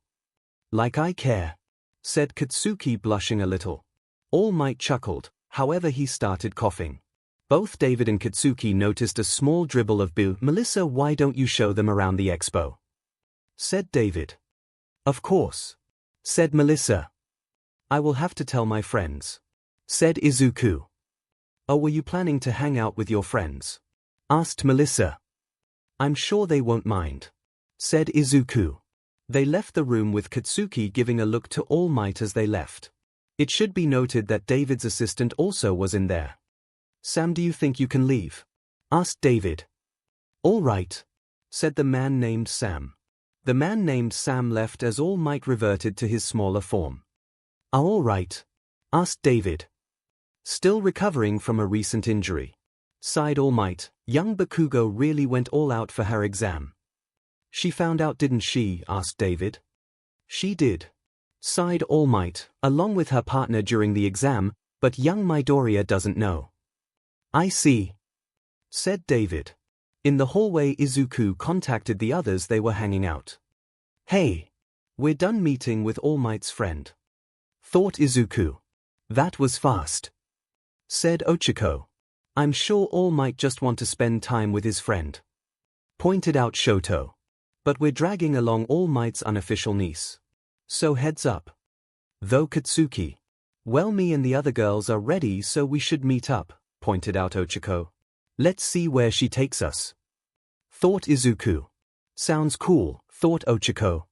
Like I care, said Katsuki, blushing a little. All Might chuckled, however he started coughing. Both David and Katsuki noticed a small dribble of boo. Melissa, why don't you show them around the expo? Said David. Of course, said Melissa. I will have to tell my friends, said Izuku. Oh, were you planning to hang out with your friends? Asked Melissa. I'm sure they won't mind, said Izuku. They left the room with Katsuki giving a look to All Might as they left. It should be noted that David's assistant also was in there. Sam, do you think you can leave? Asked David. All right, said the man named Sam. The man named Sam left as All Might reverted to his smaller form. All right? Asked David. Still recovering from a recent injury, sighed All Might. Young Bakugo really went all out for her exam. She found out, didn't she? Asked David. She did, sighed All Might, along with her partner during the exam, but young Midoriya doesn't know. I see, said David. In the hallway, Izuku contacted the others they were hanging out. Hey, we're done meeting with All Might's friend, thought Izuku. That was fast, said Ochako. I'm sure All Might just want to spend time with his friend, pointed out Shoto. But we're dragging along All Might's unofficial niece. So heads up. Though Katsuki. Well, me and the other girls are ready, so we should meet up, pointed out Ochako. Let's see where she takes us, thought Izuku. Sounds cool, thought Ochako.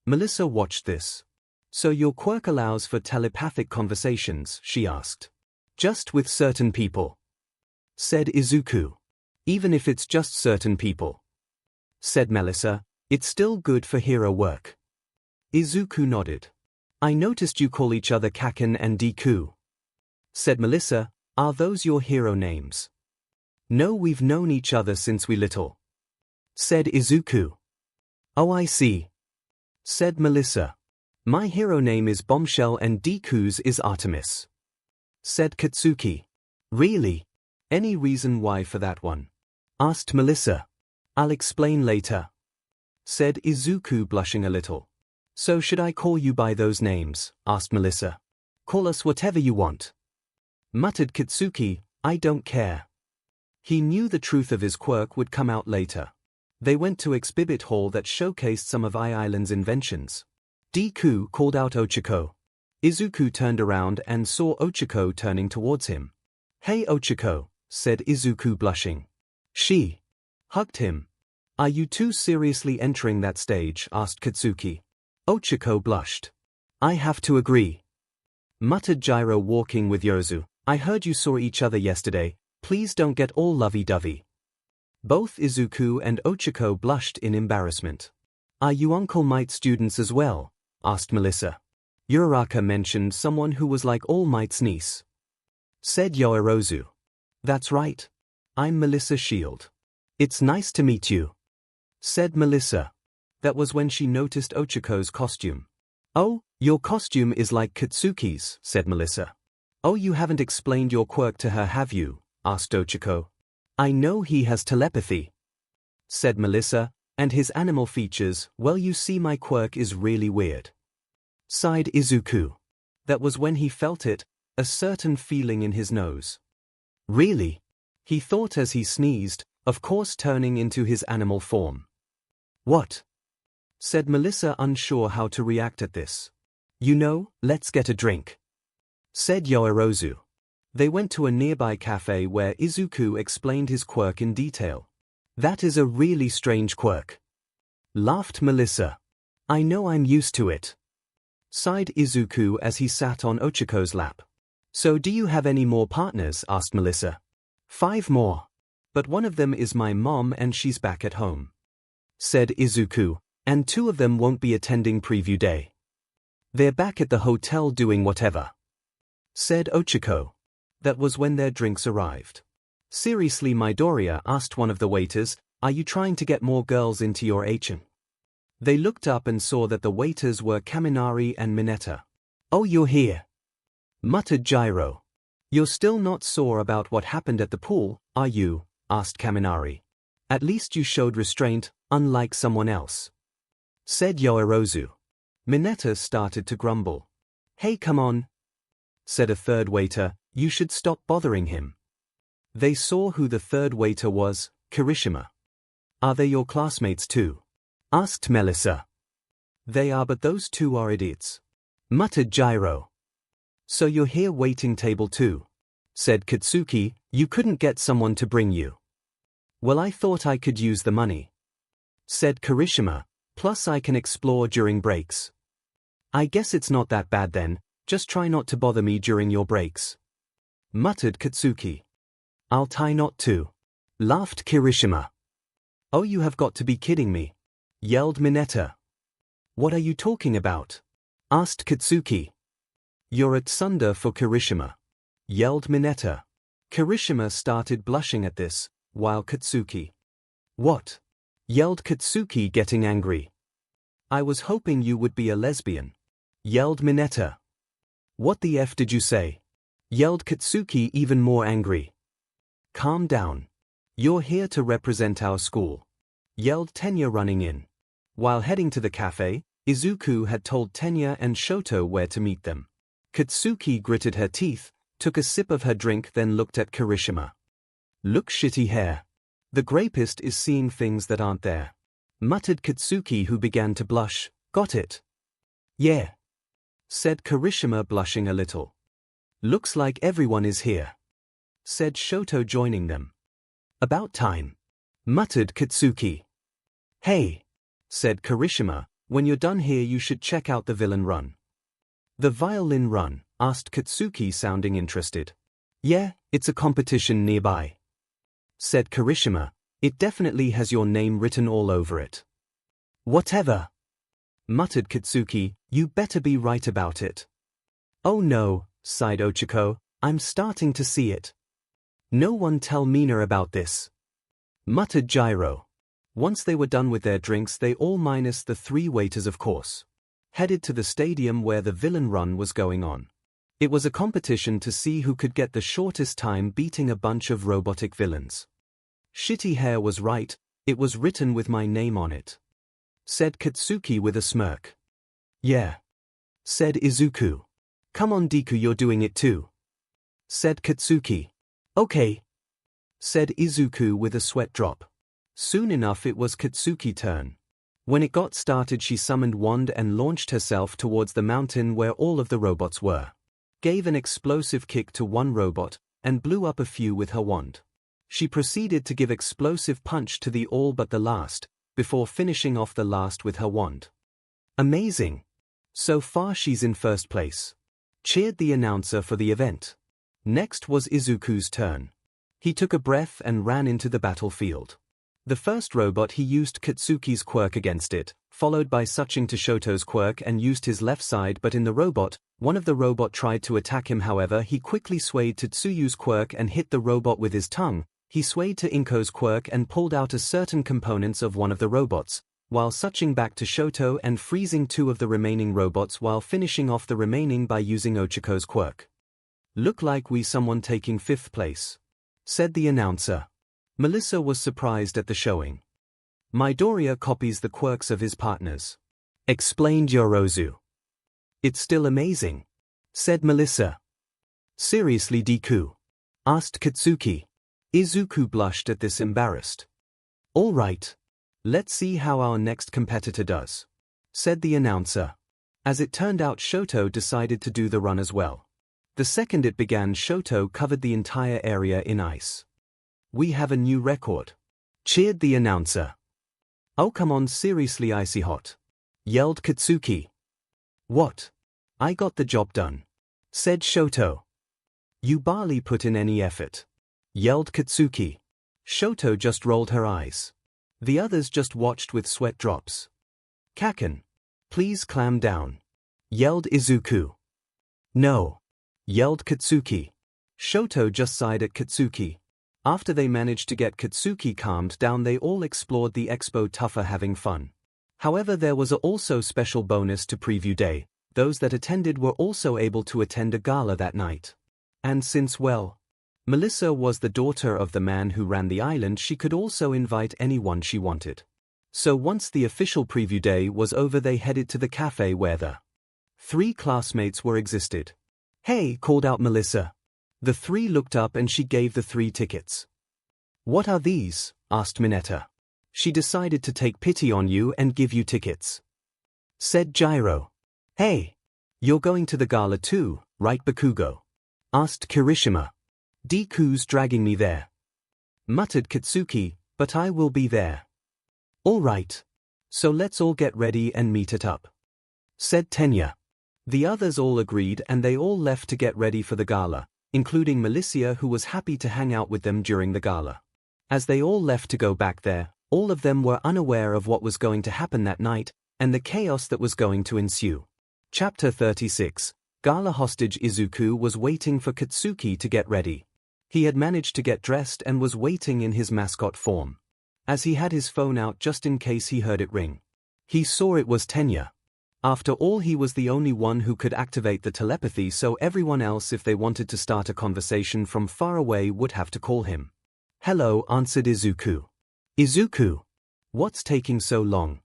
Melissa watched this. So your quirk allows for telepathic conversations, she asked. Just with certain people, said Izuku. Even if it's just certain people, said Melissa. It's still good for hero work. Izuku nodded. I noticed you call each other Kaken and Deku, said Melissa. Are those your hero names? No, we've known each other since we little, said Izuku. Oh, I see, said Melissa. My hero name is Bombshell and Deku's is Artemis, said Katsuki. Really? Any reason why for that one? Asked Melissa. I'll explain later, said Izuku, blushing a little. So should I call you by those names? Asked Melissa. Call us whatever you want, muttered Katsuki, I don't care. He knew the truth of his quirk would come out later. They went to exhibit hall that showcased some of Island's inventions. Deku called out 𝐒𝐿𝐴𝐵. Izuku turned around and saw 𝐒𝐿𝐴𝐵 turning towards him. Hey 𝐒𝐿𝐴𝐵, said Izuku blushing. She hugged him. Are you two seriously entering that stage? Asked Katsuki. 𝐒𝐿𝐴𝐵 blushed. I have to agree, muttered Gyro walking with Yozu. I heard you saw each other yesterday, please don't get all lovey-dovey. Both Izuku and 𝐒𝐿𝐴𝐵 blushed in embarrassment. Are you Uncle Might students as well? Asked Melissa. Uraraka mentioned someone who was like All Might's niece, said Yoorozu. That's right. I'm Melissa Shield. It's nice to meet you, said Melissa. That was when she noticed 𝐒𝐿𝐴𝐵's costume. Oh, your costume is like Katsuki's, said Melissa. Oh, you haven't explained your quirk to her, have you? Asked 𝐒𝐿𝐴𝐵. I know he has telepathy, said Melissa, and his animal features, well, you see, my quirk is really weird, sighed Izuku. That was when he felt it, a certain feeling in his nose. Really? He thought as he sneezed, of course turning into his animal form. What? Said Melissa, unsure how to react at this. You know, let's get a drink, said Yoorozu. They went to a nearby cafe where Izuku explained his quirk in detail. That is a really strange quirk, laughed Melissa. I know, I'm used to it, sighed Izuku as he sat on 𝐒𝐿𝐴𝐵's lap. So do you have any more partners? Asked Melissa. 5 more. But one of them is my mom and she's back at home, said Izuku, and 2 of them won't be attending preview day. They're back at the hotel doing whatever, said 𝐒𝐿𝐴𝐵. That was when their drinks arrived. Seriously, Midoriya, asked one of the waiters, are you trying to get more girls into your ℵ? They looked up and saw that the waiters were Kaminari and Mineta. Oh, you're here, muttered Gyro. You're still not sore about what happened at the pool, are you? Asked Kaminari. At least you showed restraint, unlike someone else, said Yoorozu. Mineta started to grumble. Hey, come on, said a third waiter, you should stop bothering him. They saw who the third waiter was, Kirishima. Are they your classmates too? Asked Melissa. They are, but those 2 are idiots, muttered Gyro. So you're here waiting table 2, said Katsuki. You couldn't get someone to bring you? Well, I thought I could use the money, said Kirishima, plus I can explore during breaks. I guess it's not that bad then, just try not to bother me during your breaks, muttered Katsuki. I'll tie knot too, laughed Kirishima. Oh, you have got to be kidding me, yelled Mineta. What are you talking about? Asked Katsuki. You're at Sunder for Kirishima, yelled Mineta. Kirishima started blushing at this, while Katsuki. What? Yelled Katsuki, getting angry. I was hoping you would be a lesbian, yelled Mineta. What the F did you say? Yelled Katsuki, even more angry. Calm down. You're here to represent our school, yelled Tenya, running in. While heading to the cafe, Izuku had told Tenya and Shoto where to meet them. Katsuki gritted her teeth, took a sip of her drink, then looked at Kirishima. Look, shitty hair. The grapist is seeing things that aren't there, muttered Katsuki, who began to blush. Got it? Yeah, said Kirishima, blushing a little. Looks like everyone is here, said Shoto, joining them. About time, muttered Katsuki. Hey, said Kirishima, when you're done here you should check out the villain run. The violin run? Asked Katsuki, sounding interested. Yeah, it's a competition nearby, said Kirishima. It definitely has your name written all over it. Whatever, muttered Katsuki. You better be right about it. Oh no, sighed 𝐒𝐿𝐴𝐵, I'm starting to see it. No one tell Mina about this, muttered Gyro. Once they were done with their drinks, they all, minus the 3 waiters of course, headed to the stadium where the villain run was going on. It was a competition to see who could get the shortest time beating a bunch of robotic villains. Shitty hair was right, it was written with my name on it, said Katsuki with a smirk. Yeah, said Izuku. Come on Deku, you're doing it too, said Katsuki. Okay, said Izuku with a sweat drop. Soon enough it was Katsuki's turn. When it got started she summoned wand and launched herself towards the mountain where all of the robots were. Gave an explosive kick to one robot, and blew up a few with her wand. She proceeded to give explosive punch to the all but the last, before finishing off the last with her wand. Amazing! So far she's in first place, cheered the announcer for the event. Next was Izuku's turn. He took a breath and ran into the battlefield. The first robot he used Katsuki's quirk against it, followed by switching to Shoto's quirk and used his left side, but in the robot, one of the robot tried to attack him. However, he quickly swayed to Tsuyu's quirk and hit the robot with his tongue. He swayed to Inko's quirk and pulled out a certain components of one of the robots, while switching back to Shoto and freezing two of the remaining robots while finishing off the remaining by using Ochiko's quirk. Look like we someone taking 5th place, said the announcer. Melissa was surprised at the showing. Midoriya copies the quirks of his partners, explained Yorozu. It's still amazing, said Melissa. Seriously Deku? Asked Katsuki. Izuku blushed at this, embarrassed. All right. Let's see how our next competitor does, said the announcer. As it turned out Shoto decided to do the run as well. The second it began Shoto covered the entire area in ice. We have a new record, cheered the announcer. Oh come on, seriously icy hot, yelled Katsuki. What? I got the job done, said Shoto. You barely put in any effort, yelled Katsuki. Shoto just rolled her eyes. The others just watched with sweat drops. Kaken, please clam down, yelled Izuku. No, yelled Katsuki. Shoto just sighed at Katsuki. After they managed to get Katsuki calmed down, they all explored the expo tougher, having fun. However, there was also special bonus to preview day. Those that attended were also able to attend a gala that night. And since, well, Melissa was the daughter of the man who ran the island, she could also invite anyone she wanted. So once the official preview day was over, they headed to the cafe where the 3 classmates were existed. Hey, called out Melissa. The 3 looked up and she gave the 3 tickets. What are these? Asked Mineta. She decided to take pity on you and give you tickets, said Gyro. Hey, you're going to the gala too, right Bakugo? Asked Kirishima. Deku's dragging me there, muttered Katsuki, but I will be there. All right. So let's all get ready and meet it up, said Tenya. The others all agreed and they all left to get ready for the gala, including Melissa, who was happy to hang out with them during the gala. As they all left to go back there, all of them were unaware of what was going to happen that night, and the chaos that was going to ensue. Chapter 36. Gala hostage. Izuku was waiting for Katsuki to get ready. He had managed to get dressed and was waiting in his mascot form. As he had his phone out just in case he heard it ring, he saw it was Tenya. After all, he was the only one who could activate the telepathy, so everyone else, if they wanted to start a conversation from far away, would have to call him. Hello, answered Izuku. Izuku, what's taking so long?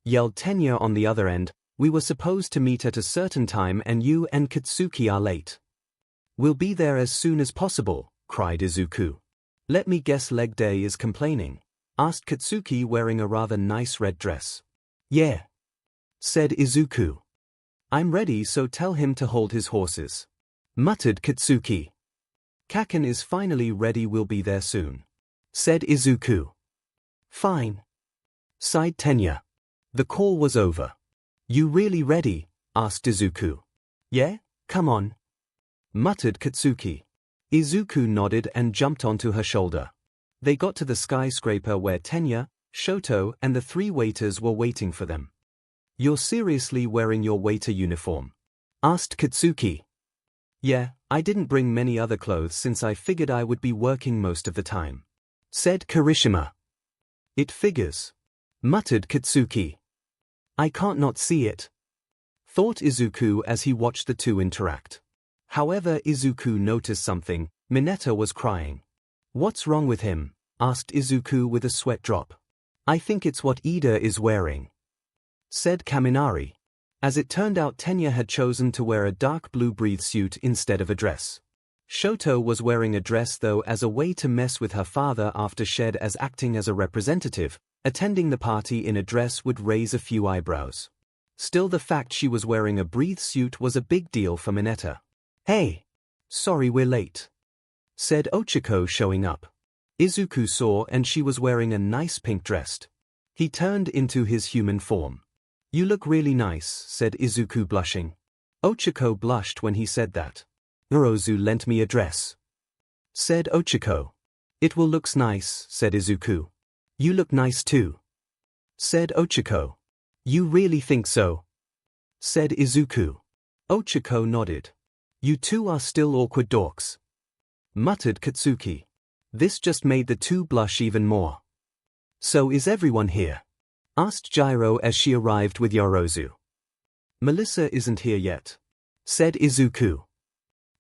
Yelled Tenya on the other end. We were supposed to meet at a certain time and you and Katsuki are late. We'll be there as soon as possible, cried Izuku. Let me guess, leg day is complaining, asked Katsuki, wearing a rather nice red dress. Yeah, said Izuku. I'm ready, so tell him to hold his horses, muttered Katsuki. Kaken is finally ready, we'll be there soon, said Izuku. Fine, sighed Tenya. The call was over. You really ready? Asked Izuku. Yeah, come on, muttered Katsuki. Izuku nodded and jumped onto her shoulder. They got to the skyscraper where Tenya, Shoto, and the 3 waiters were waiting for them. You're seriously wearing your waiter uniform? Asked Katsuki. Yeah, I didn't bring many other clothes since I figured I would be working most of the time, said Kirishima. It figures, muttered Katsuki. I can't not see it, thought Izuku as he watched the 2 interact. However, Izuku noticed something. Mineta was crying. What's wrong with him? Asked Izuku with a sweat drop. I think it's what Ida is wearing, said Kaminari. As it turned out, Tenya had chosen to wear a dark blue breathe suit instead of a dress. Shoto was wearing a dress though as a way to mess with her father after Shed as acting as a representative. Attending the party in a dress would raise a few eyebrows. Still, the fact she was wearing a breathe suit was a big deal for Mineta. "Hey! Sorry we're late," said Ochako, showing up. Izuku saw and she was wearing a nice pink dress. He turned into his human form. "You look really nice," said Izuku, blushing. Ochako blushed when he said that. "Urozu lent me a dress," said Ochako. "It will looks nice," said Izuku. "You look nice too," said Ochako. "You really think so?" said Izuku. Ochako nodded. "You two are still awkward dorks," muttered Katsuki. This just made the two blush even more. "So is everyone here?" asked Gyro as she arrived with Yorozu. "Melissa isn't here yet," said Izuku.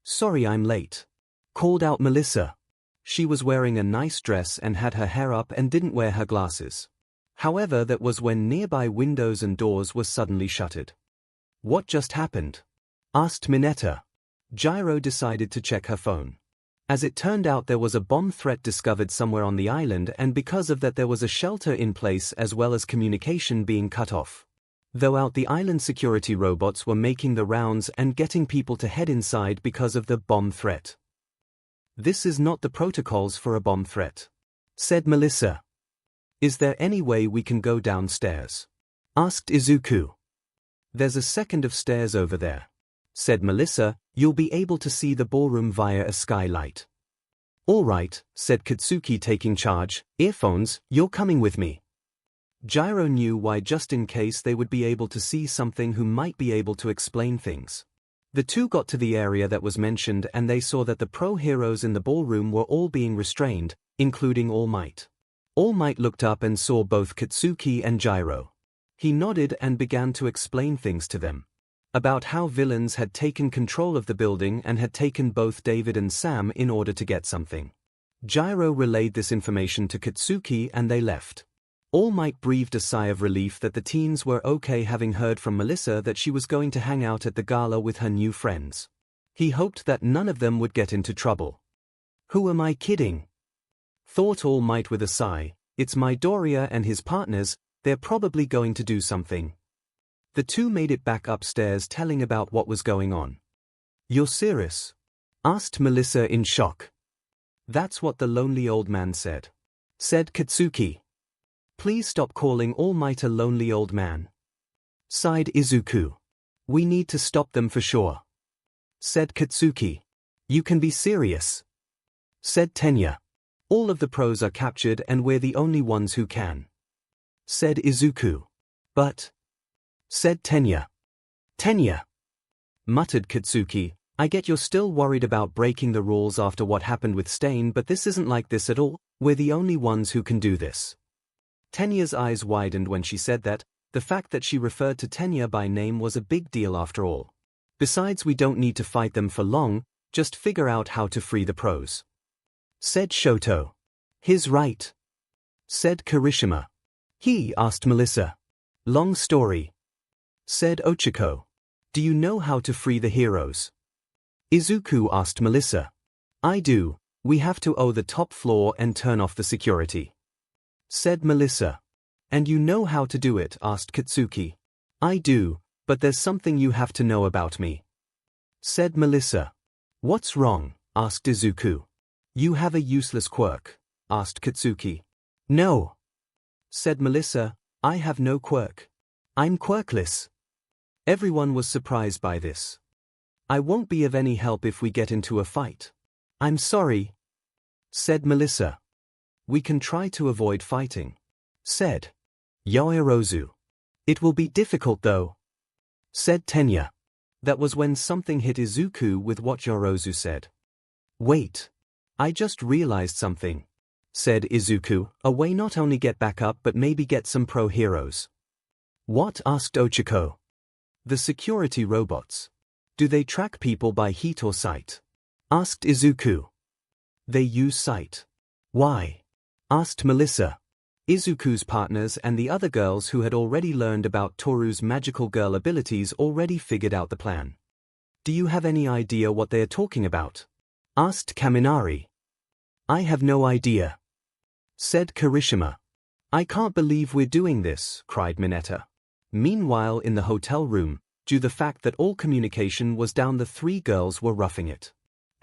"Sorry I'm late," called out Melissa. She was wearing a nice dress and had her hair up and didn't wear her glasses. However, that was when nearby windows and doors were suddenly shuttered. "What just happened?" asked Mineta. Gyro decided to check her phone. As it turned out, there was a bomb threat discovered somewhere on the island, and because of that there was a shelter in place as well as communication being cut off. Though out the island, security robots were making the rounds and getting people to head inside because of the bomb threat. "This is not the protocols for a bomb threat," said Melissa. "Is there any way we can go downstairs?" asked Izuku. "There's a second of stairs over there," said Melissa. "You'll be able to see the ballroom via a skylight." "All right," said Katsuki, taking charge. "Earphones, you're coming with me." Gyro knew why, just in case they would be able to see something who might be able to explain things. The two got to the area that was mentioned and they saw that the pro heroes in the ballroom were all being restrained, including All Might. All Might looked up and saw both Katsuki and Gyro. He nodded and began to explain things to them. About how villains had taken control of the building and had taken both David and Sam in order to get something. Gyro relayed this information to Katsuki and they left. All Might breathed a sigh of relief that the teens were okay, having heard from Melissa that she was going to hang out at the gala with her new friends. He hoped that none of them would get into trouble. "Who am I kidding?" thought All Might with a sigh. "It's Midoriya and his partners, they're probably going to do something." The two made it back upstairs, telling about what was going on. "You're serious?" asked Melissa in shock. "That's what the lonely old man said," said Katsuki. "Please stop calling All Might a lonely old man," sighed Izuku. "We need to stop them for sure," said Katsuki. "You can be serious," said Tenya. "All of the pros are captured and we're the only ones who can," said Izuku. "But," said Tenya. "Tenya," muttered Katsuki, "I get you're still worried about breaking the rules after what happened with Stain, but this isn't like this at all. We're the only ones who can do this." Tenya's eyes widened when she said that. The fact that she referred to Tenya by name was a big deal after all. "Besides, we don't need to fight them for long, just figure out how to free the pros," said Shoto. "He's right," said Kirishima. "He?" asked Melissa. "Long story," said Ochako. "Do you know how to free the heroes?" Izuku asked Melissa. "I do. We have to the top floor and turn off the security," said Melissa. "And you know how to do it?" asked Katsuki. "I do, but there's something you have to know about me," said Melissa. "What's wrong?" asked Izuku. "You have a useless quirk," asked Katsuki. "No," said Melissa, "I have no quirk. I'm quirkless." Everyone was surprised by this. "I won't be of any help if we get into a fight." "I'm sorry," said Melissa. "We can try to avoid fighting," said Yorozu. "It will be difficult though," said Tenya. That was when something hit Izuku with what Yorozu said. "Wait. I just realized something," said Izuku. "A way not only get back up but maybe get some pro heroes." "What?" asked Ochako. "The security robots. Do they track people by heat or sight?" asked Izuku. "They use sight." "Why?" asked Melissa. Izuku's partners and the other girls who had already learned about Toru's magical girl abilities already figured out the plan. "Do you have any idea what they are talking about?" asked Kaminari. I have no idea, said Kirishima. I can't believe we're doing this, cried Mineta. Meanwhile in the hotel room, due to the fact that all communication was down, the three girls were roughing it.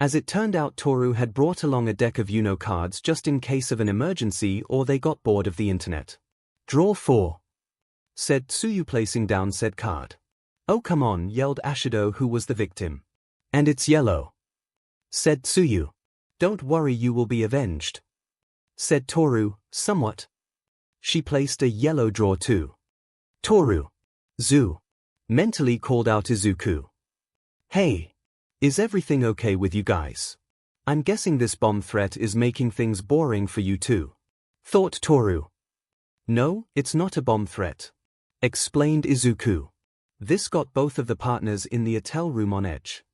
As it turned out, Toru had brought along a deck of Uno cards just in case of an emergency or they got bored of the internet. Draw 4, said Tsuyu, placing down said card. Oh come on, yelled Ashido, who was the victim. And it's yellow, said Tsuyu. Don't worry, you will be avenged, said Toru, somewhat. She placed a yellow draw too. Toru, Zu, mentally called out Izuku. Hey, is everything okay with you guys? I'm guessing this bomb threat is making things boring for you too, thought Toru. No, it's not a bomb threat, explained Izuku. This got both of the partners in the hotel room on edge.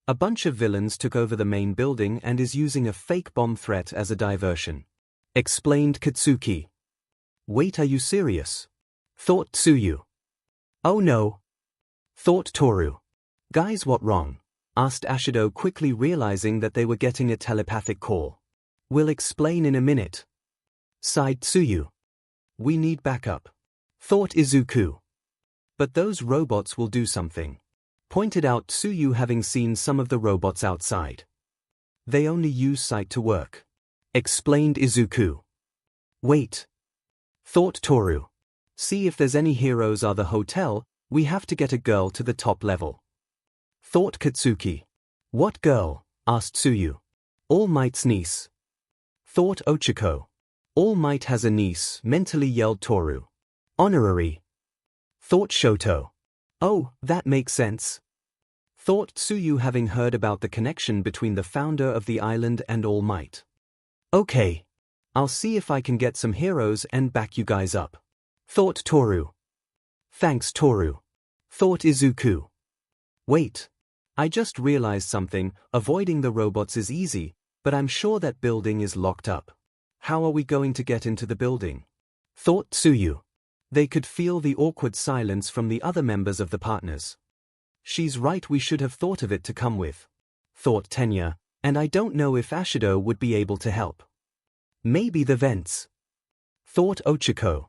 A bunch of villains took over the main building and is using a fake bomb threat as a diversion, explained Katsuki. Wait, are you serious? Thought Tsuyu. Oh no, thought Toru. Guys, what wrong? Asked Ashido, quickly realizing that they were getting a telepathic call. We'll explain in a minute, sighed Tsuyu. We need backup, thought Izuku. But those robots will do something, pointed out Tsuyu, having seen some of the robots outside. They only use sight to work, explained Izuku. Wait, thought Toru. See if there's any heroes at the hotel, we have to get a girl to the top level, thought Katsuki. What girl? Asked Tsuyu. All Might's niece, thought Ochiko. All Might has a niece, mentally yelled Toru. Honorary, thought Shoto. Oh, that makes sense, thought Tsuyu, having heard about the connection between the founder of the island and All Might. Okay, I'll see if I can get some heroes and back you guys up, thought Toru. Thanks, Toru, thought Izuku. Wait, I just realized something. Avoiding the robots is easy, but I'm sure that building is locked up. How are we going to get into the building? Thought Tsuyu. They could feel the awkward silence from the other members of the partners. She's right, we should have thought of it to come with, thought Tenya, and I don't know if Ashido would be able to help. Maybe the vents, thought Ochiko.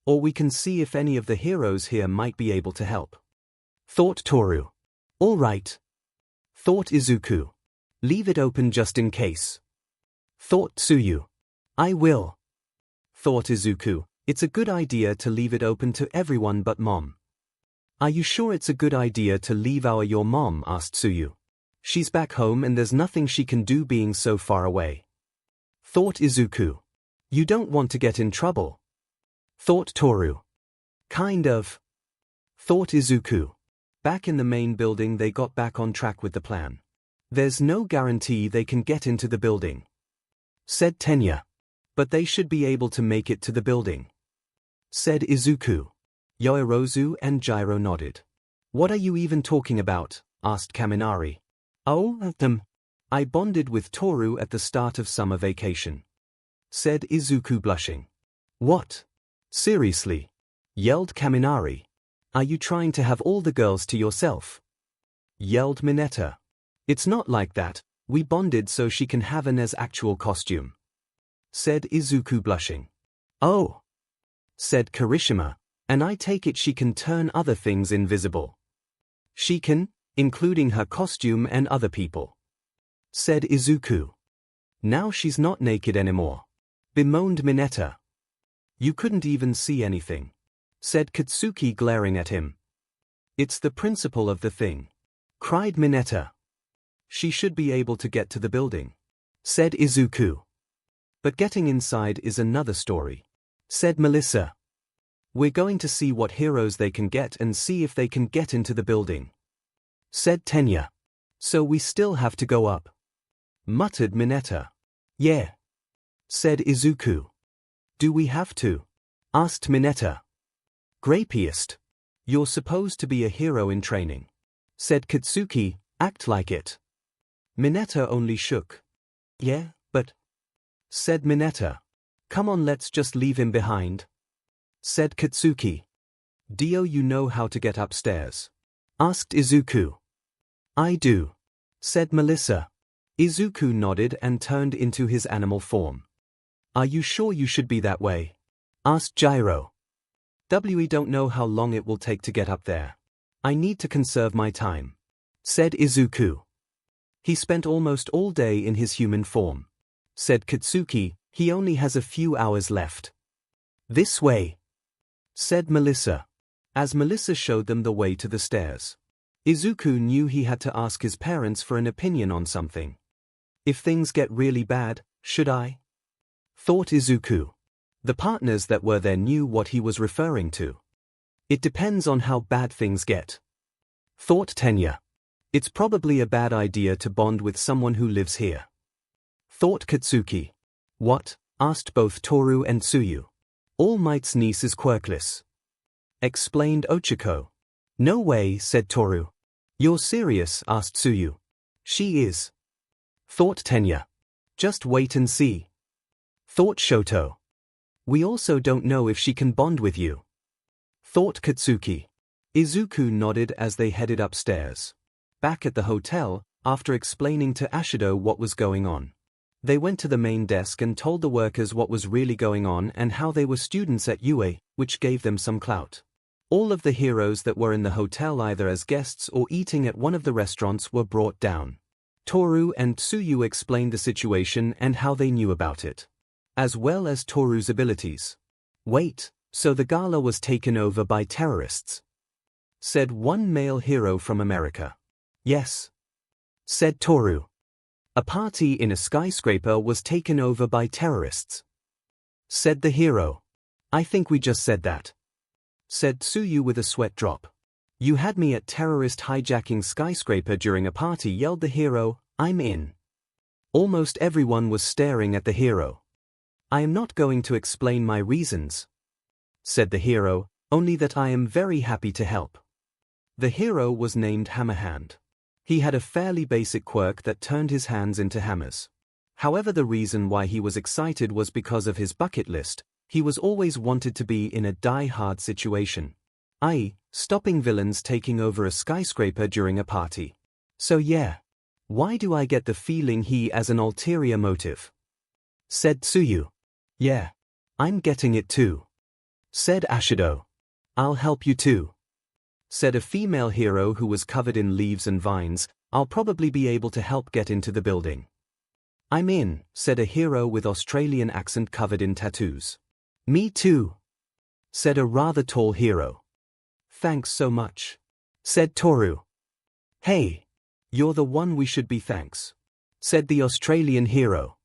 Or we can see if any of the heroes here might be able to help, thought Toru. All right, thought Izuku. Leave it open just in case, thought Tsuyu. I will, thought Izuku. It's a good idea to leave it open to everyone but Mom. Are you sure it's a good idea to leave your mom? Asked Tsuyu. She's back home and there's nothing she can do being so far away, thought Izuku. You don't want to get in trouble, thought Toru. Kind of, thought Izuku. Back in the main building, they got back on track with the plan. There's no guarantee they can get into the building, said Tenya. But they should be able to make it to the building, said Izuku. Yoirozu and Gyro nodded. What are you even talking about? Asked Kaminari. Oh, I bonded with Toru at the start of summer vacation, said Izuku, blushing. What? Seriously? Yelled Kaminari. Are you trying to have all the girls to yourself? Yelled Mineta. It's not like that, we bonded so she can have an actual costume, said Izuku, blushing. Oh, said Kirishima, and I take it she can turn other things invisible. She can, including her costume and other people, said Izuku. Now she's not naked anymore, bemoaned Mineta. You couldn't even see anything, said Katsuki, glaring at him. It's the principle of the thing, cried Mineta. She should be able to get to the building, said Izuku. But getting inside is another story, said Melissa. We're going to see what heroes they can get and see if they can get into the building, said Tenya. So we still have to go up, muttered Mineta. Yeah, said Izuku. Do we have to? Asked Mineta. Grapeyest. You're supposed to be a hero in training, said Katsuki. Act like it. Mineta only shook. Yeah, but, said Mineta. Come on, let's just leave him behind, said Katsuki. Do you know how to get upstairs? Asked Izuku. I do, said Melissa. Izuku nodded and turned into his animal form. Are you sure you should be that way? Asked Gyro. We don't know how long it will take to get up there. I need to conserve my time, said Izuku. He spent almost all day in his human form, said Katsuki. He only has a few hours left. This way, said Melissa, as Melissa showed them the way to the stairs. Izuku knew he had to ask his parents for an opinion on something. If things get really bad, should I? Thought Izuku. The partners that were there knew what he was referring to. It depends on how bad things get, thought Tenya. It's probably a bad idea to bond with someone who lives here, thought Katsuki. What? Asked both Toru and Tsuyu. All Might's niece is quirkless, explained Ochako. No way, said Toru. You're serious? Asked Tsuyu. She is, thought Tenya. Just wait and see, thought Shoto. We also don't know if she can bond with you, thought Katsuki. Izuku nodded as they headed upstairs. Back at the hotel, after explaining to Ashido what was going on, they went to the main desk and told the workers what was really going on and how they were students at UA, which gave them some clout. All of the heroes that were in the hotel either as guests or eating at one of the restaurants were brought down. Toru and Tsuyu explained the situation and how they knew about it, as well as Toru's abilities. Wait, so the gala was taken over by terrorists? Said one male hero from America. Yes, said Toru. A party in a skyscraper was taken over by terrorists, said the hero. I think we just said that, said Tsuyu with a sweat drop. You had me at terrorist hijacking skyscraper during a party, yelled the hero. I'm in. Almost everyone was staring at the hero. I am not going to explain my reasons, said the hero, only that I am very happy to help. The hero was named Hammerhand. He had a fairly basic quirk that turned his hands into hammers. However, the reason why he was excited was because of his bucket list. He was always wanted to be in a die-hard situation, i.e., stopping villains taking over a skyscraper during a party. So yeah, why do I get the feeling he has an ulterior motive? Said Tsuyu. Yeah, I'm getting it too, said Ashido. I'll help you too, said a female hero who was covered in leaves and vines. I'll probably be able to help get into the building. I'm in, said a hero with Australian accent covered in tattoos. Me too, said a rather tall hero. Thanks so much, said Toru. Hey, you're the one we should be thanks, said the Australian hero.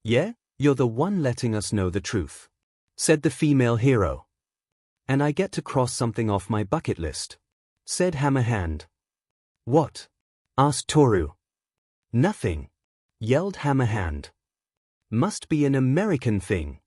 Yeah, you're the one letting us know the truth, said the female hero. And I get to cross something off my bucket list, said Hammerhand. What? Asked Toru. Nothing, yelled Hammerhand. Must be an American thing,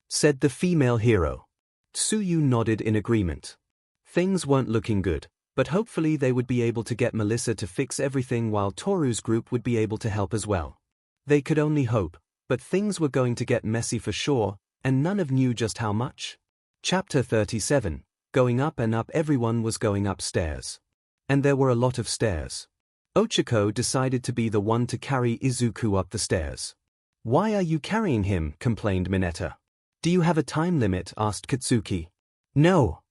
said the female hero. Tsuyu nodded in agreement. Things weren't looking good, but hopefully they would be able to get Melissa to fix everything while Toru's group would be able to help as well. They could only hope, but things were going to get messy for sure, and none of knew just how much. Chapter 37, Going up and up. Everyone was going upstairs. And there were a lot of stairs. Ochako decided to be the one to carry Izuku up the stairs. Why are you carrying him? Complained Mineta. Do you have a time limit? Asked Katsuki. No,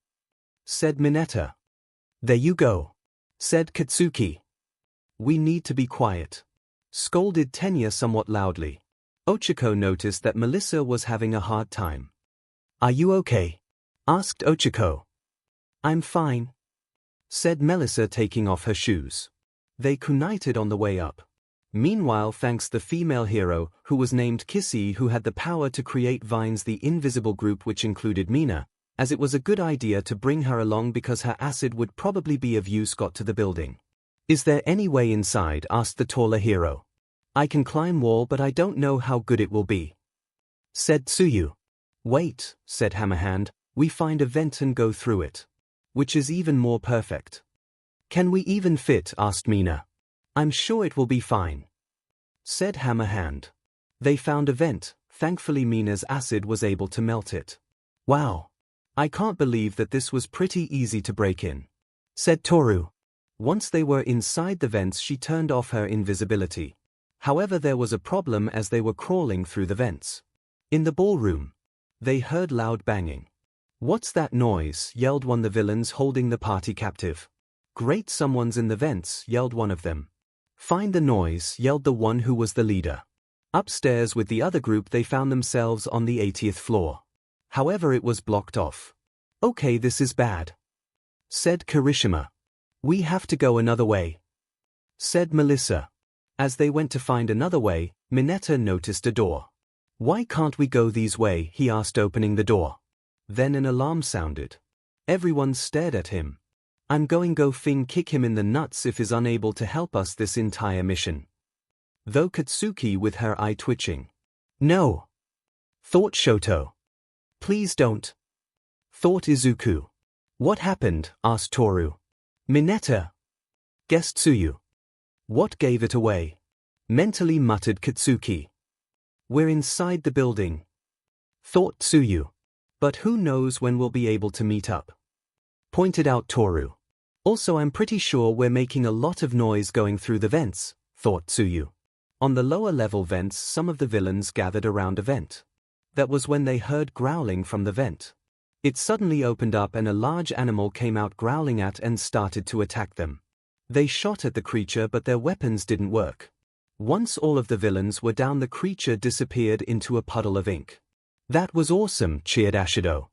said Mineta. There you go, said Katsuki. We need to be quiet, scolded Tenya somewhat loudly. Ochako noticed that Melissa was having a hard time. Are you okay? Asked Ochako. I'm fine, said Melissa, taking off her shoes. They united on the way up. Meanwhile, thanks the female hero, who was named Kissy, who had the power to create vines, the invisible group, which included Mina, as it was a good idea to bring her along because her acid would probably be of use, got to the building. Is there any way inside? Asked the taller hero. I can climb wall, but I don't know how good it will be, said Tsuyu. Wait, said Hammerhand, we find a vent and go through it, which is even more perfect. Can we even fit? Asked Mina. I'm sure it will be fine, said Hammerhand. They found a vent. Thankfully Mina's acid was able to melt it. Wow. I can't believe that this was pretty easy to break in, said Toru. Once they were inside the vents, she turned off her invisibility. However, there was a problem as they were crawling through the vents. In the ballroom, they heard loud banging. "What's that noise?" yelled one of the villains holding the party captive. "Great, someone's in the vents," yelled one of them. "Find the noise," yelled the one who was the leader. Upstairs with the other group, they found themselves on the 80th floor. However, it was blocked off. "Okay, this is bad," said Kirishima. "We have to go another way," said Melissa. As they went to find another way, Mineta noticed a door. "Why can't we go these way?" he asked, opening the door. Then an alarm sounded. Everyone stared at him. "I'm going go kick him in the nuts if he's unable to help us this entire mission." Though Katsuki with her eye twitching. "No," thought Shoto. "Please don't," thought Izuku. "What happened?" asked Toru. "Mineta guessed Tsuyu." "What gave it away?" mentally muttered Katsuki. "We're inside the building," thought Tsuyu. "But who knows when we'll be able to meet up," pointed out Toru. "Also, I'm pretty sure we're making a lot of noise going through the vents," thought Tsuyu. On the lower level vents, some of the villains gathered around a vent. That was when they heard growling from the vent. It suddenly opened up and a large animal came out growling at and started to attack them. They shot at the creature, but their weapons didn't work. Once all of the villains were down, the creature disappeared into a puddle of ink. "That was awesome," cheered Ashido.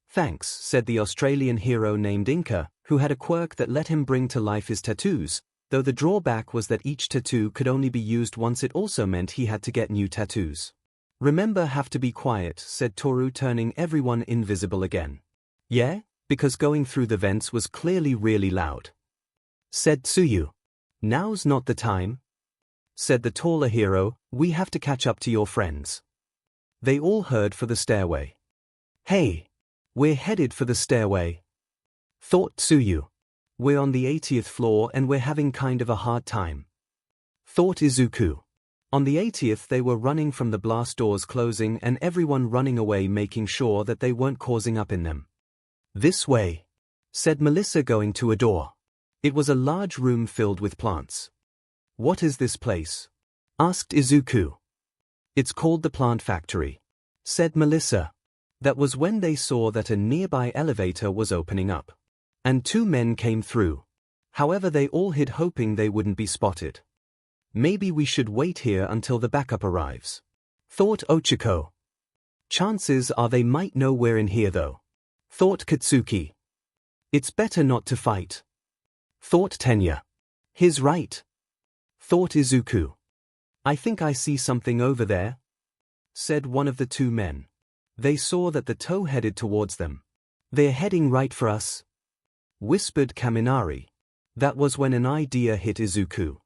"Thanks," said the Australian hero named Inca, who had a quirk that let him bring to life his tattoos, though the drawback was that each tattoo could only be used once. It also meant he had to get new tattoos. "Remember, have to be quiet," said Toru, turning everyone invisible again. "Yeah, because going through the vents was clearly really loud," said Tsuyu. "Now's not the time," said the taller hero. "We have to catch up to your friends." They all heard for the stairway. "Hey, we're headed for the stairway," thought Tsuyu. "We're on the 80th floor and we're having kind of a hard time," thought Izuku. On the 80th, they were running from the blast doors closing and everyone running away, making sure that they weren't causing up in them. "This way," said Melissa, going to a door. It was a large room filled with plants. "What is this place?" asked Izuku. "It's called the Plant Factory," said Melissa. That was when they saw that a nearby elevator was opening up. And two men came through. However, they all hid, hoping they wouldn't be spotted. "Maybe we should wait here until the backup arrives," thought Ochiko. "Chances are they might know we're in here though," thought Katsuki. "It's better not to fight," thought Tenya. "He's right," thought Izuku. "I think I see something over there," said one of the two men. They saw that the toe headed towards them. "They're heading right for us," whispered Kaminari. That was when an idea hit Izuku.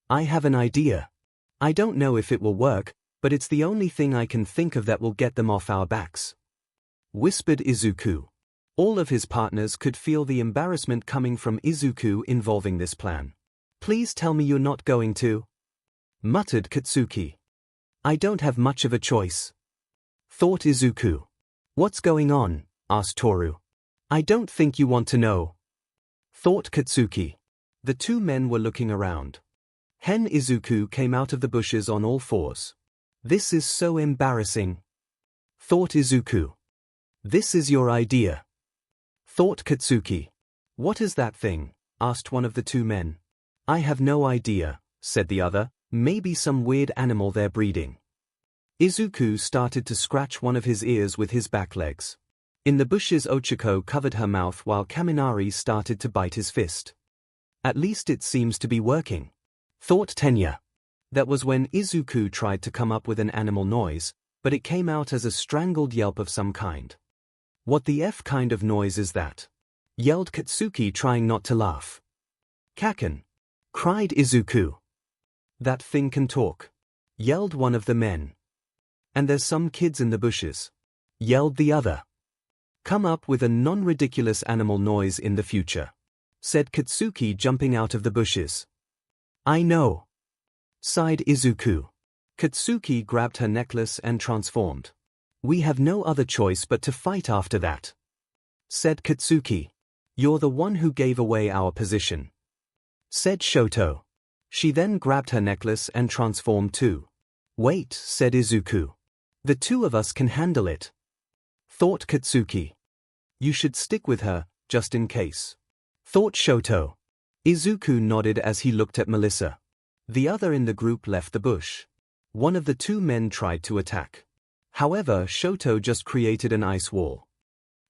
"I have an idea. I don't know if it will work, but it's the only thing I can think of that will get them off our backs," whispered Izuku. All of his partners could feel the embarrassment coming from Izuku involving this plan. "Please tell me you're not going to," muttered Katsuki. "I don't have much of a choice," thought Izuku. "What's going on?" asked Toru. "I don't think you want to know," thought Katsuki. The two men were looking around. Hen Izuku came out of the bushes on all fours. "This is so embarrassing," thought Izuku. "This is your idea," thought Katsuki. "What is that thing?" asked one of the two men. "I have no idea," said the other. "Maybe some weird animal they're breeding." Izuku started to scratch one of his ears with his back legs. In the bushes, Ochiko covered her mouth while Kaminari started to bite his fist. "At least it seems to be working," thought Tenya. That was when Izuku tried to come up with an animal noise, but it came out as a strangled yelp of some kind. "What the F kind of noise is that?" yelled Katsuki, trying not to laugh. "Kaken!" cried Izuku. "That thing can talk," yelled one of the men. "And there's some kids in the bushes," yelled the other. "Come up with a non-ridiculous animal noise in the future," said Katsuki, jumping out of the bushes. "I know," sighed Izuku. Katsuki grabbed her necklace and transformed. "We have no other choice but to fight after that," said Katsuki. "You're the one who gave away our position," said Shoto. She then grabbed her necklace and transformed too. Wait, said Izuku. The two of us can handle it. Thought Katsuki. You should stick with her, just in case. Thought Shoto. Izuku nodded as he looked at Melissa. The other in the group left the bush. One of the two men tried to attack. However, Shoto just created an ice wall.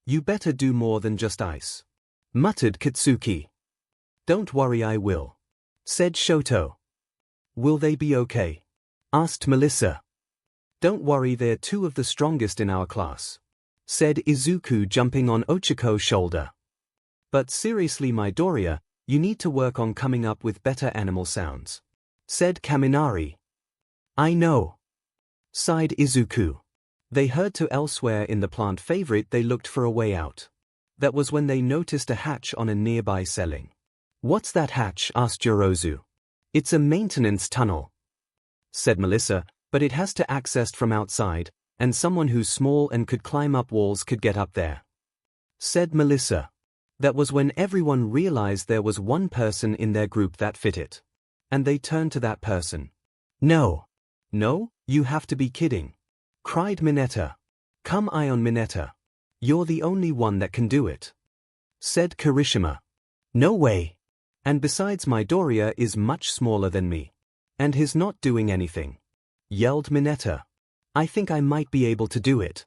You better do more than just ice, muttered Katsuki. Don't worry, I will, said Shoto. Will they be okay? Asked Melissa. Don't worry, they're two of the strongest in our class, said Izuku, jumping on Ochiko's shoulder. But seriously, Midoriya, you need to work on coming up with better animal sounds, said Kaminari. I know, sighed Izuku. They heard to elsewhere in the plant favorite. They looked for a way out. That was when they noticed a hatch on a nearby ceiling. What's that hatch? Asked Yorozu. It's a maintenance tunnel, said Melissa, but it has to be accessed from outside, and someone who's small and could climb up walls could get up there, said Melissa. That was when everyone realized there was one person in their group that fit it. And they turned to that person. No, you have to be kidding, cried Mineta. Come on, Mineta. You're the only one that can do it, said Kirishima. No way. And besides, Midoriya is much smaller than me. And he's not doing anything, yelled Mineta. I think I might be able to do it,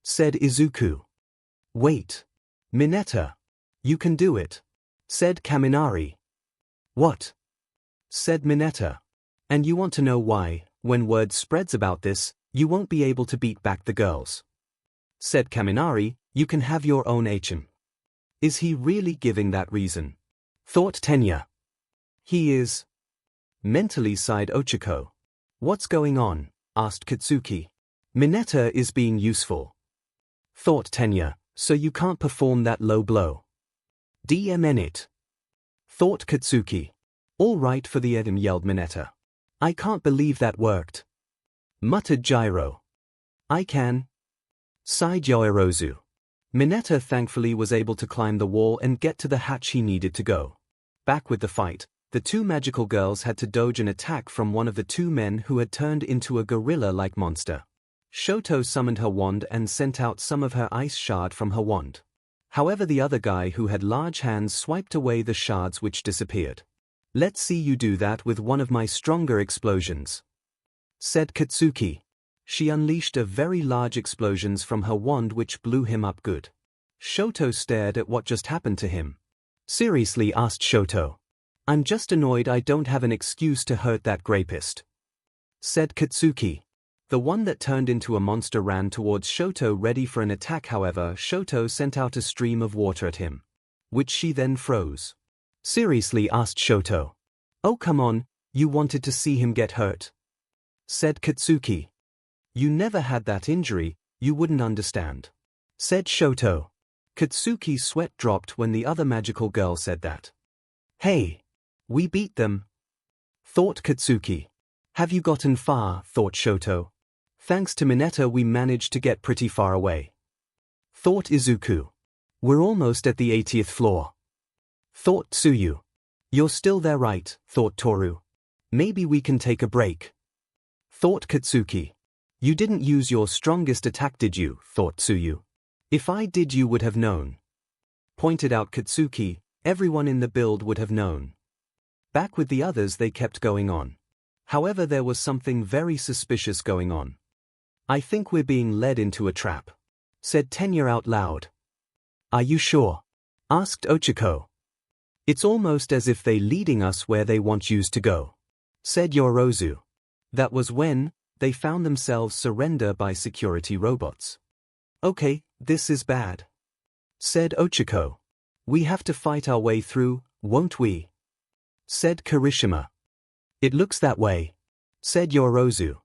said Izuku. Wait, Mineta. You can do it, said Kaminari. What? Said Mineta. And you want to know why? When word spreads about this, you won't be able to beat back the girls, said Kaminari. You can have your own 𝐻M. Is he really giving that reason? Thought Tenya. He is. Mentally sighed Ochiko. What's going on? Asked Katsuki. Mineta is being useful, thought Tenya. So you can't perform that low blow? DMN it, thought Katsuki. All right for the 𝐻M, yelled Mineta. I can't believe that worked, muttered Gyro. I can, sighed Yorozu. Mineta thankfully was able to climb the wall and get to the hatch he needed to go. Back with the fight, the two magical girls had to dodge an attack from one of the two men who had turned into a gorilla-like monster. Shoto summoned her wand and sent out some of her ice shard from her wand. However, the other guy who had large hands swiped away the shards, which disappeared. Let's see you do that with one of my stronger explosions, said Katsuki. She unleashed a very large explosions from her wand which blew him up good. Shoto stared at what just happened to him. Seriously, asked Shoto. I'm just annoyed I don't have an excuse to hurt that grapist, said Katsuki. The one that turned into a monster ran towards Shoto ready for an attack. However, Shoto sent out a stream of water at him, which she then froze. Seriously, asked Shoto. Oh come on, you wanted to see him get hurt, said Katsuki. You never had that injury, you wouldn't understand, said Shoto. Katsuki's sweat dropped when the other magical girl said that. Hey, we beat them, thought Katsuki. Have you gotten far? Thought Shoto. Thanks to Mineta we managed to get pretty far away, thought Izuku. We're almost at the 80th floor, thought Tsuyu. You're still there, right? Thought Toru. Maybe we can take a break, thought Katsuki. You didn't use your strongest attack, did you? Thought Tsuyu. If I did, you would have known, pointed out Katsuki. Everyone in the build would have known. Back with the others, they kept going on. However, there was something very suspicious going on. I think we're being led into a trap, said Tenya out loud. Are you sure? Asked Ochiko. It's almost as if they leading us where they want yous to go, said Yorozu. That was when they found themselves surrendered by security robots. Okay, this is bad, said Ochiko. We have to fight our way through, won't we? Said Kirishima. It looks that way, said Yorozu.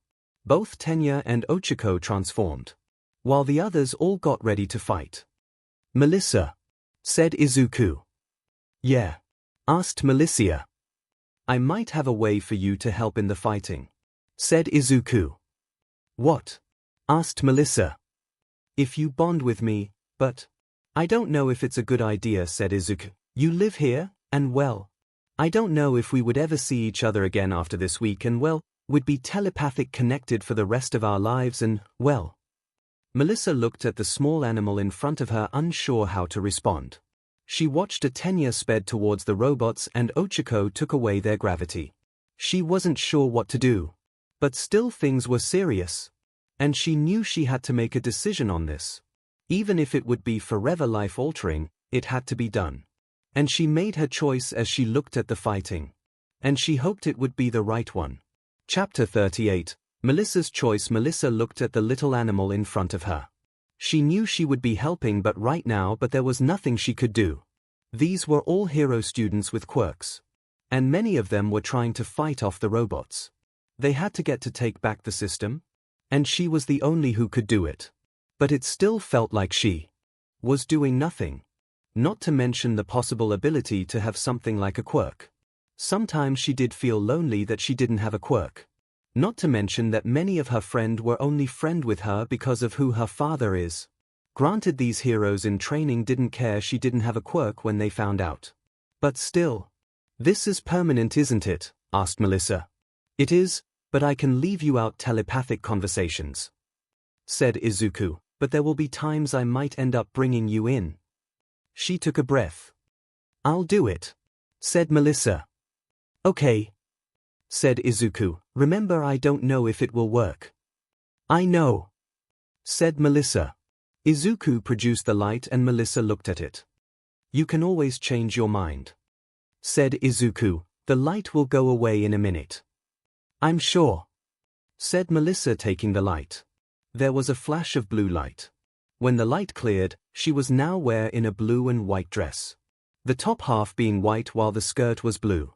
Both Tenya and Ochiko transformed, while the others all got ready to fight. Melissa, said Izuku. Yeah, asked Melissa. I might have a way for you to help in the fighting, said Izuku. What? Asked Melissa. If you bond with me, but I don't know if it's a good idea, said Izuku. You live here, and well, I don't know if we would ever see each other again after this week and well, we'd be telepathic connected for the rest of our lives and, well. Melissa looked at the small animal in front of her, unsure how to respond. She watched Tenya sped towards the robots and 𝐒𝐭𝐻𝐿 took away their gravity. She wasn't sure what to do. But still things were serious. And she knew she had to make a decision on this. Even if it would be forever life-altering, it had to be done. And she made her choice as she looked at the fighting. And she hoped it would be the right one. Chapter 38, Melissa's Choice. Melissa looked at the little animal in front of her. She knew she would be helping right now, but there was nothing she could do. These were all hero students with quirks. And many of them were trying to fight off the robots. They had to take back the system. And she was the only who could do it. But it still felt like she was doing nothing. Not to mention the possible ability to have something like a quirk. Sometimes she did feel lonely that she didn't have a quirk. Not to mention that many of her friends were only friend with her because of who her father is. Granted, these heroes in training didn't care she didn't have a quirk when they found out. But still. This is permanent, isn't it? Asked Melissa. It is, but I can leave you out telepathic conversations. Said Izuku, but there will be times I might end up bringing you in. She took a breath. I'll do it. Said Melissa. Okay. Said Izuku, remember I don't know if it will work. I know. Said Melissa. Izuku produced the light and Melissa looked at it. You can always change your mind. Said Izuku, the light will go away in a minute. I'm sure. Said Melissa, taking the light. There was a flash of blue light. When the light cleared, she was now wearing a blue and white dress. The top half being white while the skirt was blue.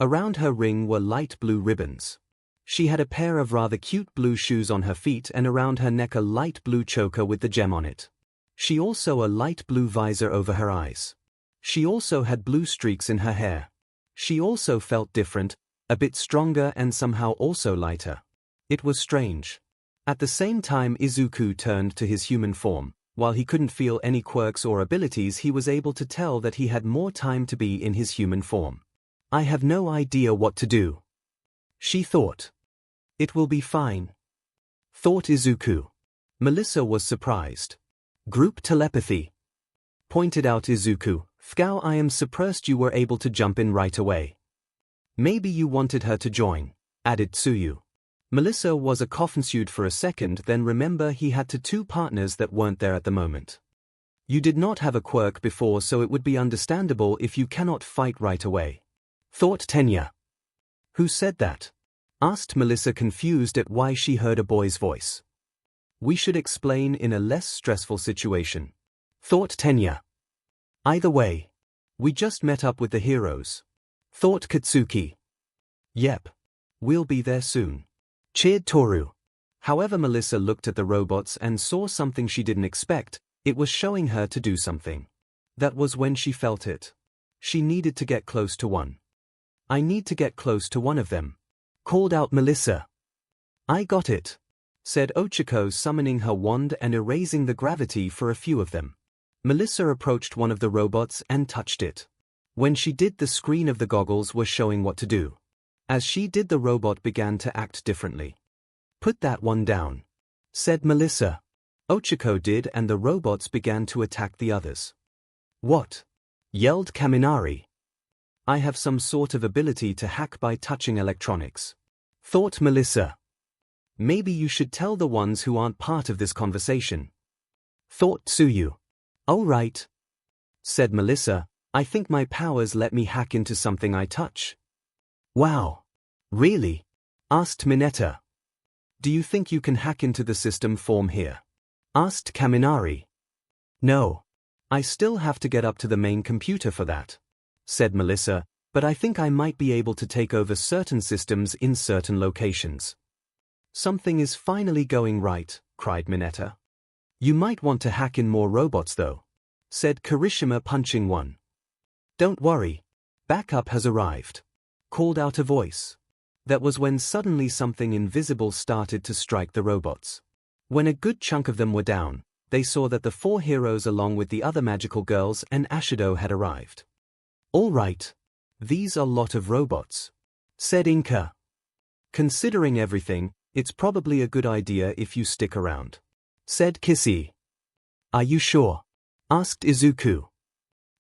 Around her ring were light blue ribbons. She had a pair of rather cute blue shoes on her feet and around her neck a light blue choker with the gem on it. She also a light blue visor over her eyes. She also had blue streaks in her hair. She also felt different, a bit stronger and somehow also lighter. It was strange. At the same time Izuku turned to his human form. While he couldn't feel any quirks or abilities, he was able to tell that he had more time to be in his human form. I have no idea what to do. She thought. It will be fine. Thought Izuku. Melissa was surprised. Group telepathy. Pointed out Izuku. 𝐒𝐿, I am surprised you were able to jump in right away. Maybe you wanted her to join, added Tsuyu. Melissa was confused for a second, then remember he had two partners that weren't there at the moment. You did not have a quirk before, so it would be understandable if you cannot fight right away. Thought Tenya. Who said that? Asked Melissa, confused at why she heard a boy's voice. We should explain in a less stressful situation. Thought Tenya. Either way. We just met up with the heroes. Thought Katsuki. Yep. We'll be there soon. Cheered Toru. However, Melissa looked at the robots and saw something she didn't expect. It was showing her to do something. That was when she felt it. She needed to get close to one. I need to get close to one of them. Called out Melissa. I got it. Said 𝐒𝐿, summoning her wand and erasing the gravity for a few of them. Melissa approached one of the robots and touched it. When she did, the screen of the goggles was showing what to do. As she did, the robot began to act differently. Put that one down. Said Melissa. 𝐒𝐿 did, and the robots began to attack the others. What? Yelled Kaminari. I have some sort of ability to hack by touching electronics. Thought Melissa. Maybe you should tell the ones who aren't part of this conversation. Thought Tsuyu. Oh right. Said Melissa, I think my powers let me hack into something I touch. Wow. Really? Asked Mineta. Do you think you can hack into the system form here? Asked Kaminari. No. I still have to get up to the main computer for that. Said Melissa, but I think I might be able to take over certain systems in certain locations. Something is finally going right, cried Mineta. You might want to hack in more robots though. Said Kirishima, punching one. Don't worry. Backup has arrived. Called out a voice. That was when suddenly something invisible started to strike the robots. When a good chunk of them were down, they saw that the 4 heroes along with the other magical girls and Ashido had arrived. All right. These are a lot of robots, said 𝐭𝐴. Considering everything, it's probably a good idea if you stick around, said 𝐾𝐶. Are you sure? Asked 𝐒𝐿.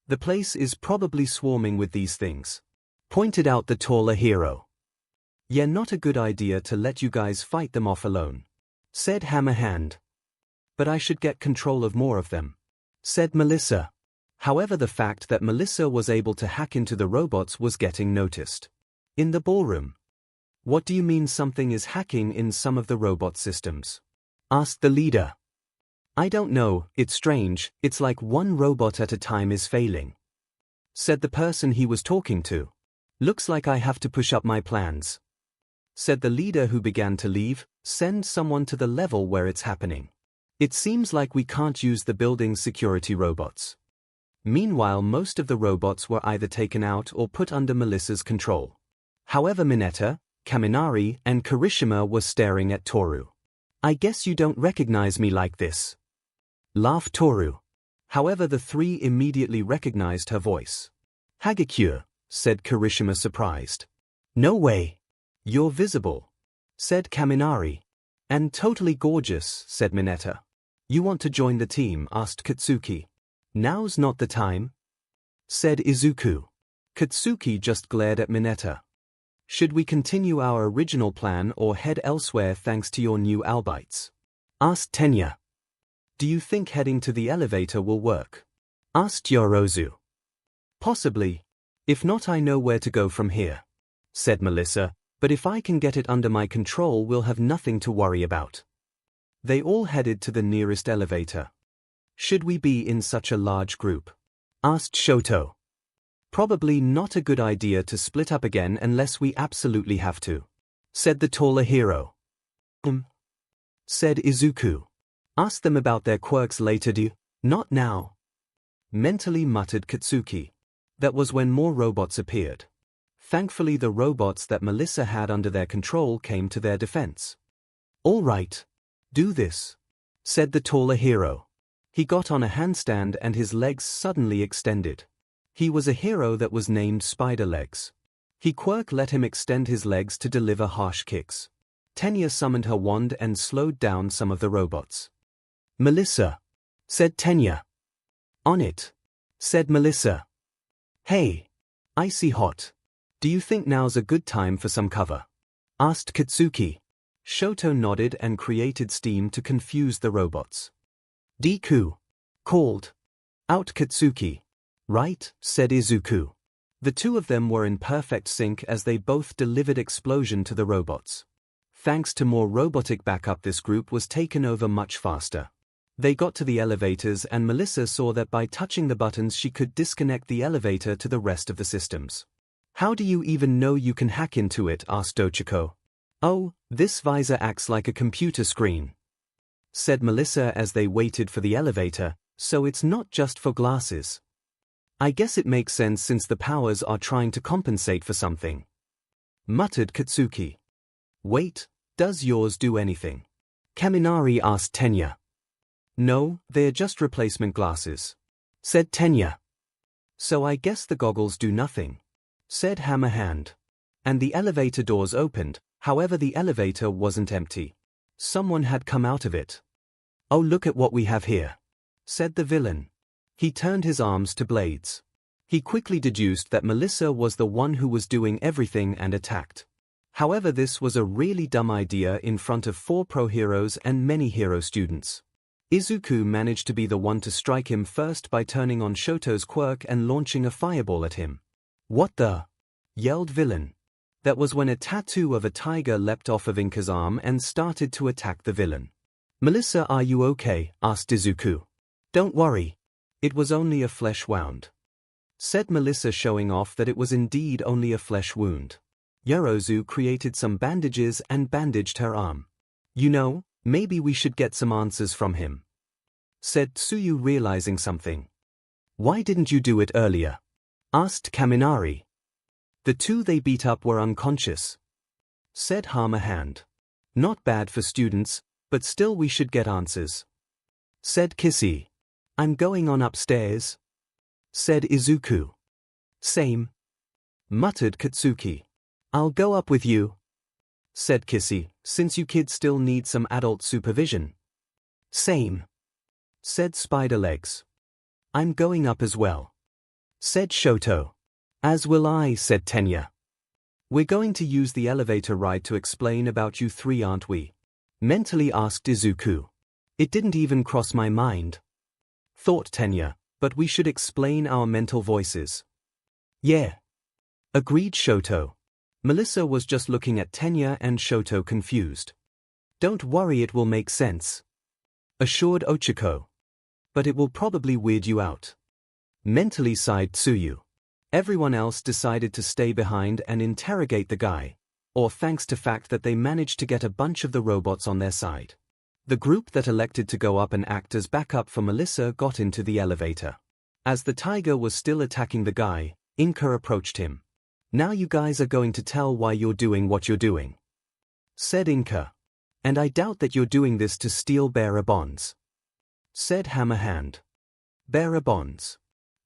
The place is probably swarming with these things, pointed out the taller hero. Yeah, not a good idea to let you guys fight them off alone, said Hammerhand. But I should get control of more of them, said Melissa. However, the fact that Melissa was able to hack into the robots was getting noticed. In the ballroom. What do you mean something is hacking in some of the robot systems? Asked the leader. I don't know, it's strange, it's like one robot at a time is failing, said the person he was talking to. Looks like I have to push up my plans, said the leader who began to leave. Send someone to the level where it's happening. It seems like we can't use the building's security robots. Meanwhile, most of the robots were either taken out or put under Melissa's control. However, Mineta, Kaminari, and Kirishima were staring at Toru. I guess you don't recognize me like this, laughed Toru. However, the three immediately recognized her voice. Hagakure, said Kirishima, surprised. No way. You're visible, said Kaminari. And totally gorgeous, said Mineta. You want to join the team? Asked Katsuki. Now's not the time, said Izuku. Katsuki just glared at Mineta. Should we continue our original plan or head elsewhere thanks to your new albites? Asked Tenya. Do you think heading to the elevator will work? Asked Yorozu. Possibly. If not, I know where to go from here, said Melissa, but if I can get it under my control, we'll have nothing to worry about. They all headed to the nearest elevator. Should we be in such a large group? Asked Shoto. Probably not a good idea to split up again unless we absolutely have to, said the taller hero. Said Izuku. Ask them about their quirks later, do? Not now, mentally muttered Katsuki. That was when more robots appeared. Thankfully, the robots that Melissa had under their control came to their defense. All right, do this, said the taller hero. He got on a handstand and his legs suddenly extended. He was a hero that was named Spider Legs. Quirk let him extend his legs to deliver harsh kicks. Tenya summoned her wand and slowed down some of the robots. Melissa, said Tenya. On it, said Melissa. Hey, icy hot. Do you think now's a good time for some cover? Asked Katsuki. Shoto nodded and created steam to confuse the robots. Deku called out Katsuki. Right, said Izuku. The two of them were in perfect sync as they both delivered explosion to the robots. Thanks to more robotic backup, this group was taken over much faster. They got to the elevators and Melissa saw that by touching the buttons she could disconnect the elevator to the rest of the systems. How do you even know you can hack into it? Asked Ochako. Oh, this visor acts like a computer screen, said Melissa as they waited for the elevator, so it's not just for glasses. I guess it makes sense since the powers are trying to compensate for something, muttered Katsuki. Wait, does yours do anything? Kaminari asked Tenya. No, they're just replacement glasses, said Tenya. So I guess the goggles do nothing, said Hammerhand. And the elevator doors opened, however the elevator wasn't empty. Someone had come out of it. Oh, look at what we have here, said the villain. He turned his arms to blades. He quickly deduced that Melissa was the one who was doing everything and attacked. However, this was a really dumb idea in front of 4 pro heroes and many hero students. Izuku managed to be the one to strike him first by turning on Shoto's quirk and launching a fireball at him. What the? Yelled villain. That was when a tattoo of a tiger leapt off of 𝐒𝐭𝐴's arm and started to attack the villain. Melissa, are you okay? Asked Izuku. Don't worry. It was only a flesh wound, said Melissa, showing off that it was indeed only a flesh wound. Yorozu created some bandages and bandaged her arm. You know, maybe we should get some answers from him, said Tsuyu, realizing something. Why didn't you do it earlier? Asked Kaminari. The two they beat up were unconscious, said Hammerhand. Not bad for students, but still we should get answers, said 𝐾𝐶. I'm going on upstairs, said Izuku. Same, muttered Katsuki. I'll go up with you, said Kissy, since you kids still need some adult supervision. Same, said Spider-Legs. I'm going up as well, said Shoto. As will I, said Tenya. We're going to use the elevator ride to explain about you three, aren't we? Mentally asked Izuku. It didn't even cross my mind, thought Tenya, but we should explain our mental voices. Yeah, agreed Shoto. Melissa was just looking at Tenya and Shoto confused. Don't worry, it will make sense, assured Ochako. But it will probably weird you out, mentally sighed Tsuyu. Everyone else decided to stay behind and interrogate the guy, or thanks to fact that they managed to get a bunch of the robots on their side. The group that elected to go up and act as backup for Melissa got into the elevator. As the tiger was still attacking the guy, Inka approached him. Now you guys are going to tell why you're doing what you're doing, said Inka. And I doubt that you're doing this to steal bearer bonds, said Hammerhand. Bearer bonds,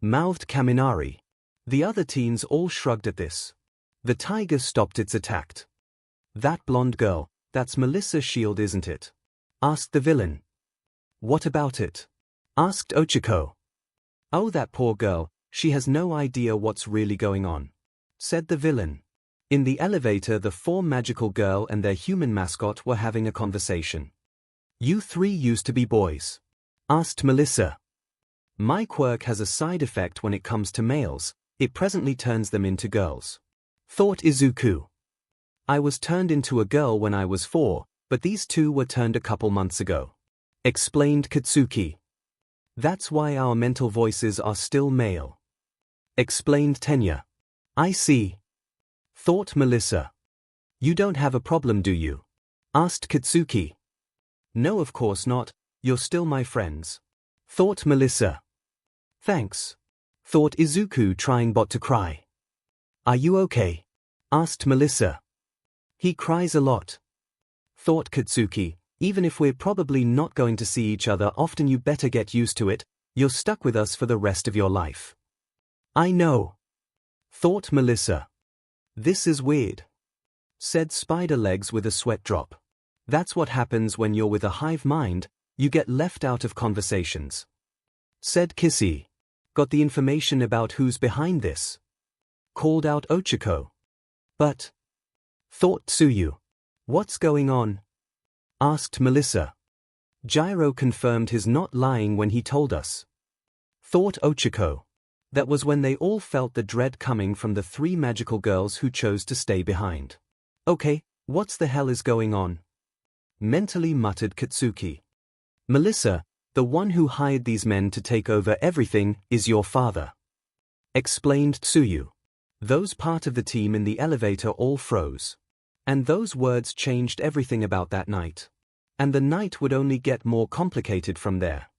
mouthed Kaminari. The other teens all shrugged at this. The tiger stopped its attack. That blonde girl, that's Melissa's shield, isn't it? Asked the villain. What about it? Asked Ochako. Oh, that poor girl, she has no idea what's really going on, said the villain. In the elevator, the four magical girl and their human mascot were having a conversation. You three used to be boys, asked Melissa. My quirk has a side effect when it comes to males, it presently turns them into girls, thought Izuku. I was turned into a girl when I was 4, but these two were turned a couple months ago, explained Katsuki. That's why our mental voices are still male, explained Tenya. I see, thought Melissa. You don't have a problem, do you? Asked Katsuki. No, of course not, you're still my friends, thought Melissa. Thanks, thought Izuku, trying not to cry. Are you okay? Asked Melissa. He cries a lot, thought Katsuki. Even if we're probably not going to see each other often, you better get used to it, you're stuck with us for the rest of your life. I know, thought Melissa. This is weird, said Spider-Legs with a sweat drop. That's what happens when you're with a hive mind, you get left out of conversations, said Kissy. Got the information about who's behind this? Called out Ochako. But, thought Tsuyu. What's going on? Asked Melissa. Gyro confirmed he's not lying when he told us, thought Ochako. That was when they all felt the dread coming from the three magical girls who chose to stay behind. Okay, what's the hell is going on? Mentally muttered Katsuki. Melissa, the one who hired these men to take over everything, is your father, explained Tsuyu. Those part of the team in the elevator all froze. And those words changed everything about that night. And the night would only get more complicated from there.